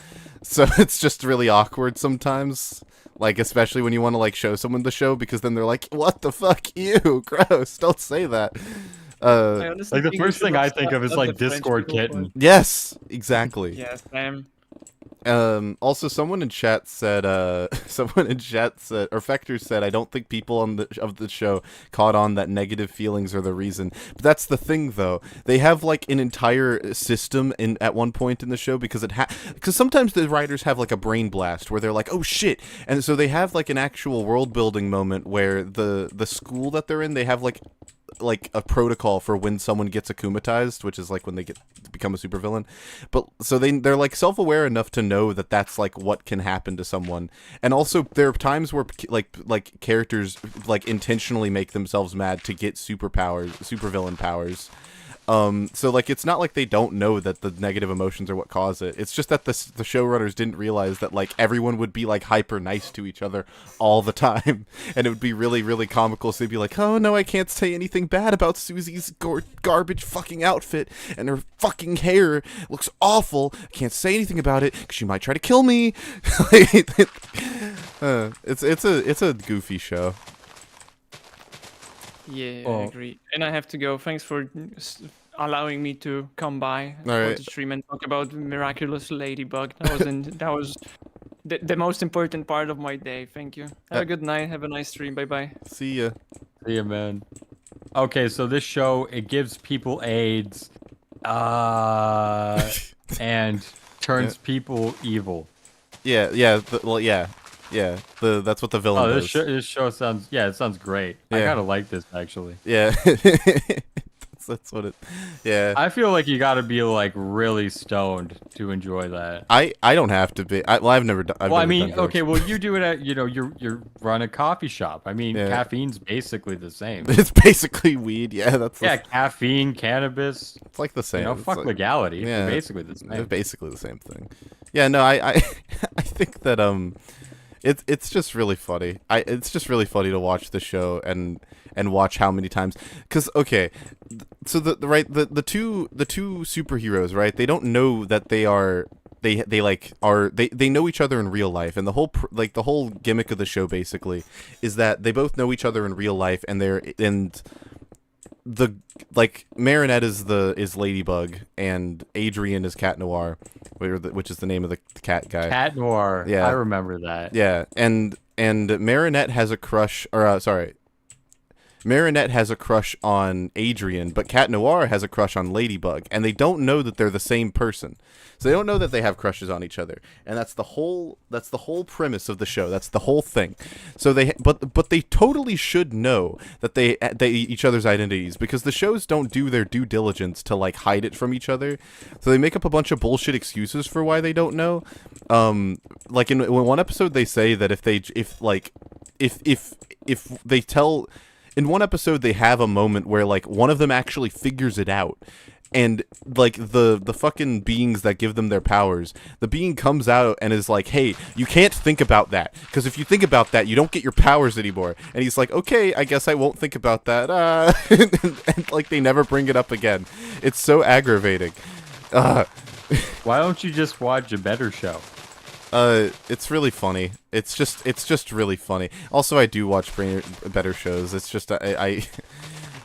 So it's just really awkward sometimes. Like, especially when you want to, like, show someone the show, because then they're like, what the fuck? Ew, gross, don't say that. Like, the first thing I think of is, like, Discord kitten. Yes, exactly. Yes, Sam. Also, someone in chat said, or Fector said, I don't think people of the show caught on that negative feelings are the reason. But that's the thing, though. They have, like, an entire system at one point in the show, because sometimes the writers have, like, a brain blast where they're like, oh, shit. And so they have, like, an actual world-building moment where the school that they're in, they have, like a protocol for when someone gets akumatized, which is like when they become a supervillain. But so they're like self-aware enough to know that that's like what can happen to someone. And also there are times where like characters like intentionally make themselves mad to get supervillain powers. So like it's not like they don't know that the negative emotions are what cause it. It's just that the showrunners didn't realize that like everyone would be like hyper nice to each other all the time, and it would be really really comical. So they'd be like, oh no, I can't say anything bad about Susie's garbage fucking outfit, and her fucking hair looks awful. I can't say anything about it because she might try to kill me. It's a goofy show. Yeah, I agree. And I have to go. Thanks for allowing me to come by for right. the stream and talk about Miraculous Ladybug. That was the most important part of my day. Thank you. Have a good night. Have a nice stream. Bye bye. See ya. See ya, man. Okay, so this show, it gives people AIDS, and turns people evil. Yeah. Yeah, that's what the villain does. This show sounds, it sounds great. I Yeah. gotta like this, actually. Yeah. that's what it, yeah. I feel like you gotta be, like, really stoned to enjoy that. I don't have to be. I've never done. Well, I mean, okay, well, you do it at, you run a coffee shop. I mean, Yeah. caffeine's basically the same. It's basically weed. Yeah, that's Yeah, caffeine, cannabis. it's like the same. It's Fuck like, legality. yeah, They're basically the it's same. basically the same thing. Yeah, no, I think that it's just really funny. It's just really funny to watch the show and watch how many times. Because okay, so the two superheroes, right? They don't know that they are. They know each other in real life, and the whole gimmick of the show basically is that they both know each other in real life, and Marinette is Ladybug and Adrian is Cat Noir, which is the name of the cat guy. Cat Noir. Yeah. I remember that. Yeah, and Marinette has a crush, or Marinette has a crush on Adrian, but Cat Noir has a crush on Ladybug, and they don't know that they're the same person. So they don't know that they have crushes on each other, and that's the whole premise of the show. That's the whole thing. So but they totally should know that they each other's identities, because the shows don't do their due diligence to like hide it from each other. So they make up a bunch of bullshit excuses for why they don't know. Like in one episode they say that if they tell. In one episode, they have a moment where, like, one of them actually figures it out. And, like, the fucking beings that give them their powers, the being comes out and is like, hey, you can't think about that. Because if you think about that, you don't get your powers anymore. And he's like, okay, I guess I won't think about that. And, like, they never bring it up again. It's so aggravating. Why don't you just watch a better show? It's really funny. It's just really funny. Also, I do watch better shows. It's just I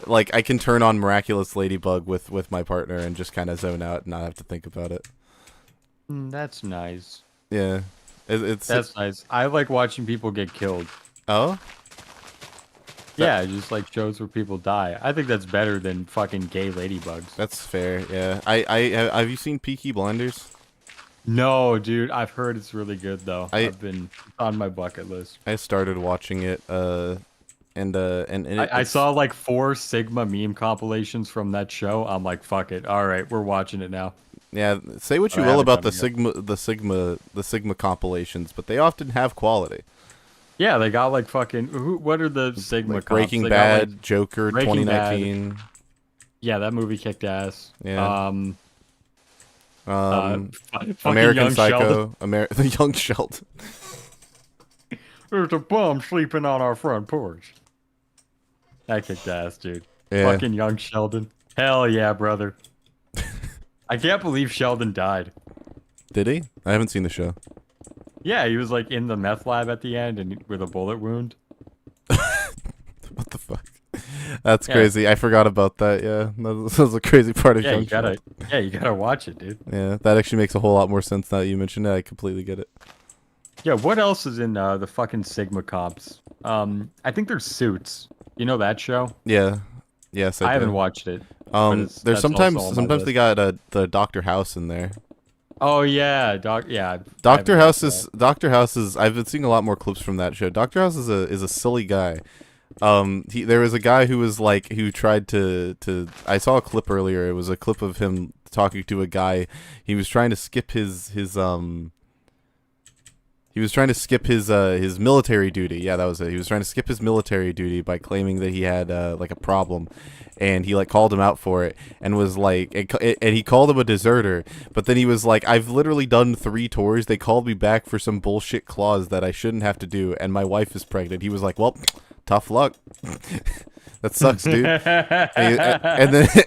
like I can turn on Miraculous Ladybug with my partner and just kind of zone out and not have to think about it. That's nice. Yeah, That's nice. I like watching people get killed. Oh, Yeah, just like shows where people die. I think that's better than fucking gay ladybugs. That's fair. Yeah. Have you seen Peaky Blinders? No, dude, I've heard it's really good though. I- I've been on my bucket list. I started watching it. I saw like 4 Sigma meme compilations from that show. I'm like, fuck it. All right, we're watching it now. Yeah, say what you I will haven't about done the Sigma compilations, but they often have quality. Yeah, they got like fucking. What are the Sigma Like comps? Breaking They got, Bad, like- Joker, Breaking Bad. 2019. Yeah, that movie kicked ass. Yeah. Fucking American Young Psycho, Sheldon. The Young Sheldon. There's a bum sleeping on our front porch. That kicked ass, dude. Yeah. Fucking Young Sheldon. Hell yeah, brother. I can't believe Sheldon died. Did he? I haven't seen the show. Yeah, he was like in the meth lab at the end and with a bullet wound. What the fuck? That's Yeah. crazy. I forgot about that. Yeah, that was a crazy part of Yeah, Young you gotta. Sheldon. Yeah, you gotta watch it, dude. Yeah, that actually makes a whole lot more sense now that you mentioned it. I completely get it. Yeah, what else is in the fucking Sigma comps? I think there's Suits. You know that show? Yeah. Yes, I do. haven't watched it. but There's that's sometimes also on my they list. got the Doctor House in there. Oh yeah, yeah. Doctor I haven't House watched is I've been seeing a lot more clips from that show. Doctor House is a silly guy. There was a guy who was like who tried to I saw a clip earlier. It was a clip of him talking to a guy. He was trying to skip his military duty. Yeah, that was it. He was trying to skip his military duty by claiming that he had like a problem, and he like called him out for it and was like, and he called him a deserter. But then he was like, I've literally done 3 tours. They called me back for some bullshit clause that I shouldn't have to do, and my wife is pregnant. He was like, well, tough luck. That sucks, dude.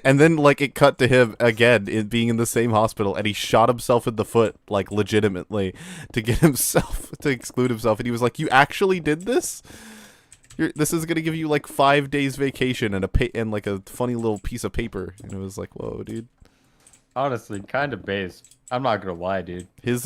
and then like it cut to him again being in the same hospital, and he shot himself in the foot like legitimately to get himself to exclude himself. And he was like, "You actually did this? This is gonna give you like 5 days vacation and and like a funny little piece of paper." And it was like, "Whoa, dude." Honestly, kind of based. I'm not gonna lie, dude. His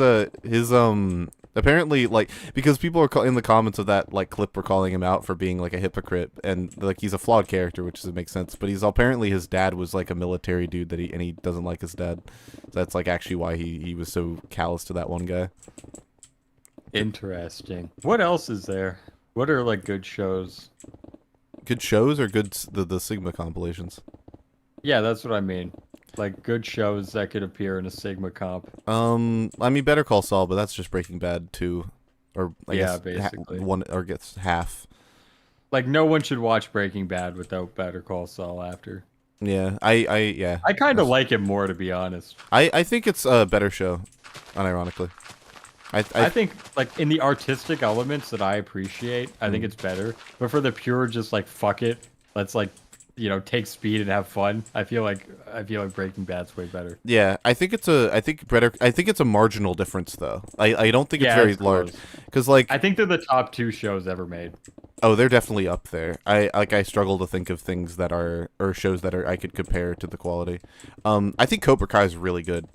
apparently like because people are in the comments of that like clip were calling him out for being like a hypocrite, and like he's a flawed character, which doesn't make sense. But he's apparently his dad was like a military dude that he doesn't like his dad. So that's like actually why he was so callous to that one guy. Interesting. What else is there? What are like good shows? Good shows or the Sigma compilations? Yeah, that's what I mean. Like good shows that could appear in a Sigma comp. I mean Better Call Saul, but that's just Breaking Bad too, or I Yeah, guess basically. one or gets half. Like no one should watch Breaking Bad without Better Call Saul after. Yeah, I I kind of like it more, to be honest. I think it's a better show, unironically. I think like in the artistic elements that I appreciate, I think it's better. But for the pure, just like fuck it, let's like take speed and have fun. I feel like Breaking Bad's way better. Yeah, I think it's a marginal difference though. I don't think it's very it's large, close. because like I think they're the top 2 shows ever made. oh, they're definitely up there. I struggle to think of things that are or shows that are I could compare to the quality. I think Cobra Kai is really good.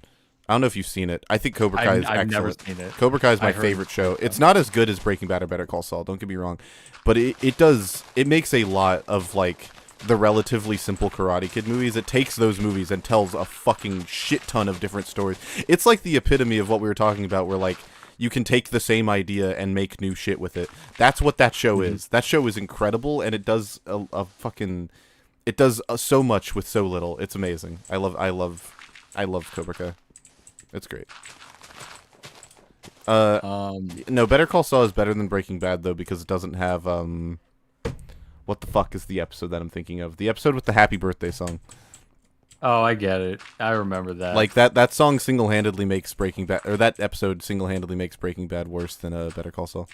I don't know if you've seen it. I think Cobra Kai is I've excellent. never seen it. Cobra Kai is my I heard favorite it's show. good, It's not as good as Breaking Bad or Better Call Saul. Don't get me wrong, but it makes a lot of like the relatively simple Karate Kid movies. It takes those movies and tells a fucking shit ton of different stories. It's like the epitome of what we were talking about, where like you can take the same idea and make new shit with it. That's what that show is. That show is incredible, and it does so much with so little. It's amazing. I love Cobra Kai. It's great. No, Better Call Saul is better than Breaking Bad though, because it doesn't have what the fuck is the episode that I'm thinking of? The episode with the Happy Birthday song. Oh, I get it. I remember that. Like that song single-handedly makes Breaking Bad, or that episode single-handedly makes Breaking Bad worse than Better Call Saul.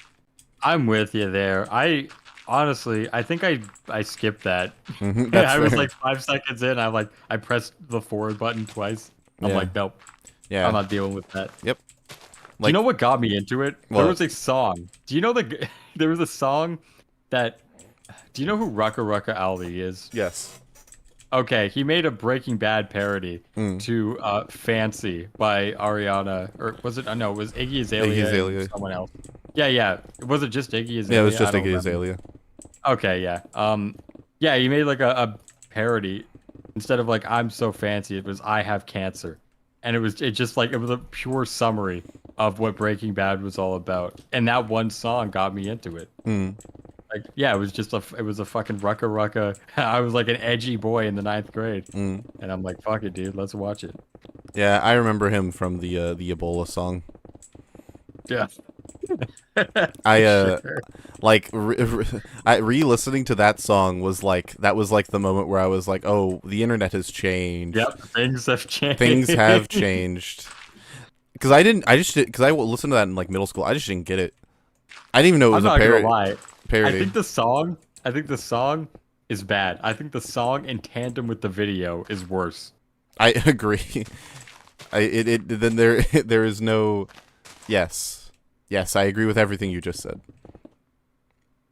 I'm with you there. I honestly, I think I skipped that. That's I was fair. like 5 seconds in. I pressed the forward button twice. I'm Yeah. like, nope. Yeah. I'm not dealing with that. Yep. Do Like, you know what got me into it? What? There was a song. Do you know there was a song that? Do you know who Rucka Rucka Ali is? yes. Okay, he made a Breaking Bad parody Mm. to "Fancy" by Ariana, or was it? No, it was Iggy Azalea. Iggy Azalea. And someone else. Yeah. Was it just Iggy Azalea? Yeah, it was just I don't Iggy remember. Azalea. Okay, yeah. Yeah, he made like a parody. Instead of like I'm so fancy, it was I have cancer. And it was a pure summary of what Breaking Bad was all about. And that one song got me into it. Mm. Like, yeah, it was a fucking rucka rucka. I was like an edgy boy in the 9th grade. Mm. And I'm like, fuck it, dude, let's watch it. Yeah, I remember him from the Ebola song. Yeah. I Sure. like re-listening to that song was like the moment where I was like, oh, the internet has changed. Yep, things have changed. Things have changed. Because because I listened to that in like middle school. I just didn't get it. I didn't even know it was I'm a not gonna lie. parody. I think the song is bad. I think the song in tandem with the video is worse. I agree. Then there is no. Yes, I agree with everything you just said.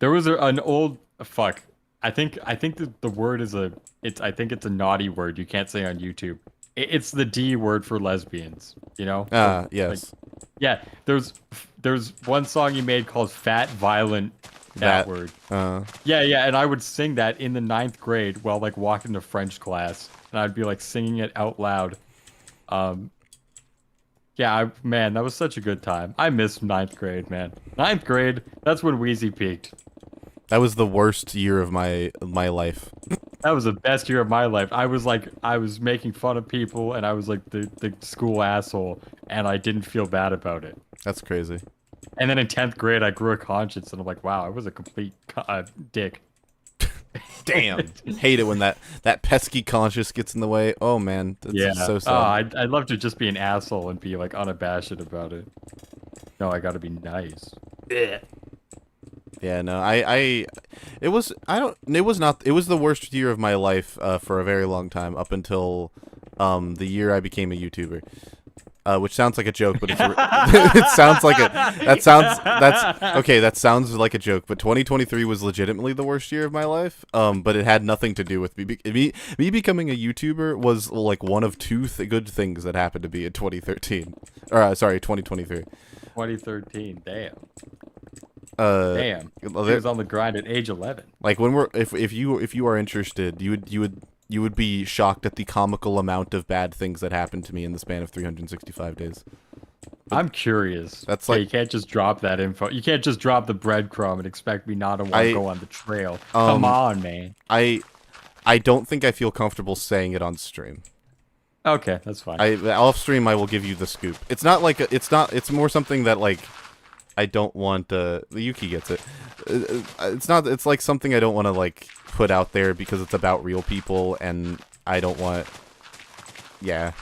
There was an old fuck. I think the word is I think it's a naughty word you can't say on YouTube. It's the D word for lesbians, you know? Yes. Like, yeah, there's one song you made called Fat Violent that word. Yeah, and I would sing that in the 9th grade while like walking to French class, and I'd be like singing it out loud. Yeah, man, that was such a good time. I miss 9th grade, man. 9th grade, that's when Wheezy peaked. That was the worst year of my life. That was the best year of my life. I was making fun of people, and I was like the school asshole, and I didn't feel bad about it. That's crazy. And then in 10th grade, I grew a conscience, and I'm like, wow, I was a complete dick. Damn. Hate it when that pesky conscience gets in the way. Oh man, that's Yeah. so sad. I'd love to just be an asshole and be like unabashed about it. No, I gotta be nice. Yeah, no, it was the worst year of my life for a very long time, up until the year I became a YouTuber. Which sounds like a joke, but it sounds like that sounds like a joke, but 2023 was legitimately the worst year of my life. But it had nothing to do with me. Me becoming a YouTuber was like one of two good things that happened to me in 2013. Or sorry, 2023. 2013, damn. Damn. He was on the grind at age 11. Like when if you are interested, you would be shocked at the comical amount of bad things that happened to me in the span of 365 days. I'm curious. That's Yeah, like you can't just drop that info. You can't just drop the breadcrumb and expect me not to want to go on the trail. Come on, man. I don't think I feel comfortable saying it on stream. Okay, that's fine. Off stream I will give you the scoop. It's not like it's more something that like I don't want Yuki gets it. It's like something I don't want to like put out there because it's about real people and I don't want yeah.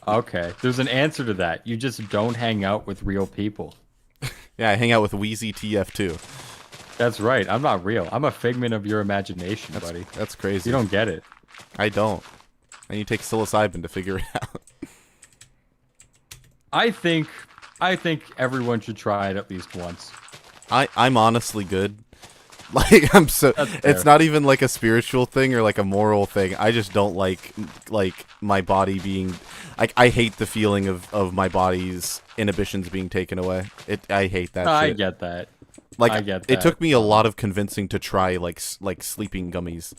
Okay, there's an answer to that. You just don't hang out with real people. Yeah, I hang out with Wheezy TF too. That's right. I'm not real. I'm a figment of your imagination, buddy. That's crazy. You don't get it. I don't. And you take psilocybin to figure it out. I think everyone should try it at least once. I'm honestly good. Like it's not even like a spiritual thing or like a moral thing. I just don't like my body being like I hate the feeling of my body's inhibitions being taken away. I hate that shit. I get that. Like I get that. It took me a lot of convincing to try like sleeping gummies.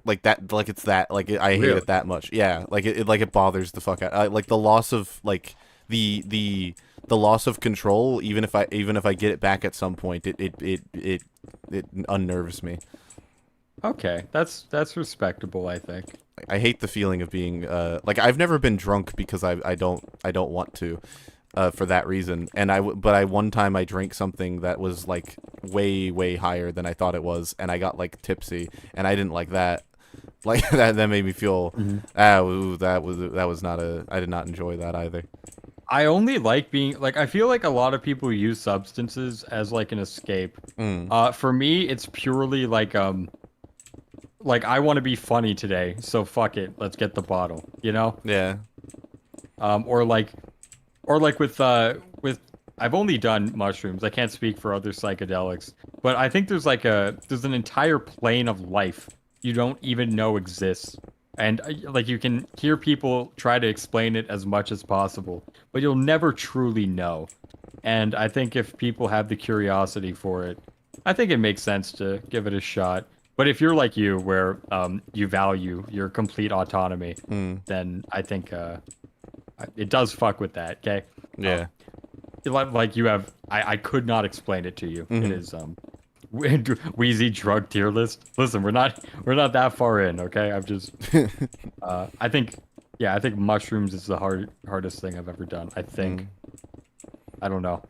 Like that, like it's that, like I hate it that much. Yeah, like it bothers the fuck out. Like the loss of like the loss of control. Even if I get it back at some point, it unnerves me. Okay, that's respectable, I think. I hate the feeling of being like I've never been drunk because I don't want to. For that reason, and one time I drank something that was like way higher than I thought it was, and I got like tipsy, and I didn't like that. Like that made me feel that was not I did not enjoy that either. I only like being like I feel like a lot of people use substances as like an escape. For me, it's purely like I want to be funny today, so fuck it, let's get the bottle, you know? Yeah. Or like with I've only done mushrooms. I can't speak for other psychedelics, but I think there's an entire plane of life you don't even know exists. And like you can hear people try to explain it as much as possible, but you'll never truly know. And I think if people have the curiosity for it, I think it makes sense to give it a shot. But if you're like you, where you value your complete autonomy, then I think it does fuck with that. Okay. Yeah. Like you have, I could not explain it to you. It is Wheezy drug tier list. Listen, we're not that far in. Okay, I've just I think mushrooms is the hardest thing I've ever done. I think. I don't know.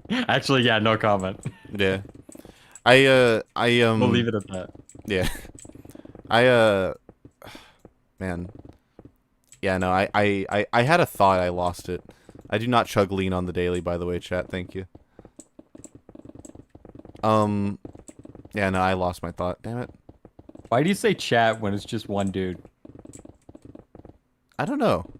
Actually, yeah, no comment. Yeah. We'll leave it at that. Yeah. Man. Yeah, no, I had a thought, I lost it. I do not chug lean on the daily, by the way, chat, thank you. Yeah, no, I lost my thought, damn it. Why do you say chat when it's just one dude? I don't know.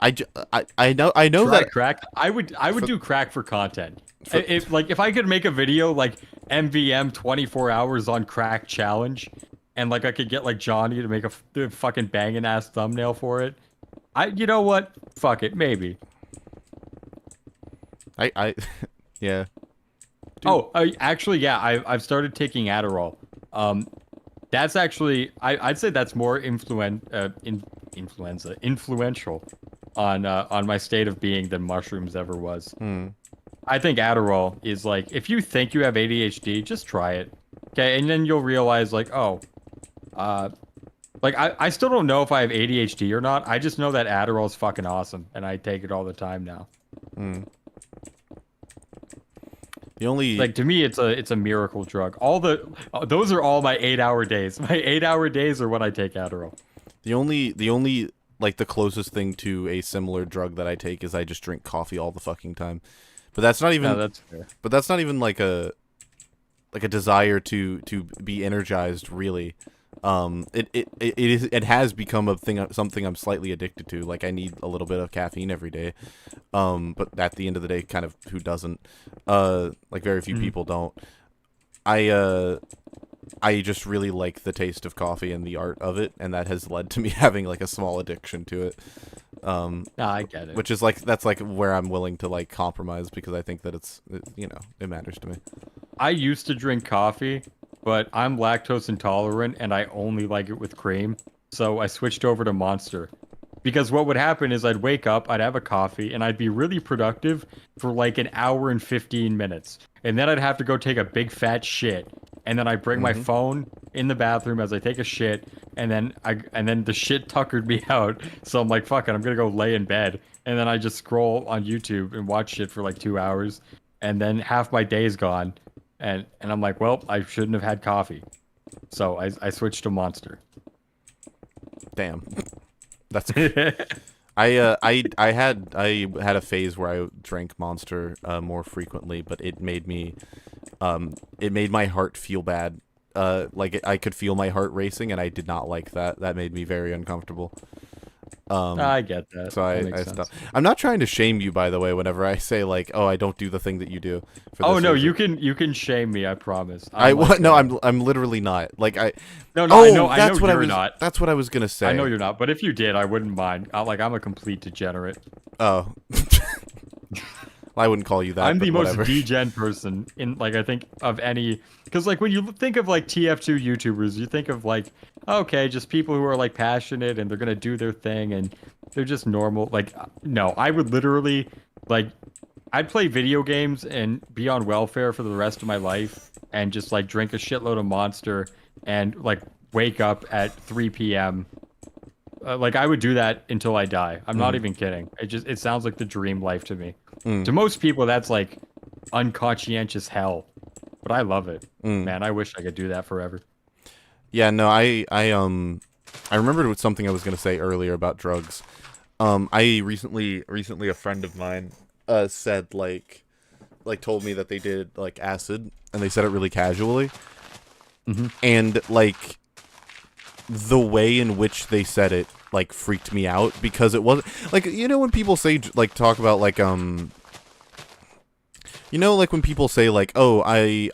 I know Try that crack. I would do crack for content. If I could make a video like MVM 24 hours on crack challenge, and like I could get like Johnny to make a fucking banging ass thumbnail for it. You know what? Fuck it, maybe. Yeah. Dude. Oh, actually, yeah. I've started taking Adderall. That's actually I'd say that's more influential on my state of being than mushrooms ever was. I think Adderall is like, if you think you have ADHD, just try it. Okay, and then you'll realize like, oh, like I still don't know if I have ADHD or not. I just know that Adderall is fucking awesome, and I take it all the time now. The only like to me, it's a miracle drug. Those are all my 8-hour days. My 8-hour days are when I take Adderall. The only like the closest thing to a similar drug that I take is I just drink coffee all the fucking time. But that's not even. No, that's fair. But that's not even like a desire to be energized, really. It has become something I'm slightly addicted to. Like I need a little bit of caffeine every day. But at the end of the day, kind of who doesn't? Like very few people don't. I just really like the taste of coffee and the art of it, and that has led to me having like a small addiction to it. I get it. Which is like that's like where I'm willing to like compromise because I think that it matters to me. I used to drink coffee, but I'm lactose intolerant and I only like it with cream. So I switched over to Monster. Because what would happen is I'd wake up, I'd have a coffee, and I'd be really productive for like an hour and 15 minutes. And then I'd have to go take a big fat shit. And then I bring my phone in the bathroom as I take a shit, and then the shit tuckered me out. So I'm like, fuck it, I'm gonna go lay in bed. And then I just scroll on YouTube and watch shit for like 2 hours, and then half my day is gone. And I'm like, well, I shouldn't have had coffee. So I switched to Monster. Damn. That's I had a phase where I drank Monster more frequently, but it made my heart feel bad. Like I could feel my heart racing, and I did not like that. That made me very uncomfortable. I get that. So I stopped. I'm not trying to shame you, by the way. Whenever I say like, oh, I don't do the thing that you do. Oh no, you can shame me. I promise. I'm literally not. Like I. No, I know you're not. That's what I was gonna say. I know you're not, but if you did, I wouldn't mind. I'm a complete degenerate. Oh. I wouldn't call you that. I'm the whatever. most degen person in like I think of any, because like when you think of like TF2 YouTubers, you think of like, okay, just people who are like passionate and they're gonna do their thing and they're just normal. Like no, I would literally like I'd play video games and be on welfare for the rest of my life and just like drink a shitload of Monster and like wake up at 3 p.m. Like I would do that until I die. I'm not even kidding. It sounds like the dream life to me. To most people, that's like unconscientious hell, but I love it. Man, I wish I could do that forever. Yeah, no, I remembered something I was gonna say earlier about drugs. I recently a friend of mine said told me that they did like acid, and they said it really casually, and like the way in which they said it like freaked me out because it wasn't like, you know, when people say like talk about like you know, like when people say like, oh, I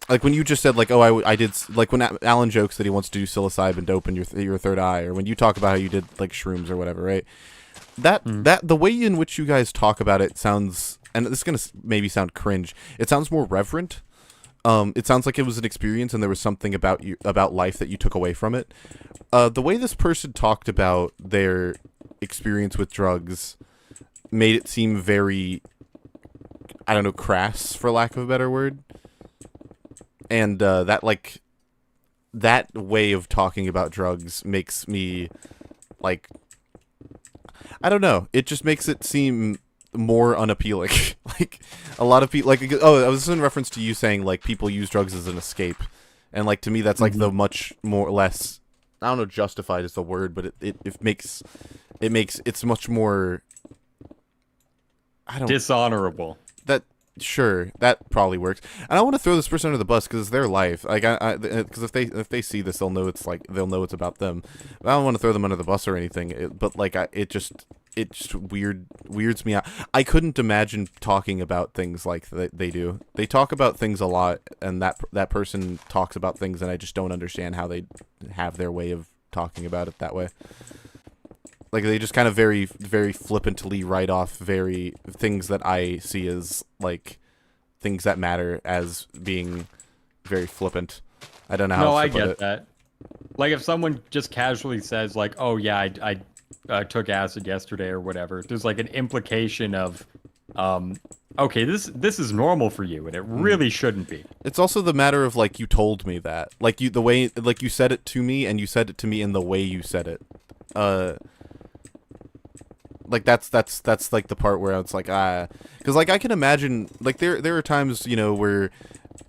like when you just said like, oh, I did, like when Alan jokes that he wants to do psilocybin dope in your third eye, or when you talk about how you did like shrooms or whatever, right? that the way in which you guys talk about it sounds, and this is gonna maybe sound cringe. It sounds more reverent. It sounds like it was an experience, and there was something about life that you took away from it. The way this person talked about their experience with drugs made it seem very, I don't know, crass, for lack of a better word. And that way of talking about drugs makes me, like, I don't know. It just makes it seem more unappealing. Like, a lot of people, like, oh, I was in reference to you saying, like, people use drugs as an escape. And, like, to me, that's, like, the much more or less, I don't know, justified is the word, but it makes, it's much more, I don't... Dishonorable. Sure, that probably works. And I want to throw this person under the bus because it's their life. Like, because if they see this, they'll know it's about them. But I don't want to throw them under the bus or anything. But like, it just weirds me out. I couldn't imagine talking about things like they do. They talk about things a lot, and that person talks about things, and I just don't understand how they have their way of talking about it that way. Like, they just kind of very, very flippantly write off things that I see as, like, things that matter as being very flippant. I don't know how else to put it. No, I get that. Like, if someone just casually says, like, oh, yeah, I took acid yesterday or whatever, there's, like, an implication of, okay, this is normal for you, and it really shouldn't be. It's also the matter of, like, you told me that. Like, you said it to me, and you said it to me in the way you said it. Like, that's like the part where it's like, because, like, I can imagine, like, there are times, you know, where,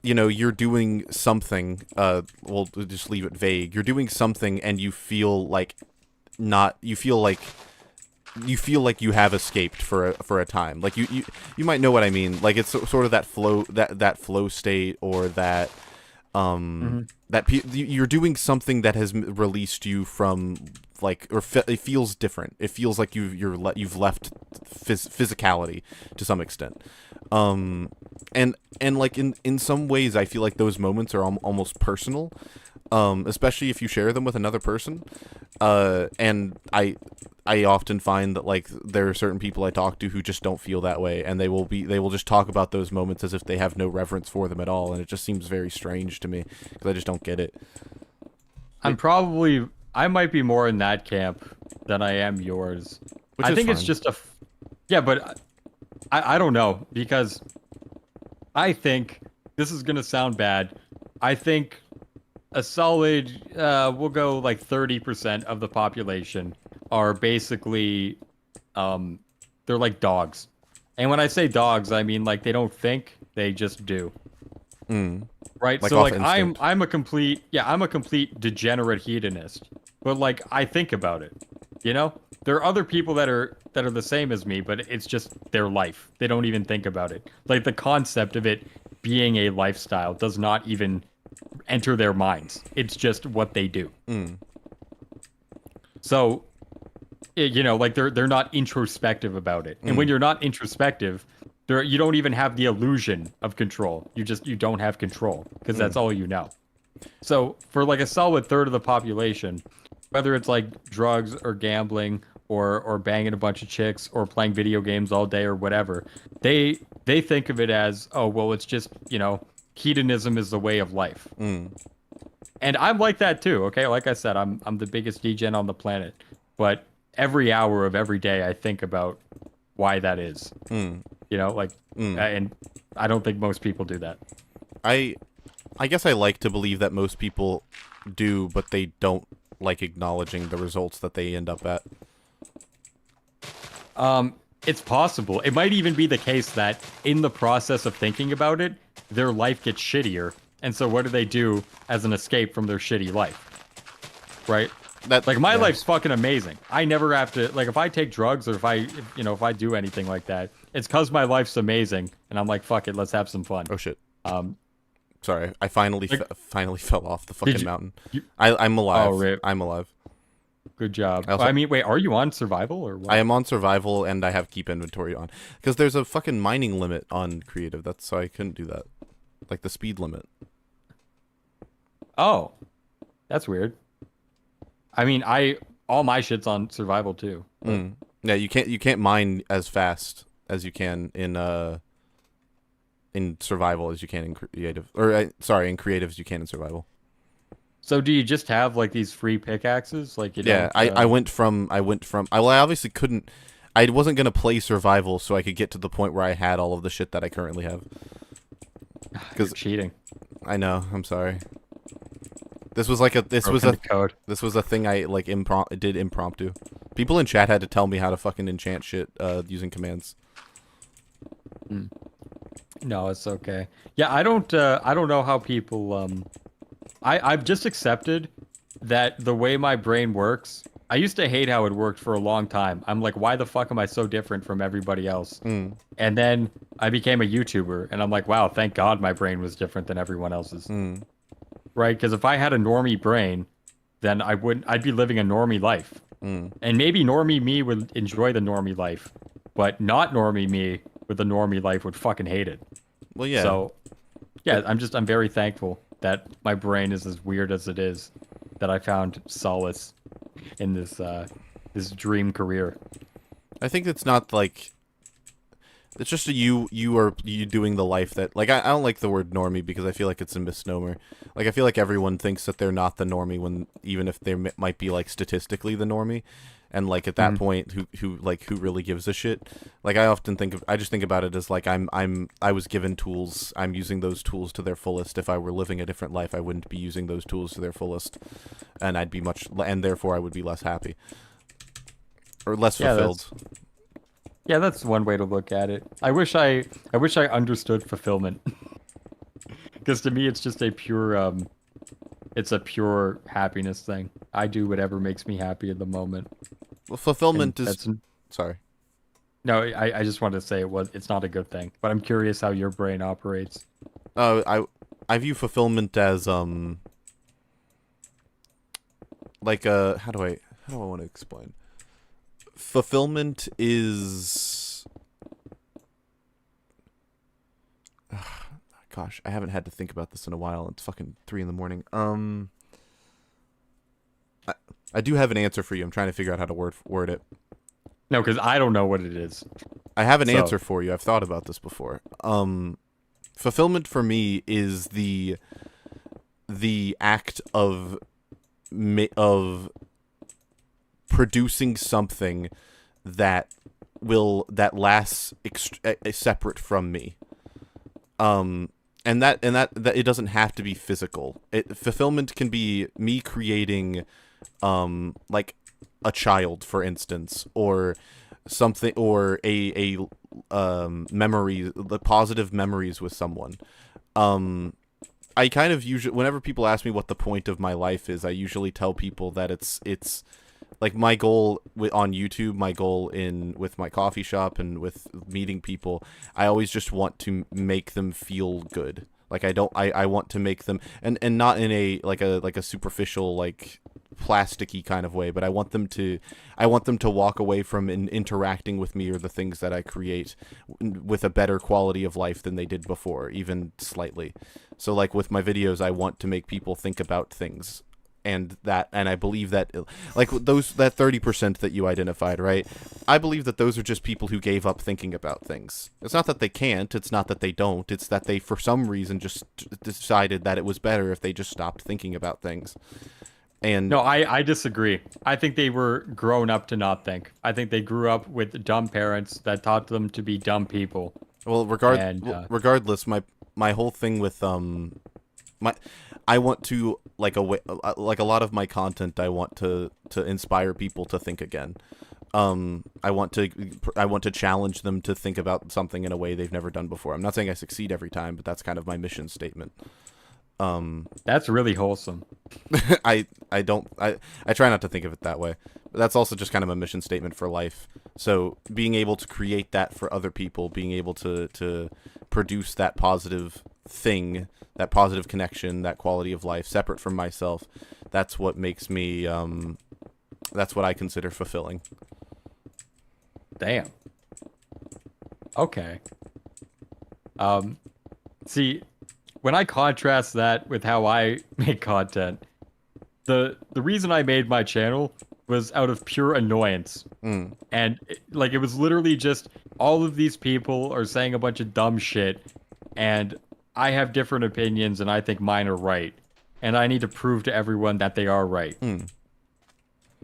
you know, you're doing something, we'll just leave it vague. You're doing something and you feel like you feel like you have escaped for a time. Like, you might know what I mean. Like, it's sort of that flow state, or that you're doing something that has released you from, like, or it feels different. It feels like you've left physicality to some extent. And like, in some ways, I feel like those moments are almost personal, especially if you share them with another person. And I often find that, like, there are certain people I talk to who just don't feel that way, and they will just talk about those moments as if they have no reverence for them at all, and it just seems very strange to me because I just don't get it. I might be more in that camp than I am yours. I think it's just yeah, but I don't know, because I think, this is gonna sound bad, I think a solid, we'll go like 30% of the population are basically, they're like dogs. And when I say dogs, I mean, like, they don't think, they just do. Right? Like, so, like, instinct. I'm a complete degenerate hedonist. But, like, I think about it, you know? There are other people that are the same as me, but it's just their life. They don't even think about it. Like, the concept of it being a lifestyle does not even enter their minds. It's just what they do. So, you know, like, they're not introspective about it. And when you're not introspective, you don't even have the illusion of control. You don't have control, because that's all you know. So, for, like, a solid third of the population, whether it's, like, drugs or gambling or banging a bunch of chicks or playing video games all day or whatever, they think of it as, oh, well, it's just, you know, hedonism is the way of life. And I'm like that too, okay? Like I said, I'm the biggest degen on the planet. But every hour of every day, I think about why that is. You know, like, and I don't think most people do that. I guess I like to believe that most people do, but they don't like acknowledging the results that they end up at. It's possible. It might even be the case that in the process of thinking about it, their life gets shittier. And so what do they do as an escape from their shitty life? Right? Like, my life's fucking amazing. I never have to, like, if I take drugs or if I do anything like that, it's because my life's amazing. And I'm like, fuck it, let's have some fun. Oh, shit. Sorry, I finally fell off the fucking mountain. I'm alive. Oh, rip. I'm alive. Good job. I mean, wait, are you on survival or what? I am on survival, and I have keep inventory on. Because there's a fucking mining limit on creative. That's so I couldn't do that. Like, the speed limit. Oh. That's weird. I mean, all my shit's on survival too. Yeah, you can't mine as fast as you can in survival as you can in creative, or sorry, in creative as you can in survival. So do you just have like these free pickaxes? Like you Yeah, don't? I went from well, I obviously couldn't. I wasn't gonna play survival so I could get to the point where I had all of the shit that I currently have. You're cheating. I know. I'm sorry. This was like this was a thing I like did impromptu. People in chat had to tell me how to fucking enchant shit using commands. No, it's okay. Yeah, I don't know how people I've just accepted that the way my brain works. I used to hate how it worked for a long time. I'm like, why the fuck am I so different from everybody else? And then I became a YouTuber, and I'm like, wow, thank God my brain was different than everyone else's. Right? Because if I had a normie brain, then I'd be living a normie life. And maybe normie me would enjoy the normie life, but not normie me with the normie life would fucking hate it. Well, yeah. So, yeah, I'm very thankful that my brain is as weird as it is, that I found solace in this this dream career. I think it's not like it's just you doing the life that like I don't like the word normie because I feel like it's a misnomer. Like I feel like everyone thinks that they're not the normie when even if they might be like statistically the normie, and like at that point who really gives a shit. Like I often I just think about it as like I was given tools. I'm using those tools to their fullest. If I were living a different life, I wouldn't be using those tools to their fullest, and I'd be and therefore I would be less happy or less fulfilled. Yeah, that's one way to look at it. I wish I understood fulfillment. Because to me it's just a pure it's a pure happiness thing. I do whatever makes me happy at the moment. Well, fulfillment is sorry. No, I just wanted to say it's not a good thing. But I'm curious how your brain operates. I view fulfillment as like how do I want to explain? Fulfillment is gosh, I haven't had to think about this in a while. It's fucking 3 a.m. I do have an answer for you. I'm trying to figure out how to word it. No, because I don't know what it is. I have an answer for you. I've thought about this before. Fulfillment for me is the act of producing something that lasts separate from me. And that it doesn't have to be physical. Fulfillment can be me creating like a child, for instance, or something, or a memory, the positive memories with someone. I kind of usually, whenever people ask me what the point of my life is, I usually tell people that it's like my goal on YouTube, my goal with my coffee shop and with meeting people, I always just want to make them feel good. Like I want to make them, and not in a like a superficial like plasticky kind of way, but I want them to walk away from interacting with me or the things that I create with a better quality of life than they did before, even slightly. So like with my videos, I want to make people think about things. And I believe that, like that 30% that you identified, right? I believe that those are just people who gave up thinking about things. It's not that they can't. It's not that they don't. It's that they, for some reason, just decided that it was better if they just stopped thinking about things. And no, I disagree. I think they were grown up to not think. I think they grew up with dumb parents that taught them to be dumb people. Well, regardless, my whole thing with I want to like a lot of my content. I want to inspire people to think again. I want to challenge them to think about something in a way they've never done before. I'm not saying I succeed every time, but that's kind of my mission statement. That's really wholesome. I try not to think of it that way, but that's also just kind of a mission statement for life. So being able to create that for other people, being able to produce that positive thing, that positive connection, that quality of life separate from myself, that's what makes me that's what I consider fulfilling. Damn. Okay. See, when I contrast that with how I make content, the reason I made my channel was out of pure annoyance And like it was literally just all of these people are saying a bunch of dumb shit, and I have different opinions, and I think mine are right, and I need to prove to everyone that they are right.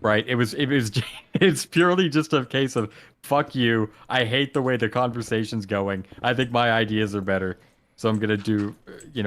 Right? It was it's purely just a case of fuck you. I hate the way the conversation's going. I think my ideas are better. So I'm going to do,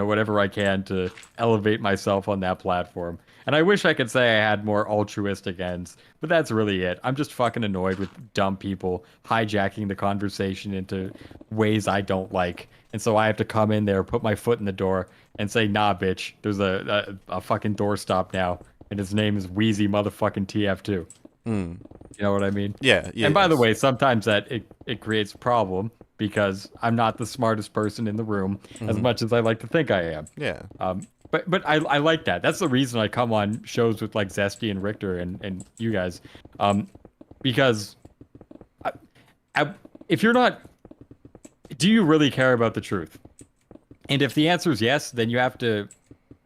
whatever I can to elevate myself on that platform. And I wish I could say I had more altruistic ends, but that's really it. I'm just fucking annoyed with dumb people hijacking the conversation into ways I don't like. And so I have to come in there, put my foot in the door, and say, nah, bitch, there's a fucking doorstop now. And his name is Wheezy motherfucking TF2. You know what I mean? Yeah. And by the way, sometimes that it creates a problem because I'm not the smartest person in the room as much as I like to think I am. Yeah. But I like that. That's the reason I come on shows with like Zesty and Richter and you guys. Because if you're not, do you really care about the truth? And if the answer is yes, then you have to,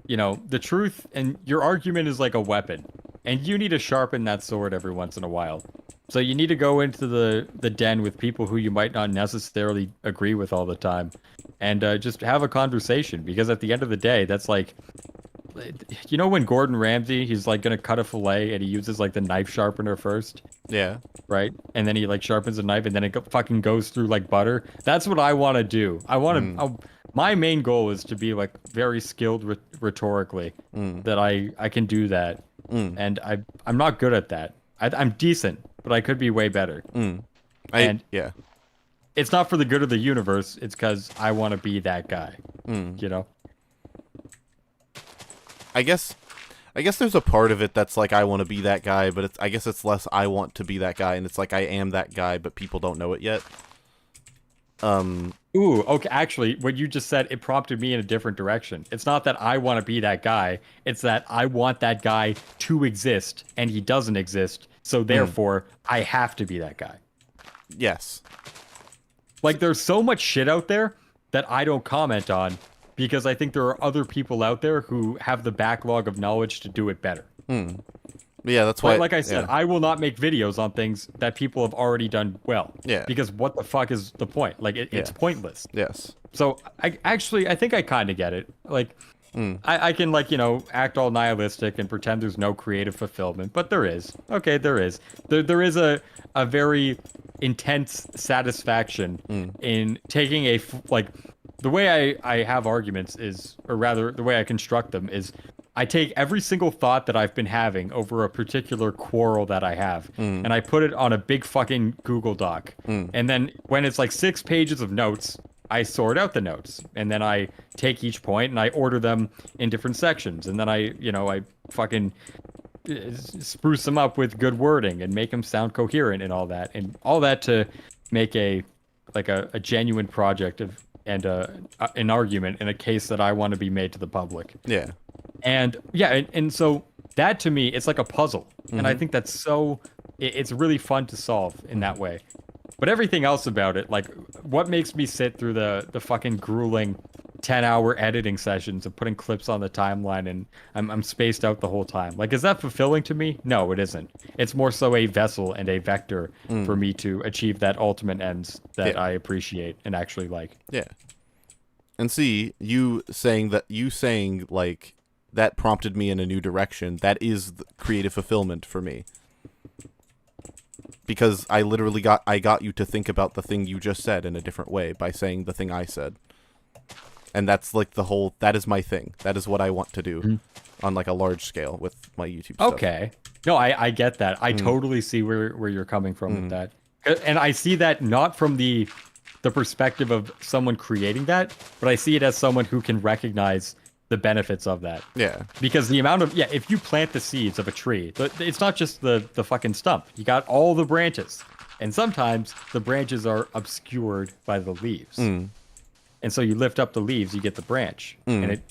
the truth and your argument is like a weapon. And you need to sharpen that sword every once in a while. So you need to go into the den with people who you might not necessarily agree with all the time. And just have a conversation. Because at the end of the day, that's like... when Gordon Ramsay, he's like going to cut a fillet and he uses like the knife sharpener first? Yeah. Right? And then he like sharpens the knife and then it fucking goes through like butter. That's what I want to do. I want to... My main goal is to be like very skilled rhetorically. That I can do that. And I'm not good at that. I'm decent, but I could be way better. Yeah. It's not for the good of the universe. It's because I want to be that guy. I guess there's a part of it that's like I want to be that guy, but I guess it's less I want to be that guy, and it's like I am that guy, but people don't know it yet. Ooh, okay. Actually, what you just said, it prompted me in a different direction. It's not that I want to be that guy. It's that I want that guy to exist, and he doesn't exist. So therefore, I have to be that guy. Yes. Like, there's so much shit out there that I don't comment on because I think there are other people out there who have the backlog of knowledge to do it better. Yeah, that's why. Like I said, I will not make videos on things that people have already done well. Yeah. Because what the fuck is the point? Like, it's pointless. Yes. So, I think I kind of get it. Like, I can, like, act all nihilistic and pretend there's no creative fulfillment, but there is. Okay, there is. There is a very intense satisfaction in taking the way I have arguments is, or rather, the way I construct them is, I take every single thought that I've been having over a particular quarrel that I have, and I put it on a big fucking Google Doc. And then when it's like 6 pages of notes, I sort out the notes. And then I take each point and I order them in different sections. And then I fucking spruce them up with good wording and make them sound coherent and all that. And all that to make a genuine project of and an argument in a case that I want to be made to the public. Yeah. And and so that to me, it's like a puzzle. And I think that's it's really fun to solve in that way. But everything else about it, like what makes me sit through the fucking grueling 10-hour editing sessions of putting clips on the timeline and I'm spaced out the whole time. Like, is that fulfilling to me? No, it isn't. It's more so a vessel and a vector for me to achieve that ultimate ends that I appreciate and actually like. Yeah. And see, you saying like that prompted me in a new direction. That is the creative fulfillment for me. Because I literally got you to think about the thing you just said in a different way by saying the thing I said. And that's like that is my thing. That is what I want to do on like a large scale with my YouTube stuff. Okay. No, I get that. I totally see where you're coming from with that. And I see that not from the perspective of someone creating that, but I see it as someone who can recognize the benefits of that. Yeah. Because the amount of, if you plant the seeds of a tree, it's not just the fucking stump. You got all the branches. And sometimes the branches are obscured by the leaves. And so you lift up the leaves, you get the branch. And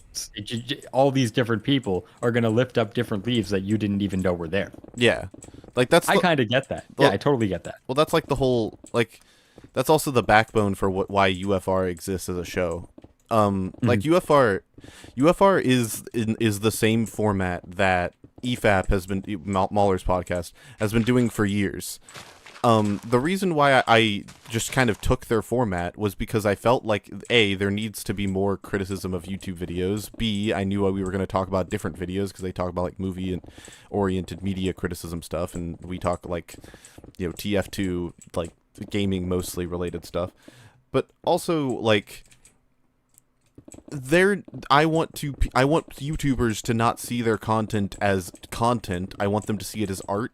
all these different people are going to lift up different leaves that you didn't even know were there. Yeah. Like that's I kind of get that. Yeah, I totally get that. Well, that's like the whole, like, that's also the backbone for why UFR exists as a show. Like UFR is the same format that EFAP has been, Mahler's podcast, has been doing for years. The reason why I just kind of took their format was because I felt like, A, there needs to be more criticism of YouTube videos. B, I knew we were going to talk about different videos because they talk about like movie and oriented media criticism stuff, and we talk like, you know, TF2, like gaming mostly related stuff. But also like I want YouTubers to not see their content as content. I want them to see it as art.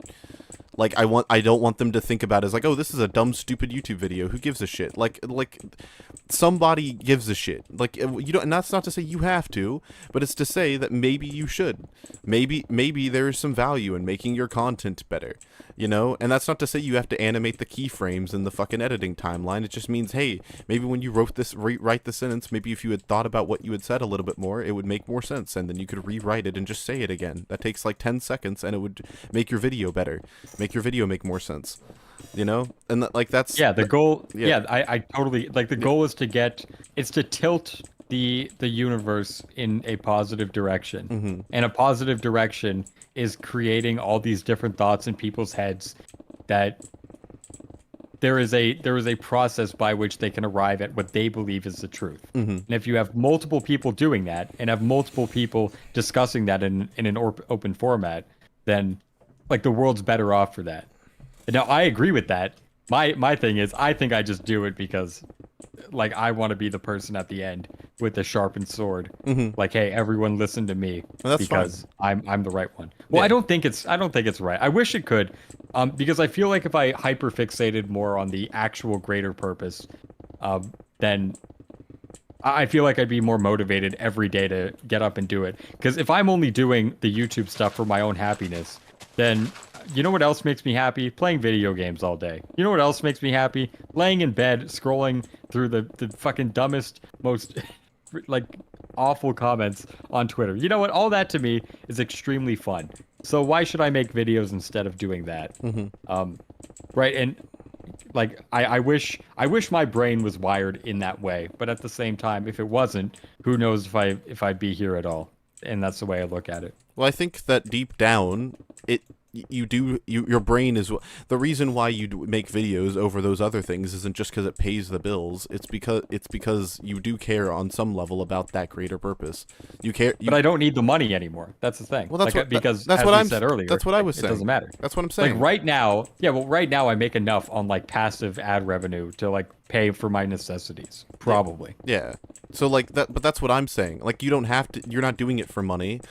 Like I don't want them to think about it as like, oh, this is a dumb, stupid YouTube video. Who gives a shit? Like somebody gives a shit. Like you don't. And that's not to say you have to, but it's to say that maybe you should. Maybe there is some value in making your content better. You know, and that's not to say you have to animate the keyframes in the fucking editing timeline. It just means, hey, maybe when you wrote this, rewrite the sentence, maybe if you had thought about what you had said a little bit more, it would make more sense, and then you could rewrite it and just say it again. That takes like 10 seconds, and it would make your video better, make your video make more sense. You know, and like that's the goal. Yeah. I totally like the goal is to tilt the universe in a positive direction, and a positive direction is creating all these different thoughts in people's heads that there is a process by which they can arrive at what they believe is the truth. And if you have multiple people doing that and have multiple people discussing that in an open format, then like the world's better off for that. And now I agree with that. My thing is, I think I just do it because like I want to be the person at the end with the sharpened sword. Like, hey, everyone listen to me, because I'm the right one. Well, yeah. I don't think it's right. I wish it could, because I feel like if I hyperfixated more on the actual greater purpose, then I feel like I'd be more motivated every day to get up and do it. Because if I'm only doing the YouTube stuff for my own happiness, then you know what else makes me happy? Playing video games all day. You know what else makes me happy? Laying in bed, scrolling through the fucking dumbest, most like awful comments on Twitter. You know what? All that to me is extremely fun. So why should I make videos instead of doing that? Right? And like I wish my brain was wired in that way. But at the same time, if it wasn't, who knows if I'd be here at all. And that's the way I look at it. Well, I think that deep down, your brain is the reason why you make videos over those other things isn't just because it pays the bills. It's because you do care on some level about that greater purpose. You care, but I don't need the money anymore. That's the thing. Well, that's like, because that's as what I I'm said earlier. That's what I was saying. It doesn't matter. That's what I'm saying. Like right now, right now I make enough on like passive ad revenue to like pay for my necessities. Probably. Yeah. So like that, but that's what I'm saying. Like you don't have to. You're not doing it for money.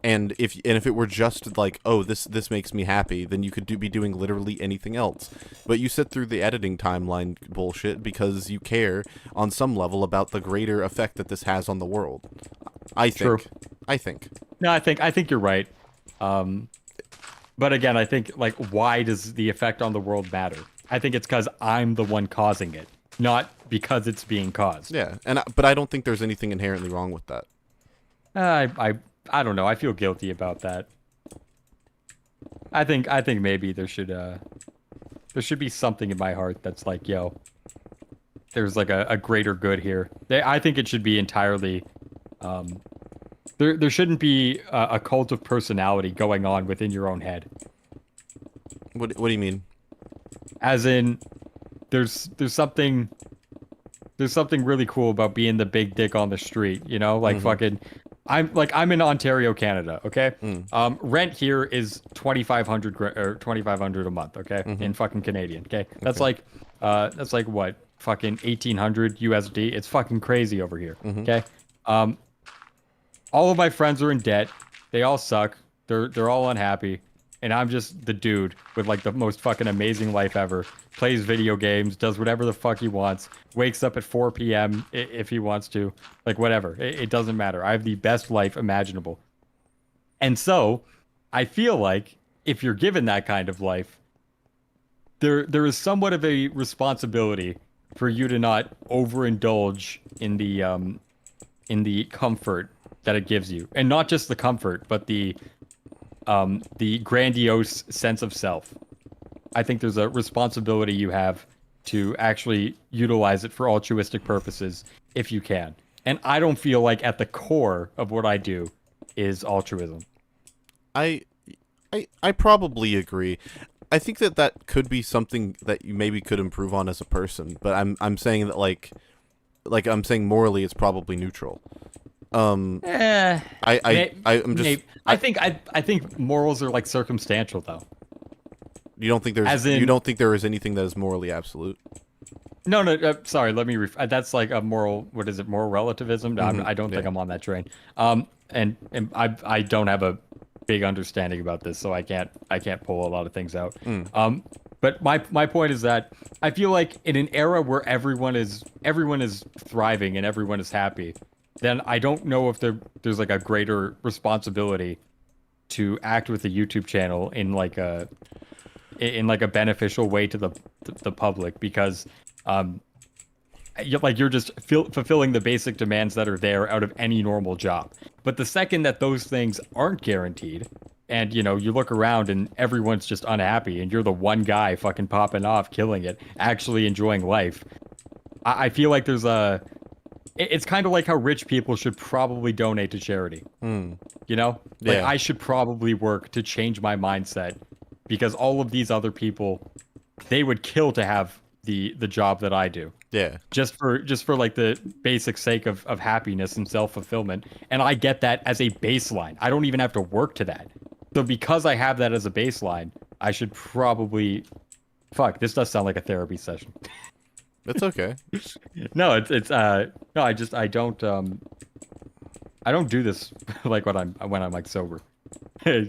And if it were just like, oh, this makes me happy, then you could be doing literally anything else. But you sit through the editing timeline bullshit because you care on some level about the greater effect that this has on the world. I think. True. I think. No, I think you're right. But again, I think like, why does the effect on the world matter? I think it's because I'm the one causing it, not because it's being caused. Yeah, but I don't think there's anything inherently wrong with that. I don't know. I feel guilty about that. I think maybe there should be something in my heart that's like, yo, there's like a greater good here. I think it should be entirely. There shouldn't be a cult of personality going on within your own head. What do you mean? As in, there's something really cool about being the big dick on the street. You know, like fucking. I'm in Ontario, Canada. Okay, rent here is $2,500 a month. Okay, in fucking Canadian. Okay, that's like what fucking 1,800 USD. It's fucking crazy over here. Okay, all of my friends are in debt. They all suck. They're all unhappy, and I'm just the dude with like the most fucking amazing life ever. Plays video games, does whatever the fuck he wants, wakes up at 4 p.m. if he wants to, like whatever. It doesn't matter. I have the best life imaginable. And so, I feel like if you're given that kind of life, there is somewhat of a responsibility for you to not overindulge in the comfort that it gives you, and not just the comfort, but the grandiose sense of self. I think there's a responsibility you have to actually utilize it for altruistic purposes if you can. And I don't feel like at the core of what I do is altruism. I probably agree. I think that could be something that you maybe could improve on as a person, but I'm saying that like I'm saying morally it's probably neutral. I'm just I think morals are like circumstantial though. you don't think you don't think there is anything that is morally absolute? No, sorry, let me that's like a moral, what is it, moral relativism? No, I don't think I'm on that train. And I don't have a big understanding about this, so I can't pull a lot of things out. But my point is that I feel like in an era where everyone is thriving and everyone is happy, then I don't know if there's like a greater responsibility to act with the YouTube channel in like a beneficial way to the public, because you're just fulfilling the basic demands that are there out of any normal job. But the second that those things aren't guaranteed, and you look around and everyone's just unhappy, and you're the one guy fucking popping off, killing it, actually enjoying life, I feel like there's it's kind of like how rich people should probably donate to charity. Like I should probably work to change my mindset, because all of these other people, they would kill to have the job that I do. Yeah. Just for like the basic sake of happiness and self-fulfillment. And I get that as a baseline. I don't even have to work to that. So because I have that as a baseline, I should probably fuck, this does sound like a therapy session. It's okay. No, I don't do this like when I'm like sober. I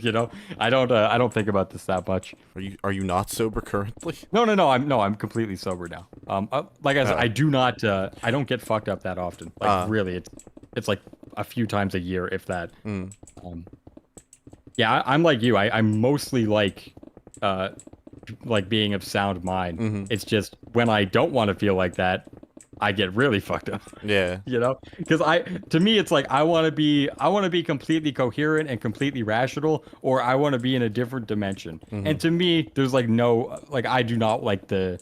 don't think about this that much. Are you not sober currently? No, I'm completely sober now. Like I said, I don't get fucked up that often. Like really, it's like a few times a year, if that. Yeah, I'm like you. I'm mostly like being of sound mind. It's just when I don't want to feel like that, I get really fucked up. Yeah. Because to me, it's like I want to be completely coherent and completely rational, or I want to be in a different dimension. And to me, there's like no, like I do not like the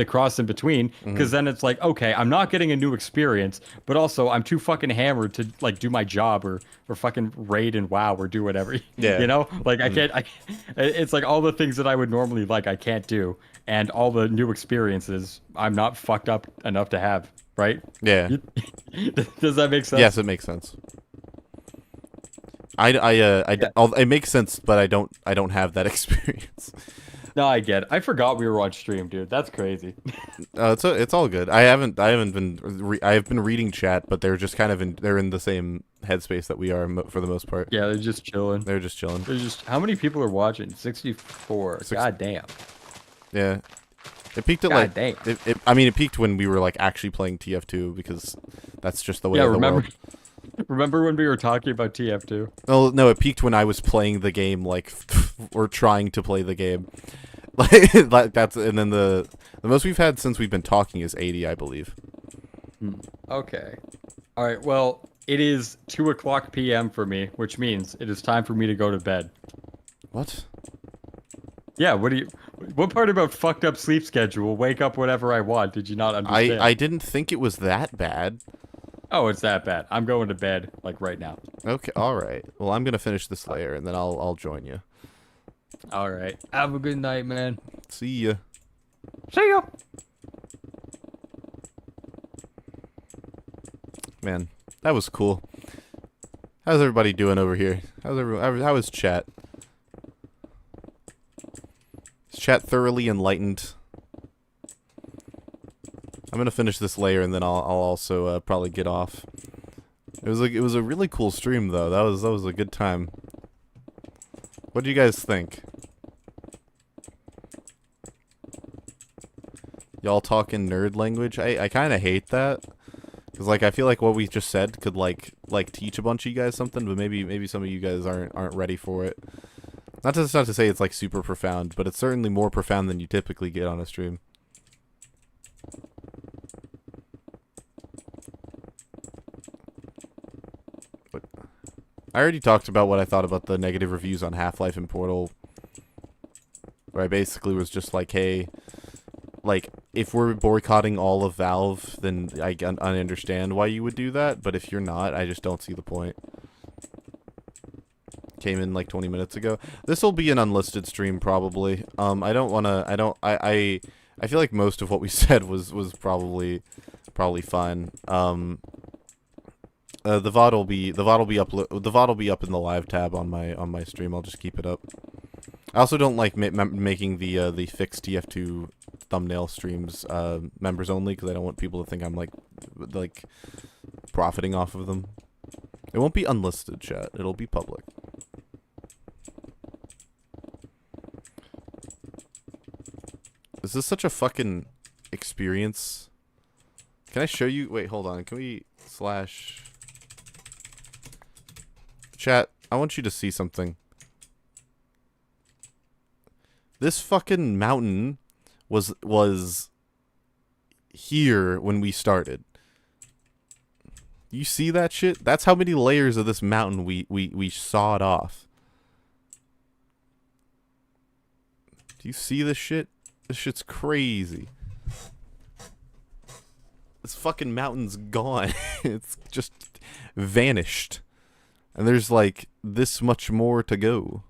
cross in between, because then it's like, okay, I'm not getting a new experience, but also I'm too fucking hammered to like do my job or fucking raid and WoW or do whatever. Yeah. Like I can't. It's like all the things that I would normally like I can't do, and all the new experiences I'm not fucked up enough to have. Right? Yeah. Does that make sense? Yes, it makes sense. It makes sense, but I don't have that experience. No, I get it. I forgot we were on stream, dude. That's crazy. It's all good. I have been reading chat, but they're just kind of they're in the same headspace that we are for the most part. Yeah, they're just chilling. How many people are watching? 64. God damn. Yeah. It peaked at God damn. It peaked when we were like actually playing TF2, because that's just the way of the world. Remember when we were talking about TF2? Oh no, it peaked when I was playing the game, like, or trying to play the game. Like that's, and then the most we've had since we've been talking is 80, I believe. Okay. All right. Well, it is 2:00 p.m. for me, which means it is time for me to go to bed. What? Yeah. What part about fucked up sleep schedule? Wake up whenever I want. Did you not understand? I didn't think it was that bad. Oh, it's that bad. I'm going to bed like right now. Okay. All right. Well, I'm gonna finish this layer and then I'll join you. All right. Have a good night, man. See ya. See ya. Man, that was cool. How's everybody doing over here? How is chat? Is chat thoroughly enlightened? I'm gonna finish this layer and then I'll also probably get off. It was a really cool stream though. That was a good time. What do you guys think? Y'all talking nerd language? I kind of hate that, because like I feel like what we just said could like teach a bunch of you guys something, but maybe some of you guys aren't ready for it. Not to say it's like super profound, but it's certainly more profound than you typically get on a stream. I already talked about what I thought about the negative reviews on Half-Life and Portal, where I basically was just like, hey, like, if we're boycotting all of Valve, then I understand why you would do that, but if you're not, I just don't see the point. came in like 20 minutes ago. This will be an unlisted stream probably. I don't want to. I feel like most of what we said was probably fine. The VOD will be up in the live tab on my stream. I'll just keep it up. I also don't like making the fixed TF2 thumbnail streams members only, because I don't want people to think I'm like profiting off of them. It won't be unlisted, chat. It'll be public. Is this such a fucking experience? Can I show you? Wait, hold on. Can we slash... Chat, I want you to see something. This fucking mountain was here when we started. You see that shit? That's how many layers of this mountain we sawed off. Do you see this shit? This shit's crazy. This fucking mountain's gone. It's just vanished. And there's like this much more to go.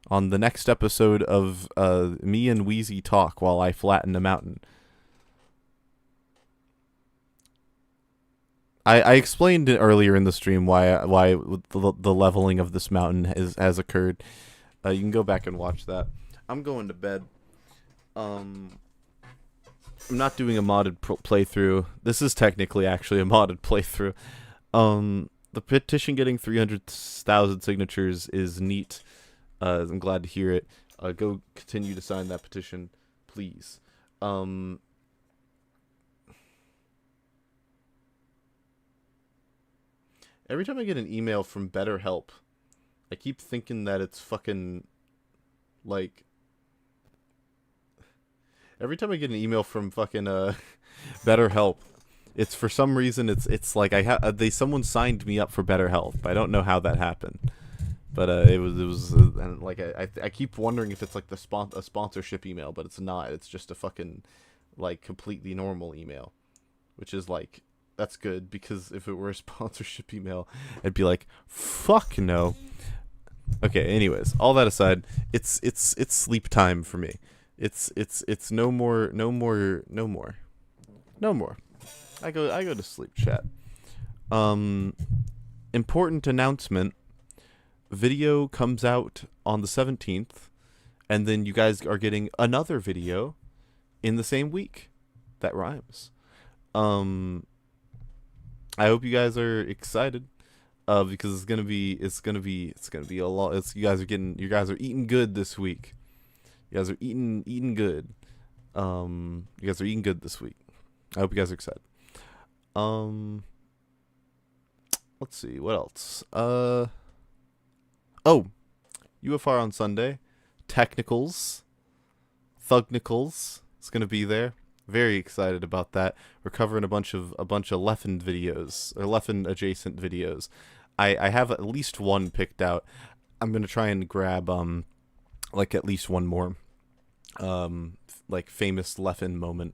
On the next episode of me and Wheezy talk while I flatten a mountain. I explained it earlier in the stream why the leveling of this mountain has occurred. You can go back and watch that. I'm going to bed. I'm not doing a modded playthrough. This is technically actually a modded playthrough. The petition getting 300,000 signatures is neat. I'm glad to hear it. Go continue to sign that petition, please. Every time I get an email from BetterHelp, I keep thinking that it's fucking, like... Every time I get an email from fucking, BetterHelp, it's for some reason, it's like someone signed me up for BetterHelp. I don't know how that happened. But it was like I keep wondering if it's like a sponsorship email, but it's not. It's just a fucking like completely normal email, which is like that's good, because if it were a sponsorship email, I'd be like, fuck no. Okay. Anyways, all that aside, it's sleep time for me. It's no more. I go to sleep, chat. Important announcement. Video comes out on the 17th, and then you guys are getting another video in the same week. That rhymes. I hope you guys are excited, because it's gonna be a lot. You guys are eating good this week. You guys are eating good. You guys are eating good this week. I hope you guys are excited. Let's see what else. Oh, UFR on Sunday, Technicals, Thugnicals is gonna be there. Very excited about that. We're covering a bunch of Leffen videos, or Leffen adjacent videos. I have at least one picked out. I'm gonna try and grab like at least one more like famous Leffen moment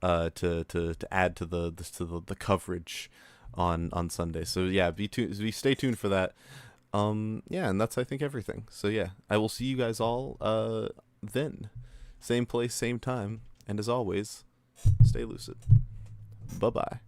to add to the coverage on Sunday. So yeah, stay tuned for that. Yeah, and that's I think everything. So yeah, I will see you guys all then. Same place, same time, and as always, stay lucid. Bye-bye.